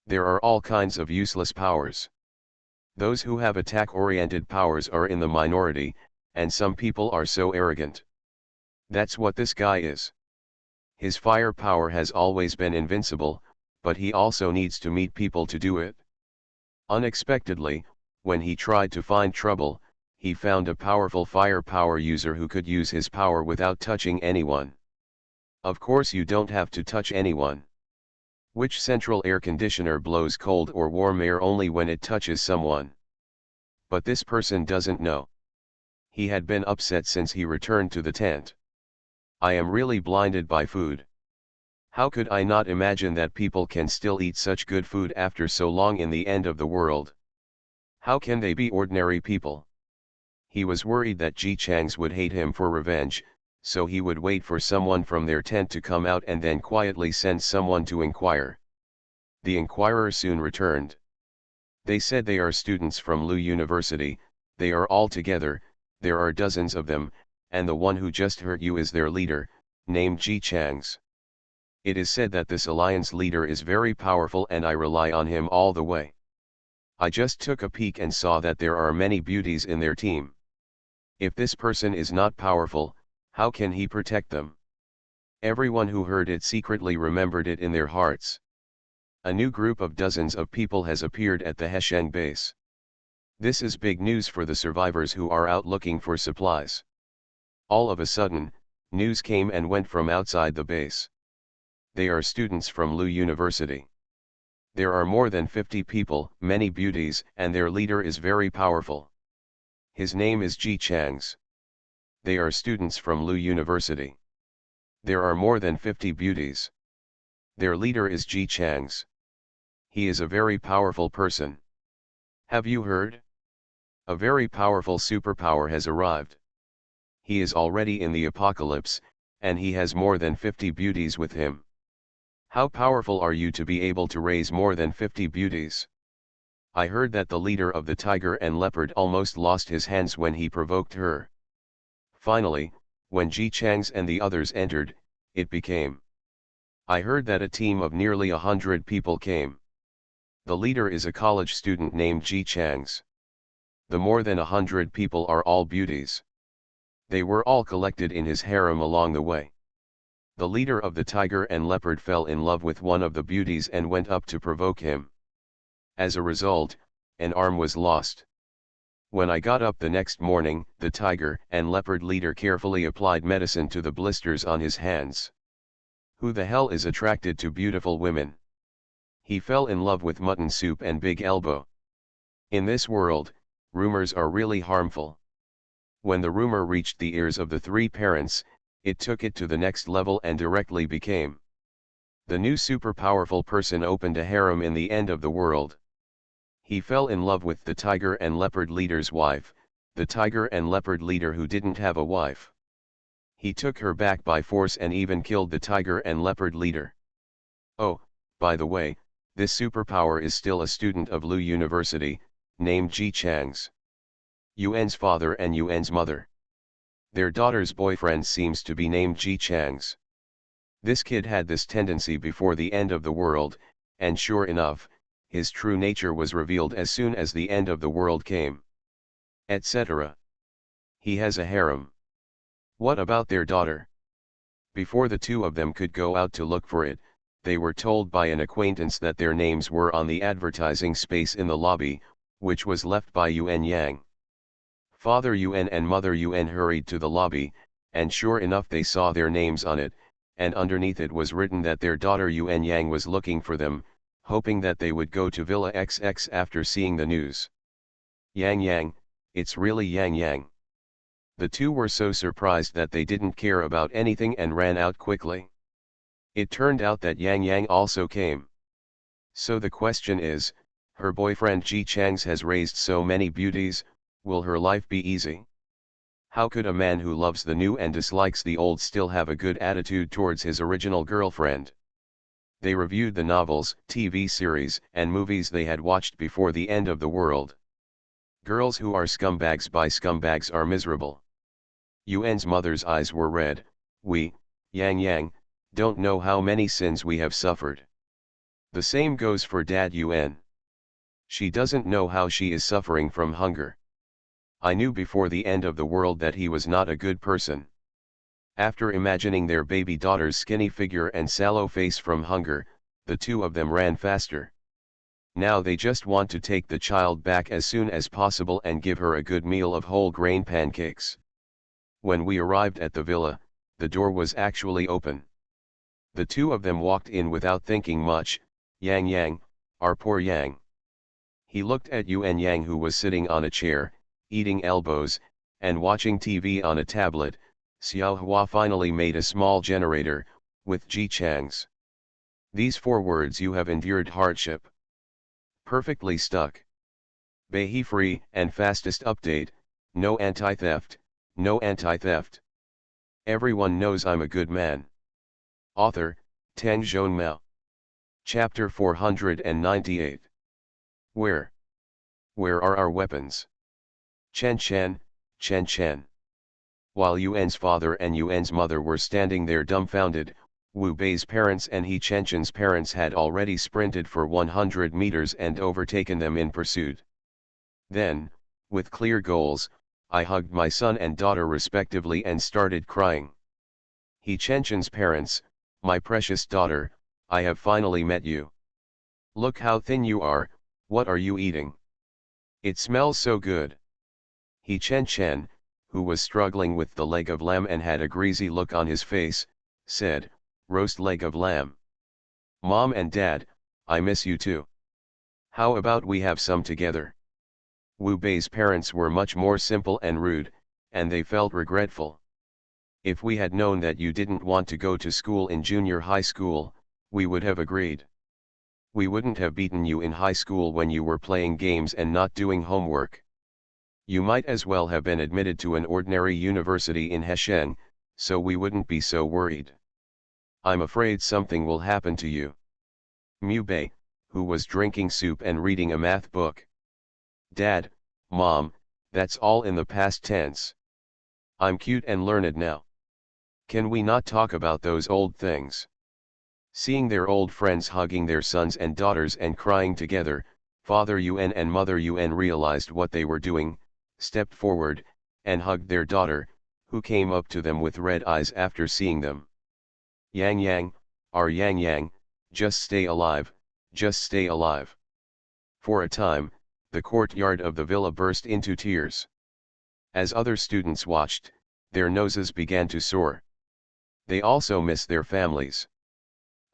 There are all kinds of useless powers. Those who have attack-oriented powers are in the minority, and some people are so arrogant. That's what this guy is. His fire power has always been invincible, but he also needs to meet people to do it. Unexpectedly, when he tried to find trouble, he found a powerful fire power user who could use his power without touching anyone. Of course you don't have to touch anyone. Which central air conditioner blows cold or warm air only when it touches someone? But this person doesn't know. He had been upset since he returned to the tent. I am really blinded by food. How could I not imagine that people can still eat such good food after so long in the end of the world? How can they be ordinary people? He was worried that Ji Chang's would hate him for revenge, so he would wait for someone from their tent to come out and then quietly send someone to inquire. The inquirer soon returned. They said they are students from Lu University, they are all together, there are dozens of them, and the one who just hurt you is their leader, named Ji Chang's. It is said that this alliance leader is very powerful and I rely on him all the way. I just took a peek and saw that there are many beauties in their team. If this person is not powerful, how can he protect them? Everyone who heard it secretly remembered it in their hearts. A new group of dozens of people has appeared at the Hesheng base. This is big news for the survivors who are out looking for supplies. All of a sudden, news came and went from outside the base. They are students from Lu University. There are more than 50 people, many beauties, and their leader is very powerful. His name is Ji Chang's. They are students from Lu University. There are more than 50 beauties. Their leader is Ji Chang's. He is a very powerful person. Have you heard? A very powerful superpower has arrived. He is already in the apocalypse, and he has more than 50 beauties with him. How powerful are you to be able to raise more than 50 beauties? I heard that the leader of the tiger and leopard almost lost his hands when he provoked her. Finally, when Ji Chang's and the others entered, it became. I heard that a team of nearly 100 people came. The leader is a college student named Ji Chang's. The more than 100 people are all beauties. They were all collected in his harem along the way. The leader of the tiger and leopard fell in love with one of the beauties and went up to provoke him. As a result, an arm was lost. When I got up the next morning, the tiger and leopard leader carefully applied medicine to the blisters on his hands. Who the hell is attracted to beautiful women? He fell in love with mutton soup and big elbow. In this world, rumors are really harmful. When the rumor reached the ears of the 3 parents, it took it to the next level and directly became. The new super powerful person opened a harem in the end of the world. He fell in love with the tiger and leopard leader's wife, the tiger and leopard leader who didn't have a wife. He took her back by force and even killed the tiger and leopard leader. Oh, by the way, this superpower is still a student of Lu University, named Ji Chang's. Yuan's father and Yuan's mother. Their daughter's boyfriend seems to be named Ji Chang's. This kid had this tendency before the end of the world, and sure enough, his true nature was revealed as soon as the end of the world came. Etc. He has a harem. What about their daughter? Before the two of them could go out to look for it, they were told by an acquaintance that their names were on the advertising space in the lobby, which was left by Yuan Yang. Father Yuan and Mother Yuan hurried to the lobby, and sure enough they saw their names on it, and underneath it was written that their daughter Yuan Yang was looking for them, hoping that they would go to Villa XX after seeing the news. Yang Yang, it's really Yang Yang. The two were so surprised that they didn't care about anything and ran out quickly. It turned out that Yang Yang also came. So the question is, her boyfriend Ji Chang's has raised so many beauties, will her life be easy? How could a man who loves the new and dislikes the old still have a good attitude towards his original girlfriend? They reviewed the novels, TV series, and movies they had watched before the end of the world. Girls who are scumbags by scumbags are miserable. Yuan's mother's eyes were red. We, Yang Yang, don't know how many sins we have suffered. The same goes for Dad Yuan. She doesn't know how she is suffering from hunger. I knew before the end of the world that he was not a good person. After imagining their baby daughter's skinny figure and sallow face from hunger, the two of them ran faster. Now they just want to take the child back as soon as possible and give her a good meal of whole grain pancakes. When we arrived at the villa, the door was actually open. The two of them walked in without thinking much. Yang Yang, our poor Yang. He looked at Yuan Yang, who was sitting on a chair, eating elbows, and watching TV on a tablet. Xiao Hua finally made a small generator, with Ji Chang's. These 4 words: you have endured hardship. Perfectly stuck. Behe free and fastest update, no anti-theft, no anti-theft. Everyone knows I'm a good man. Author, HandsomeMaleLead. Chapter 498. Where are our weapons? Chen Chen, Chen Chen. While Yuan's father and Yuan's mother were standing there dumbfounded, Wu Bei's parents and He Chenchen's parents had already sprinted for 100 meters and overtaken them in pursuit. Then, with clear goals, I hugged my son and daughter respectively and started crying. He Chenchen's parents: my precious daughter, I have finally met you. Look how thin you are, what are you eating? It smells so good. He Chen, who was struggling with the leg of lamb and had a greasy look on his face, said, roast leg of lamb. Mom and Dad, I miss you too. How about we have some together? Wu Bei's parents were much more simple and rude, and they felt regretful. If we had known that you didn't want to go to school in junior high school, we would have agreed. We wouldn't have beaten you in high school when you were playing games and not doing homework. You might as well have been admitted to an ordinary university in Hesheng, so we wouldn't be so worried. I'm afraid something will happen to you. Mu Bei, who was drinking soup and reading a math book. Dad, Mom, that's all in the past tense. I'm cute and learned now. Can we not talk about those old things? Seeing their old friends hugging their sons and daughters and crying together, Father Yuan and Mother Yuan realized what they were doing, stepped forward, and hugged their daughter, who came up to them with red eyes after seeing them. Yang Yang, our Yang Yang, just stay alive, just stay alive. For a time, the courtyard of the villa burst into tears. As other students watched, their noses began to soar. They also miss their families.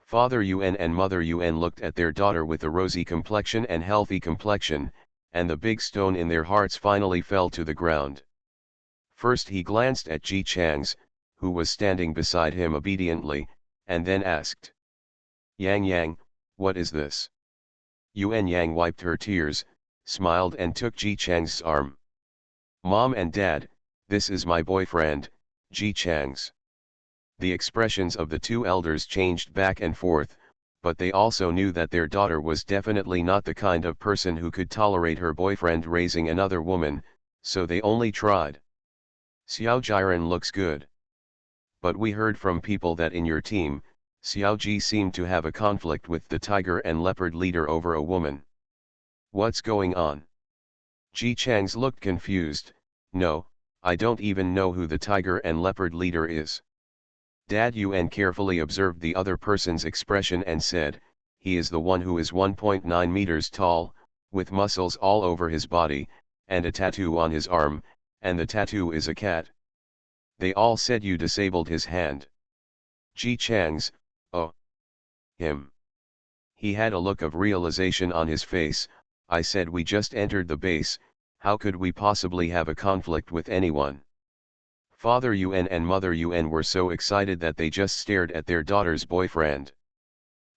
Father Yuan and Mother Yuan looked at their daughter with a rosy complexion and healthy complexion, and the big stone in their hearts finally fell to the ground. First he glanced at Ji Chang's, who was standing beside him obediently, and then asked, Yang Yang, what is this? Yuan Yang wiped her tears, smiled and took Ji Chang's arm. "Mom and Dad, this is my boyfriend, Ji Chang's." The expressions of the two elders changed back and forth, but they also knew that their daughter was definitely not the kind of person who could tolerate her boyfriend raising another woman, so they only tried. "Xiao Jiren looks good. But we heard from people that in your team, Xiao Ji seemed to have a conflict with the tiger and leopard leader over a woman. What's going on?" Ji Chang's looked confused. "No, I don't even know who the tiger and leopard leader is." Dad Yuan carefully observed the other person's expression and said, "He is the one who is 1.9 meters tall, with muscles all over his body, and a tattoo on his arm, and the tattoo is a cat." They all said you disabled his hand. Ji Chang's, "Oh. Him." He had a look of realization on his face. "I said we just entered the base, how could we possibly have a conflict with anyone?" Father Yuan and Mother Yuan were so excited that they just stared at their daughter's boyfriend.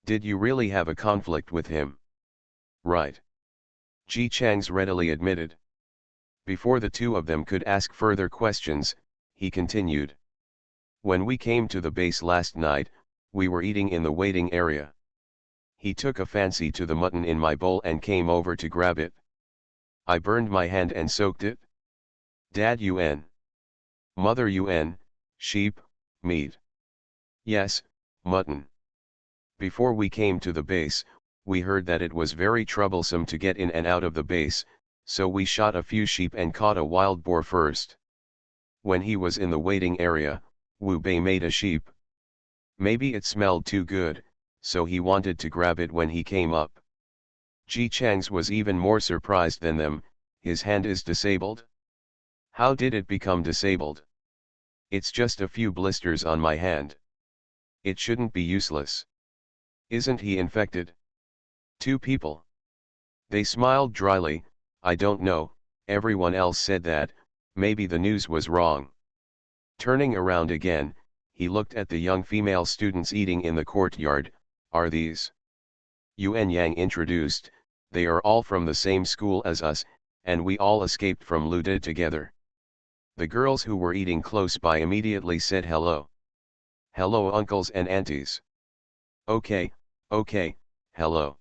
"Did you really have a conflict with him?" "Right." Ji Chang's readily admitted. Before the two of them could ask further questions, he continued. "When we came to the base last night, we were eating in the waiting area. He took a fancy to the mutton in my bowl and came over to grab it. I burned my hand and soaked it." Dad Yuan. Mother Yuan, "Sheep, meat." "Yes, mutton. Before we came to the base, we heard that it was very troublesome to get in and out of the base, so we shot a few sheep and caught a wild boar first. When he was in the waiting area, Wu Bei made a sheep. Maybe it smelled too good, so he wanted to grab it when he came up." Ji Chang's was even more surprised than them. "His hand is disabled? How did it become disabled?" "It's just a few blisters on my hand. It shouldn't be useless." "Isn't he infected?" "Two people." They smiled dryly. "I don't know, everyone else said that, maybe the news was wrong." Turning around again, he looked at the young female students eating in the courtyard. "Are these?" Yuan Yang introduced. "They are all from the same school as us, and we all escaped from Lude together." The girls who were eating close by immediately said hello. "Hello uncles and aunties." Okay, hello."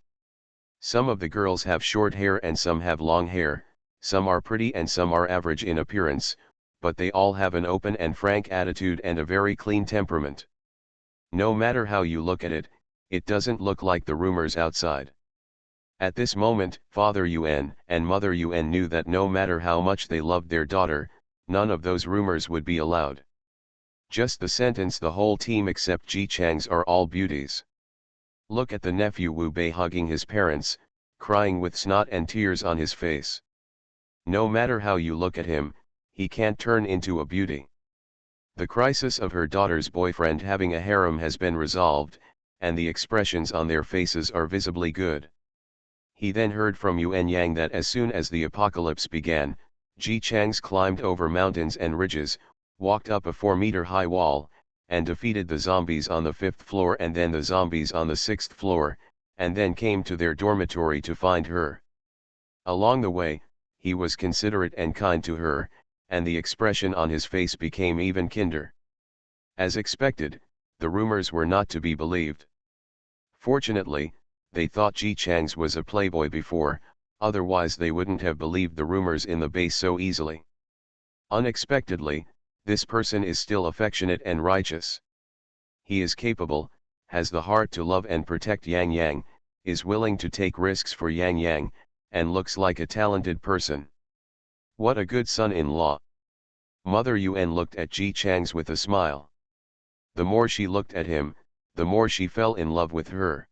Some of the girls have short hair and some have long hair, some are pretty and some are average in appearance, but they all have an open and frank attitude and a very clean temperament. No matter how you look at it, it doesn't look like the rumors outside. At this moment, Father Yuan and Mother Yuan knew that no matter how much they loved their daughter, none of those rumors would be allowed. Just the sentence "the whole team except Ji Chang's are all beauties." Look at the nephew Wu Bei hugging his parents, crying with snot and tears on his face. No matter how you look at him, he can't turn into a beauty. The crisis of her daughter's boyfriend having a harem has been resolved, and the expressions on their faces are visibly good. He then heard from Yuan Yang that as soon as the apocalypse began, Ji Chang's climbed over mountains and ridges, walked up a 4-meter-high wall, and defeated the zombies on the 5th floor and then the zombies on the 6th floor, and then came to their dormitory to find her. Along the way, he was considerate and kind to her, and the expression on his face became even kinder. As expected, the rumors were not to be believed. Fortunately, they thought Ji Chang's was a playboy before, otherwise they wouldn't have believed the rumors in the base so easily. Unexpectedly, this person is still affectionate and righteous. He is capable, has the heart to love and protect Yang Yang, is willing to take risks for Yang Yang, and looks like a talented person. What a good son-in-law. Mother Yuan looked at Ji Chang's with a smile. The more she looked at him, the more she fell in love with her.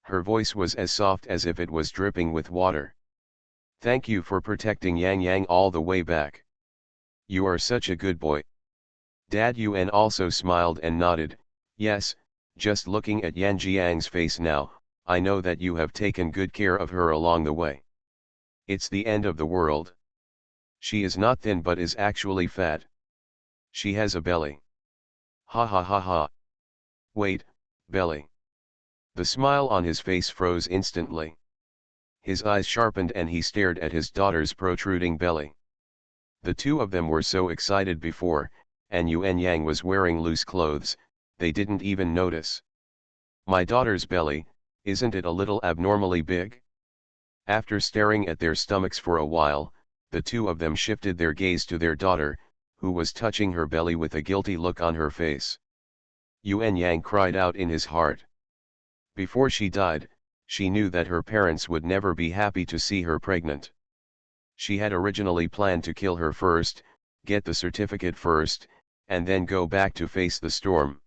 Her voice was as soft as if it was dripping with water. "Thank you for protecting Yang Yang all the way back. You are such a good boy." Dad Yuan also smiled and nodded. "Yes, just looking at Yan Jiang's face now, I know that you have taken good care of her along the way. It's the end of the world. She is not thin but is actually fat. She has a belly. Ha ha ha ha. Wait, belly." The smile on his face froze instantly. His eyes sharpened and he stared at his daughter's protruding belly. The two of them were so excited before, and Yuan Yang was wearing loose clothes, they didn't even notice. My daughter's belly, isn't it a little abnormally big? After staring at their stomachs for a while, the two of them shifted their gaze to their daughter, who was touching her belly with a guilty look on her face. Yuan Yang cried out in his heart. Before she died, she knew that her parents would never be happy to see her pregnant. She had originally planned to kill her first, get the certificate first, and then go back to face the storm.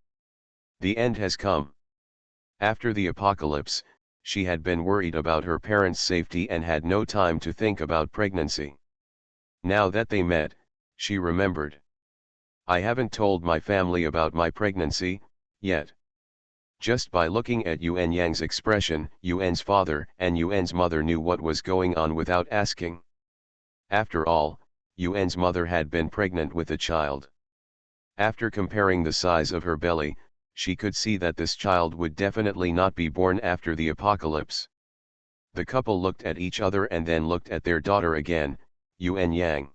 The end has come. After the apocalypse, she had been worried about her parents' safety and had no time to think about pregnancy. Now that they met, she remembered. I haven't told my family about my pregnancy, yet. Just by looking at Yuan Yang's expression, Yuan's father and Yuan's mother knew what was going on without asking. After all, Yuan's mother had been pregnant with a child. After comparing the size of her belly, she could see that this child would definitely not be born after the apocalypse. The couple looked at each other and then looked at their daughter again, Yuan Yang.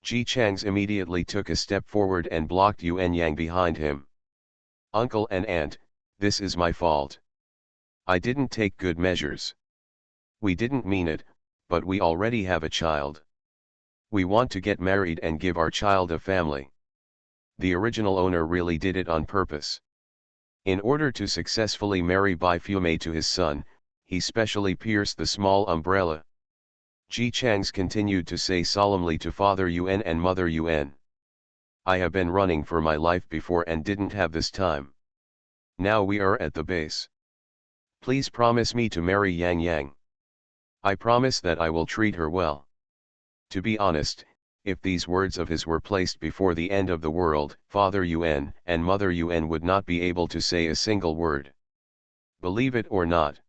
Ji Chang's immediately took a step forward and blocked Yuan Yang behind him. Uncle and aunt, this is my fault. I didn't take good measures. We didn't mean it, but we already have a child. We want to get married and give our child a family. The original owner really did it on purpose. In order to successfully marry Bai Fumei to his son, he specially pierced the small umbrella. Ji Changs continued to say solemnly to Father Yuan and Mother Yuan. I have been running for my life before and didn't have this time. Now we are at the base. Please promise me to marry Yang Yang. I promise that I will treat her well. To be honest, if these words of his were placed before the end of the world, Father Yuan and Mother Yuan would not be able to say a single word. Believe it or not,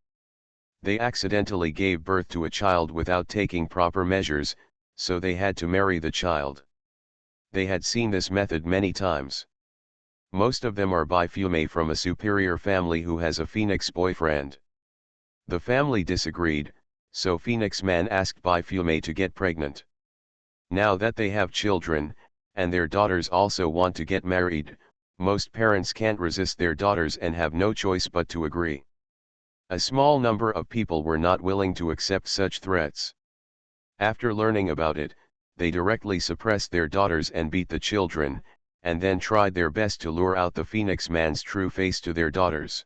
they accidentally gave birth to a child without taking proper measures, so they had to marry the child. They had seen this method many times. Most of them are Bai Fumei from a superior family who has a Phoenix boyfriend. The family disagreed, so Phoenix Man asked Bai Fumei to get pregnant. Now that they have children, and their daughters also want to get married, most parents can't resist their daughters and have no choice but to agree. A small number of people were not willing to accept such threats. After learning about it, they directly suppressed their daughters and beat the children, and then tried their best to lure out the Phoenix Man's true face to their daughters.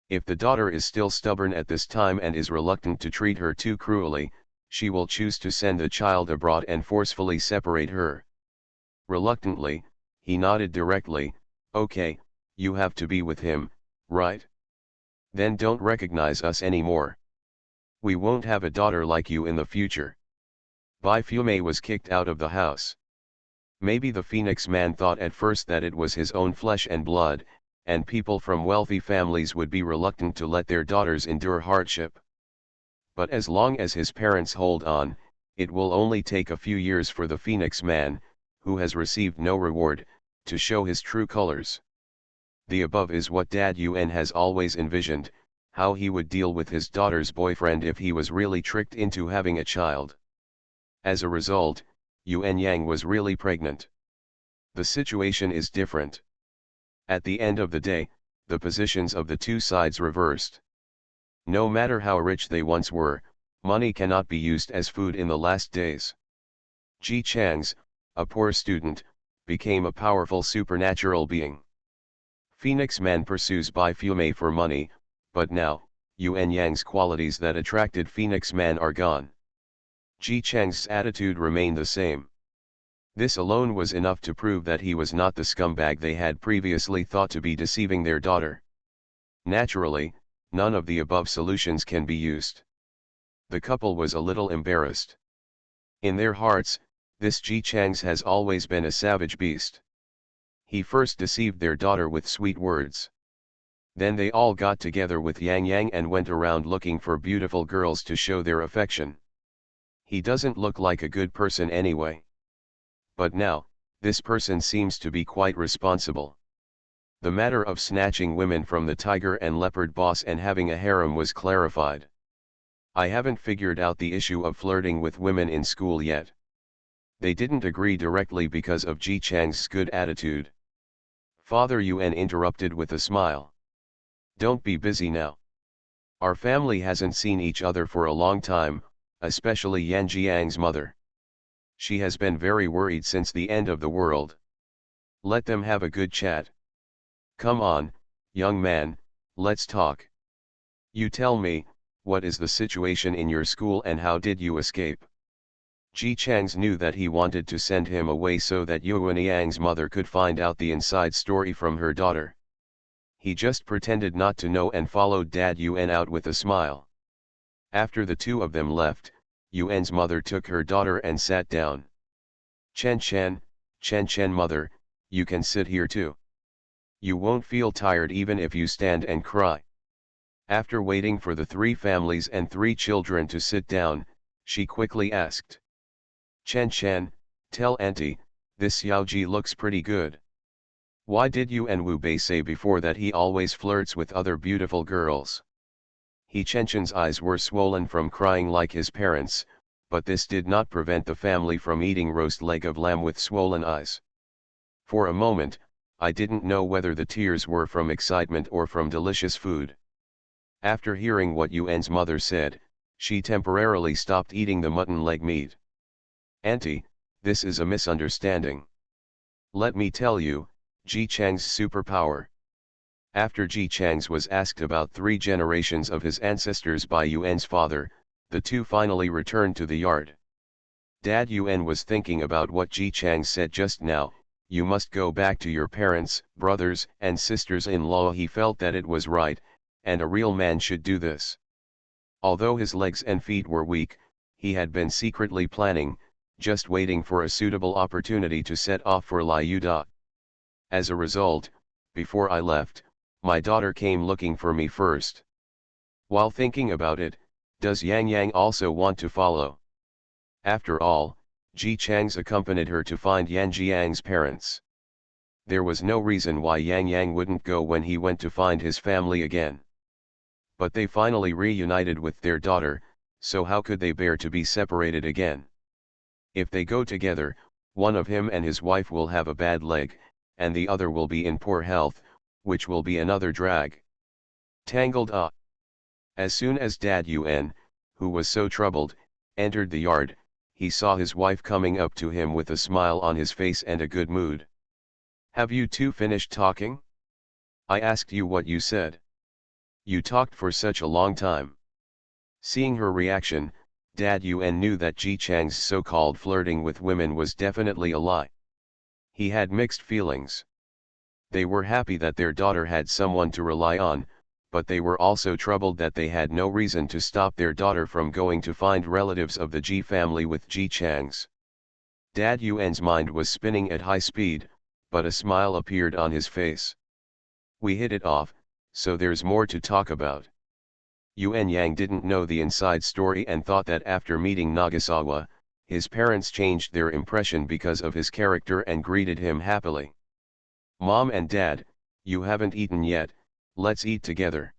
If the daughter is still stubborn at this time and is reluctant to treat her too cruelly, she will choose to send the child abroad and forcefully separate her. Reluctantly, he nodded directly, okay, you have to be with him, right? Then don't recognize us anymore. We won't have a daughter like you in the future. Bai Fumei was kicked out of the house. Maybe the Phoenix Man thought at first that it was his own flesh and blood, and people from wealthy families would be reluctant to let their daughters endure hardship. But as long as his parents hold on, it will only take a few years for the Phoenix Man, who has received no reward, to show his true colors. The above is what Dad Yuan has always envisioned, how he would deal with his daughter's boyfriend if he was really tricked into having a child. As a result, Yuan Yang was really pregnant. The situation is different. At the end of the day, the positions of the two sides reversed. No matter how rich they once were, money cannot be used as food in the last days. Ji Changs, a poor student, became a powerful supernatural being. Phoenix Man pursues Bai Fumei for money, but now, Yuan Yang's qualities that attracted Phoenix Man are gone. Ji Chang's attitude remained the same. This alone was enough to prove that he was not the scumbag they had previously thought to be deceiving their daughter. Naturally, none of the above solutions can be used. The couple was a little embarrassed. In their hearts, this Ji Changs has always been a savage beast. He first deceived their daughter with sweet words. Then they all got together with Yang Yang and went around looking for beautiful girls to show their affection. He doesn't look like a good person anyway. But now, this person seems to be quite responsible. The matter of snatching women from the tiger and leopard boss and having a harem was clarified. I haven't figured out the issue of flirting with women in school yet. They didn't agree directly because of Ji Chang's good attitude. Father Yuan interrupted with a smile. Don't be busy now. Our family hasn't seen each other for a long time, especially Yan Jiang's mother. She has been very worried since the end of the world. Let them have a good chat. Come on, young man, let's talk. You tell me, what is the situation in your school and how did you escape? Ji Chang's knew that he wanted to send him away so that Yuan Yang's mother could find out the inside story from her daughter. He just pretended not to know and followed Dad Yuan out with a smile. After the two of them left, Yuan's mother took her daughter and sat down. Chen mother, you can sit here too. You won't feel tired even if you stand and cry. After waiting for the three families and three children to sit down, she quickly asked. Chen, tell auntie, this Xiaoji looks pretty good. Why did you and Wu Bei say before that he always flirts with other beautiful girls? Chen's eyes were swollen from crying like his parents, but this did not prevent the family from eating roast leg of lamb with swollen eyes. For a moment, I didn't know whether the tears were from excitement or from delicious food. After hearing what Yuan's mother said, she temporarily stopped eating the mutton leg meat. Auntie, this is a misunderstanding. Let me tell you, Ji Chang's superpower. After Ji Chang's was asked about 3 generations of his ancestors by Yuan's father, the two finally returned to the yard. Dad Yuan was thinking about what Ji Chang said just now, you must go back to your parents, brothers and sisters-in-law. He felt that it was right, and a real man should do this. Although his legs and feet were weak, he had been secretly planning, just waiting for a suitable opportunity to set off for Liu Da. As a result, before I left, my daughter came looking for me first. While thinking about it, does Yang Yang also want to follow? After all, Ji Chang's accompanied her to find Yan Jiang's parents. There was no reason why Yang Yang wouldn't go when he went to find his family again. But they finally reunited with their daughter, so how could they bear to be separated again? If they go together, one of him and his wife will have a bad leg, and the other will be in poor health, which will be another drag. Tangled up. As soon as Dad Yuan, who was so troubled, entered the yard, he saw his wife coming up to him with a smile on his face and a good mood. Have you two finished talking? I asked you what you said. You talked for such a long time. Seeing her reaction, Dad Yuan knew that Ji Chang's so-called flirting with women was definitely a lie. He had mixed feelings. They were happy that their daughter had someone to rely on, but they were also troubled that they had no reason to stop their daughter from going to find relatives of the Ji family with Ji Chang's. Dad Yuan's mind was spinning at high speed, but a smile appeared on his face. We hit it off, so there's more to talk about. Yuan Yang didn't know the inside story and thought that after meeting Nagasawa, his parents changed their impression because of his character and greeted him happily. Mom and Dad, you haven't eaten yet, let's eat together.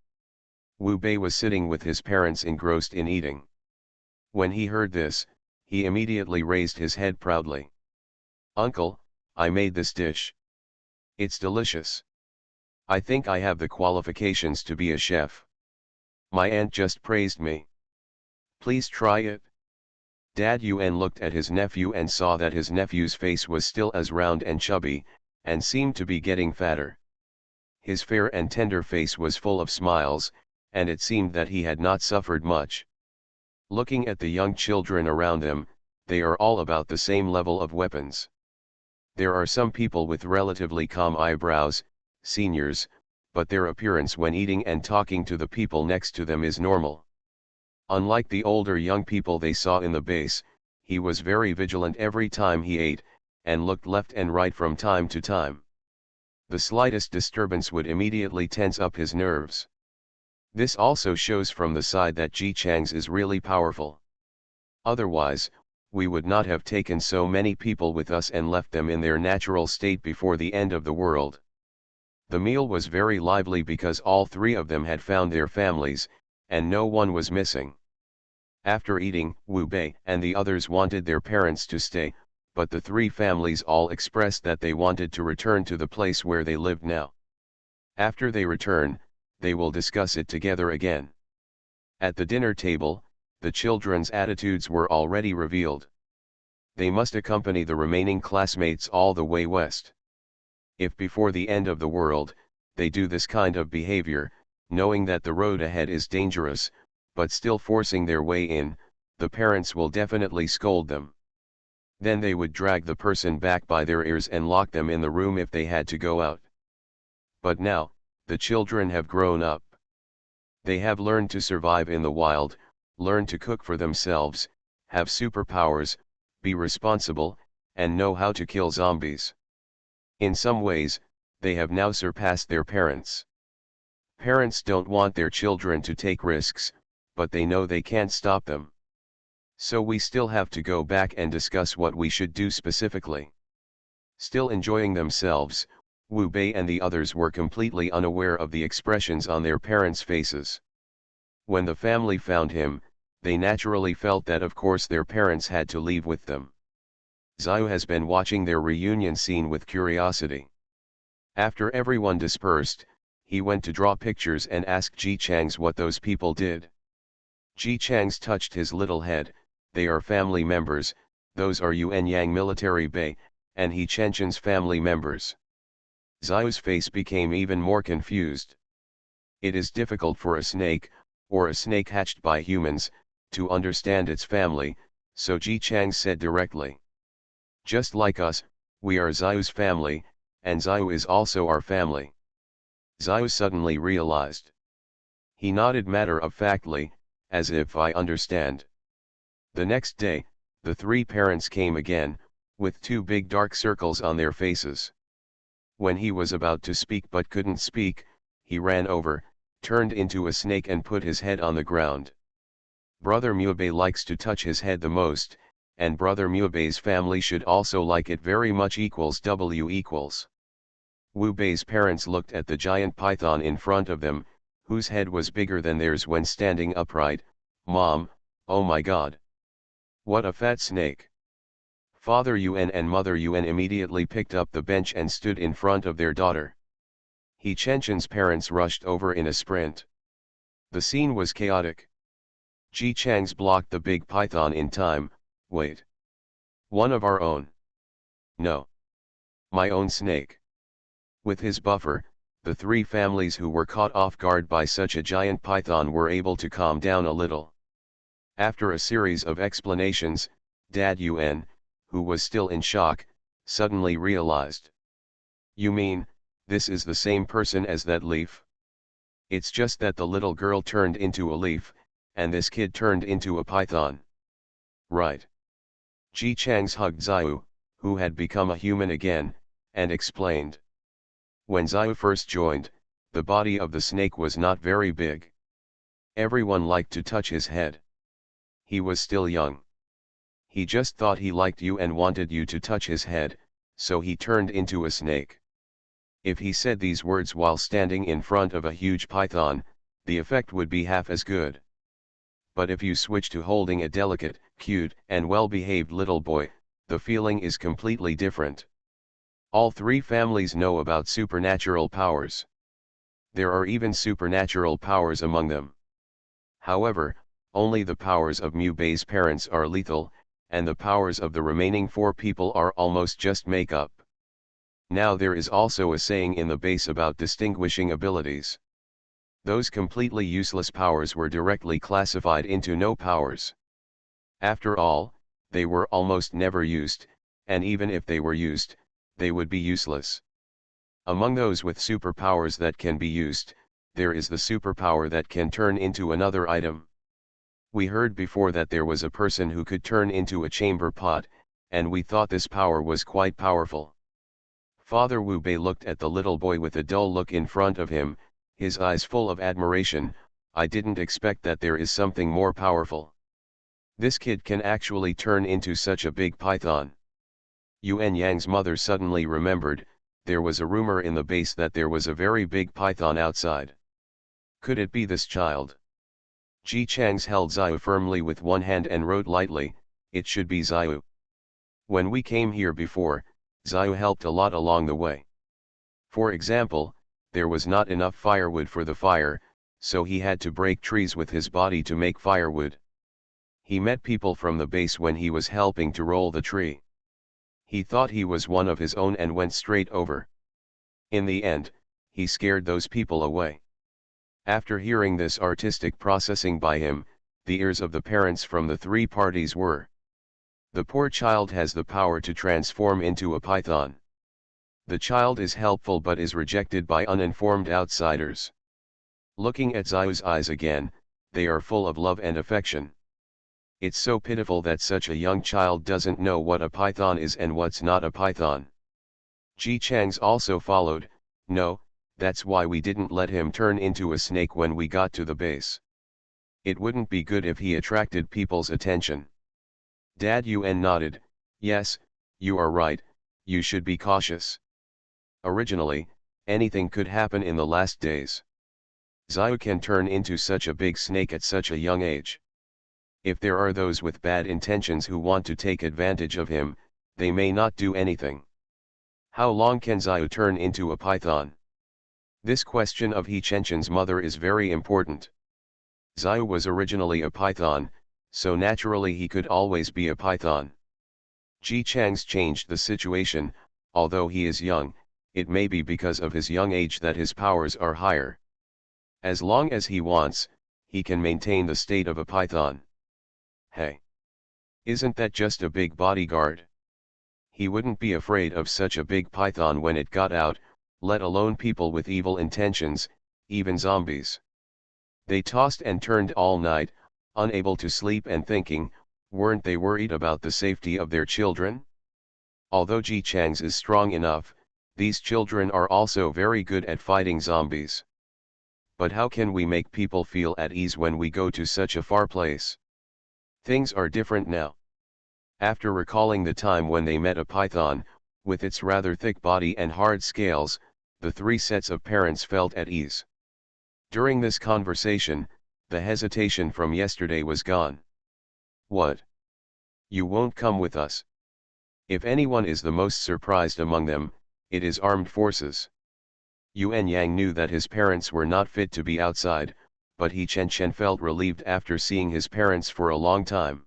Wu Bei was sitting with his parents engrossed in eating. When he heard this, he immediately raised his head proudly. Uncle, I made this dish. It's delicious. I think I have the qualifications to be a chef. My aunt just praised me. Please try it. Dad Yuan looked at his nephew and saw that his nephew's face was still as round and chubby, and seemed to be getting fatter. His fair and tender face was full of smiles, and it seemed that he had not suffered much. Looking at the young children around them, they are all about the same level of weapons. There are some people with relatively calm eyebrows, seniors, but their appearance when eating and talking to the people next to them is normal. Unlike the older young people they saw in the base, he was very vigilant every time he ate, and looked left and right from time to time. The slightest disturbance would immediately tense up his nerves. This also shows from the side that Ji Chang's is really powerful. Otherwise, we would not have taken so many people with us and left them in their natural state before the end of the world. The meal was very lively because all 3 of them had found their families, and no one was missing. After eating, Wu Bei and the others wanted their parents to stay, but the three families all expressed that they wanted to return to the place where they lived now. After they return, they will discuss it together again. At the dinner table, the children's attitudes were already revealed. They must accompany the remaining classmates all the way west. If before the end of the world, they do this kind of behavior, knowing that the road ahead is dangerous, but still forcing their way in, the parents will definitely scold them. Then they would drag the person back by their ears and lock them in the room if they had to go out. But now, the children have grown up. They have learned to survive in the wild, learn to cook for themselves, have superpowers, be responsible, and know how to kill zombies. In some ways, they have now surpassed their parents. Parents don't want their children to take risks, but they know they can't stop them. So we still have to go back and discuss what we should do specifically. Still enjoying themselves, Wu Bei and the others were completely unaware of the expressions on their parents' faces. When the family found him, they naturally felt that of course their parents had to leave with them. Xiao has been watching their reunion scene with curiosity. After everyone dispersed, he went to draw pictures and asked Ji Chang's what those people did. Ji Chang's touched his little head. They are family members, those are Yuan Yang military bay, and He Chenchen's family members. Xiao's face became even more confused. It is difficult for a snake, or a snake hatched by humans, to understand its family, so Ji Chang said directly. Just like us, we are Xiao's family, and Xiao is also our family. Xiao suddenly realized. He nodded matter-of-factly, as if I understand. The next day, the three parents came again, with two big dark circles on their faces. When he was about to speak but couldn't speak, he ran over, turned into a snake and put his head on the ground. Brother Muebei likes to touch his head the most, and Brother Muebei's family should also like it very much equals W equals. Wu Bei's parents looked at the giant python in front of them, whose head was bigger than theirs when standing upright. Mom, oh my god. What a fat snake. Father Yuan and Mother Yuan immediately picked up the bench and stood in front of their daughter. He Chenchen's parents rushed over in a sprint. The scene was chaotic. Ji Chang's blocked the big python in time. Wait. One of our own. No. My own snake. With his buffer, the three families who were caught off guard by such a giant python were able to calm down a little. After a series of explanations, Dad Yuan, who was still in shock, suddenly realized. You mean, this is the same person as that leaf? It's just that the little girl turned into a leaf, and this kid turned into a python. Right. Ji Chang's hugged Xiao, who had become a human again, and explained. When Xiao first joined, the body of the snake was not very big. Everyone liked to touch his head. He was still young. He just thought he liked you and wanted you to touch his head, so he turned into a snake. If he said these words while standing in front of a huge python, the effect would be half as good. But if you switch to holding a delicate, cute, and well-behaved little boy, the feeling is completely different. All three families know about supernatural powers. There are even supernatural powers among them. However, only the powers of Mu Bei's parents are lethal, and the powers of the remaining four people are almost just make-up. Now there is also a saying in the base about distinguishing abilities. Those completely useless powers were directly classified into no powers. After all, they were almost never used, and even if they were used, they would be useless. Among those with superpowers that can be used, there is the superpower that can turn into another item. We heard before that there was a person who could turn into a chamber pot, and we thought this power was quite powerful. Father Wu Bei looked at the little boy with a dull look in front of him, his eyes full of admiration. I didn't expect that there is something more powerful. This kid can actually turn into such a big python. Yuan Yang's mother suddenly remembered, there was a rumor in the base that there was a very big python outside. Could it be this child? Ji Chang's held Xiao firmly with one hand and wrote lightly, "It should be Xiao. When we came here before, Xiao helped a lot along the way. For example, there was not enough firewood for the fire, so he had to break trees with his body to make firewood. He met people from the base when he was helping to roll the tree. He thought he was one of his own and went straight over. In the end, he scared those people away." After hearing this artistic processing by him, the ears of the parents from the three parties were. The poor child has the power to transform into a python. The child is helpful but is rejected by uninformed outsiders. Looking at Xiao's eyes again, they are full of love and affection. It's so pitiful that such a young child doesn't know what a python is and what's not a python. Ji Chang's also followed, "No, that's why we didn't let him turn into a snake when we got to the base. It wouldn't be good if he attracted people's attention." Dad Yun nodded, "Yes, you are right, you should be cautious. Originally, anything could happen in the last days. Xiao can turn into such a big snake at such a young age. If there are those with bad intentions who want to take advantage of him, they may not do anything. How long can Xiao turn into a python?" This question of He Chenchen's mother is very important. Xiao was originally a python, so naturally he could always be a python. Ji Chang's changed the situation. Although he is young, it may be because of his young age that his powers are higher. As long as he wants, he can maintain the state of a python. Hey! Isn't that just a big bodyguard? He wouldn't be afraid of such a big python when it got out, let alone people with evil intentions, even zombies. They tossed and turned all night, unable to sleep and thinking, weren't they worried about the safety of their children? Although Ji Chang's is strong enough, these children are also very good at fighting zombies. But how can we make people feel at ease when we go to such a far place? Things are different now. After recalling the time when they met a python, with its rather thick body and hard scales, the three sets of parents felt at ease. During this conversation, the hesitation from yesterday was gone. "What? You won't come with us?" If anyone is the most surprised among them, it is armed forces. Yuan Yang knew that his parents were not fit to be outside, but He Chen felt relieved after seeing his parents for a long time.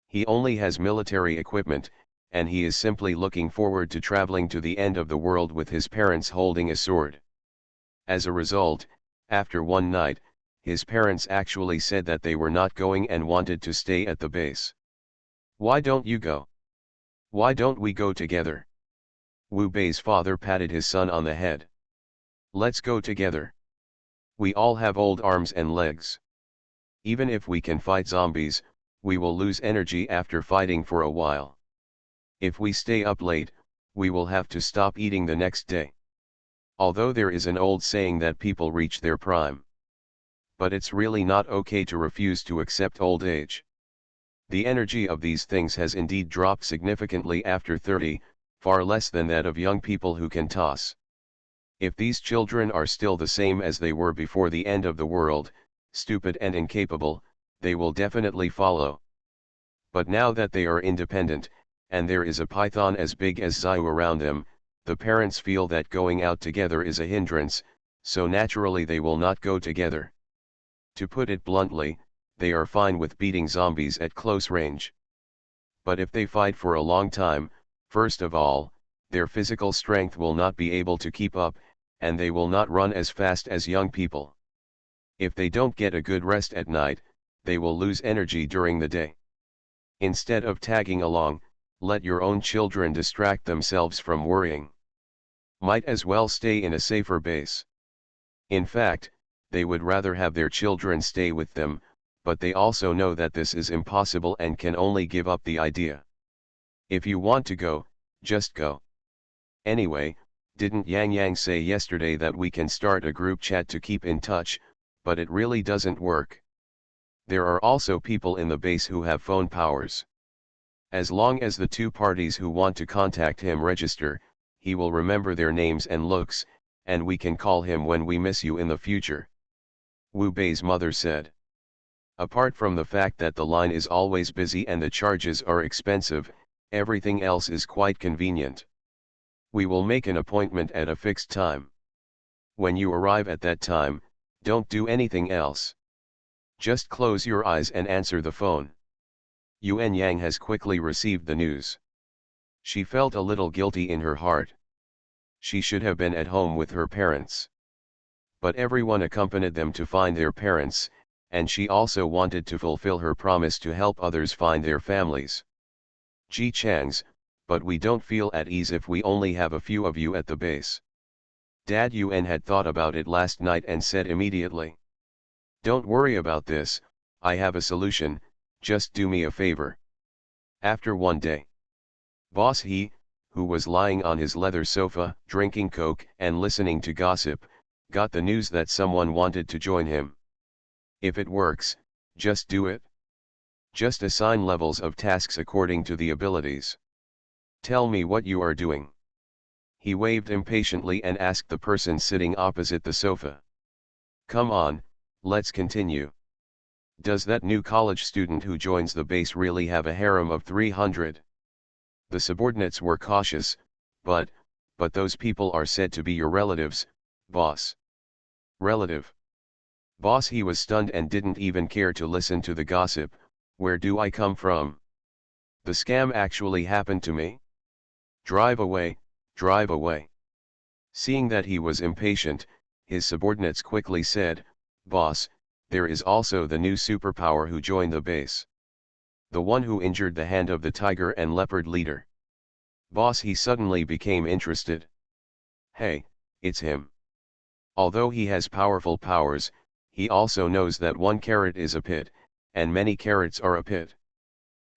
He only has military equipment, and he is simply looking forward to traveling to the end of the world with his parents holding a sword. As a result, after one night, his parents actually said that they were not going and wanted to stay at the base. "Why don't you go? Why don't we go together?" Wu Bei's father patted his son on the head. "Let's go together. We all have old arms and legs. Even if we can fight zombies, we will lose energy after fighting for a while. If we stay up late, we will have to stop eating the next day. Although there is an old saying that people reach their prime. But it's really not okay to refuse to accept old age. The energy of these things has indeed dropped significantly after 30, far less than that of young people who can toss. If these children are still the same as they were before the end of the world, stupid and incapable, they will definitely follow. But now that they are independent, and there is a python as big as Xiao around them, the parents feel that going out together is a hindrance, so naturally they will not go together. To put it bluntly, they are fine with beating zombies at close range. But if they fight for a long time, first of all, their physical strength will not be able to keep up, and they will not run as fast as young people. If they don't get a good rest at night, they will lose energy during the day. Instead of tagging along, let your own children distract themselves from worrying. Might as well stay in a safer base. In fact, they would rather have their children stay with them, but they also know that this is impossible and can only give up the idea. If you want to go, just go. Anyway, didn't Yang Yang say yesterday that we can start a group chat to keep in touch, but it really doesn't work. There are also people in the base who have phone powers. As long as the two parties who want to contact him register, he will remember their names and looks, and we can call him when we miss you in the future. Wu Bei's mother said. Apart from the fact that the line is always busy and the charges are expensive, everything else is quite convenient. We will make an appointment at a fixed time. When you arrive at that time, don't do anything else. Just close your eyes and answer the phone. Yuan Yang has quickly received the news. She felt a little guilty in her heart. She should have been at home with her parents. But everyone accompanied them to find their parents, and she also wanted to fulfill her promise to help others find their families. Ji Chang's, but we don't feel at ease if we only have a few of you at the base. Dad Yuan had thought about it last night and said immediately. Don't worry about this, I have a solution, just do me a favor. After one day, Boss He, who was lying on his leather sofa, drinking coke and listening to gossip, got the news that someone wanted to join him. If it works, just do it. Just assign levels of tasks according to the abilities. Tell me what you are doing. He waved impatiently and asked the person sitting opposite the sofa. Come on, let's continue. Does that new college student who joins the base really have a harem of 300? The subordinates were cautious, but those people are said to be your relatives, boss. Relative. Boss He was stunned and didn't even care to listen to the gossip. Where do I come from? The scam actually happened to me? Drive away, drive away. Seeing that he was impatient, his subordinates quickly said, Boss, there is also the new superpower who joined the base. The one who injured the hand of the tiger and leopard leader. Boss He suddenly became interested. Hey, it's him. Although he has powerful powers, he also knows that one carrot is a pit, and many carrots are a pit.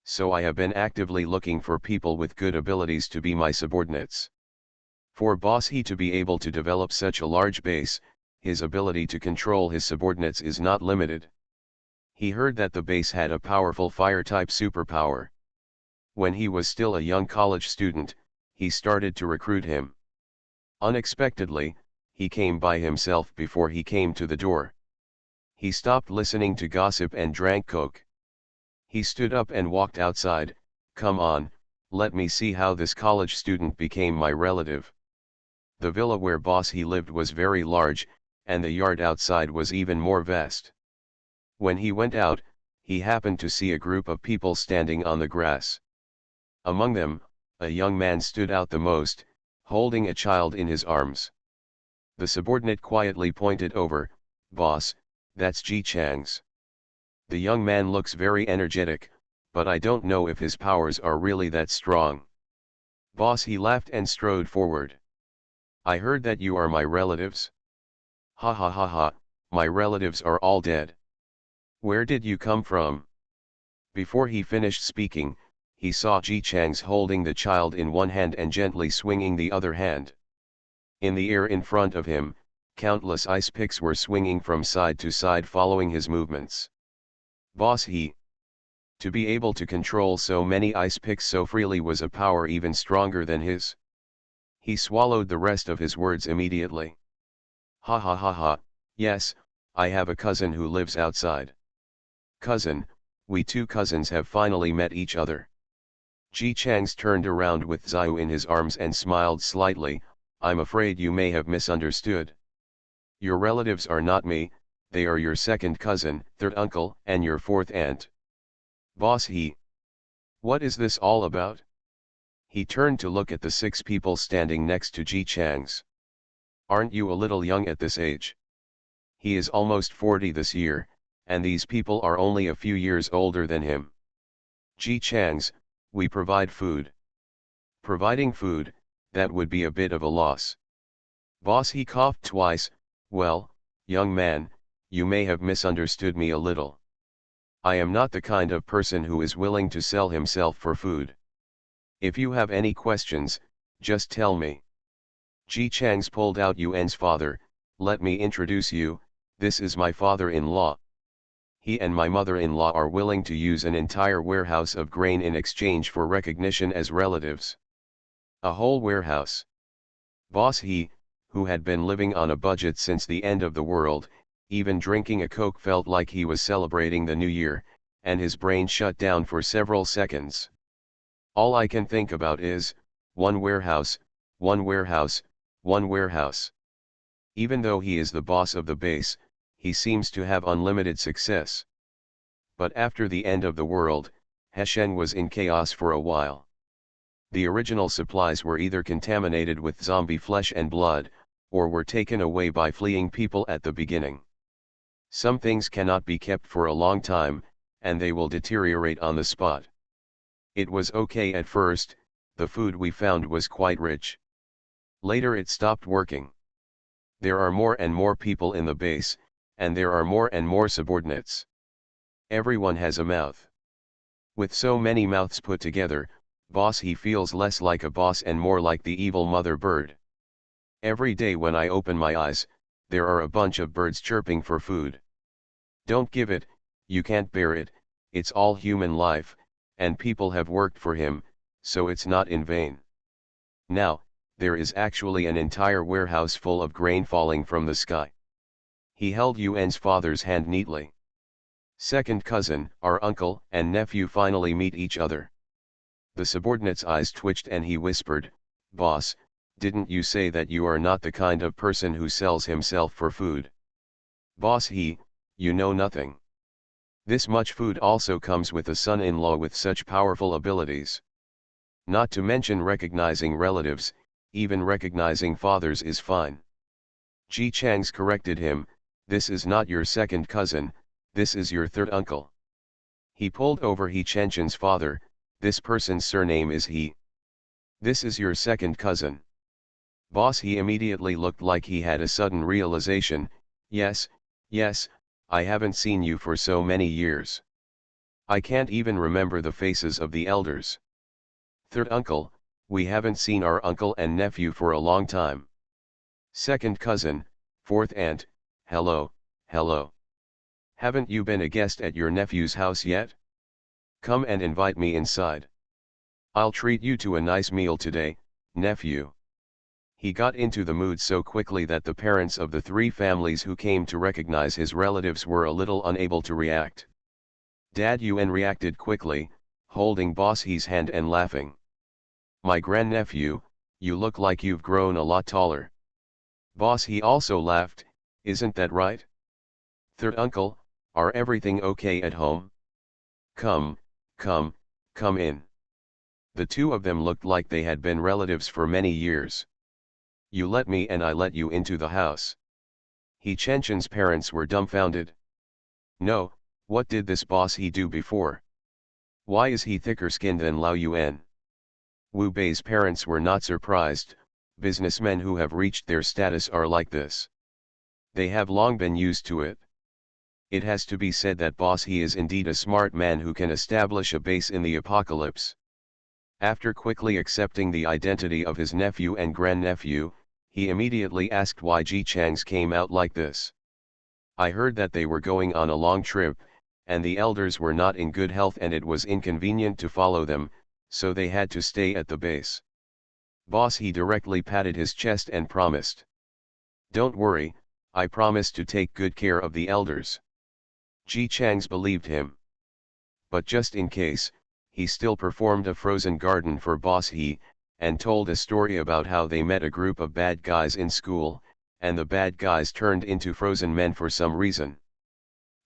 So I have been actively looking for people with good abilities to be my subordinates. For Boss He to be able to develop such a large base, his ability to control his subordinates is not limited. He heard that the base had a powerful fire-type superpower. When he was still a young college student, he started to recruit him. Unexpectedly, he came by himself before he came to the door. He stopped listening to gossip and drank coke. He stood up and walked outside. Come on, let me see how this college student became my relative. The villa where Boss He lived was very large, and the yard outside was even more vast. When he went out, he happened to see a group of people standing on the grass. Among them, a young man stood out the most, holding a child in his arms. The subordinate quietly pointed over, Boss, that's Ji Chang's. The young man looks very energetic, but I don't know if his powers are really that strong. Boss He laughed and strode forward. I heard that you are my relatives. Ha ha ha ha, my relatives are all dead. Where did you come from? Before he finished speaking, he saw Ji Chang's holding the child in one hand and gently swinging the other hand. In the air in front of him, countless ice picks were swinging from side to side following his movements. Boss He. To be able to control so many ice picks so freely was a power even stronger than his. He swallowed the rest of his words immediately. Ha ha ha ha, yes, I have a cousin who lives outside. Cousin, we two cousins have finally met each other. Ji Chang's turned around with Xiao in his arms and smiled slightly. I'm afraid you may have misunderstood. Your relatives are not me, they are your second cousin, third uncle, and your fourth aunt. Boss He. What is this all about? He turned to look at the 6 people standing next to Ji Chang's. Aren't you a little young at this age? He is almost 40 this year, and these people are only a few years older than him. Ji Chang's, we provide food. Providing food, that would be a bit of a loss. Boss He coughed twice. Well, young man, you may have misunderstood me a little. I am not the kind of person who is willing to sell himself for food. If you have any questions, just tell me. Ji Chang's pulled out Yuan's father. Let me introduce you, this is my father-in-law. He and my mother-in-law are willing to use an entire warehouse of grain in exchange for recognition as relatives. A whole warehouse. Boss He, who had been living on a budget since the end of the world, Even drinking a Coke felt like he was celebrating the new year, and his brain shut down for several seconds. All I can think about is, one warehouse, one warehouse, one warehouse. Even though he is the boss of the base, he seems to have unlimited success. But after the end of the world, Heshen was in chaos for a while. The original supplies were either contaminated with zombie flesh and blood, or were taken away by fleeing people at the beginning. Some things cannot be kept for a long time, and they will deteriorate on the spot. It was okay at first, the food we found was quite rich. Later it stopped working. There are more and more people in the base, and there are more and more subordinates. Everyone has a mouth. With so many mouths put together, boss he feels less like a boss and more like the evil mother bird. Every day when I open my eyes, there are a bunch of birds chirping for food. Don't give it, you can't bear it, it's all human life, and people have worked for him, so it's not in vain. Now, there is actually an entire warehouse full of grain falling from the sky. He held Yuan's father's hand neatly. Second cousin, our uncle and nephew finally meet each other. The subordinate's eyes twitched and he whispered, "Boss, didn't you say that you are not the kind of person who sells himself for food?" "Boss you know nothing. This much food also comes with a son-in-law with such powerful abilities. Not to mention recognizing relatives, even recognizing fathers is fine." Ji Chang's corrected him, "This is not your second cousin, this is your third uncle." He pulled over He Chenchen's father, "This person's surname is He. This is your second cousin." Boss He immediately looked like he had a sudden realization, yes, I haven't seen you for so many years. I can't even remember the faces of the elders. Third uncle, we haven't seen our uncle and nephew for a long time. Second cousin, fourth aunt, hello. Haven't you been a guest at your nephew's house yet? Come and invite me inside. I'll treat you to a nice meal today, nephew." He got into the mood so quickly that the parents of the three families who came to recognize his relatives were a little unable to react. Dad Yuan reacted quickly, holding Boss He's hand and laughing. "My grandnephew, you look like you've grown a lot taller." Boss He also laughed, "Isn't that right? Third uncle, are everything okay at home? Come in." The two of them looked like they had been relatives for many years. "You let me and I let you into the house." He Chenchen's parents were dumbfounded. "No, what did this Boss He do before? Why is he thicker skinned than Lao Yuan?" Wu Bei's parents were not surprised, businessmen who have reached their status are like this. They have long been used to it. It has to be said that Boss He is indeed a smart man who can establish a base in the apocalypse. After quickly accepting the identity of his nephew and grandnephew, he immediately asked why Ji Chang's came out like this. "I heard that they were going on a long trip, and the elders were not in good health and it was inconvenient to follow them, so they had to stay at the base." Boss He directly patted his chest and promised. "Don't worry, I promise to take good care of the elders." Ji Chang's believed him. But just in case, he still performed a frozen garden for Boss He, and told a story about how they met a group of bad guys in school, and the bad guys turned into frozen men for some reason.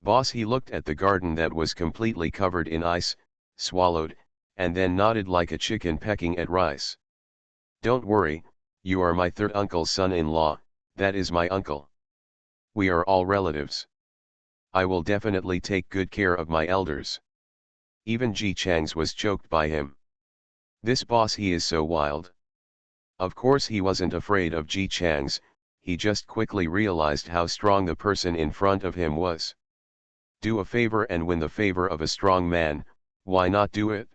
Boss He looked at the garden that was completely covered in ice, swallowed, and then nodded like a chicken pecking at rice. "Don't worry, you are my third uncle's son-in-law, that is my uncle. We are all relatives. I will definitely take good care of my elders." Even Ji Chang's was choked by him. This Boss He is so wild. Of course he wasn't afraid of Ji Chang's, he just quickly realized how strong the person in front of him was. Do a favor and win the favor of a strong man, why not do it?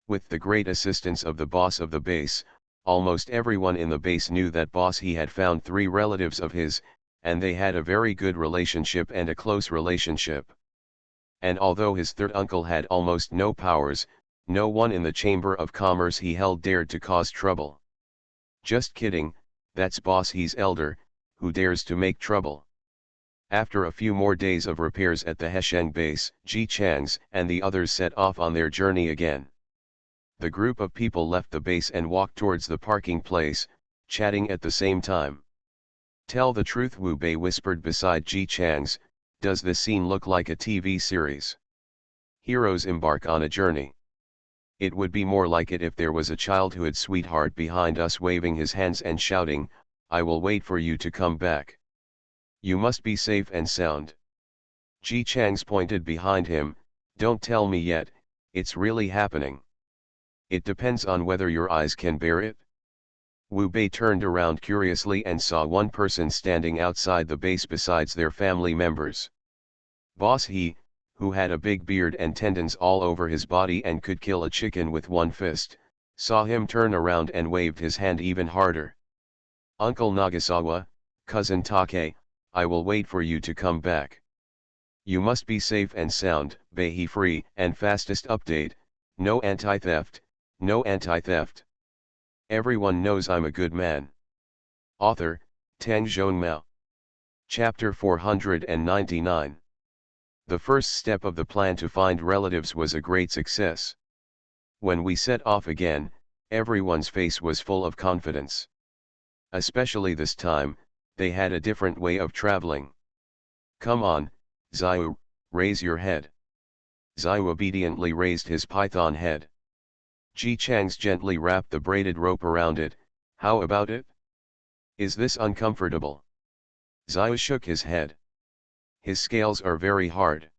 With the great assistance of the boss of the base, almost everyone in the base knew that Boss He had found three relatives of his, and they had a very good relationship and a close relationship. And although his third uncle had almost no powers, no one in the Chamber of Commerce he held dared to cause trouble. Just kidding, that's Boss He's elder, who dares to make trouble. After a few more days of repairs at the Hesheng base, Ji Chang's and the others set off on their journey again. The group of people left the base and walked towards the parking place, chatting at the same time. Tell the truth, Wu Bei whispered beside Ji Chang's, does this scene look like a TV series? Heroes embark on a journey. It would be more like it if there was a childhood sweetheart behind us waving his hands and shouting, I will wait for you to come back. You must be safe and sound. Ji Chang's pointed behind him, don't tell me yet, it's really happening. It depends on whether your eyes can bear it. Wu Bei turned around curiously and saw one person standing outside the base besides their family members. Boss He, who had a big beard and tendons all over his body and could kill a chicken with one fist, saw him turn around and waved his hand even harder. Uncle Nagasawa, cousin Take, I will wait for you to come back. You must be safe and sound, Bei He free, and fastest update, no anti-theft, no anti-theft. Everyone knows I'm a good man. Author, Tang Zhongmao. Chapter 499. The first step of the plan to find relatives was a great success. When we set off again, everyone's face was full of confidence. Especially this time, they had a different way of traveling. Come on, Xiao, raise your head. Xiao obediently raised his python head. Ji Chang's gently wrapped the braided rope around it, how about it? Is this uncomfortable? Xiao shook his head. His scales are very hard.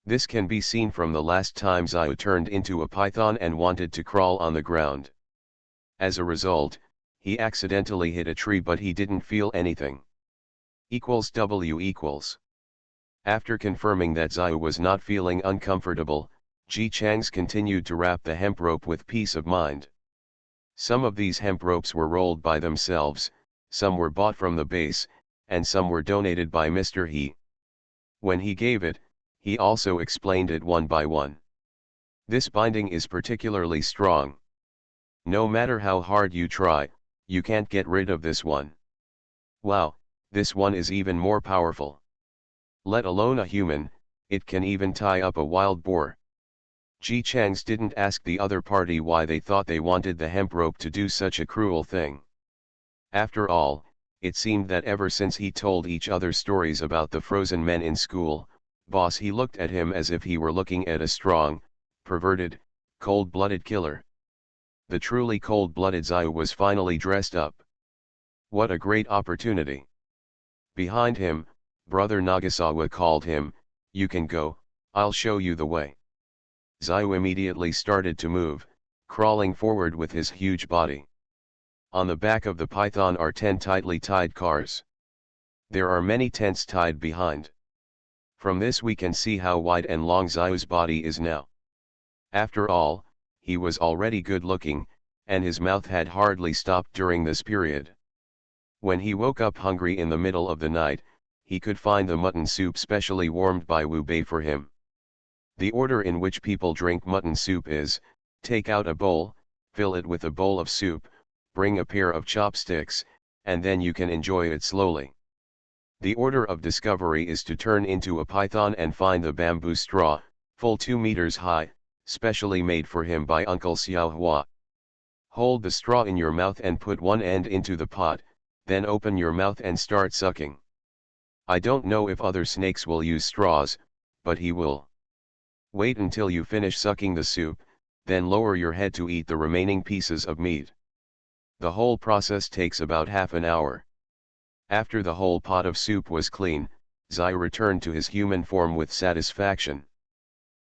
This can be seen from the last time Xiao turned into a python and wanted to crawl on the ground. As a result, he accidentally hit a tree but he didn't feel anything. W equals. After confirming that Xiao was not feeling uncomfortable, Ji Chang's continued to wrap the hemp rope with peace of mind. Some of these hemp ropes were rolled by themselves, some were bought from the base, and some were donated by Mr. He. When he gave it, he also explained it one by one. This binding is particularly strong. No matter how hard you try, you can't get rid of this one. Wow, this one is even more powerful. Let alone a human, it can even tie up a wild boar. Ji Chang's didn't ask the other party why they thought they wanted the hemp rope to do such a cruel thing. After all, it seemed that ever since he told each other stories about the frozen men in school, Boss He looked at him as if he were looking at a strong, perverted, cold-blooded killer. The truly cold-blooded Xiao was finally dressed up. What a great opportunity. Behind him, Brother Nagasawa called him, you can go, I'll show you the way. Xiao immediately started to move, crawling forward with his huge body. On the back of the python are 10 tightly tied cars. There are many tents tied behind. From this we can see how wide and long Xiao's body is now. After all, he was already good looking, and his mouth had hardly stopped during this period. When he woke up hungry in the middle of the night, he could find the mutton soup specially warmed by Wu Bei for him. The order in which people drink mutton soup is, take out a bowl, fill it with a bowl of soup, bring a pair of chopsticks, and then you can enjoy it slowly. The order of discovery is to turn into a python and find the bamboo straw, full 2 meters high, specially made for him by Uncle Xiao Hua. Hold the straw in your mouth and put one end into the pot, then open your mouth and start sucking. I don't know if other snakes will use straws, but he will. Wait until you finish sucking the soup, then lower your head to eat the remaining pieces of meat. The whole process takes about half an hour. After the whole pot of soup was clean, Xiao returned to his human form with satisfaction.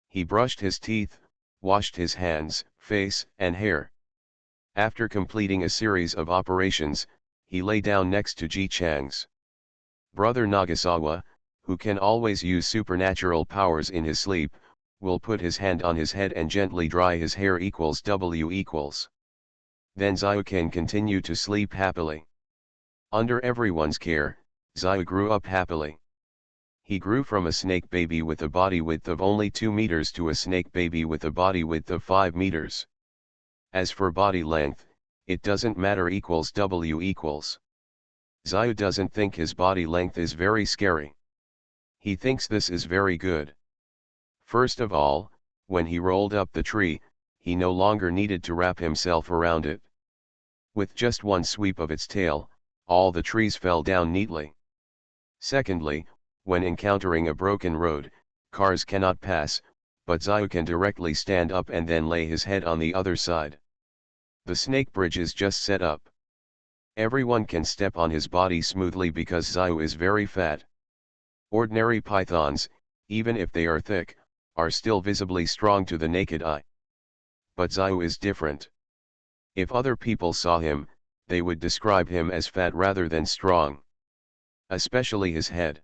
He brushed his teeth, washed his hands, face, and hair. After completing a series of operations, he lay down next to Ji Chang's. Brother Nagasawa, who can always use supernatural powers in his sleep, will put his hand on his head and gently dry his hair W equals. Then Xiao can continue to sleep happily. Under everyone's care, Xiao grew up happily. He grew from a snake baby with a body width of only 2 meters to a snake baby with a body width of 5 meters. As for body length, it doesn't matter W equals. Xiao doesn't think his body length is very scary. He thinks this is very good. First of all, when he rolled up the tree, he no longer needed to wrap himself around it. With just one sweep of its tail, all the trees fell down neatly. Secondly, when encountering a broken road, cars cannot pass, but Xiao can directly stand up and then lay his head on the other side. The snake bridge is just set up. Everyone can step on his body smoothly because Xiao is very fat. Ordinary pythons, even if they are thick, are still visibly strong to the naked eye. But Xiao is different. If other people saw him, they would describe him as fat rather than strong. Especially his head.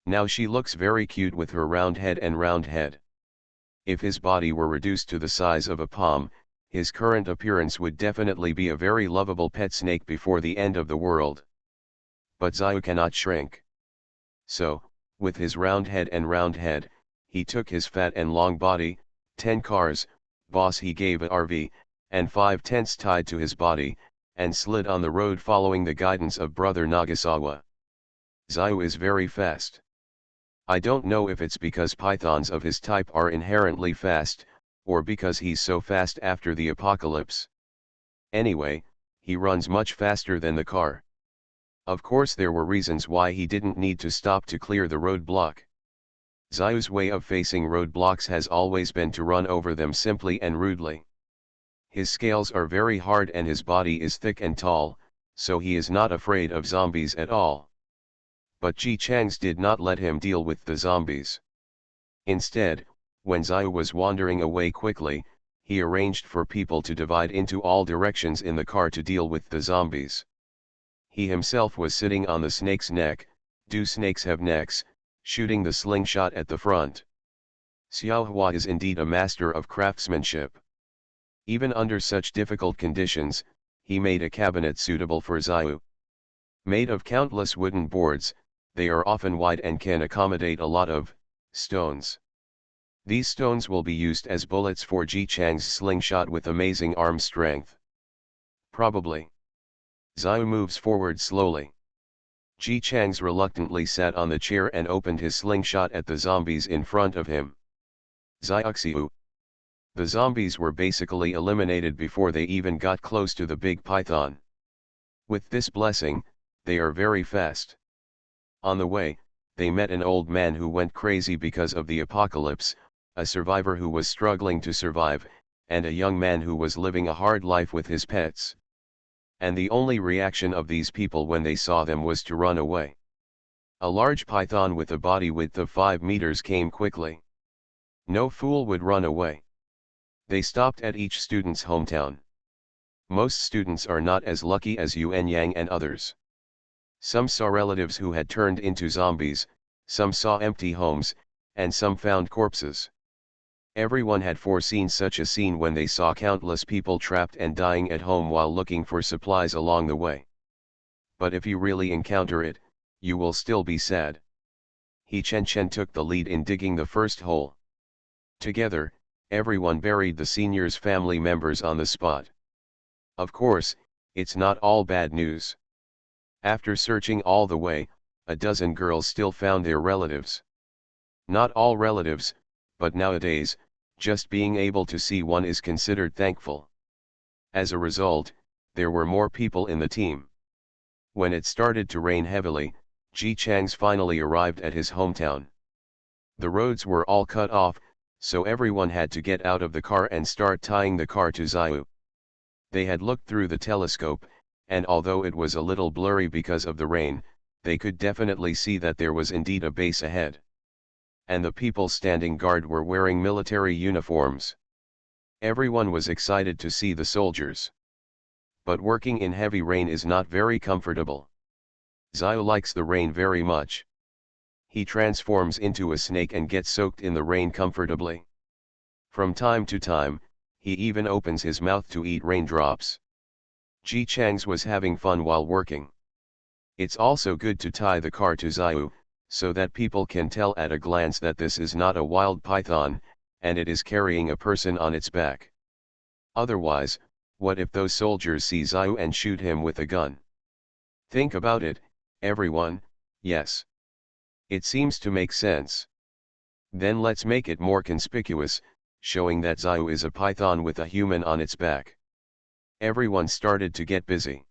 Now she looks very cute with her round head and round head. If his body were reduced to the size of a palm, his current appearance would definitely be a very lovable pet snake before the end of the world. But Xiao cannot shrink. So, with his round head and round head, he took his fat and long body, 10 cars, boss he gave a RV, and 5 tents tied to his body, and slid on the road following the guidance of Brother Nagasawa. Xiao is very fast. I don't know if it's because pythons of his type are inherently fast, or because he's so fast after the apocalypse. Anyway, he runs much faster than the car. Of course there were reasons why he didn't need to stop to clear the roadblock. Xiao's way of facing roadblocks has always been to run over them simply and rudely. His scales are very hard and his body is thick and tall, so he is not afraid of zombies at all. But Ji Chang's did not let him deal with the zombies. Instead, when Xiao was wandering away quickly, he arranged for people to divide into all directions in the car to deal with the zombies. He himself was sitting on the snake's neck, do snakes have necks, shooting the slingshot at the front. Xiao Hua is indeed a master of craftsmanship. Even under such difficult conditions, he made a cabinet suitable for Xiao. Made of countless wooden boards, they are often wide and can accommodate a lot of stones. These stones will be used as bullets for Ji Chang's slingshot with amazing arm strength. Probably. Xiao moves forward slowly. Ji Chang's reluctantly sat on the chair and opened his slingshot at the zombies in front of him. Xiaoxiu. The zombies were basically eliminated before they even got close to the big python. With this blessing, they are very fast. On the way, they met an old man who went crazy because of the apocalypse, a survivor who was struggling to survive, and a young man who was living a hard life with his pets. And the only reaction of these people when they saw them was to run away. A large python with a body width of 5 meters came quickly. No fool would run away. They stopped at each student's hometown. Most students are not as lucky as Yuan Yang and others. Some saw relatives who had turned into zombies, some saw empty homes, and some found corpses. Everyone had foreseen such a scene when they saw countless people trapped and dying at home while looking for supplies along the way. But if you really encounter it, you will still be sad. He Chen took the lead in digging the first hole. Together, everyone buried the senior's family members on the spot. Of course, it's not all bad news. After searching all the way, a dozen girls still found their relatives. Not all relatives, but nowadays, just being able to see one is considered thankful. As a result, there were more people in the team. When it started to rain heavily, Ji Chang's finally arrived at his hometown. The roads were all cut off, so everyone had to get out of the car and start tying the car to Xiao. They had looked through the telescope, and although it was a little blurry because of the rain, they could definitely see that there was indeed a base ahead. And the people standing guard were wearing military uniforms. Everyone was excited to see the soldiers. But working in heavy rain is not very comfortable. Xiao likes the rain very much. He transforms into a snake and gets soaked in the rain comfortably. From time to time, he even opens his mouth to eat raindrops. Ji Chang's was having fun while working. It's also good to tie the car to Xiao, so that people can tell at a glance that this is not a wild python, and it is carrying a person on its back. Otherwise, what if those soldiers see Xiao and shoot him with a gun? Think about it, everyone. Yes. It seems to make sense. Then let's make it more conspicuous, showing that Xiao is a python with a human on its back. Everyone started to get busy.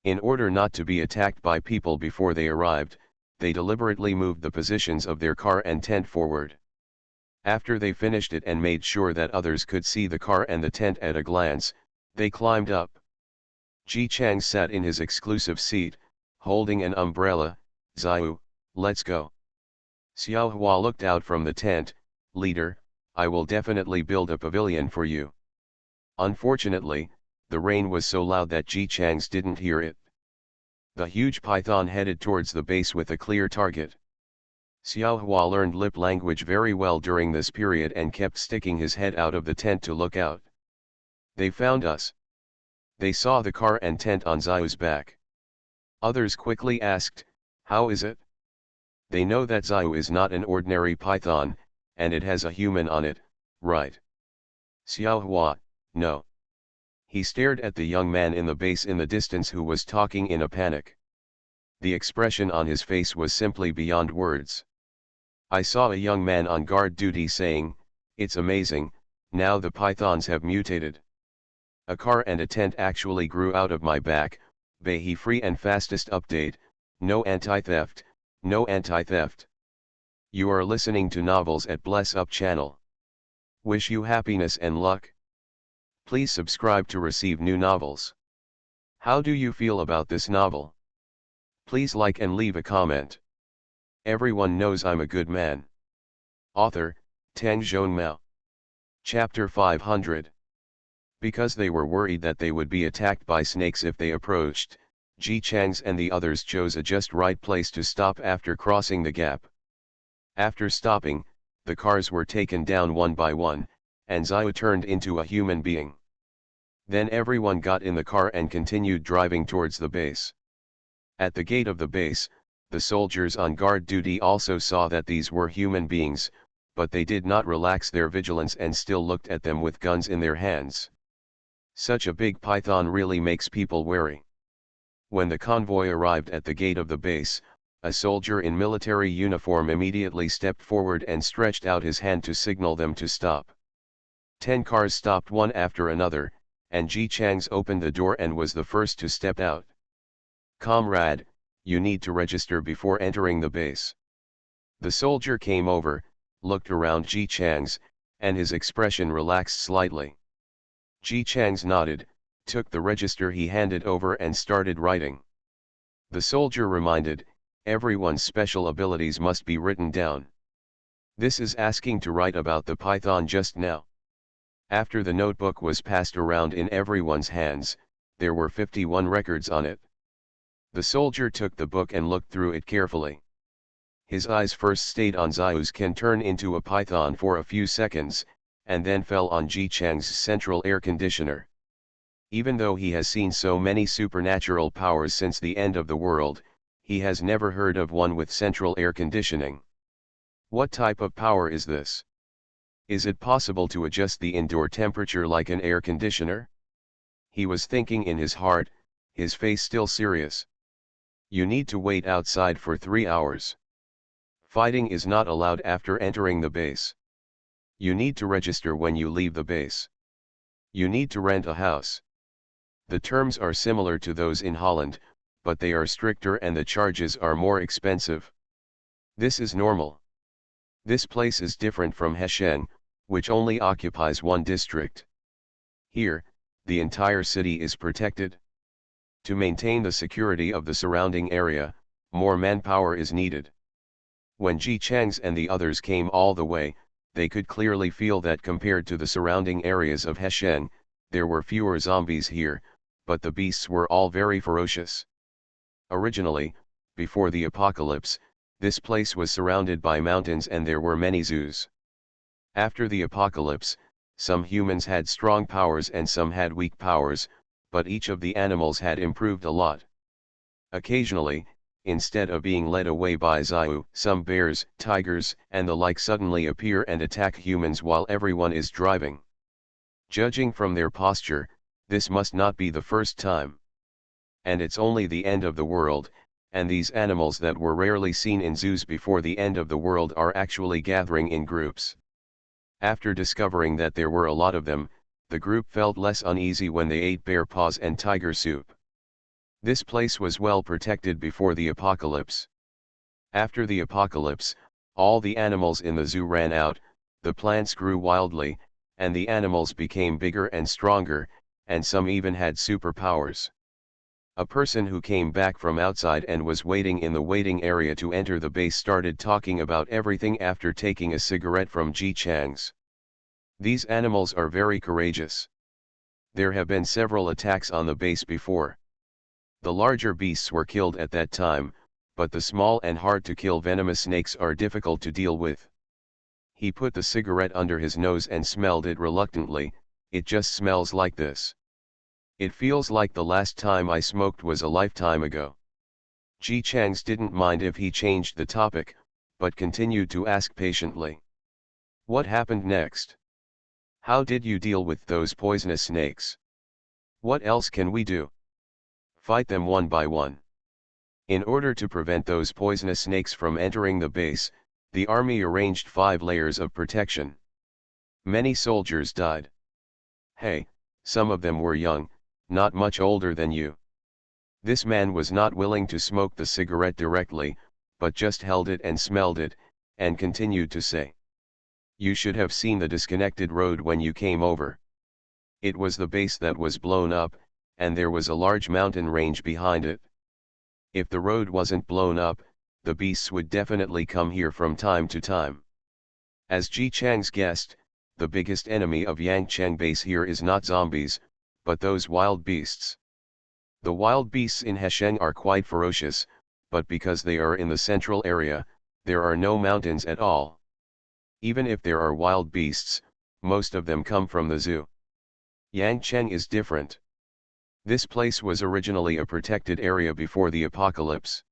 In order not to be attacked by people before they arrived, they deliberately moved the positions of their car and tent forward. After they finished it and made sure that others could see the car and the tent at a glance, they climbed up. Ji Chang sat in his exclusive seat, holding an umbrella. Xiao, let's go. Xiao Hua looked out from the tent. Leader, I will definitely build a pavilion for you. Unfortunately, the rain was so loud that Ji Chang's didn't hear it. The huge python headed towards the base with a clear target. Xiao Hua learned lip language very well during this period and kept sticking his head out of the tent to look out. They found us. They saw the car and tent on Xiao's back. Others quickly asked, how is it? They know that Xiao is not an ordinary python, and it has a human on it, right? Xiao Hua, no. He stared at the young man in the base in the distance who was talking in a panic. The expression on his face was simply beyond words. I saw a young man on guard duty saying, it's amazing, now the pythons have mutated. A car and a tent actually grew out of my back. Behi free and fastest update, no anti-theft, no anti-theft. You are listening to novels at Bless Up channel. Wish you happiness and luck. Please subscribe to receive new novels. How do you feel about this novel? Please like and leave a comment. Everyone knows I'm a good man. Author, Tang Zhongmao. Chapter 500. Because they were worried that they would be attacked by snakes if they approached, Ji Chang's and the others chose a just right place to stop after crossing the gap. After stopping, the cars were taken down one by one, and Xiao turned into a human being. Then everyone got in the car and continued driving towards the base. At the gate of the base, the soldiers on guard duty also saw that these were human beings, but they did not relax their vigilance and still looked at them with guns in their hands. Such a big python really makes people wary. When the convoy arrived at the gate of the base, a soldier in military uniform immediately stepped forward and stretched out his hand to signal them to stop. 10 cars stopped one after another, and Ji Chang's opened the door and was the first to step out. Comrade, you need to register before entering the base. The soldier came over, looked around Ji Chang's, and his expression relaxed slightly. Ji Chang's nodded, took the register he handed over and started writing. The soldier reminded, everyone's special abilities must be written down. This is asking to write about the python just now. After the notebook was passed around in everyone's hands, there were 51 records on it. The soldier took the book and looked through it carefully. His eyes first stayed on Xiao's can turn into a python for a few seconds, and then fell on Ji Chang's central air conditioner. Even though he has seen so many supernatural powers since the end of the world, he has never heard of one with central air conditioning. What type of power is this? Is it possible to adjust the indoor temperature like an air conditioner? He was thinking in his heart, his face still serious. You need to wait outside for 3 hours. Fighting is not allowed after entering the base. You need to register when you leave the base. You need to rent a house. The terms are similar to those in Holland, but they are stricter and the charges are more expensive. This is normal. This place is different from Hesheng, which only occupies one district. Here, the entire city is protected. To maintain the security of the surrounding area, more manpower is needed. When Ji Chang's and the others came all the way, they could clearly feel that compared to the surrounding areas of Hesheng, there were fewer zombies here, but the beasts were all very ferocious. Originally, before the apocalypse, this place was surrounded by mountains and there were many zoos. After the apocalypse, some humans had strong powers and some had weak powers, but each of the animals had improved a lot. Occasionally, instead of being led away by Xiao, some bears, tigers, and the like suddenly appear and attack humans while everyone is driving. Judging from their posture, this must not be the first time. And it's only the end of the world, and these animals that were rarely seen in zoos before the end of the world are actually gathering in groups. After discovering that there were a lot of them, the group felt less uneasy when they ate bear paws and tiger soup. This place was well protected before the apocalypse. After the apocalypse, all the animals in the zoo ran out, the plants grew wildly, and the animals became bigger and stronger, and some even had superpowers. A person who came back from outside and was waiting in the waiting area to enter the base started talking about everything after taking a cigarette from Ji Chang's. These animals are very courageous. There have been several attacks on the base before. The larger beasts were killed at that time, but the small and hard-to-kill venomous snakes are difficult to deal with. He put the cigarette under his nose and smelled it reluctantly. It just smells like this. It feels like the last time I smoked was a lifetime ago. Ji Chang's didn't mind if he changed the topic, but continued to ask patiently. What happened next? How did you deal with those poisonous snakes? What else can we do? Fight them one by one. In order to prevent those poisonous snakes from entering the base, the army arranged 5 layers of protection. Many soldiers died. Hey, some of them were young, not much older than you. This man was not willing to smoke the cigarette directly, but just held it and smelled it, and continued to say. You should have seen the disconnected road when you came over. It was the base that was blown up, and there was a large mountain range behind it. If the road wasn't blown up, the beasts would definitely come here from time to time. As Ji Chang's guessed, the biggest enemy of Yangcheng base here is not zombies, but those wild beasts. The wild beasts in Hesheng are quite ferocious, but because they are in the central area, there are no mountains at all. Even if there are wild beasts, most of them come from the zoo. Yangcheng is different. This place was originally a protected area before the apocalypse.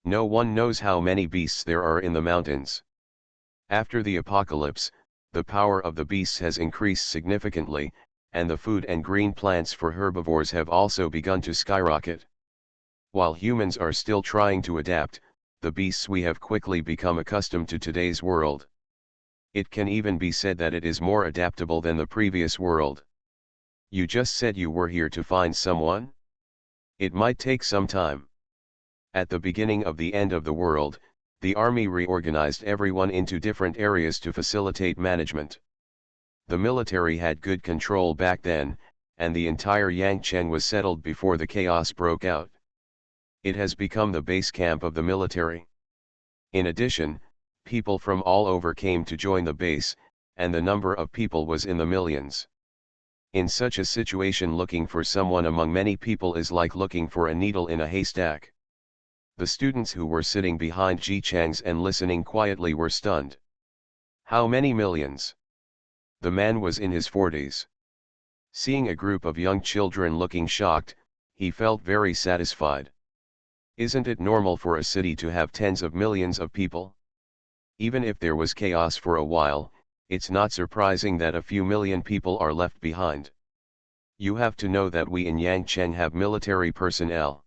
No one knows how many beasts there are in the mountains. After the apocalypse, the power of the beasts has increased significantly, and the food and green plants for herbivores have also begun to skyrocket. While humans are still trying to adapt, the beasts we have quickly become accustomed to today's world. It can even be said that it is more adaptable than the previous world. You just said you were here to find someone? It might take some time. At the beginning of the end of the world, the army reorganized everyone into different areas to facilitate management. The military had good control back then, and the entire Yangcheng was settled before the chaos broke out. It has become the base camp of the military. In addition, people from all over came to join the base, and the number of people was in the millions. In such a situation, looking for someone among many people is like looking for a needle in a haystack. The students who were sitting behind Ji Chang's and listening quietly were stunned. How many millions? The man was in his 40s. Seeing a group of young children looking shocked, he felt very satisfied. Isn't it normal for a city to have tens of millions of people? Even if there was chaos for a while, it's not surprising that a few million people are left behind. You have to know that we in Yangcheng have military personnel.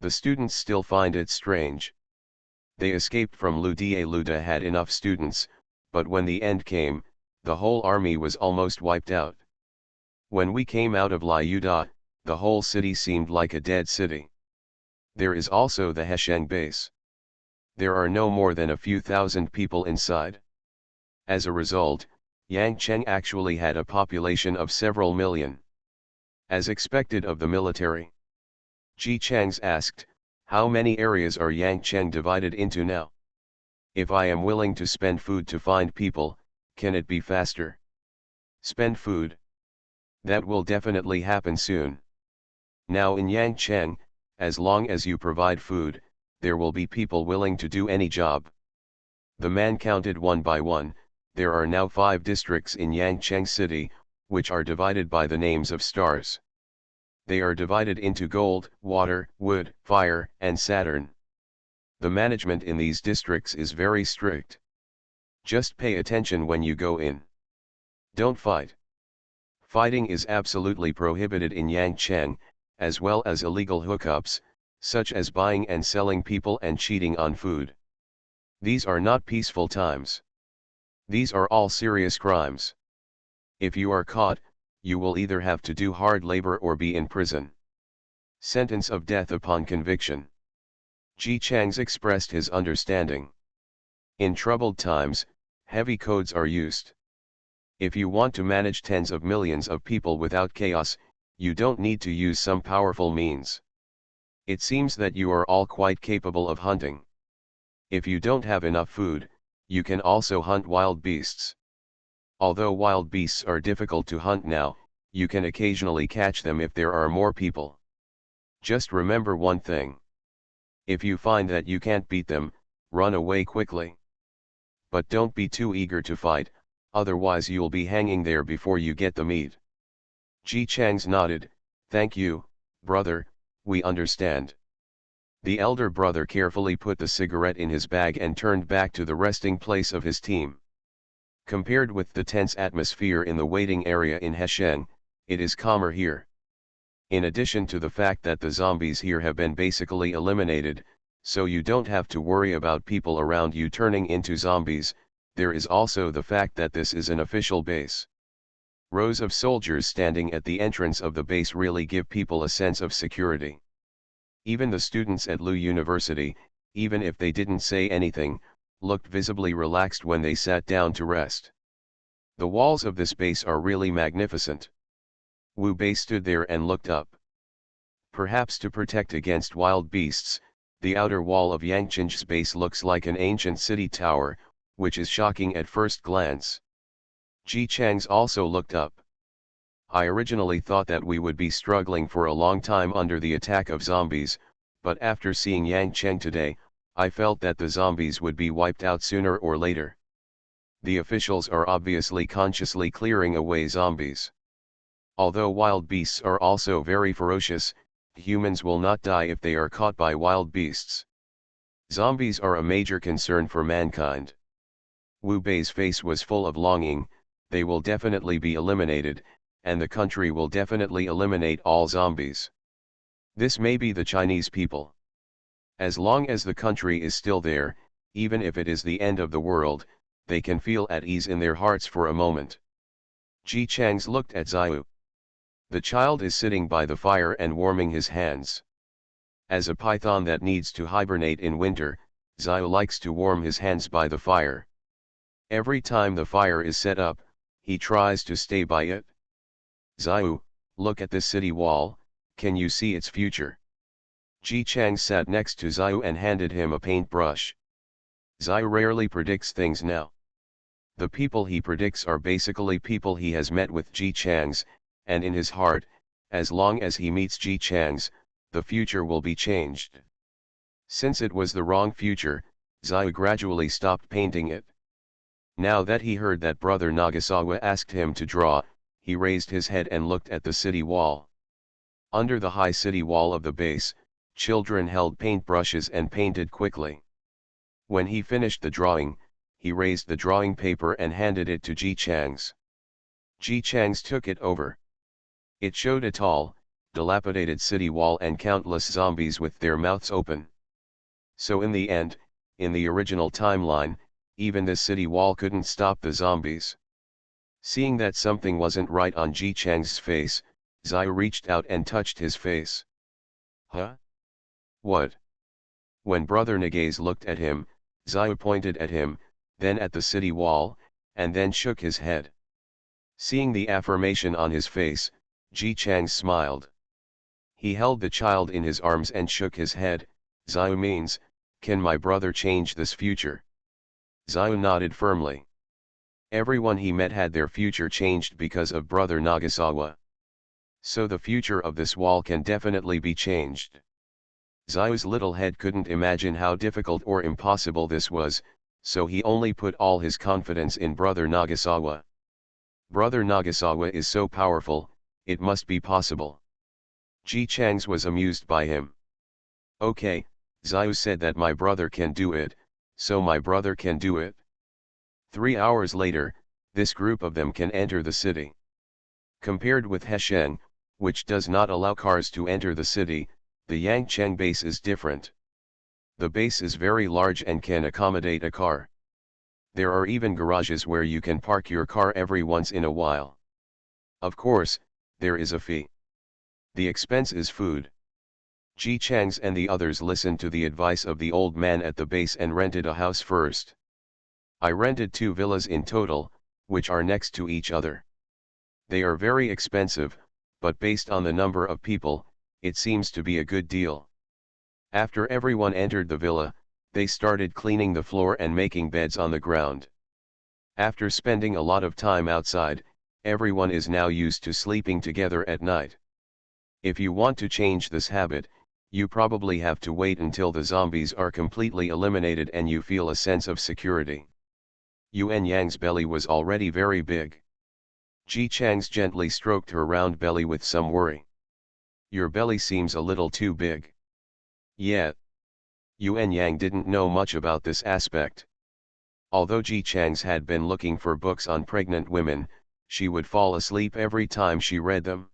The students still find it strange. They escaped from Luda. Luda had enough students, but when the end came, the whole army was almost wiped out. When we came out of Liuda, the whole city seemed like a dead city. There is also the Hesheng base. There are no more than a few thousand people inside. As a result, Yangcheng actually had a population of several million. As expected of the military. Ji Chang's asked, how many areas are Yangcheng divided into now? If I am willing to spend food to find people, can it be faster? Spend food? That will definitely happen soon. Now in Yangcheng, as long as you provide food, there will be people willing to do any job. The man counted one by one. There are now 5 districts in Yangcheng city, which are divided by the names of stars. They are divided into gold, water, wood, fire, and Saturn. The management in these districts is very strict. Just pay attention when you go in. Don't fight. Fighting is absolutely prohibited in Yangcheng, as well as illegal hookups, such as buying and selling people and cheating on food. These are not peaceful times. These are all serious crimes. If you are caught, you will either have to do hard labor or be in prison. Sentence of death upon conviction. Ji Chang's expressed his understanding. In troubled times, heavy codes are used. If you want to manage tens of millions of people without chaos, you don't need to use some powerful means. It seems that you are all quite capable of hunting. If you don't have enough food, you can also hunt wild beasts. Although wild beasts are difficult to hunt now, you can occasionally catch them if there are more people. Just remember one thing. If you find that you can't beat them, run away quickly. But don't be too eager to fight, otherwise you'll be hanging there before you get the meat. Ji Chang's nodded, "Thank you, brother, we understand." The elder brother carefully put the cigarette in his bag and turned back to the resting place of his team. Compared with the tense atmosphere in the waiting area in Hesheng, it is calmer here. In addition to the fact that the zombies here have been basically eliminated, so you don't have to worry about people around you turning into zombies, there is also the fact that this is an official base. Rows of soldiers standing at the entrance of the base really give people a sense of security. Even the students at Lu University, even if they didn't say anything, looked visibly relaxed when they sat down to rest. The walls of this base are really magnificent. Wu Bei stood there and looked up. Perhaps to protect against wild beasts, the outer wall of Yangqing's base looks like an ancient city tower, which is shocking at first glance. Ji Chang's also looked up. I originally thought that we would be struggling for a long time under the attack of zombies, but after seeing Yangqing today, I felt that the zombies would be wiped out sooner or later. The officials are obviously consciously clearing away zombies. Although wild beasts are also very ferocious, humans will not die if they are caught by wild beasts. Zombies are a major concern for mankind. Wu Bei's face was full of longing. They will definitely be eliminated, and the country will definitely eliminate all zombies. This may be the Chinese people. As long as the country is still there, even if it is the end of the world, they can feel at ease in their hearts for a moment. Ji Chang's looked at Xiao. The child is sitting by the fire and warming his hands. As a python that needs to hibernate in winter, Xiao likes to warm his hands by the fire. Every time the fire is set up, he tries to stay by it. "Xiao, look at this city wall, can you see its future?" Ji Chang sat next to Xiao and handed him a paintbrush. Xiao rarely predicts things now. The people he predicts are basically people he has met with Ji Chang's, and in his heart, as long as he meets Ji Chang's, the future will be changed. Since it was the wrong future, Xiao gradually stopped painting it. Now that he heard that Brother Nagasawa asked him to draw, he raised his head and looked at the city wall. Under the high city wall of the base, children held paintbrushes and painted quickly. When he finished the drawing, he raised the drawing paper and handed it to Ji Chang's. Ji Chang's took it over. It showed a tall, dilapidated city wall and countless zombies with their mouths open. So in the end, in the original timeline, even this city wall couldn't stop the zombies. Seeing that something wasn't right on Ji Chang's face, Xiao reached out and touched his face. "Huh? What?" When Brother Nagaze looked at him, Xiao pointed at him, then at the city wall, and then shook his head. Seeing the affirmation on his face, Ji Chang smiled. He held the child in his arms and shook his head. "Xiao means, can my brother change this future?" Xiao nodded firmly. Everyone he met had their future changed because of Brother Nagasawa. So the future of this wall can definitely be changed. Xiao's little head couldn't imagine how difficult or impossible this was, so he only put all his confidence in Brother Nagasawa. Brother Nagasawa is so powerful, it must be possible. Ji Chang's was amused by him. "Okay, Xiao said that my brother can do it, so my brother can do it." 3 hours later, this group of them can enter the city. Compared with Hesheng, which does not allow cars to enter the city, The Yangcheng base is different. The base is very large and can accommodate a car. There are even garages where you can park your car every once in a while. Of course, there is a fee. The expense is food. Ji Changs and the others listened to the advice of the old man at the base and rented a house first. I rented 2 villas in total, which are next to each other. They are very expensive, but based on the number of people, it seems to be a good deal. After everyone entered the villa, they started cleaning the floor and making beds on the ground. After spending a lot of time outside, everyone is now used to sleeping together at night. If you want to change this habit, you probably have to wait until the zombies are completely eliminated and you feel a sense of security. Yuan Yang's belly was already very big. Ji Chang's gently stroked her round belly with some worry. Your belly seems a little too big. Yeah. Yuan Yang didn't know much about this aspect. Although Ji Chang's had been looking for books on pregnant women, she would fall asleep every time she read them.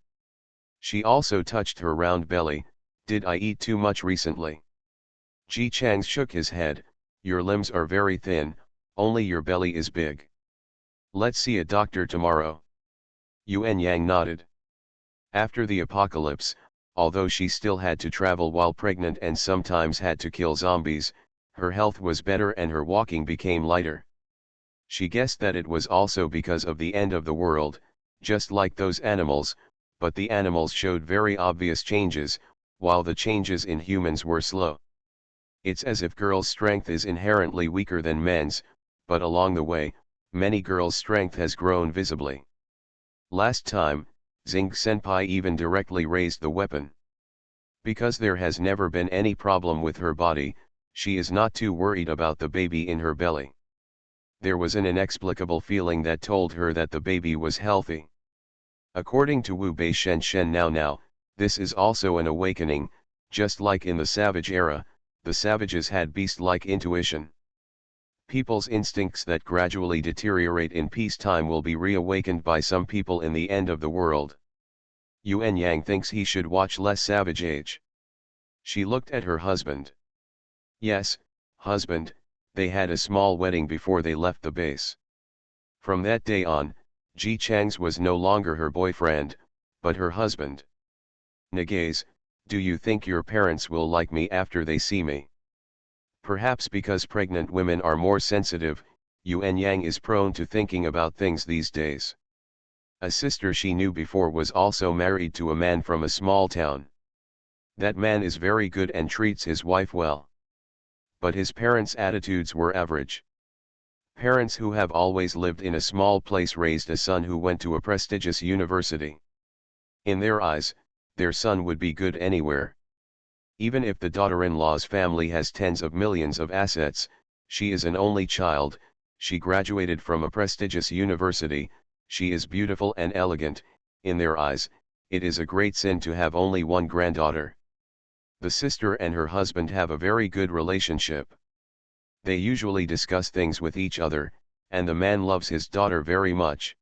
She also touched her round belly. Did I eat too much recently? Ji Chang's shook his head. Your limbs are very thin, only your belly is big. Let's see a doctor tomorrow. Yuan Yang nodded. After the apocalypse, although she still had to travel while pregnant and sometimes had to kill zombies, her health was better and her walking became lighter. She guessed that it was also because of the end of the world, just like those animals, but the animals showed very obvious changes, while the changes in humans were slow. It's as if girls' strength is inherently weaker than men's, but along the way, many girls' strength has grown visibly. Last time, Xing Senpai even directly raised the weapon. Because there has never been any problem with her body, she is not too worried about the baby in her belly. There was an inexplicable feeling that told her that the baby was healthy. According to Wu Bei Shen Shen now, this is also an awakening. Just like in the savage era, the savages had beast-like intuition. People's instincts that gradually deteriorate in peacetime will be reawakened by some people in the end of the world. Yuan Yang thinks he should watch less Savage Age. She looked at her husband. Yes, husband, they had a small wedding before they left the base. From that day on, Ji Chang's was no longer her boyfriend, but her husband. Nagaze, do you think your parents will like me after they see me? Perhaps because pregnant women are more sensitive, Yuan Yang is prone to thinking about things these days. A sister she knew before was also married to a man from a small town. That man is very good and treats his wife well. But his parents' attitudes were average. Parents who have always lived in a small place raised a son who went to a prestigious university. In their eyes, their son would be good anywhere. Even if the daughter-in-law's family has tens of millions of assets, she is an only child, she graduated from a prestigious university, she is beautiful and elegant. In their eyes, it is a great sin to have only one granddaughter. The sister and her husband have a very good relationship. They usually discuss things with each other, and the man loves his daughter very much.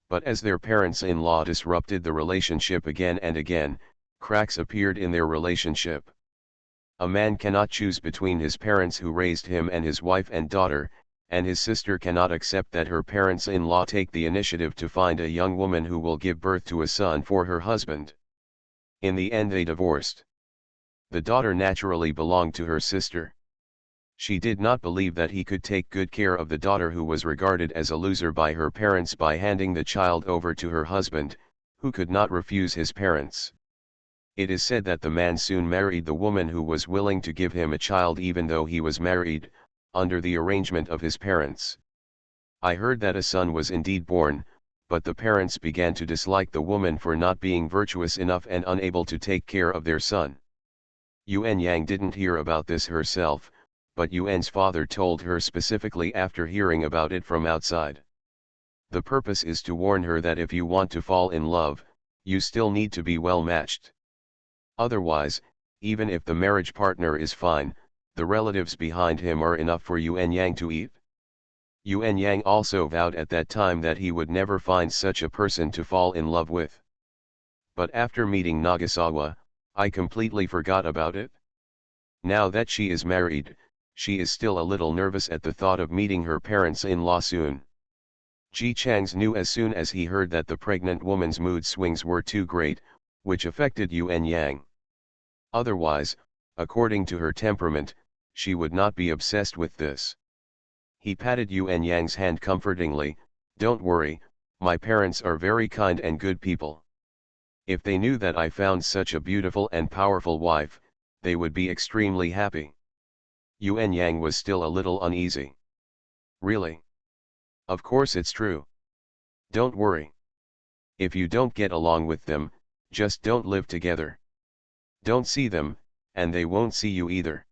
But as their parents-in-law disrupted the relationship again and again, cracks appeared in their relationship. A man cannot choose between his parents who raised him and his wife and daughter, and his sister cannot accept that her parents-in-law take the initiative to find a young woman who will give birth to a son for her husband. In the end they divorced. The daughter naturally belonged to her sister. She did not believe that he could take good care of the daughter who was regarded as a loser by her parents by handing the child over to her husband, who could not refuse his parents. It is said that the man soon married the woman who was willing to give him a child even though he was married, under the arrangement of his parents. I heard that a son was indeed born, but the parents began to dislike the woman for not being virtuous enough and unable to take care of their son. Yuan Yang didn't hear about this herself, but Yuan's father told her specifically after hearing about it from outside. The purpose is to warn her that if you want to fall in love, you still need to be well matched. Otherwise, even if the marriage partner is fine, the relatives behind him are enough for Yuan Yang to eat. Yuan Yang also vowed at that time that he would never find such a person to fall in love with. But after meeting Nagasawa, I completely forgot about it. Now that she is married, she is still a little nervous at the thought of meeting her parents-in-law soon. Ji Chang's knew as soon as he heard that the pregnant woman's mood swings were too great, which affected Yuan Yang. Otherwise, according to her temperament, she would not be obsessed with this. He patted Yuan Yang's hand comfortingly. Don't worry, my parents are very kind and good people. If they knew that I found such a beautiful and powerful wife, they would be extremely happy. Yuan Yang was still a little uneasy. Really? Of course it's true. Don't worry. If you don't get along with them, just don't live together. Don't see them, and they won't see you either.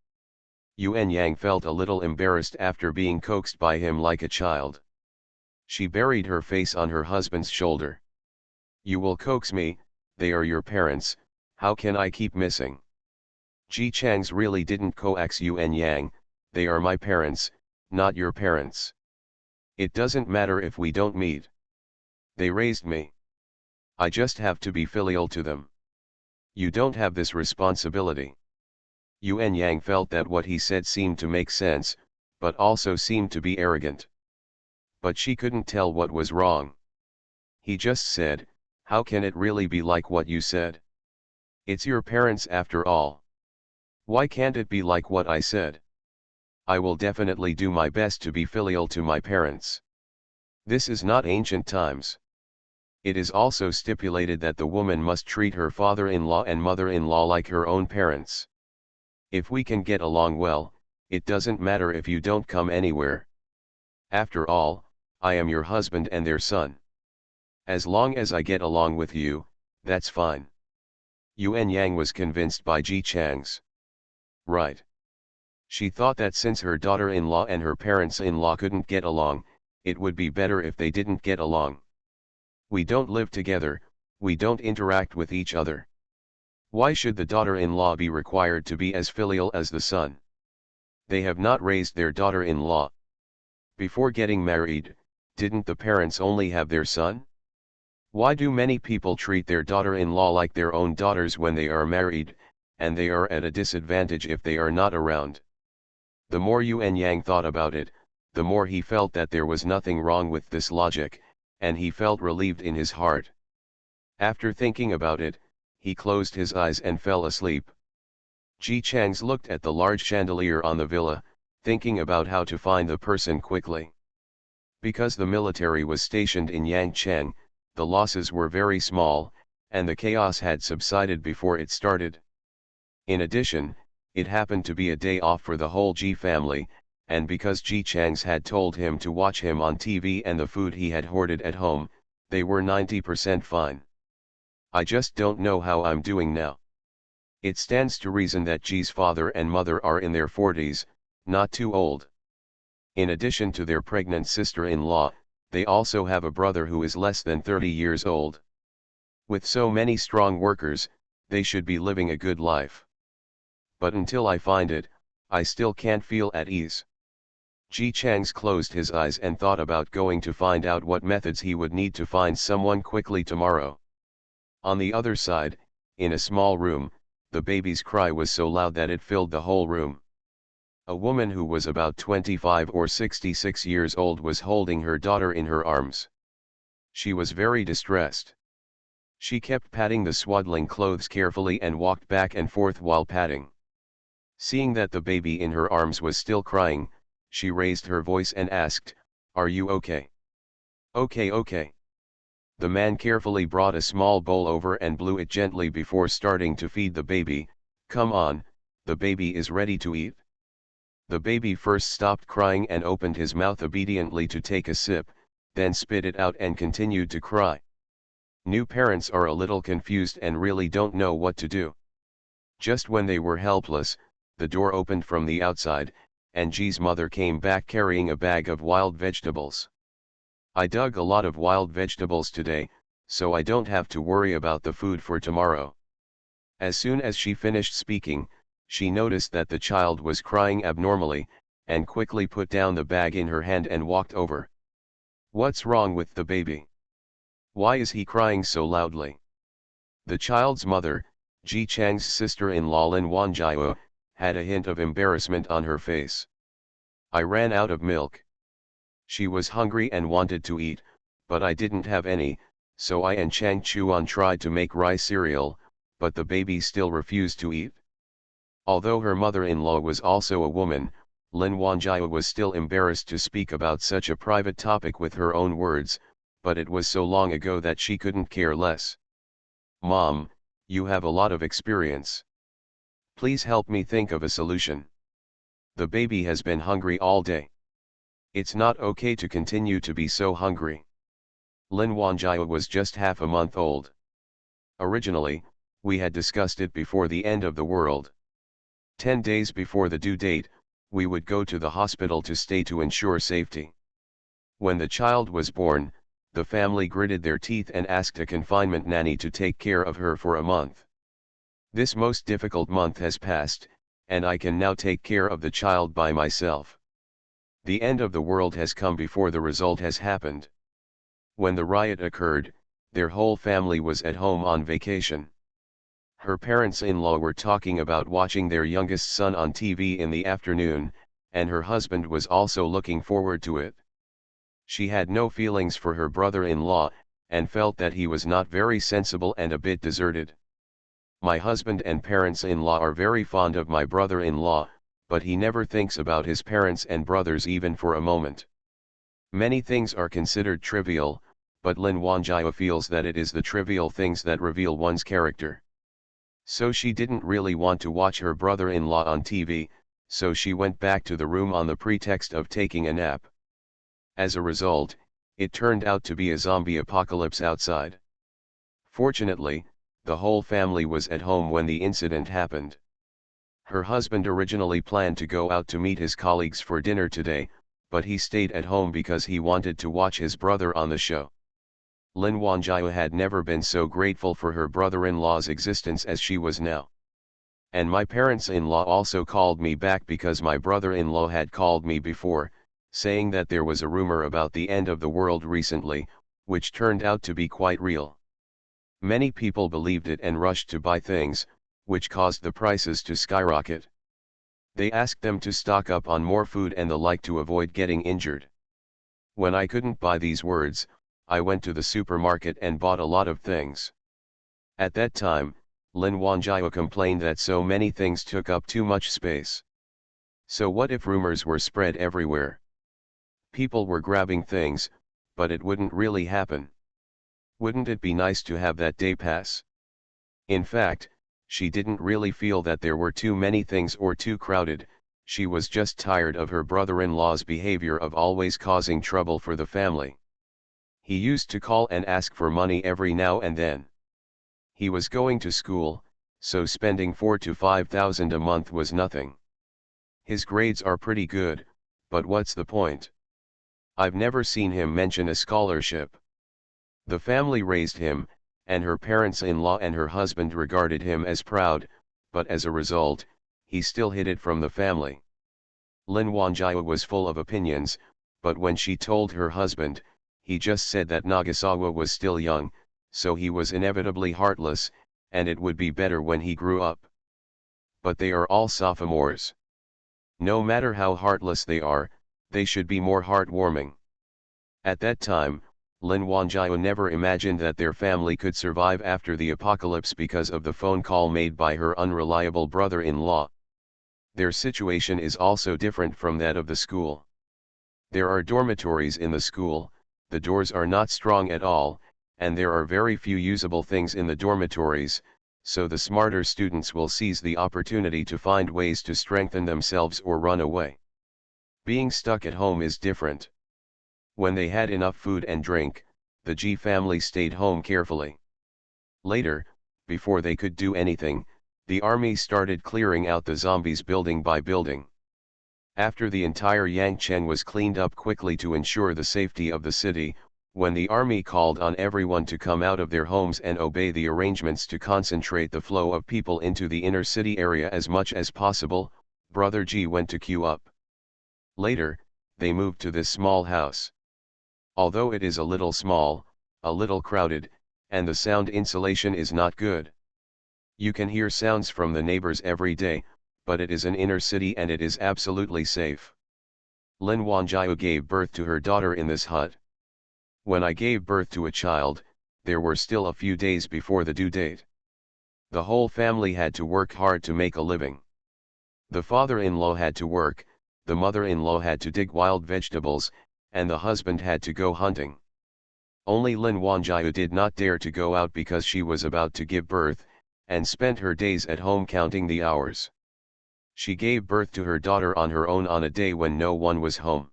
Yuan Yang felt a little embarrassed after being coaxed by him like a child. She buried her face on her husband's shoulder. You will coax me, they are your parents, how can I keep missing? Ji Chang's really didn't coax Yuan Yang, they are my parents, not your parents. It doesn't matter if we don't meet. They raised me. I just have to be filial to them. You don't have this responsibility. Yuan Yang felt that what he said seemed to make sense, but also seemed to be arrogant. But she couldn't tell what was wrong. He just said, how can it really be like what you said? It's your parents after all. Why can't it be like what I said? I will definitely do my best to be filial to my parents. This is not ancient times. It is also stipulated that the woman must treat her father-in-law and mother-in-law like her own parents. If we can get along well, it doesn't matter if you don't come anywhere. After all, I am your husband and their son. As long as I get along with you, that's fine. Yuan Yang was convinced by Ji Chang's. Right. She thought that since her daughter-in-law and her parents-in-law couldn't get along, it would be better if they didn't get along. We don't live together, we don't interact with each other. Why should the daughter-in-law be required to be as filial as the son? They have not raised their daughter-in-law. Before getting married, didn't the parents only have their son? Why do many people treat their daughter-in-law like their own daughters when they are married, and they are at a disadvantage if they are not around? The more Yuan Yang thought about it, the more he felt that there was nothing wrong with this logic, and he felt relieved in his heart. After thinking about it, he closed his eyes and fell asleep. Ji Chang's looked at the large chandelier on the villa, thinking about how to find the person quickly. Because the military was stationed in Yangcheng, the losses were very small, and the chaos had subsided before it started. In addition, it happened to be a day off for the whole Ji family, and because Ji Chang's had told him to watch him on TV and the food he had hoarded at home, they were 90% fine. I just don't know how I'm doing now. It stands to reason that Ji's father and mother are in their 40s, not too old. In addition to their pregnant sister-in-law, they also have a brother who is less than 30 years old. With so many strong workers, they should be living a good life. But until I find it, I still can't feel at ease. Ji Chang's closed his eyes and thought about going to find out what methods he would need to find someone quickly tomorrow. On the other side, in a small room, the baby's cry was so loud that it filled the whole room. A woman who was about 25 or 66 years old was holding her daughter in her arms. She was very distressed. She kept patting the swaddling clothes carefully and walked back and forth while patting. Seeing that the baby in her arms was still crying, she raised her voice and asked, "Are you okay?" Okay. The man carefully brought a small bowl over and blew it gently before starting to feed the baby. "Come on, the baby is ready to eat." The baby first stopped crying and opened his mouth obediently to take a sip, then spit it out and continued to cry. New parents are a little confused and really don't know what to do. Just when they were helpless, the door opened from the outside, and Ji's mother came back carrying a bag of wild vegetables. "I dug a lot of wild vegetables today, so I don't have to worry about the food for tomorrow." As soon as she finished speaking, she noticed that the child was crying abnormally, and quickly put down the bag in her hand and walked over. "What's wrong with the baby? Why is he crying so loudly?" The child's mother, Ji Chang's sister-in-law Lin Wanjiao had a hint of embarrassment on her face. I ran out of milk. She was hungry and wanted to eat, but I didn't have any, so I and Chang Chuan tried to make rice cereal, but the baby still refused to eat. Although her mother-in-law was also a woman, Lin Wanjiao was still embarrassed to speak about such a private topic with her own words, but it was so long ago that she couldn't care less. "Mom, you have a lot of experience. Please help me think of a solution. The baby has been hungry all day. It's not okay to continue to be so hungry." Lin Wanjiao was just half a month old. Originally, we had discussed it before the end of the world. 10 days before the due date, we would go to the hospital to stay to ensure safety. When the child was born, the family gritted their teeth and asked a confinement nanny to take care of her for a month. This most difficult month has passed, and I can now take care of the child by myself. The end of the world has come before the result has happened. When the riot occurred, their whole family was at home on vacation. Her parents-in-law were talking about watching their youngest son on TV in the afternoon, and her husband was also looking forward to it. She had no feelings for her brother-in-law, and felt that he was not very sensible and a bit deserted. My husband and parents-in-law are very fond of my brother-in-law, but he never thinks about his parents and brothers even for a moment. Many things are considered trivial, but Lin Wanjiao feels that it is the trivial things that reveal one's character. So she didn't really want to watch her brother-in-law on TV, so she went back to the room on the pretext of taking a nap. As a result, it turned out to be a zombie apocalypse outside. Fortunately, the whole family was at home when the incident happened. Her husband originally planned to go out to meet his colleagues for dinner today, but he stayed at home because he wanted to watch his brother on the show. Lin Wanjiao had never been so grateful for her brother-in-law's existence as she was now. And my parents-in-law also called me back because my brother-in-law had called me before, saying that there was a rumor about the end of the world recently, which turned out to be quite real. Many people believed it and rushed to buy things, which caused the prices to skyrocket. They asked them to stock up on more food and the like to avoid getting injured. When I couldn't buy these words, I went to the supermarket and bought a lot of things. At that time, Lin Wanjiao complained that so many things took up too much space. So what if rumors were spread everywhere? People were grabbing things, but it wouldn't really happen. Wouldn't it be nice to have that day pass? In fact, she didn't really feel that there were too many things or too crowded, she was just tired of her brother-in-law's behavior of always causing trouble for the family. He used to call and ask for money every now and then. He was going to school, so spending 4,000 to 5,000 a month was nothing. His grades are pretty good, but what's the point? I've never seen him mention a scholarship. The family raised him, and her parents-in-law and her husband regarded him as proud, but as a result, he still hid it from the family. Lin Wanjiao was full of opinions, but when she told her husband, he just said that Nagasawa was still young, so he was inevitably heartless, and it would be better when he grew up. But they are all sophomores. No matter how heartless they are, they should be more heartwarming. At that time, Lin Wanjiao never imagined that their family could survive after the apocalypse because of the phone call made by her unreliable brother-in-law. Their situation is also different from that of the school. There are dormitories in the school, the doors are not strong at all, and there are very few usable things in the dormitories, so the smarter students will seize the opportunity to find ways to strengthen themselves or run away. Being stuck at home is different. When they had enough food and drink, the Ji family stayed home carefully. Later, before they could do anything, the army started clearing out the zombies building by building. After the entire Yangcheng was cleaned up quickly to ensure the safety of the city, when the army called on everyone to come out of their homes and obey the arrangements to concentrate the flow of people into the inner city area as much as possible, Brother Ji went to queue up. Later, they moved to this small house. Although it is a little small, a little crowded, and the sound insulation is not good. You can hear sounds from the neighbors every day, but it is an inner city and it is absolutely safe. Lin Wanjiao gave birth to her daughter in this hut. When I gave birth to a child, there were still a few days before the due date. The whole family had to work hard to make a living. The father-in-law had to work, the mother-in-law had to dig wild vegetables, and the husband had to go hunting. Only Lin Wanjiao did not dare to go out because she was about to give birth, and spent her days at home counting the hours. She gave birth to her daughter on her own on a day when no one was home.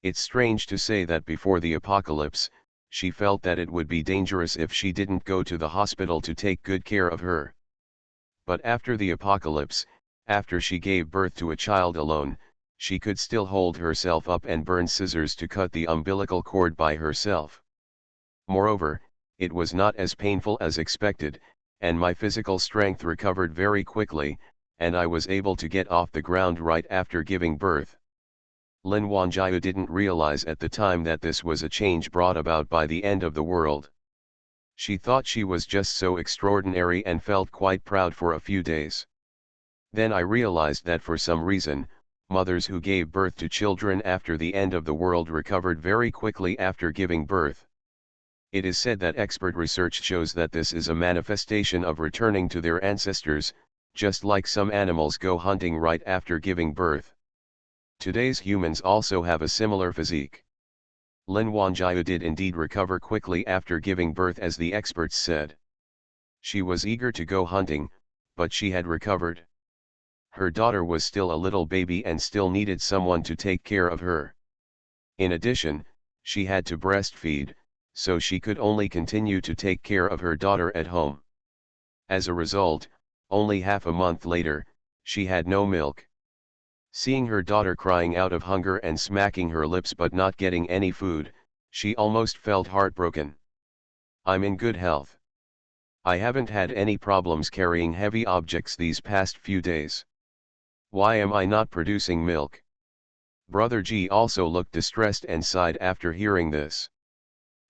It's strange to say that before the apocalypse, she felt that it would be dangerous if she didn't go to the hospital to take good care of her. But after the apocalypse, after she gave birth to a child alone, she could still hold herself up and burn scissors to cut the umbilical cord by herself. Moreover, it was not as painful as expected, and my physical strength recovered very quickly, and I was able to get off the ground right after giving birth. Lin Wanjiao didn't realize at the time that this was a change brought about by the end of the world. She thought she was just so extraordinary and felt quite proud for a few days. Then I realized that for some reason, mothers who gave birth to children after the end of the world recovered very quickly after giving birth. It is said that expert research shows that this is a manifestation of returning to their ancestors, just like some animals go hunting right after giving birth. Today's humans also have a similar physique. Lin Wanjiao did indeed recover quickly after giving birth, as the experts said. She was eager to go hunting, but she had recovered. Her daughter was still a little baby and still needed someone to take care of her. In addition, she had to breastfeed, so she could only continue to take care of her daughter at home. As a result, only half a month later, she had no milk. Seeing her daughter crying out of hunger and smacking her lips but not getting any food, she almost felt heartbroken. I'm in good health. I haven't had any problems carrying heavy objects these past few days. Why am I not producing milk? Brother G also looked distressed and sighed after hearing this.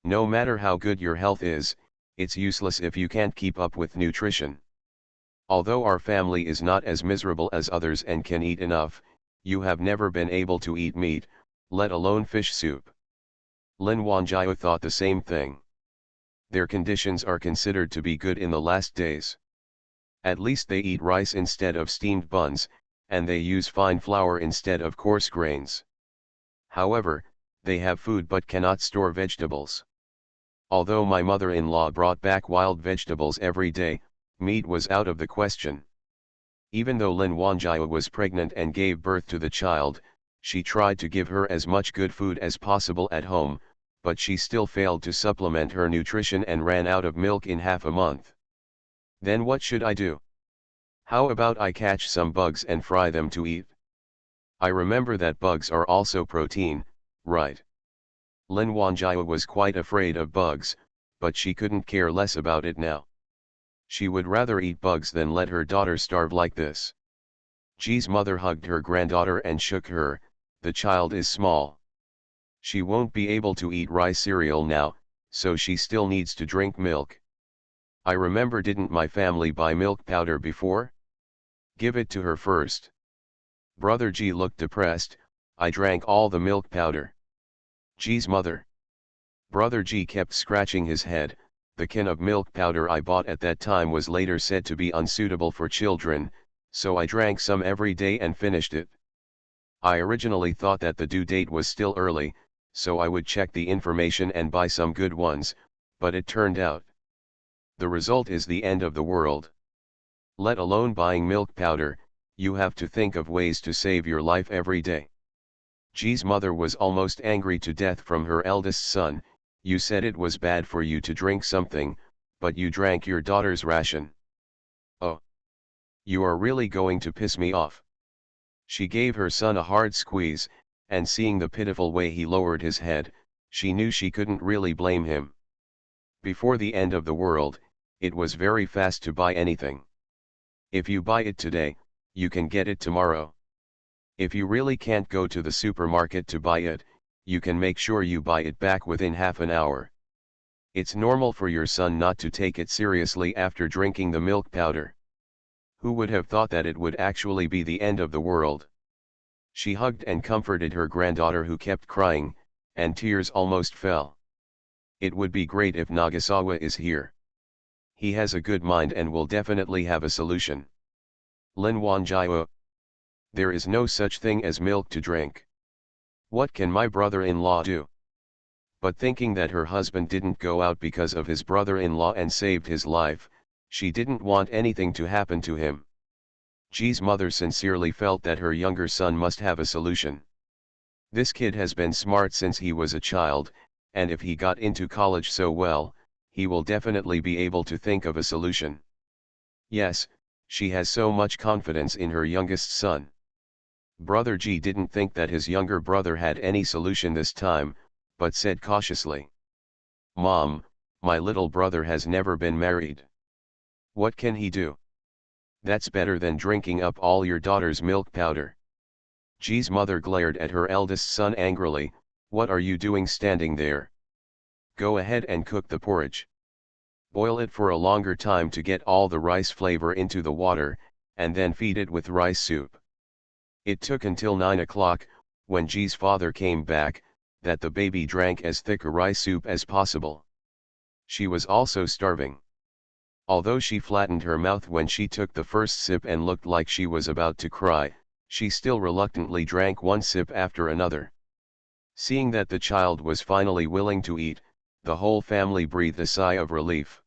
No matter how good your health is, it's useless if you can't keep up with nutrition. Although our family is not as miserable as others and can eat enough, you have never been able to eat meat, let alone fish soup. Lin Wanjiao thought the same thing. Their conditions are considered to be good in the last days. At least they eat rice instead of steamed buns, and they use fine flour instead of coarse grains. However, they have food but cannot store vegetables. Although my mother-in-law brought back wild vegetables every day, meat was out of the question. Even though Lin Wanjiao was pregnant and gave birth to the child, she tried to give her as much good food as possible at home, but she still failed to supplement her nutrition and ran out of milk in half a month. Then what should I do? How about I catch some bugs and fry them to eat? I remember that bugs are also protein, right? Lin Wanjiao was quite afraid of bugs, but she couldn't care less about it now. She would rather eat bugs than let her daughter starve like this. Ji's mother hugged her granddaughter and shook her. The child is small. She won't be able to eat rice cereal now, so she still needs to drink milk. I remember, didn't my family buy milk powder before? Give it to her first. Brother G looked depressed. I drank all the milk powder. Ji's mother. Brother G kept scratching his head. The can of milk powder I bought at that time was later said to be unsuitable for children, so I drank some every day and finished it. I originally thought that the due date was still early, so I would check the information and buy some good ones, but it turned out the result is the end of the world. Let alone buying milk powder, you have to think of ways to save your life every day. Ji's mother was almost angry to death from her eldest son. You said it was bad for you to drink something, but you drank your daughter's ration. Oh. You are really going to piss me off. She gave her son a hard squeeze, and seeing the pitiful way he lowered his head, she knew she couldn't really blame him. Before the end of the world, it was very fast to buy anything. If you buy it today, you can get it tomorrow. If you really can't go to the supermarket to buy it, you can make sure you buy it back within half an hour. It's normal for your son not to take it seriously after drinking the milk powder. Who would have thought that it would actually be the end of the world? She hugged and comforted her granddaughter who kept crying, and tears almost fell. It would be great if Nagasawa is here. He has a good mind and will definitely have a solution. Lin Wanjiao. There is no such thing as milk to drink. What can my brother-in-law do? But thinking that her husband didn't go out because of his brother-in-law and saved his life, she didn't want anything to happen to him. Ji's mother sincerely felt that her younger son must have a solution. This kid has been smart since he was a child, and if he got into college so well, he will definitely be able to think of a solution. Yes, she has so much confidence in her youngest son. Brother Ji didn't think that his younger brother had any solution this time, but said cautiously, "Mom, my little brother has never been married. What can he do?" "That's better than drinking up all your daughter's milk powder." Ji's mother glared at her eldest son angrily. "What are you doing standing there? Go ahead and cook the porridge. Boil it for a longer time to get all the rice flavor into the water, and then feed it with rice soup." It took until 9 o'clock, when Ji's father came back, that the baby drank as thick a rice soup as possible. She was also starving. Although she flattened her mouth when she took the first sip and looked like she was about to cry, she still reluctantly drank one sip after another. Seeing that the child was finally willing to eat, the whole family breathed a sigh of relief.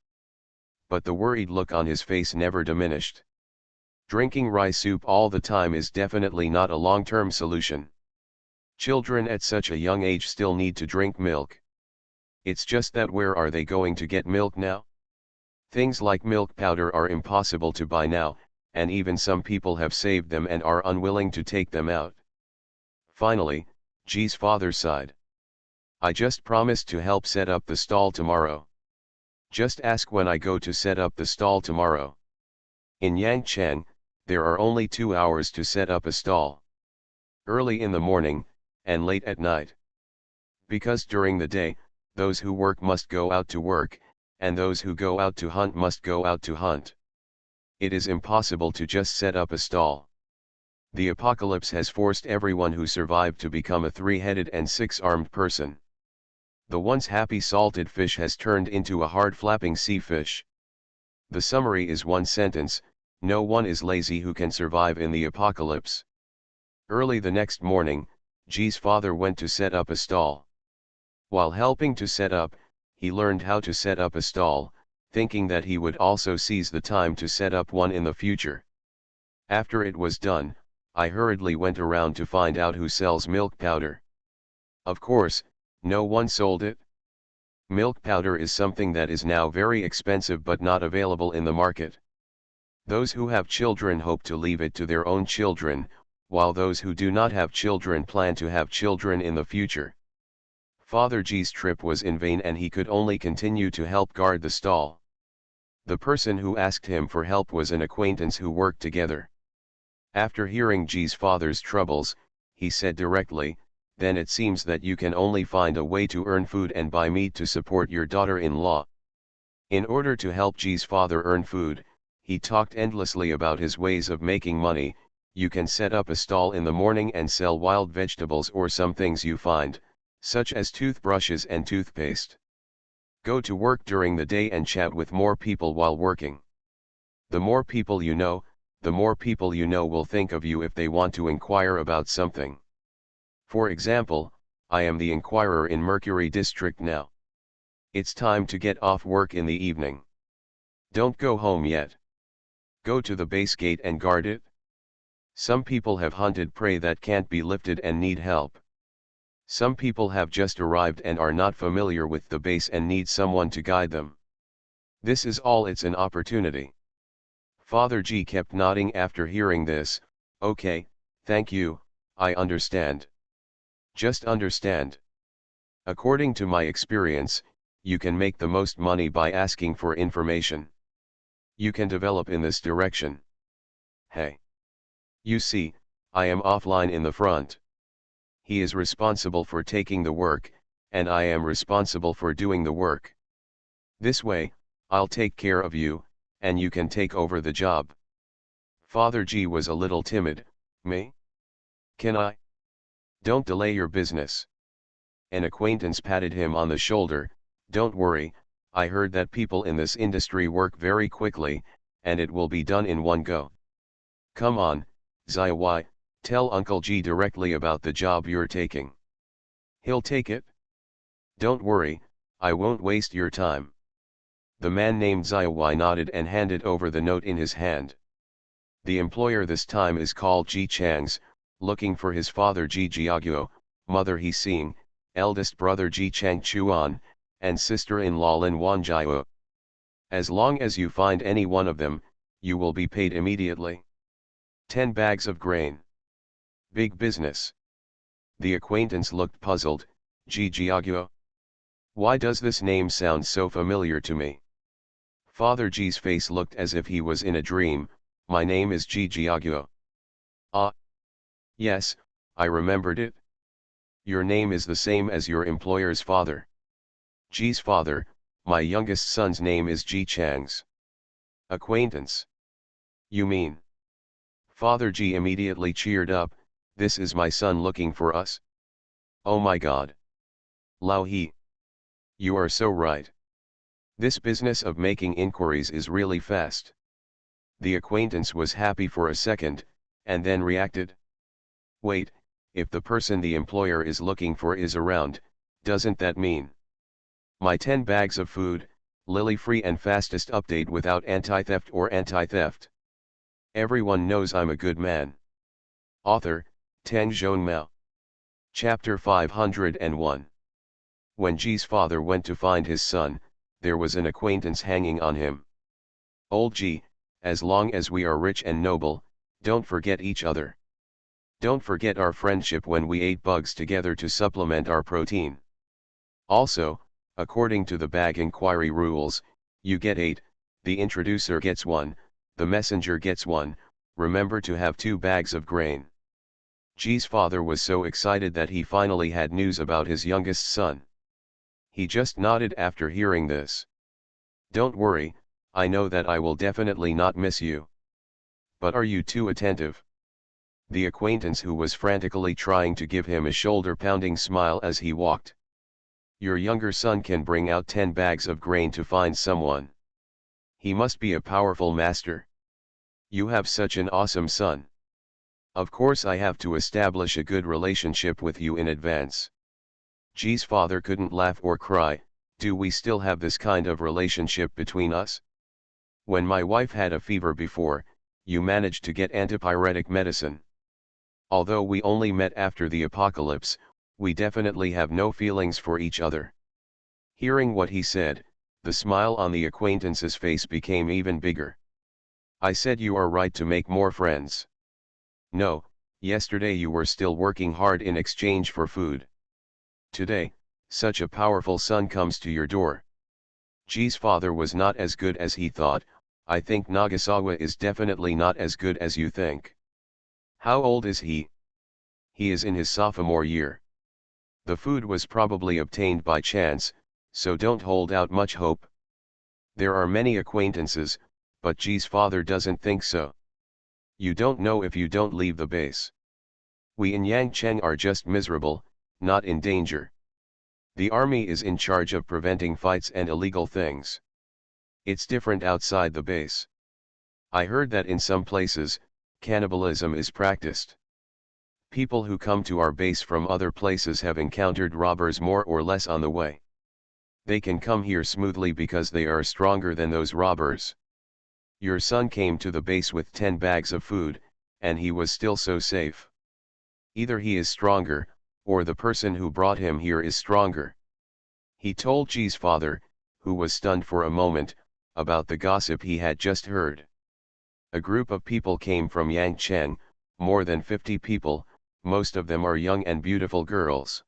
But the worried look on his face never diminished. Drinking rice soup all the time is definitely not a long-term solution. Children at such a young age still need to drink milk. It's just that where are they going to get milk now? Things like milk powder are impossible to buy now, and even some people have saved them and are unwilling to take them out. Finally, Ji's father sighed. "I just promised to help set up the stall tomorrow. Just ask when I go to set up the stall tomorrow. In Yangchang, there are only 2 hours to set up a stall. Early in the morning, and late at night. Because during the day, those who work must go out to work, and those who go out to hunt must go out to hunt. It is impossible to just set up a stall. The apocalypse has forced everyone who survived to become a 3-headed and 6-armed person. The once happy salted fish has turned into a hard flapping sea fish. The summary is one sentence: no one is lazy who can survive in the apocalypse." Early the next morning, Ji's father went to set up a stall. While helping to set up, he learned how to set up a stall, thinking that he would also seize the time to set up one in the future. After it was done, I hurriedly went around to find out who sells milk powder. Of course, no one sold it. Milk powder is something that is now very expensive but not available in the market. Those who have children hope to leave it to their own children, while those who do not have children plan to have children in the future. Father Ji's trip was in vain and he could only continue to help guard the stall. The person who asked him for help was an acquaintance who worked together. After hearing Ji's father's troubles, he said directly, "Then it seems that you can only find a way to earn food and buy meat to support your daughter-in-law." In order to help Ji's father earn food, he talked endlessly about his ways of making money. "You can set up a stall in the morning and sell wild vegetables or some things you find, such as toothbrushes and toothpaste. Go to work during the day and chat with more people while working. The more people you know, the more people you know will think of you if they want to inquire about something. For example, I am the inquirer in Mercury District now. It's time to get off work in the evening. Don't go home yet. Go to the base gate and guard it. Some people have hunted prey that can't be lifted and need help. Some people have just arrived and are not familiar with the base and need someone to guide them. This is all, it's an opportunity." Father Ji kept nodding after hearing this. "Okay, thank you, I understand. Just understand. According to my experience, you can make the most money by asking for information. You can develop in this direction. Hey. You see, I am offline in the front. He is responsible for taking the work, and I am responsible for doing the work. This way, I'll take care of you, and you can take over the job. Father G was a little timid. Me? Can I? Don't delay your business. An acquaintance patted him on the shoulder. Don't worry, I heard that people in this industry work very quickly, and it will be done in one go. Come on, Zai, tell Uncle G directly about the job you're taking. He'll take it? Don't worry, I won't waste your time. The man named Zai nodded and handed over the note in his hand. The employer this time is called Ji Changs, looking for his father Ji Jiaguo, mother He Xing, eldest brother Ji Chang Chuan, and sister-in-law Lin Wanjiao. As long as you find any one of them, you will be paid immediately. 10 bags of grain. Big business. The acquaintance looked puzzled. Ji Jiaguo? Why does this name sound so familiar to me? Father Ji's face looked as if he was in a dream. My name is Ji Jiaguo. Ah. Yes, I remembered it. Your name is the same as your employer's father. Ji's father, my youngest son's name is Ji Changs. Acquaintance. You mean? Father Ji immediately cheered up. This is my son looking for us. Oh my God. Lao He. You are so right. This business of making inquiries is really fast. The acquaintance was happy for a second, and then reacted. Wait, if the person the employer is looking for is around, doesn't that mean my 10 bags of food, Lily-free and fastest update without anti-theft or anti-theft? Everyone knows I'm a good man. Author, Tang Zhonmao. Chapter 501. When Ji's father went to find his son, there was an acquaintance hanging on him. Old Ji, as long as we are rich and noble, don't forget each other. Don't forget our friendship when we ate bugs together to supplement our protein. Also, according to the bag inquiry rules, you get 8, the introducer gets 1, the messenger gets 1, remember to have 2 bags of grain. Ji's father was so excited that he finally had news about his youngest son. He just nodded after hearing this. Don't worry, I know that I will definitely not miss you. But are you too attentive? The acquaintance who was frantically trying to give him a shoulder-pounding smile as he walked. Your younger son can bring out 10 bags of grain to find someone. He must be a powerful master. You have such an awesome son. Of course I have to establish a good relationship with you in advance. Ji's father couldn't laugh or cry. Do we still have this kind of relationship between us? When my wife had a fever before, you managed to get antipyretic medicine. Although we only met after the apocalypse, we definitely have no feelings for each other. Hearing what he said, the smile on the acquaintance's face became even bigger. I said you are right to make more friends. No, yesterday you were still working hard in exchange for food. Today, such a powerful son comes to your door. Ji's father was not as good as he thought. I think Nagasawa is definitely not as good as you think. How old is he? He is in his sophomore year. The food was probably obtained by chance, so don't hold out much hope. There are many acquaintances, but Ji's father doesn't think so. You don't know if you don't leave the base. We in Yangcheng are just miserable, not in danger. The army is in charge of preventing fights and illegal things. It's different outside the base. I heard that in some places, cannibalism is practiced. People who come to our base from other places have encountered robbers more or less on the way. They can come here smoothly because they are stronger than those robbers. Your son came to the base with 10 bags of food, and he was still so safe. Either he is stronger, or the person who brought him here is stronger. He told Ji's father, who was stunned for a moment, about the gossip he had just heard. A group of people came from Yangcheng, more than 50 people, most of them are young and beautiful girls.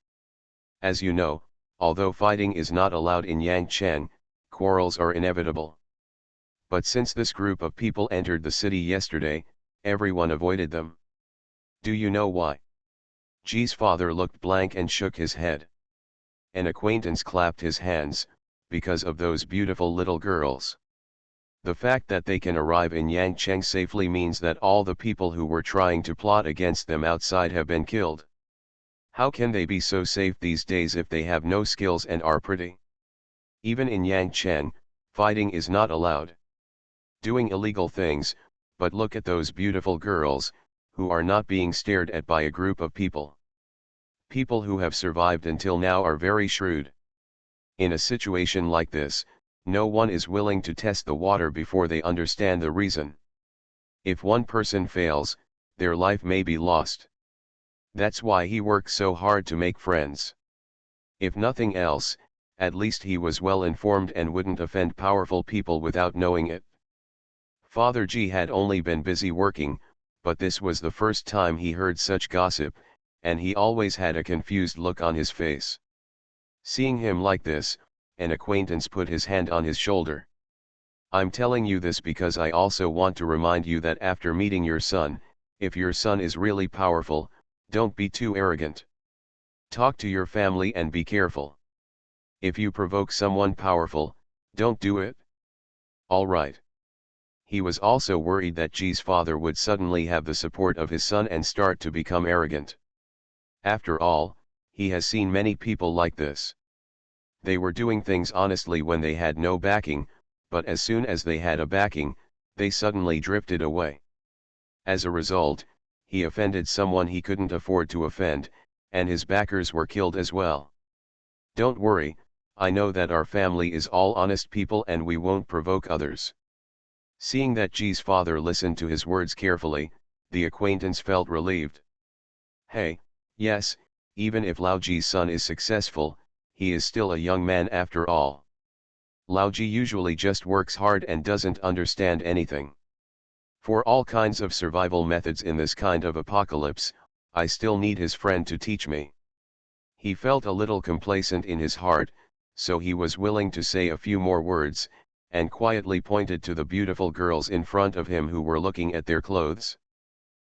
As you know, although fighting is not allowed in Yangcheng, quarrels are inevitable. But since this group of people entered the city yesterday, everyone avoided them. Do you know why? Ji's father looked blank and shook his head. An acquaintance clapped his hands. because of those beautiful little girls. The fact that they can arrive in Yangcheng safely means that all the people who were trying to plot against them outside have been killed. How can they be so safe these days if they have no skills and are pretty? Even in Yangcheng, fighting is not allowed. Doing illegal things, but look at those beautiful girls, who are not being stared at by a group of people. People who have survived until now are very shrewd. In a situation like this, no one is willing to test the water before they understand the reason. If one person fails, their life may be lost. That's why he works so hard to make friends. If nothing else, at least he was well informed and wouldn't offend powerful people without knowing it. Father G had only been busy working, but this was the first time he heard such gossip, and he always had a confused look on his face. Seeing him like this, an acquaintance put his hand on his shoulder. I'm telling you this because I also want to remind you that after meeting your son, if your son is really powerful, don't be too arrogant. Talk to your family and be careful. If you provoke someone powerful, don't do it. All right. He was also worried that G's father would suddenly have the support of his son and start to become arrogant. After all, he has seen many people like this. They were doing things honestly when they had no backing, but as soon as they had a backing, they suddenly drifted away. As a result, he offended someone he couldn't afford to offend, and his backers were killed as well. Don't worry, I know that our family is all honest people and we won't provoke others. Seeing that G's father listened to his words carefully, the acquaintance felt relieved. Hey, yes, even if Lao Ji's son is successful, he is still a young man after all. Lao Ji usually just works hard and doesn't understand anything. For all kinds of survival methods in this kind of apocalypse, I still need his friend to teach me. He felt a little complacent in his heart, so he was willing to say a few more words, and quietly pointed to the beautiful girls in front of him who were looking at their clothes.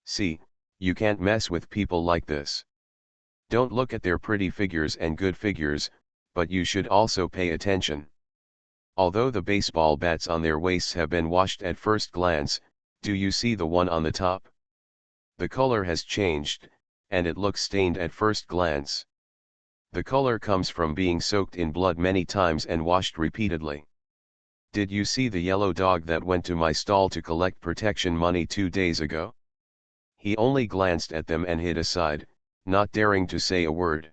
See, you can't mess with people like this. Don't look at their pretty figures and good figures, but you should also pay attention. Although the baseball bats on their waists have been washed at first glance, do you see the one on the top? The color has changed, and it looks stained at first glance. The color comes from being soaked in blood many times and washed repeatedly. Did you see the yellow dog that went to my stall to collect protection money 2 days ago? He only glanced at them and hid aside, not daring to say a word.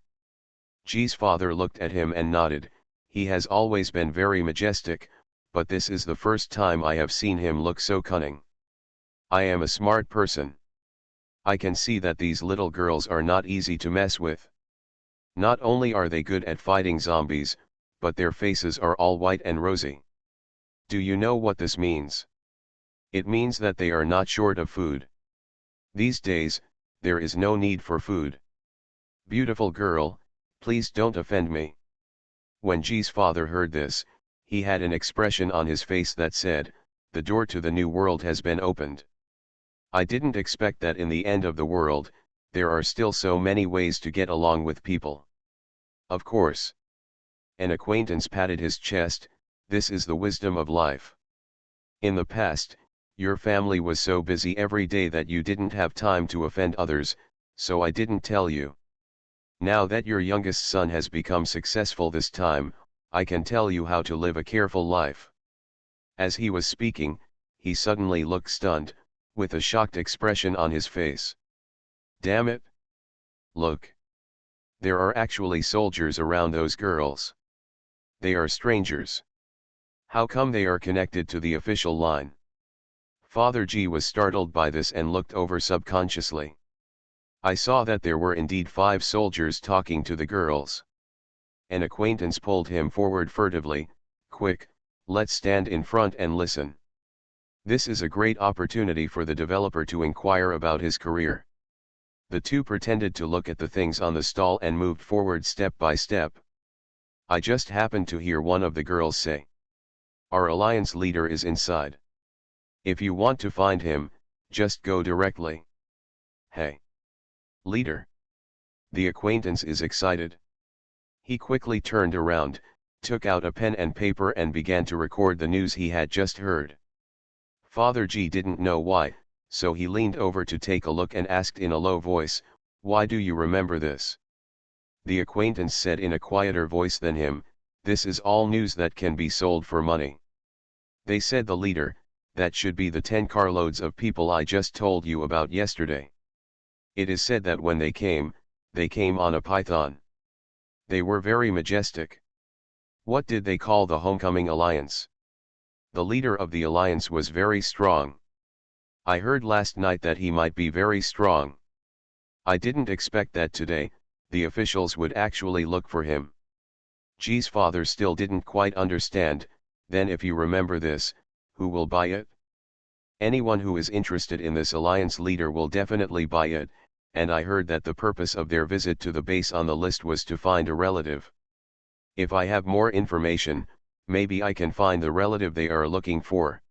G's father looked at him and nodded. He has always been very majestic, but this is the first time I have seen him look so cunning. I am a smart person. I can see that these little girls are not easy to mess with. Not only are they good at fighting zombies, but their faces are all white and rosy. Do you know what this means? It means that they are not short of food. These days, there is no need for food. Beautiful girl, please don't offend me. When G's father heard this, he had an expression on his face that said, the door to the new world has been opened. I didn't expect that in the end of the world, there are still so many ways to get along with people. Of course. An acquaintance patted his chest. This is the wisdom of life. In the past, your family was so busy every day that you didn't have time to offend others, so I didn't tell you. Now that your youngest son has become successful this time, I can tell you how to live a careful life. As he was speaking, he suddenly looked stunned, with a shocked expression on his face. Damn it! Look! There are actually soldiers around those girls. They are strangers. How come they are connected to the official line? Father G was startled by this and looked over subconsciously. I saw that there were indeed 5 soldiers talking to the girls. An acquaintance pulled him forward furtively. Quick, let's stand in front and listen. This is a great opportunity for the developer to inquire about his career. The two pretended to look at the things on the stall and moved forward step by step. I just happened to hear one of the girls say, "Our alliance leader is inside. If you want to find him, just go directly." Hey! Leader! The acquaintance is excited. He quickly turned around, took out a pen and paper and began to record the news he had just heard. Father G didn't know why, so he leaned over to take a look and asked in a low voice, "Why do you remember this?" The acquaintance said in a quieter voice than him, "This is all news that can be sold for money." They said, "The leader, that should be the 10 carloads of people I just told you about yesterday. It is said that when they came on a python. They were very majestic." "What did they call the homecoming alliance?" "The leader of the alliance was very strong. I heard last night that he might be very strong. I didn't expect that today, the officials would actually look for him." G's father still didn't quite understand. "Then if you remember this, who will buy it?" "Anyone who is interested in this alliance leader will definitely buy it, and I heard that the purpose of their visit to the base on the list was to find a relative. If I have more information, maybe I can find the relative they are looking for."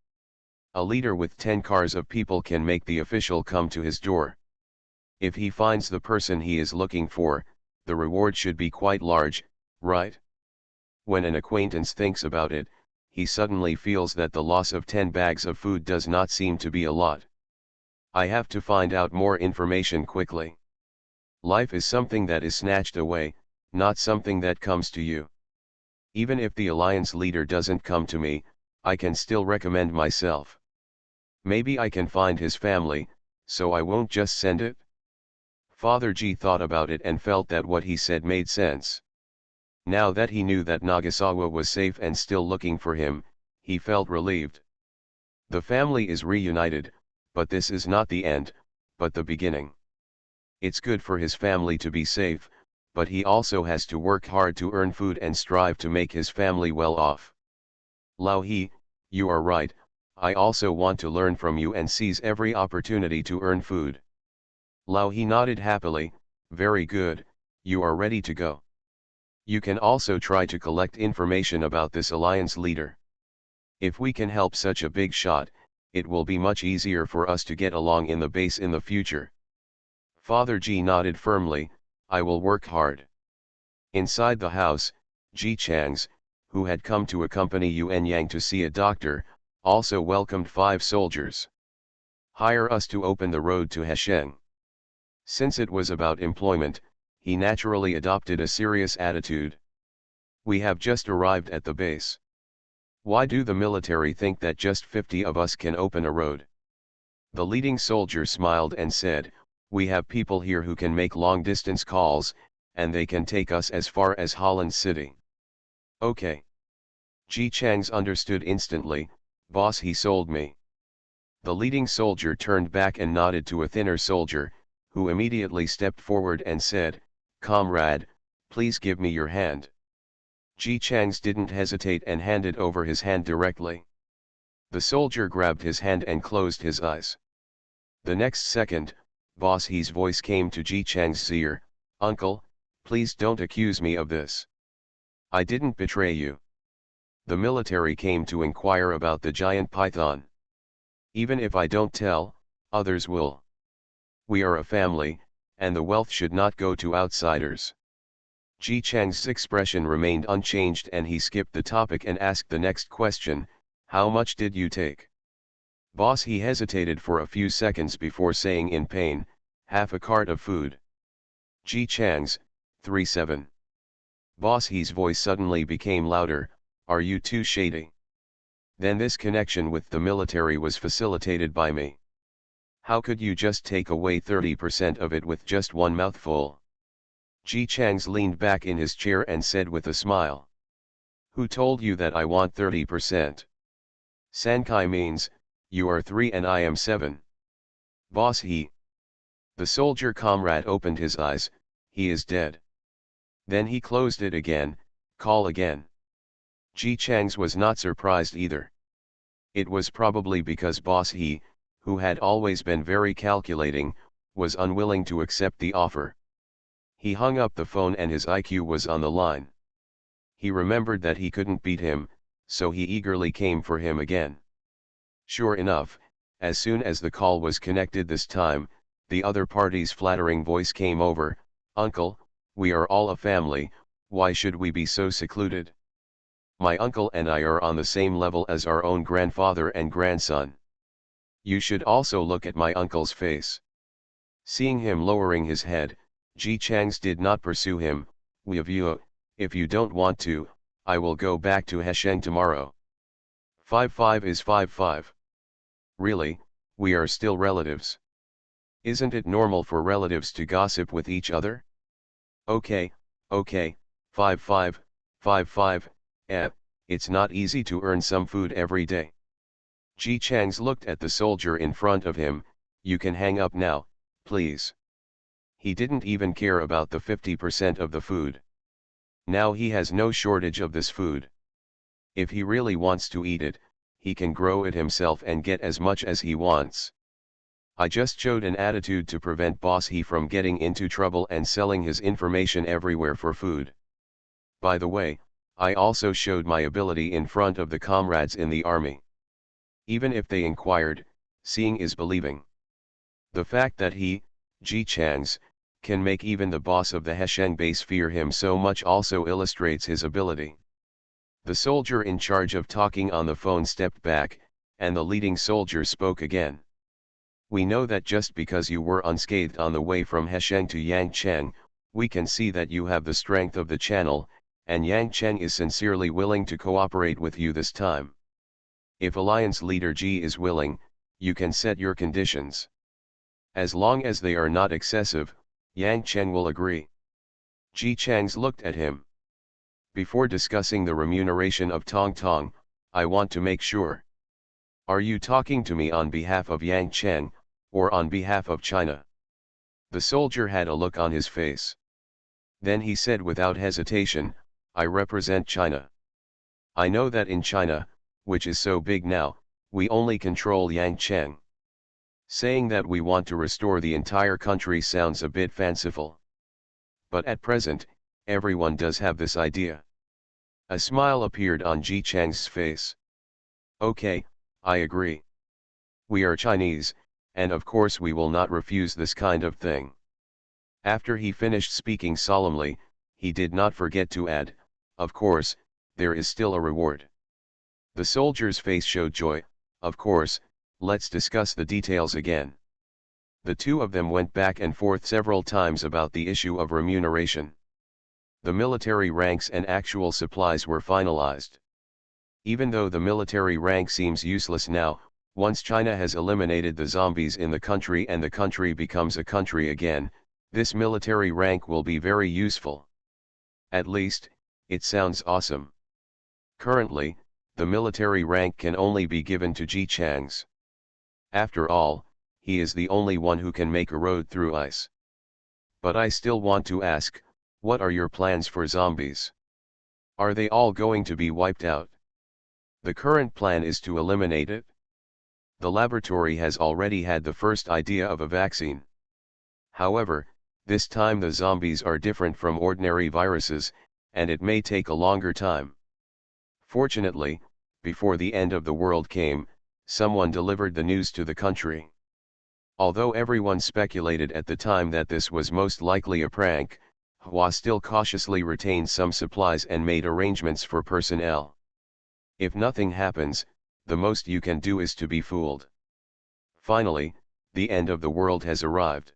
A leader with 10 cars of people can make the official come to his door. If he finds the person he is looking for, the reward should be quite large, right? When an acquaintance thinks about it, he suddenly feels that the loss of 10 bags of food does not seem to be a lot. I have to find out more information quickly. Life is something that is snatched away, not something that comes to you. Even if the alliance leader doesn't come to me, I can still recommend myself. Maybe I can find his family, so I won't just send it. Father G thought about it and felt that what he said made sense. Now that he knew that Nagasawa was safe and still looking for him, he felt relieved. The family is reunited, but this is not the end, but the beginning. It's good for his family to be safe, but he also has to work hard to earn food and strive to make his family well off. Lao He, you are right, I also want to learn from you and seize every opportunity to earn food. Lao He nodded happily, very good, you are ready to go. You can also try to collect information about this alliance leader. If we can help such a big shot, it will be much easier for us to get along in the base in the future. Father G nodded firmly, I will work hard. Inside the house, Ji Changs, who had come to accompany Yuan Yang to see a doctor, also welcomed 5 soldiers. Hire us to open the road to Hesheng. Since it was about employment, he naturally adopted a serious attitude. We have just arrived at the base. Why do the military think that just 50 of us can open a road? The leading soldier smiled and said, we have people here who can make long-distance calls, and they can take us as far as Holland City. Okay. Ji Changs understood instantly, boss, he sold me. The leading soldier turned back and nodded to a thinner soldier, who immediately stepped forward and said, comrade, please give me your hand. Ji Changs didn't hesitate and handed over his hand directly. The soldier grabbed his hand and closed his eyes. The next second, boss, his voice came to Ji Chang's ear, uncle, please don't accuse me of this. I didn't betray you. The military came to inquire about the giant python. Even if I don't tell, others will. We are a family, and the wealth should not go to outsiders. Ji Chang's expression remained unchanged and he skipped the topic and asked the next question, how much did you take? Boss, he hesitated for a few seconds before saying in pain, half a cart of food. Ji Chang's, 3-7. Boss, his voice suddenly became louder, are you too shady? Then this connection with the military was facilitated by me. How could you just take away 30% of it with just one mouthful? Ji Changs leaned back in his chair and said with a smile. Who told you that I want 30%? Sankai means, you are 3 and I am 7. Boss, he. The soldier comrade opened his eyes, he is dead. Then he closed it again, call again. Ji Changs was not surprised either. It was probably because boss, he, who had always been very calculating, was unwilling to accept the offer. He hung up the phone and his IQ was on the line. He remembered that he couldn't beat him, so he eagerly came for him again. Sure enough, as soon as the call was connected this time, the other party's flattering voice came over, uncle, we are all a family, why should we be so secluded? My uncle and I are on the same level as our own grandfather and grandson. You should also look at my uncle's face. Seeing him lowering his head, Ji Changs did not pursue him. If you don't want to, I will go back to Hesheng tomorrow. 5-5 is 5-5. Really, we are still relatives. Isn't it normal for relatives to gossip with each other? Okay, 5-5, 5-5, it's not easy to earn some food every day. Ji Changs looked at the soldier in front of him. You can hang up now, please. He didn't even care about the 50% of the food. Now he has no shortage of this food. If he really wants to eat it, he can grow it himself and get as much as he wants. I just showed an attitude to prevent Boss He from getting into trouble and selling his information everywhere for food. By the way, I also showed my ability in front of the comrades in the army. Even if they inquired, seeing is believing. The fact that he, Ji Changs, can make even the boss of the Hesheng base fear him so much also illustrates his ability. The soldier in charge of talking on the phone stepped back, and the leading soldier spoke again. We know that just because you were unscathed on the way from Hesheng to Yangcheng, we can see that you have the strength of the channel, and Yangcheng is sincerely willing to cooperate with you this time. If Alliance Leader Ji is willing, you can set your conditions. As long as they are not excessive, Yangcheng will agree. Ji Changs looked at him. Before discussing the remuneration of Tong Tong, I want to make sure. Are you talking to me on behalf of Yangcheng, or on behalf of China? The soldier had a look on his face. Then he said without hesitation, I represent China. I know that in China, which is so big now, we only control Yangcheng. Saying that we want to restore the entire country sounds a bit fanciful. But at present, everyone does have this idea. A smile appeared on Ji Chang's face. Okay, I agree. We are Chinese, and of course we will not refuse this kind of thing. After he finished speaking solemnly, he did not forget to add, of course, there is still a reward. The soldier's face showed joy. Of course, let's discuss the details again. The two of them went back and forth several times about the issue of remuneration. The military ranks and actual supplies were finalized. Even though the military rank seems useless now, once China has eliminated the zombies in the country and the country becomes a country again, this military rank will be very useful. At least, it sounds awesome. Currently, the military rank can only be given to Ji Changs. After all, he is the only one who can make a road through ice. But I still want to ask, what are your plans for zombies? Are they all going to be wiped out? The current plan is to eliminate it. The laboratory has already had the first idea of a vaccine. However, this time the zombies are different from ordinary viruses, and it may take a longer time. Fortunately, before the end of the world came, someone delivered the news to the country. Although everyone speculated at the time that this was most likely a prank, Hua still cautiously retained some supplies and made arrangements for personnel. If nothing happens, the most you can do is to be fooled. Finally, the end of the world has arrived.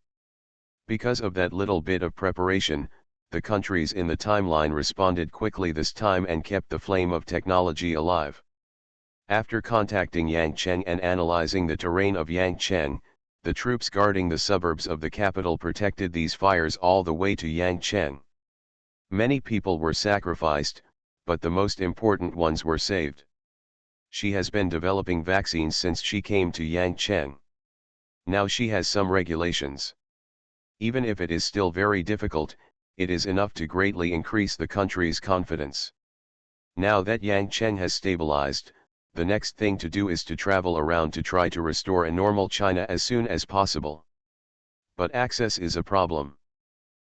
Because of that little bit of preparation, the countries in the timeline responded quickly this time and kept the flame of technology alive. After contacting Yangcheng and analyzing the terrain of Yangcheng, the troops guarding the suburbs of the capital protected these fires all the way to Yangcheng. Many people were sacrificed, but the most important ones were saved. She has been developing vaccines since she came to Yangcheng. Now she has some regulations. Even if it is still very difficult, it is enough to greatly increase the country's confidence. Now that Yangcheng has stabilized, the next thing to do is to travel around to try to restore a normal China as soon as possible. But access is a problem.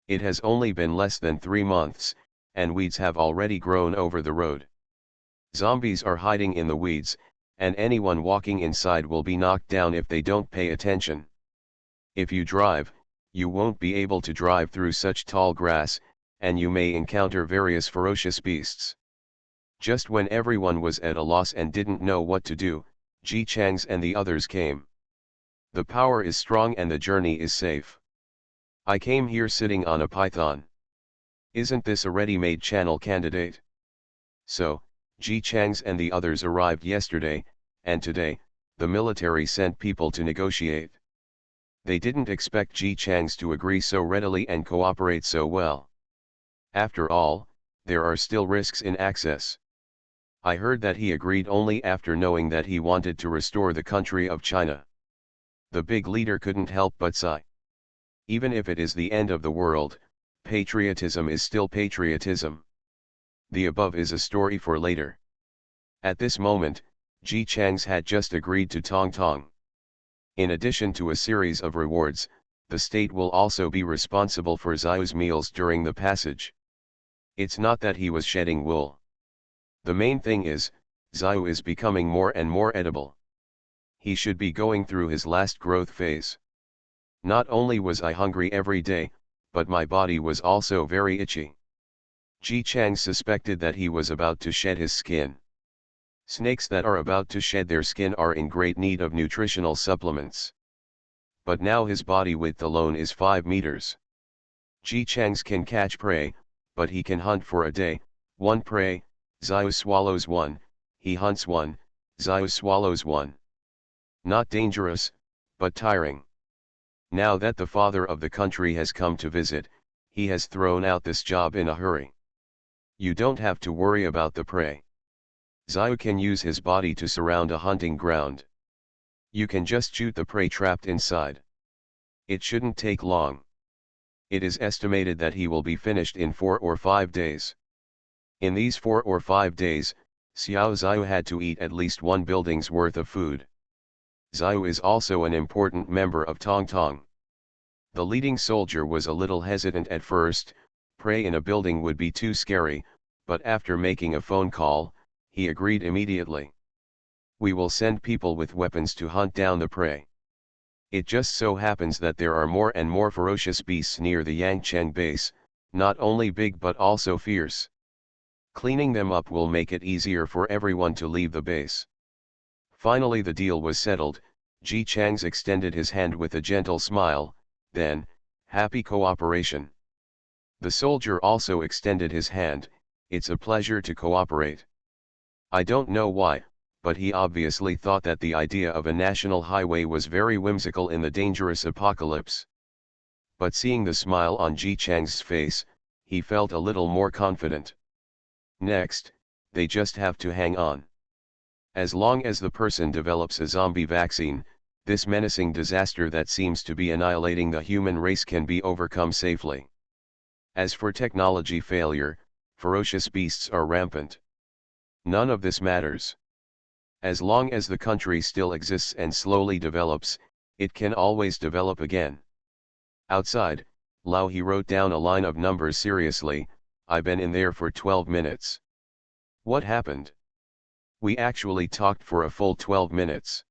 It has only been less than 3 months, and weeds have already grown over the road. Zombies are hiding in the weeds, and anyone walking inside will be knocked down if they don't pay attention. If you drive, you won't be able to drive through such tall grass, and you may encounter various ferocious beasts. Just when everyone was at a loss and didn't know what to do, Ji Chang's and the others came. The power is strong and the journey is safe. I came here sitting on a python. Isn't this a ready-made channel candidate? So, Ji Chang's and the others arrived yesterday, and today, the military sent people to negotiate. They didn't expect Ji Chang's to agree so readily and cooperate so well. After all, there are still risks in access. I heard that he agreed only after knowing that he wanted to restore the country of China. The big leader couldn't help but sigh. Even if it is the end of the world, patriotism is still patriotism. The above is a story for later. At this moment, Ji Chang's had just agreed to Tong Tong. In addition to a series of rewards, the state will also be responsible for Xiao's meals during the passage. It's not that he was shedding wool. The main thing is, Xiao is becoming more and more edible. He should be going through his last growth phase. Not only was I hungry every day, but my body was also very itchy. Ji Chang suspected that he was about to shed his skin. Snakes that are about to shed their skin are in great need of nutritional supplements. But now his body width alone is 5 meters. Ji Chang's can catch prey, but he can hunt for a day, one prey, Xiao swallows one, he hunts one, Xiao swallows one. Not dangerous, but tiring. Now that the father of the country has come to visit, he has thrown out this job in a hurry. You don't have to worry about the prey. Xiao can use his body to surround a hunting ground. You can just shoot the prey trapped inside. It shouldn't take long. It is estimated that he will be finished in 4 or 5 days. In these 4 or 5 days, Xiao Xiao had to eat at least 1 building's worth of food. Xiao is also an important member of Tong Tong. The leading soldier was a little hesitant at first. Prey in a building would be too scary, but after making a phone call, he agreed immediately. We will send people with weapons to hunt down the prey. It just so happens that there are more and more ferocious beasts near the Yangcheng base, not only big but also fierce. Cleaning them up will make it easier for everyone to leave the base. Finally the deal was settled. Ji Chang's extended his hand with a gentle smile, then, happy cooperation. The soldier also extended his hand, it's a pleasure to cooperate. I don't know why, but he obviously thought that the idea of a national highway was very whimsical in the dangerous apocalypse. But seeing the smile on Ji Chang's face, he felt a little more confident. Next, they just have to hang on. As long as the person develops a zombie vaccine, this menacing disaster that seems to be annihilating the human race can be overcome safely. As for technology failure, ferocious beasts are rampant. None of this matters. As long as the country still exists and slowly develops, it can always develop again. Outside, Lao He wrote down a line of numbers seriously. I've been in there for 12 minutes. What happened? We actually talked for a full 12 minutes.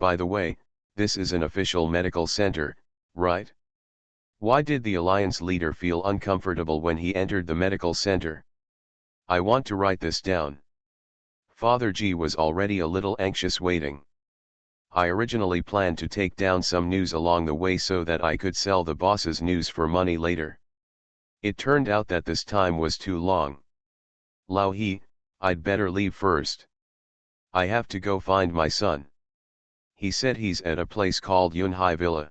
By the way, this is an official medical center, right? Why did the alliance leader feel uncomfortable when he entered the medical center? I want to write this down. Father G was already a little anxious waiting. I originally planned to take down some news along the way so that I could sell the boss's news for money later. It turned out that this time was too long. Lao He, I'd better leave first. I have to go find my son. He said he's at a place called Yunhai Villa.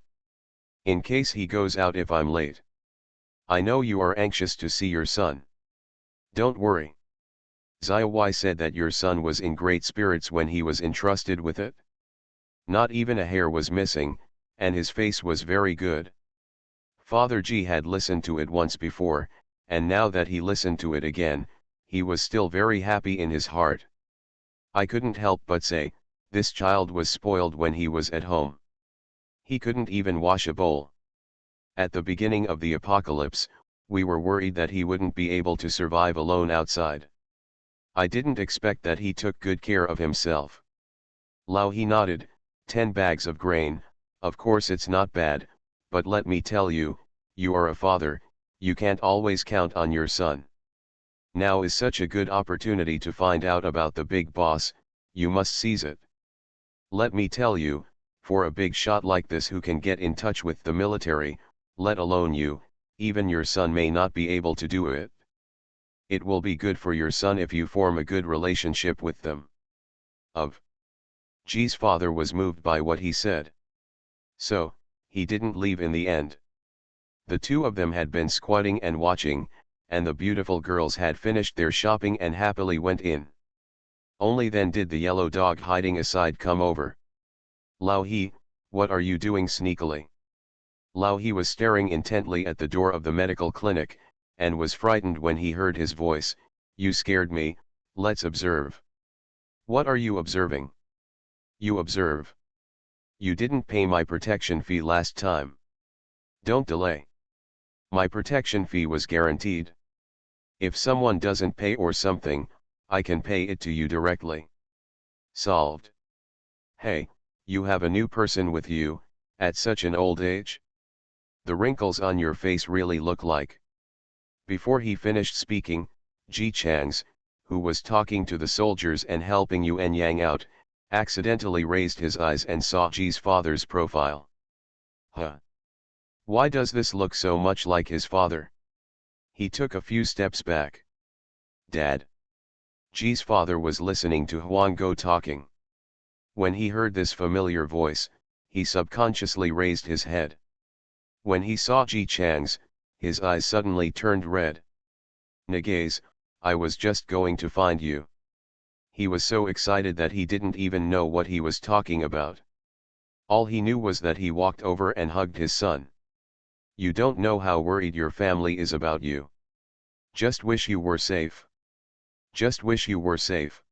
In case he goes out if I'm late. I know you are anxious to see your son. Don't worry. Xiaowai said that your son was in great spirits when he was entrusted with it. Not even a hair was missing, and his face was very good. Father G had listened to it once before, and now that he listened to it again, he was still very happy in his heart. I couldn't help but say, this child was spoiled when he was at home. He couldn't even wash a bowl. At the beginning of the apocalypse, we were worried that he wouldn't be able to survive alone outside. I didn't expect that he took good care of himself. Lao He nodded, 10 bags of grain, of course it's not bad, but let me tell you, you are a father, you can't always count on your son. Now is such a good opportunity to find out about the big boss, you must seize it. Let me tell you, for a big shot like this who can get in touch with the military, let alone you, even your son may not be able to do it. It will be good for your son if you form a good relationship with them. G's father was moved by what he said. So, he didn't leave in the end. The two of them had been squatting and watching, and the beautiful girls had finished their shopping and happily went in. Only then did the yellow dog hiding aside come over. Lao He, what are you doing sneakily? Lao He was staring intently at the door of the medical clinic, and was frightened when he heard his voice. You scared me, let's observe. What are you observing? You observe. You didn't pay my protection fee last time. Don't delay. My protection fee was guaranteed. If someone doesn't pay or something, I can pay it to you directly. Solved. Hey, you have a new person with you, at such an old age? The wrinkles on your face really look like. Before he finished speaking, Ji Chang's, who was talking to the soldiers and helping Yuan Yang out, accidentally raised his eyes and saw Ji's father's profile. Huh? Why does this look so much like his father? He took a few steps back. Dad. Ji's father was listening to Huang Go talking. When he heard this familiar voice, he subconsciously raised his head. When he saw Ji Chang's, his eyes suddenly turned red. Nagaze, I was just going to find you. He was so excited that he didn't even know what he was talking about. All he knew was that he walked over and hugged his son. You don't know how worried your family is about you. Just wish you were safe. Just wish you were safe.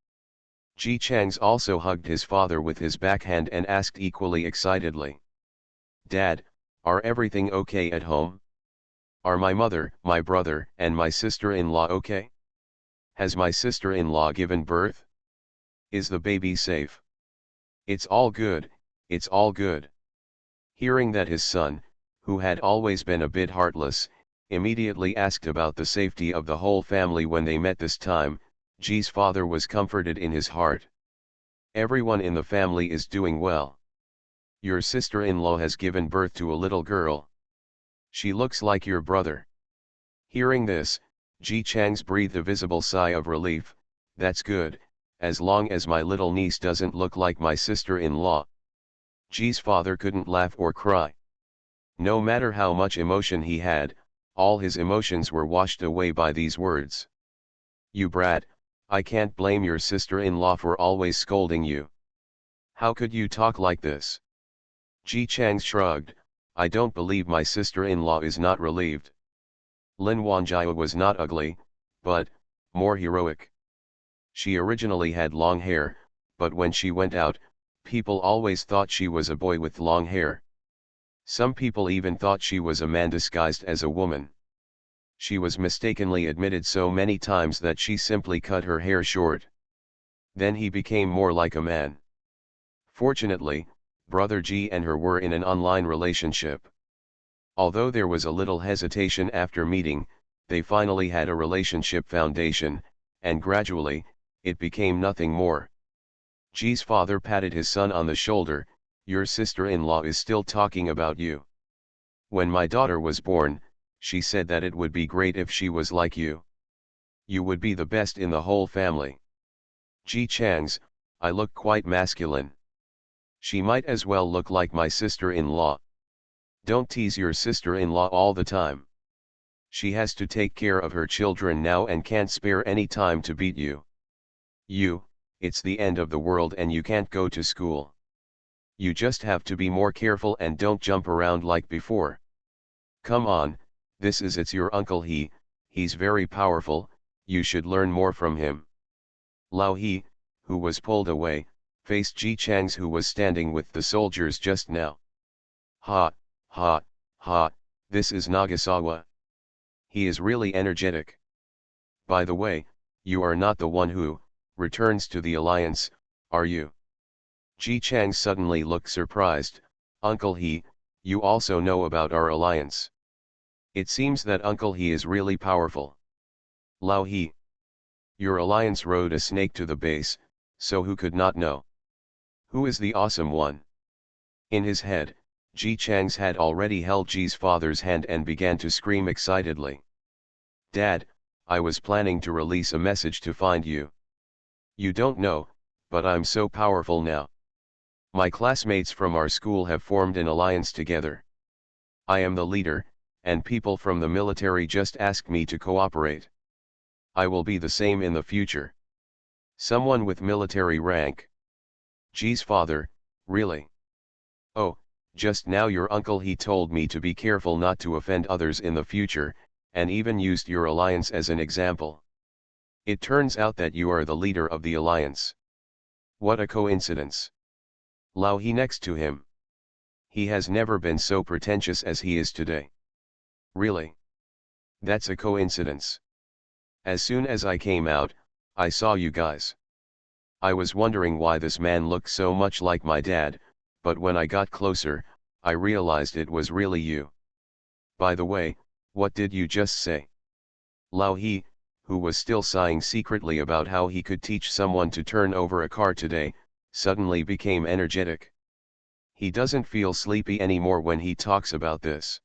Ji Chang's also hugged his father with his backhand and asked equally excitedly. Dad, are everything okay at home? Are my mother, my brother, and my sister-in-law okay? Has my sister-in-law given birth? Is the baby safe? It's all good, it's all good. Hearing that his son, who had always been a bit heartless, immediately asked about the safety of the whole family when they met this time, Ji's father was comforted in his heart. Everyone in the family is doing well. Your sister-in-law has given birth to a little girl. She looks like your brother. Hearing this, Ji Chang's breathed a visible sigh of relief. That's good, as long as my little niece doesn't look like my sister-in-law. Ji's father couldn't laugh or cry. No matter how much emotion he had, all his emotions were washed away by these words. You brat, I can't blame your sister-in-law for always scolding you. How could you talk like this? Ji Chang shrugged, I don't believe my sister-in-law is not relieved. Lin Wanjia was not ugly, but, more heroic. She originally had long hair, but when she went out, people always thought she was a boy with long hair. Some people even thought she was a man disguised as a woman. She was mistakenly admitted so many times that she simply cut her hair short. Then he became more like a man. Fortunately, Brother Ji and her were in an online relationship. Although there was a little hesitation after meeting, they finally had a relationship foundation, and gradually, it became nothing more. Ji's father patted his son on the shoulder, your sister-in-law is still talking about you. When my daughter was born, she said that it would be great if she was like you. You would be the best in the whole family. Ji Chang's, I look quite masculine. She might as well look like my sister-in-law. Don't tease your sister-in-law all the time. She has to take care of her children now and can't spare any time to beat you. It's the end of the world and you can't go to school. You just have to be more careful and don't jump around like before. Come on, it's your uncle he's very powerful, you should learn more from him. Lao He, who was pulled away, faced Ji Chang's who was standing with the soldiers just now. Ha, this is Nagasawa. He is really energetic. By the way, you are not the one who returns to the alliance, are you? Ji Chang suddenly looked surprised. Uncle He, you also know about our alliance. It seems that Uncle He is really powerful. Lao He, Your alliance rode a snake to the base, so who could not know? Who is the awesome one? In his head, Ji Chang's had already held Ji's father's hand and began to scream excitedly. Dad, I was planning to release a message to find you. You don't know, but I'm so powerful now. My classmates from our school have formed an alliance together. I am the leader, and people from the military just asked me to cooperate. I will be the same in the future. Someone with military rank. Ji's father, really? Oh, just now your uncle he told me to be careful not to offend others in the future, and even used your alliance as an example. It turns out that you are the leader of the alliance. What a coincidence. Lao He next to him. He has never been so pretentious as he is today. Really? That's a coincidence. As soon as I came out, I saw you guys. I was wondering why this man looked so much like my dad, but when I got closer, I realized it was really you. By the way, what did you just say? Lao He, who was still sighing secretly about how he could teach someone to turn over a car today, suddenly became energetic. He doesn't feel sleepy anymore when he talks about this.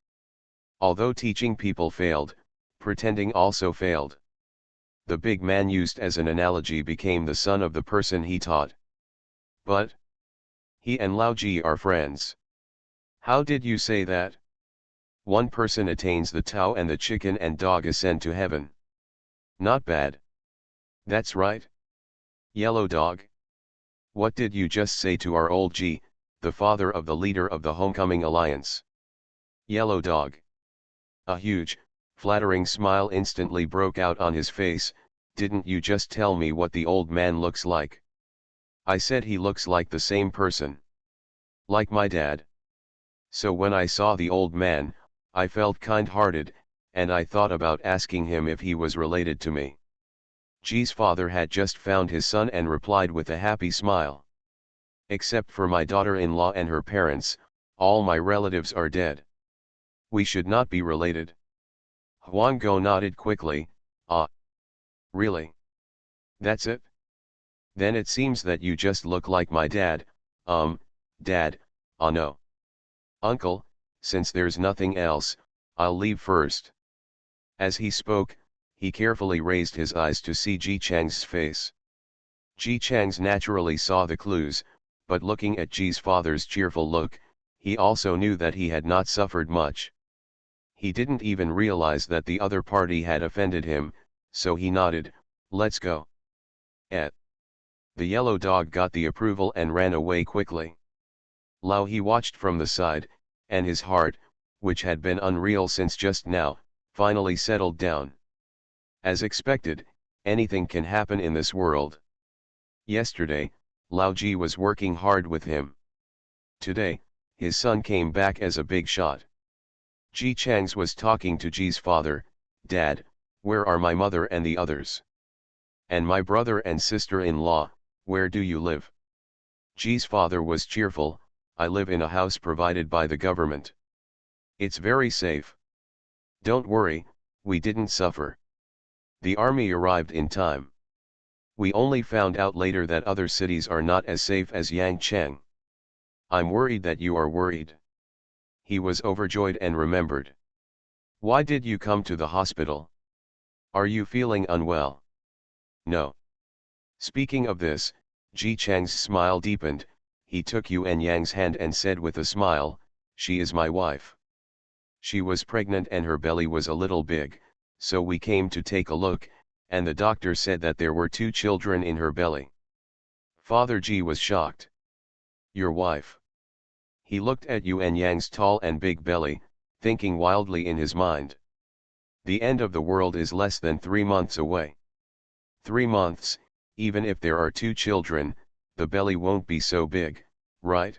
Although teaching people failed, pretending also failed. The big man used as an analogy became the son of the person he taught. But he and Lao Ji are friends. How did you say that? One person attains the Tao and the chicken and dog ascend to heaven. Not bad. That's right. Yellow dog. What did you just say to our old Ji, the father of the leader of the Homecoming Alliance? Yellow dog. A huge, flattering smile instantly broke out on his face. Didn't you just tell me what the old man looks like? I said he looks like the same person. Like my dad. So when I saw the old man, I felt kind-hearted, and I thought about asking him if he was related to me. Ji's father had just found his son and replied with a happy smile. Except for my daughter-in-law and her parents, all my relatives are dead. We should not be related. Huang Go nodded quickly. Ah. Really? That's it? Then it seems that you just look like my dad. Dad, no. Uncle, since there's nothing else, I'll leave first. As he spoke, he carefully raised his eyes to see Ji Chang's face. Ji Chang's naturally saw the clues, but looking at Ji's father's cheerful look, he also knew that he had not suffered much. He didn't even realize that the other party had offended him, so he nodded, let's go. The yellow dog got the approval and ran away quickly. Lao He watched from the side, and his heart, which had been unreal since just now, finally settled down. As expected, anything can happen in this world. Yesterday, Lao Ji was working hard with him. Today, his son came back as a big shot. Ji Chang's was talking to Ji's father, Dad, where are my mother and the others? And my brother and sister-in-law, where do you live? Ji's father was cheerful, I live in a house provided by the government. It's very safe. Don't worry, we didn't suffer. The army arrived in time. We only found out later that other cities are not as safe as Yangcheng. I'm worried that you are worried. He was overjoyed and remembered. Why did you come to the hospital? Are you feeling unwell? No. Speaking of this, Ji Chang's smile deepened, he took Yuan Yang's hand and said with a smile, she is my wife. She was pregnant and her belly was a little big, so we came to take a look, and the doctor said that there were 2 children in her belly. Father Ji was shocked. Your wife? He looked at Yuan Yang's tall and big belly, thinking wildly in his mind. The end of the world is less than 3 months away. 3 months, even if there are 2 children, the belly won't be so big, right?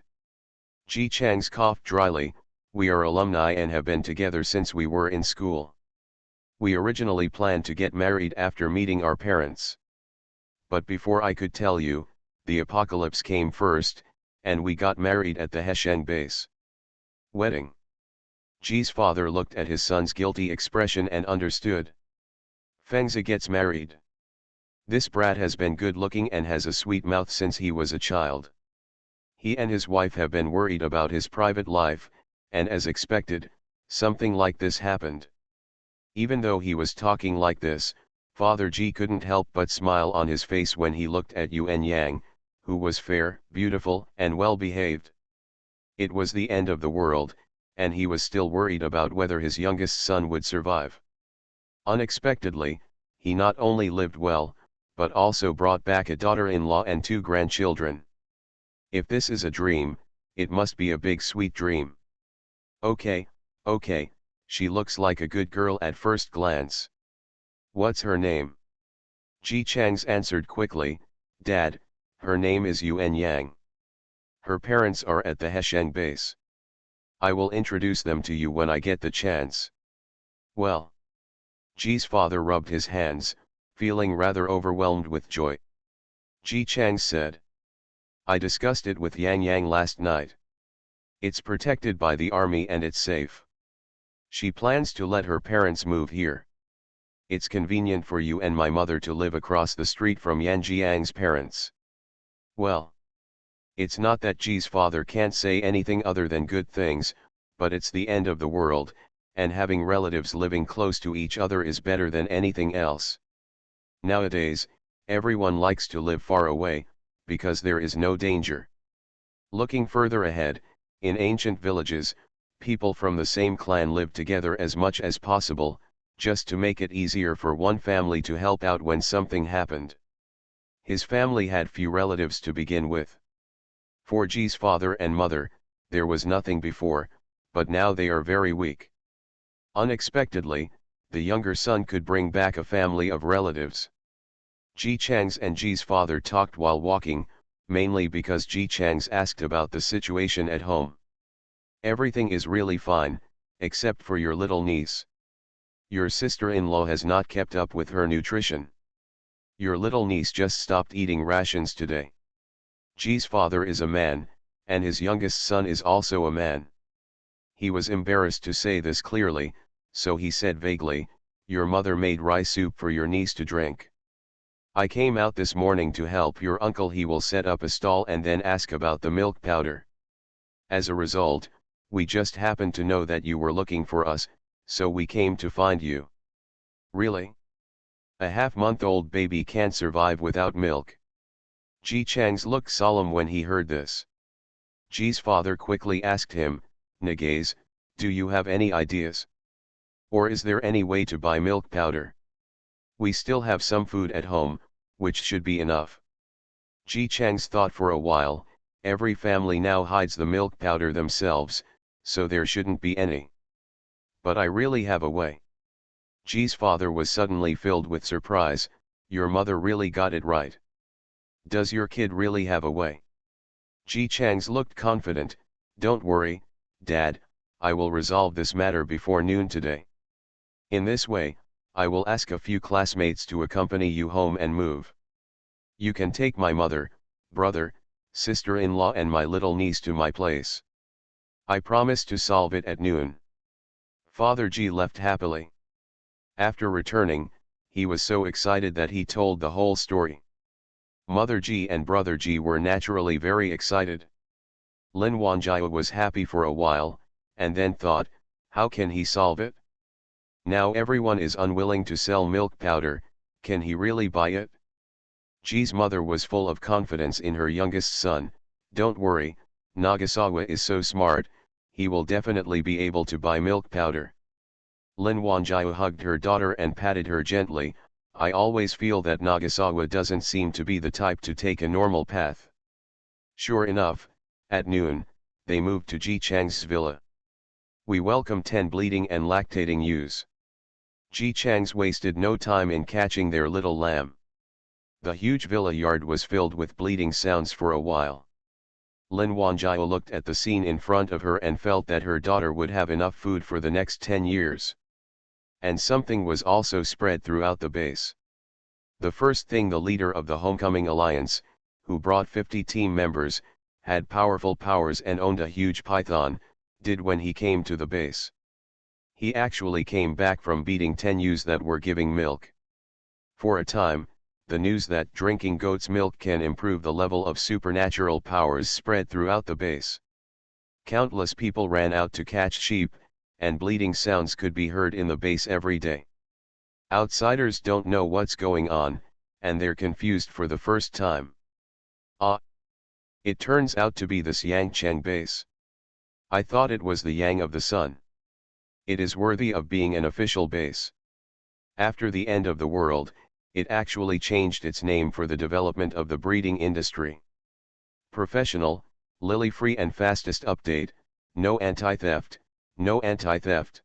Ji Chang's coughed dryly, we are alumni and have been together since we were in school. We originally planned to get married after meeting our parents. But before I could tell you, the apocalypse came first, and we got married at the Hesheng base. Wedding. Ji's father looked at his son's guilty expression and understood. Fengzi gets married. This brat has been good looking and has a sweet mouth since he was a child. He and his wife have been worried about his private life, and as expected, something like this happened. Even though he was talking like this, Father G couldn't help but smile on his face when he looked at Yuan Yang, who was fair, beautiful, and well behaved. It was the end of the world, and he was still worried about whether his youngest son would survive. Unexpectedly, he not only lived well, but also brought back a daughter-in-law and 2 grandchildren. If this is a dream, it must be a big sweet dream. Okay, she looks like a good girl at first glance. What's her name? Ji Chang's answered quickly, Dad, her name is Yuan Yang. Her parents are at the Hesheng base. I will introduce them to you when I get the chance. Well. Ji's father rubbed his hands, feeling rather overwhelmed with joy. Ji Chang said. I discussed it with Yang Yang last night. It's protected by the army and it's safe. She plans to let her parents move here. It's convenient for you and my mother to live across the street from Yan Jiang's parents. Well. It's not that Ji's father can't say anything other than good things, but it's the end of the world, and having relatives living close to each other is better than anything else. Nowadays, everyone likes to live far away, because there is no danger. Looking further ahead, in ancient villages, people from the same clan lived together as much as possible, just to make it easier for one family to help out when something happened. His family had few relatives to begin with. For Ji's father and mother, there was nothing before, but now they are very weak. Unexpectedly, the younger son could bring back a family of relatives. Ji Chang's and Ji's father talked while walking, mainly because Ji Chang's asked about the situation at home. Everything is really fine, except for your little niece. Your sister-in-law has not kept up with her nutrition. Your little niece just stopped eating rations today. Ji's father is a man, and his youngest son is also a man. He was embarrassed to say this clearly, so he said vaguely, your mother made rice soup for your niece to drink. I came out this morning to help your uncle. He will set up a stall and then ask about the milk powder. As a result, we just happened to know that you were looking for us, so we came to find you. Really? A half-month-old baby can't survive without milk. Ji Chang's looked solemn when he heard this. Ji's father quickly asked him, Nagaze, do you have any ideas? Or is there any way to buy milk powder? We still have some food at home, which should be enough. Ji Chang's thought for a while, every family now hides the milk powder themselves, so there shouldn't be any. But I really have a way. Ji's father was suddenly filled with surprise, your mother really got it right. Does your kid really have a way? Ji Chang's looked confident, don't worry, Dad, I will resolve this matter before noon today. In this way, I will ask a few classmates to accompany you home and move. You can take my mother, brother, sister-in-law and my little niece to my place. I promise to solve it at noon. Father Ji left happily. After returning, he was so excited that he told the whole story. Mother Ji and Brother Ji were naturally very excited. Lin Wanjiao was happy for a while, and then thought, how can he solve it? Now everyone is unwilling to sell milk powder, can he really buy it? Ji's mother was full of confidence in her youngest son, don't worry, Nagasawa is so smart, he will definitely be able to buy milk powder. Lin Wanjiao hugged her daughter and patted her gently, I always feel that Nagasawa doesn't seem to be the type to take a normal path. Sure enough, at noon, they moved to Ji Chang's villa. We welcome 10 bleeding and lactating ewes. Ji Chang's wasted no time in catching their little lamb. The huge villa yard was filled with bleating sounds for a while. Lin Wanjiao looked at the scene in front of her and felt that her daughter would have enough food for the next 10 years. And something was also spread throughout the base. The first thing the leader of the Homecoming Alliance, who brought 50 team members, had powerful powers and owned a huge python, did when he came to the base. He actually came back from beating 10 ewes that were giving milk. For a time, the news that drinking goat's milk can improve the level of supernatural powers spread throughout the base. Countless people ran out to catch sheep, and bleating sounds could be heard in the base every day. Outsiders don't know what's going on, and they're confused for the first time. It turns out to be the Xiangcheng base. I thought it was the Yang of the Sun. It is worthy of being an official base. After the end of the world, it actually changed its name for the development of the breeding industry. Professional, lily-free and fastest update, no anti-theft, no anti-theft.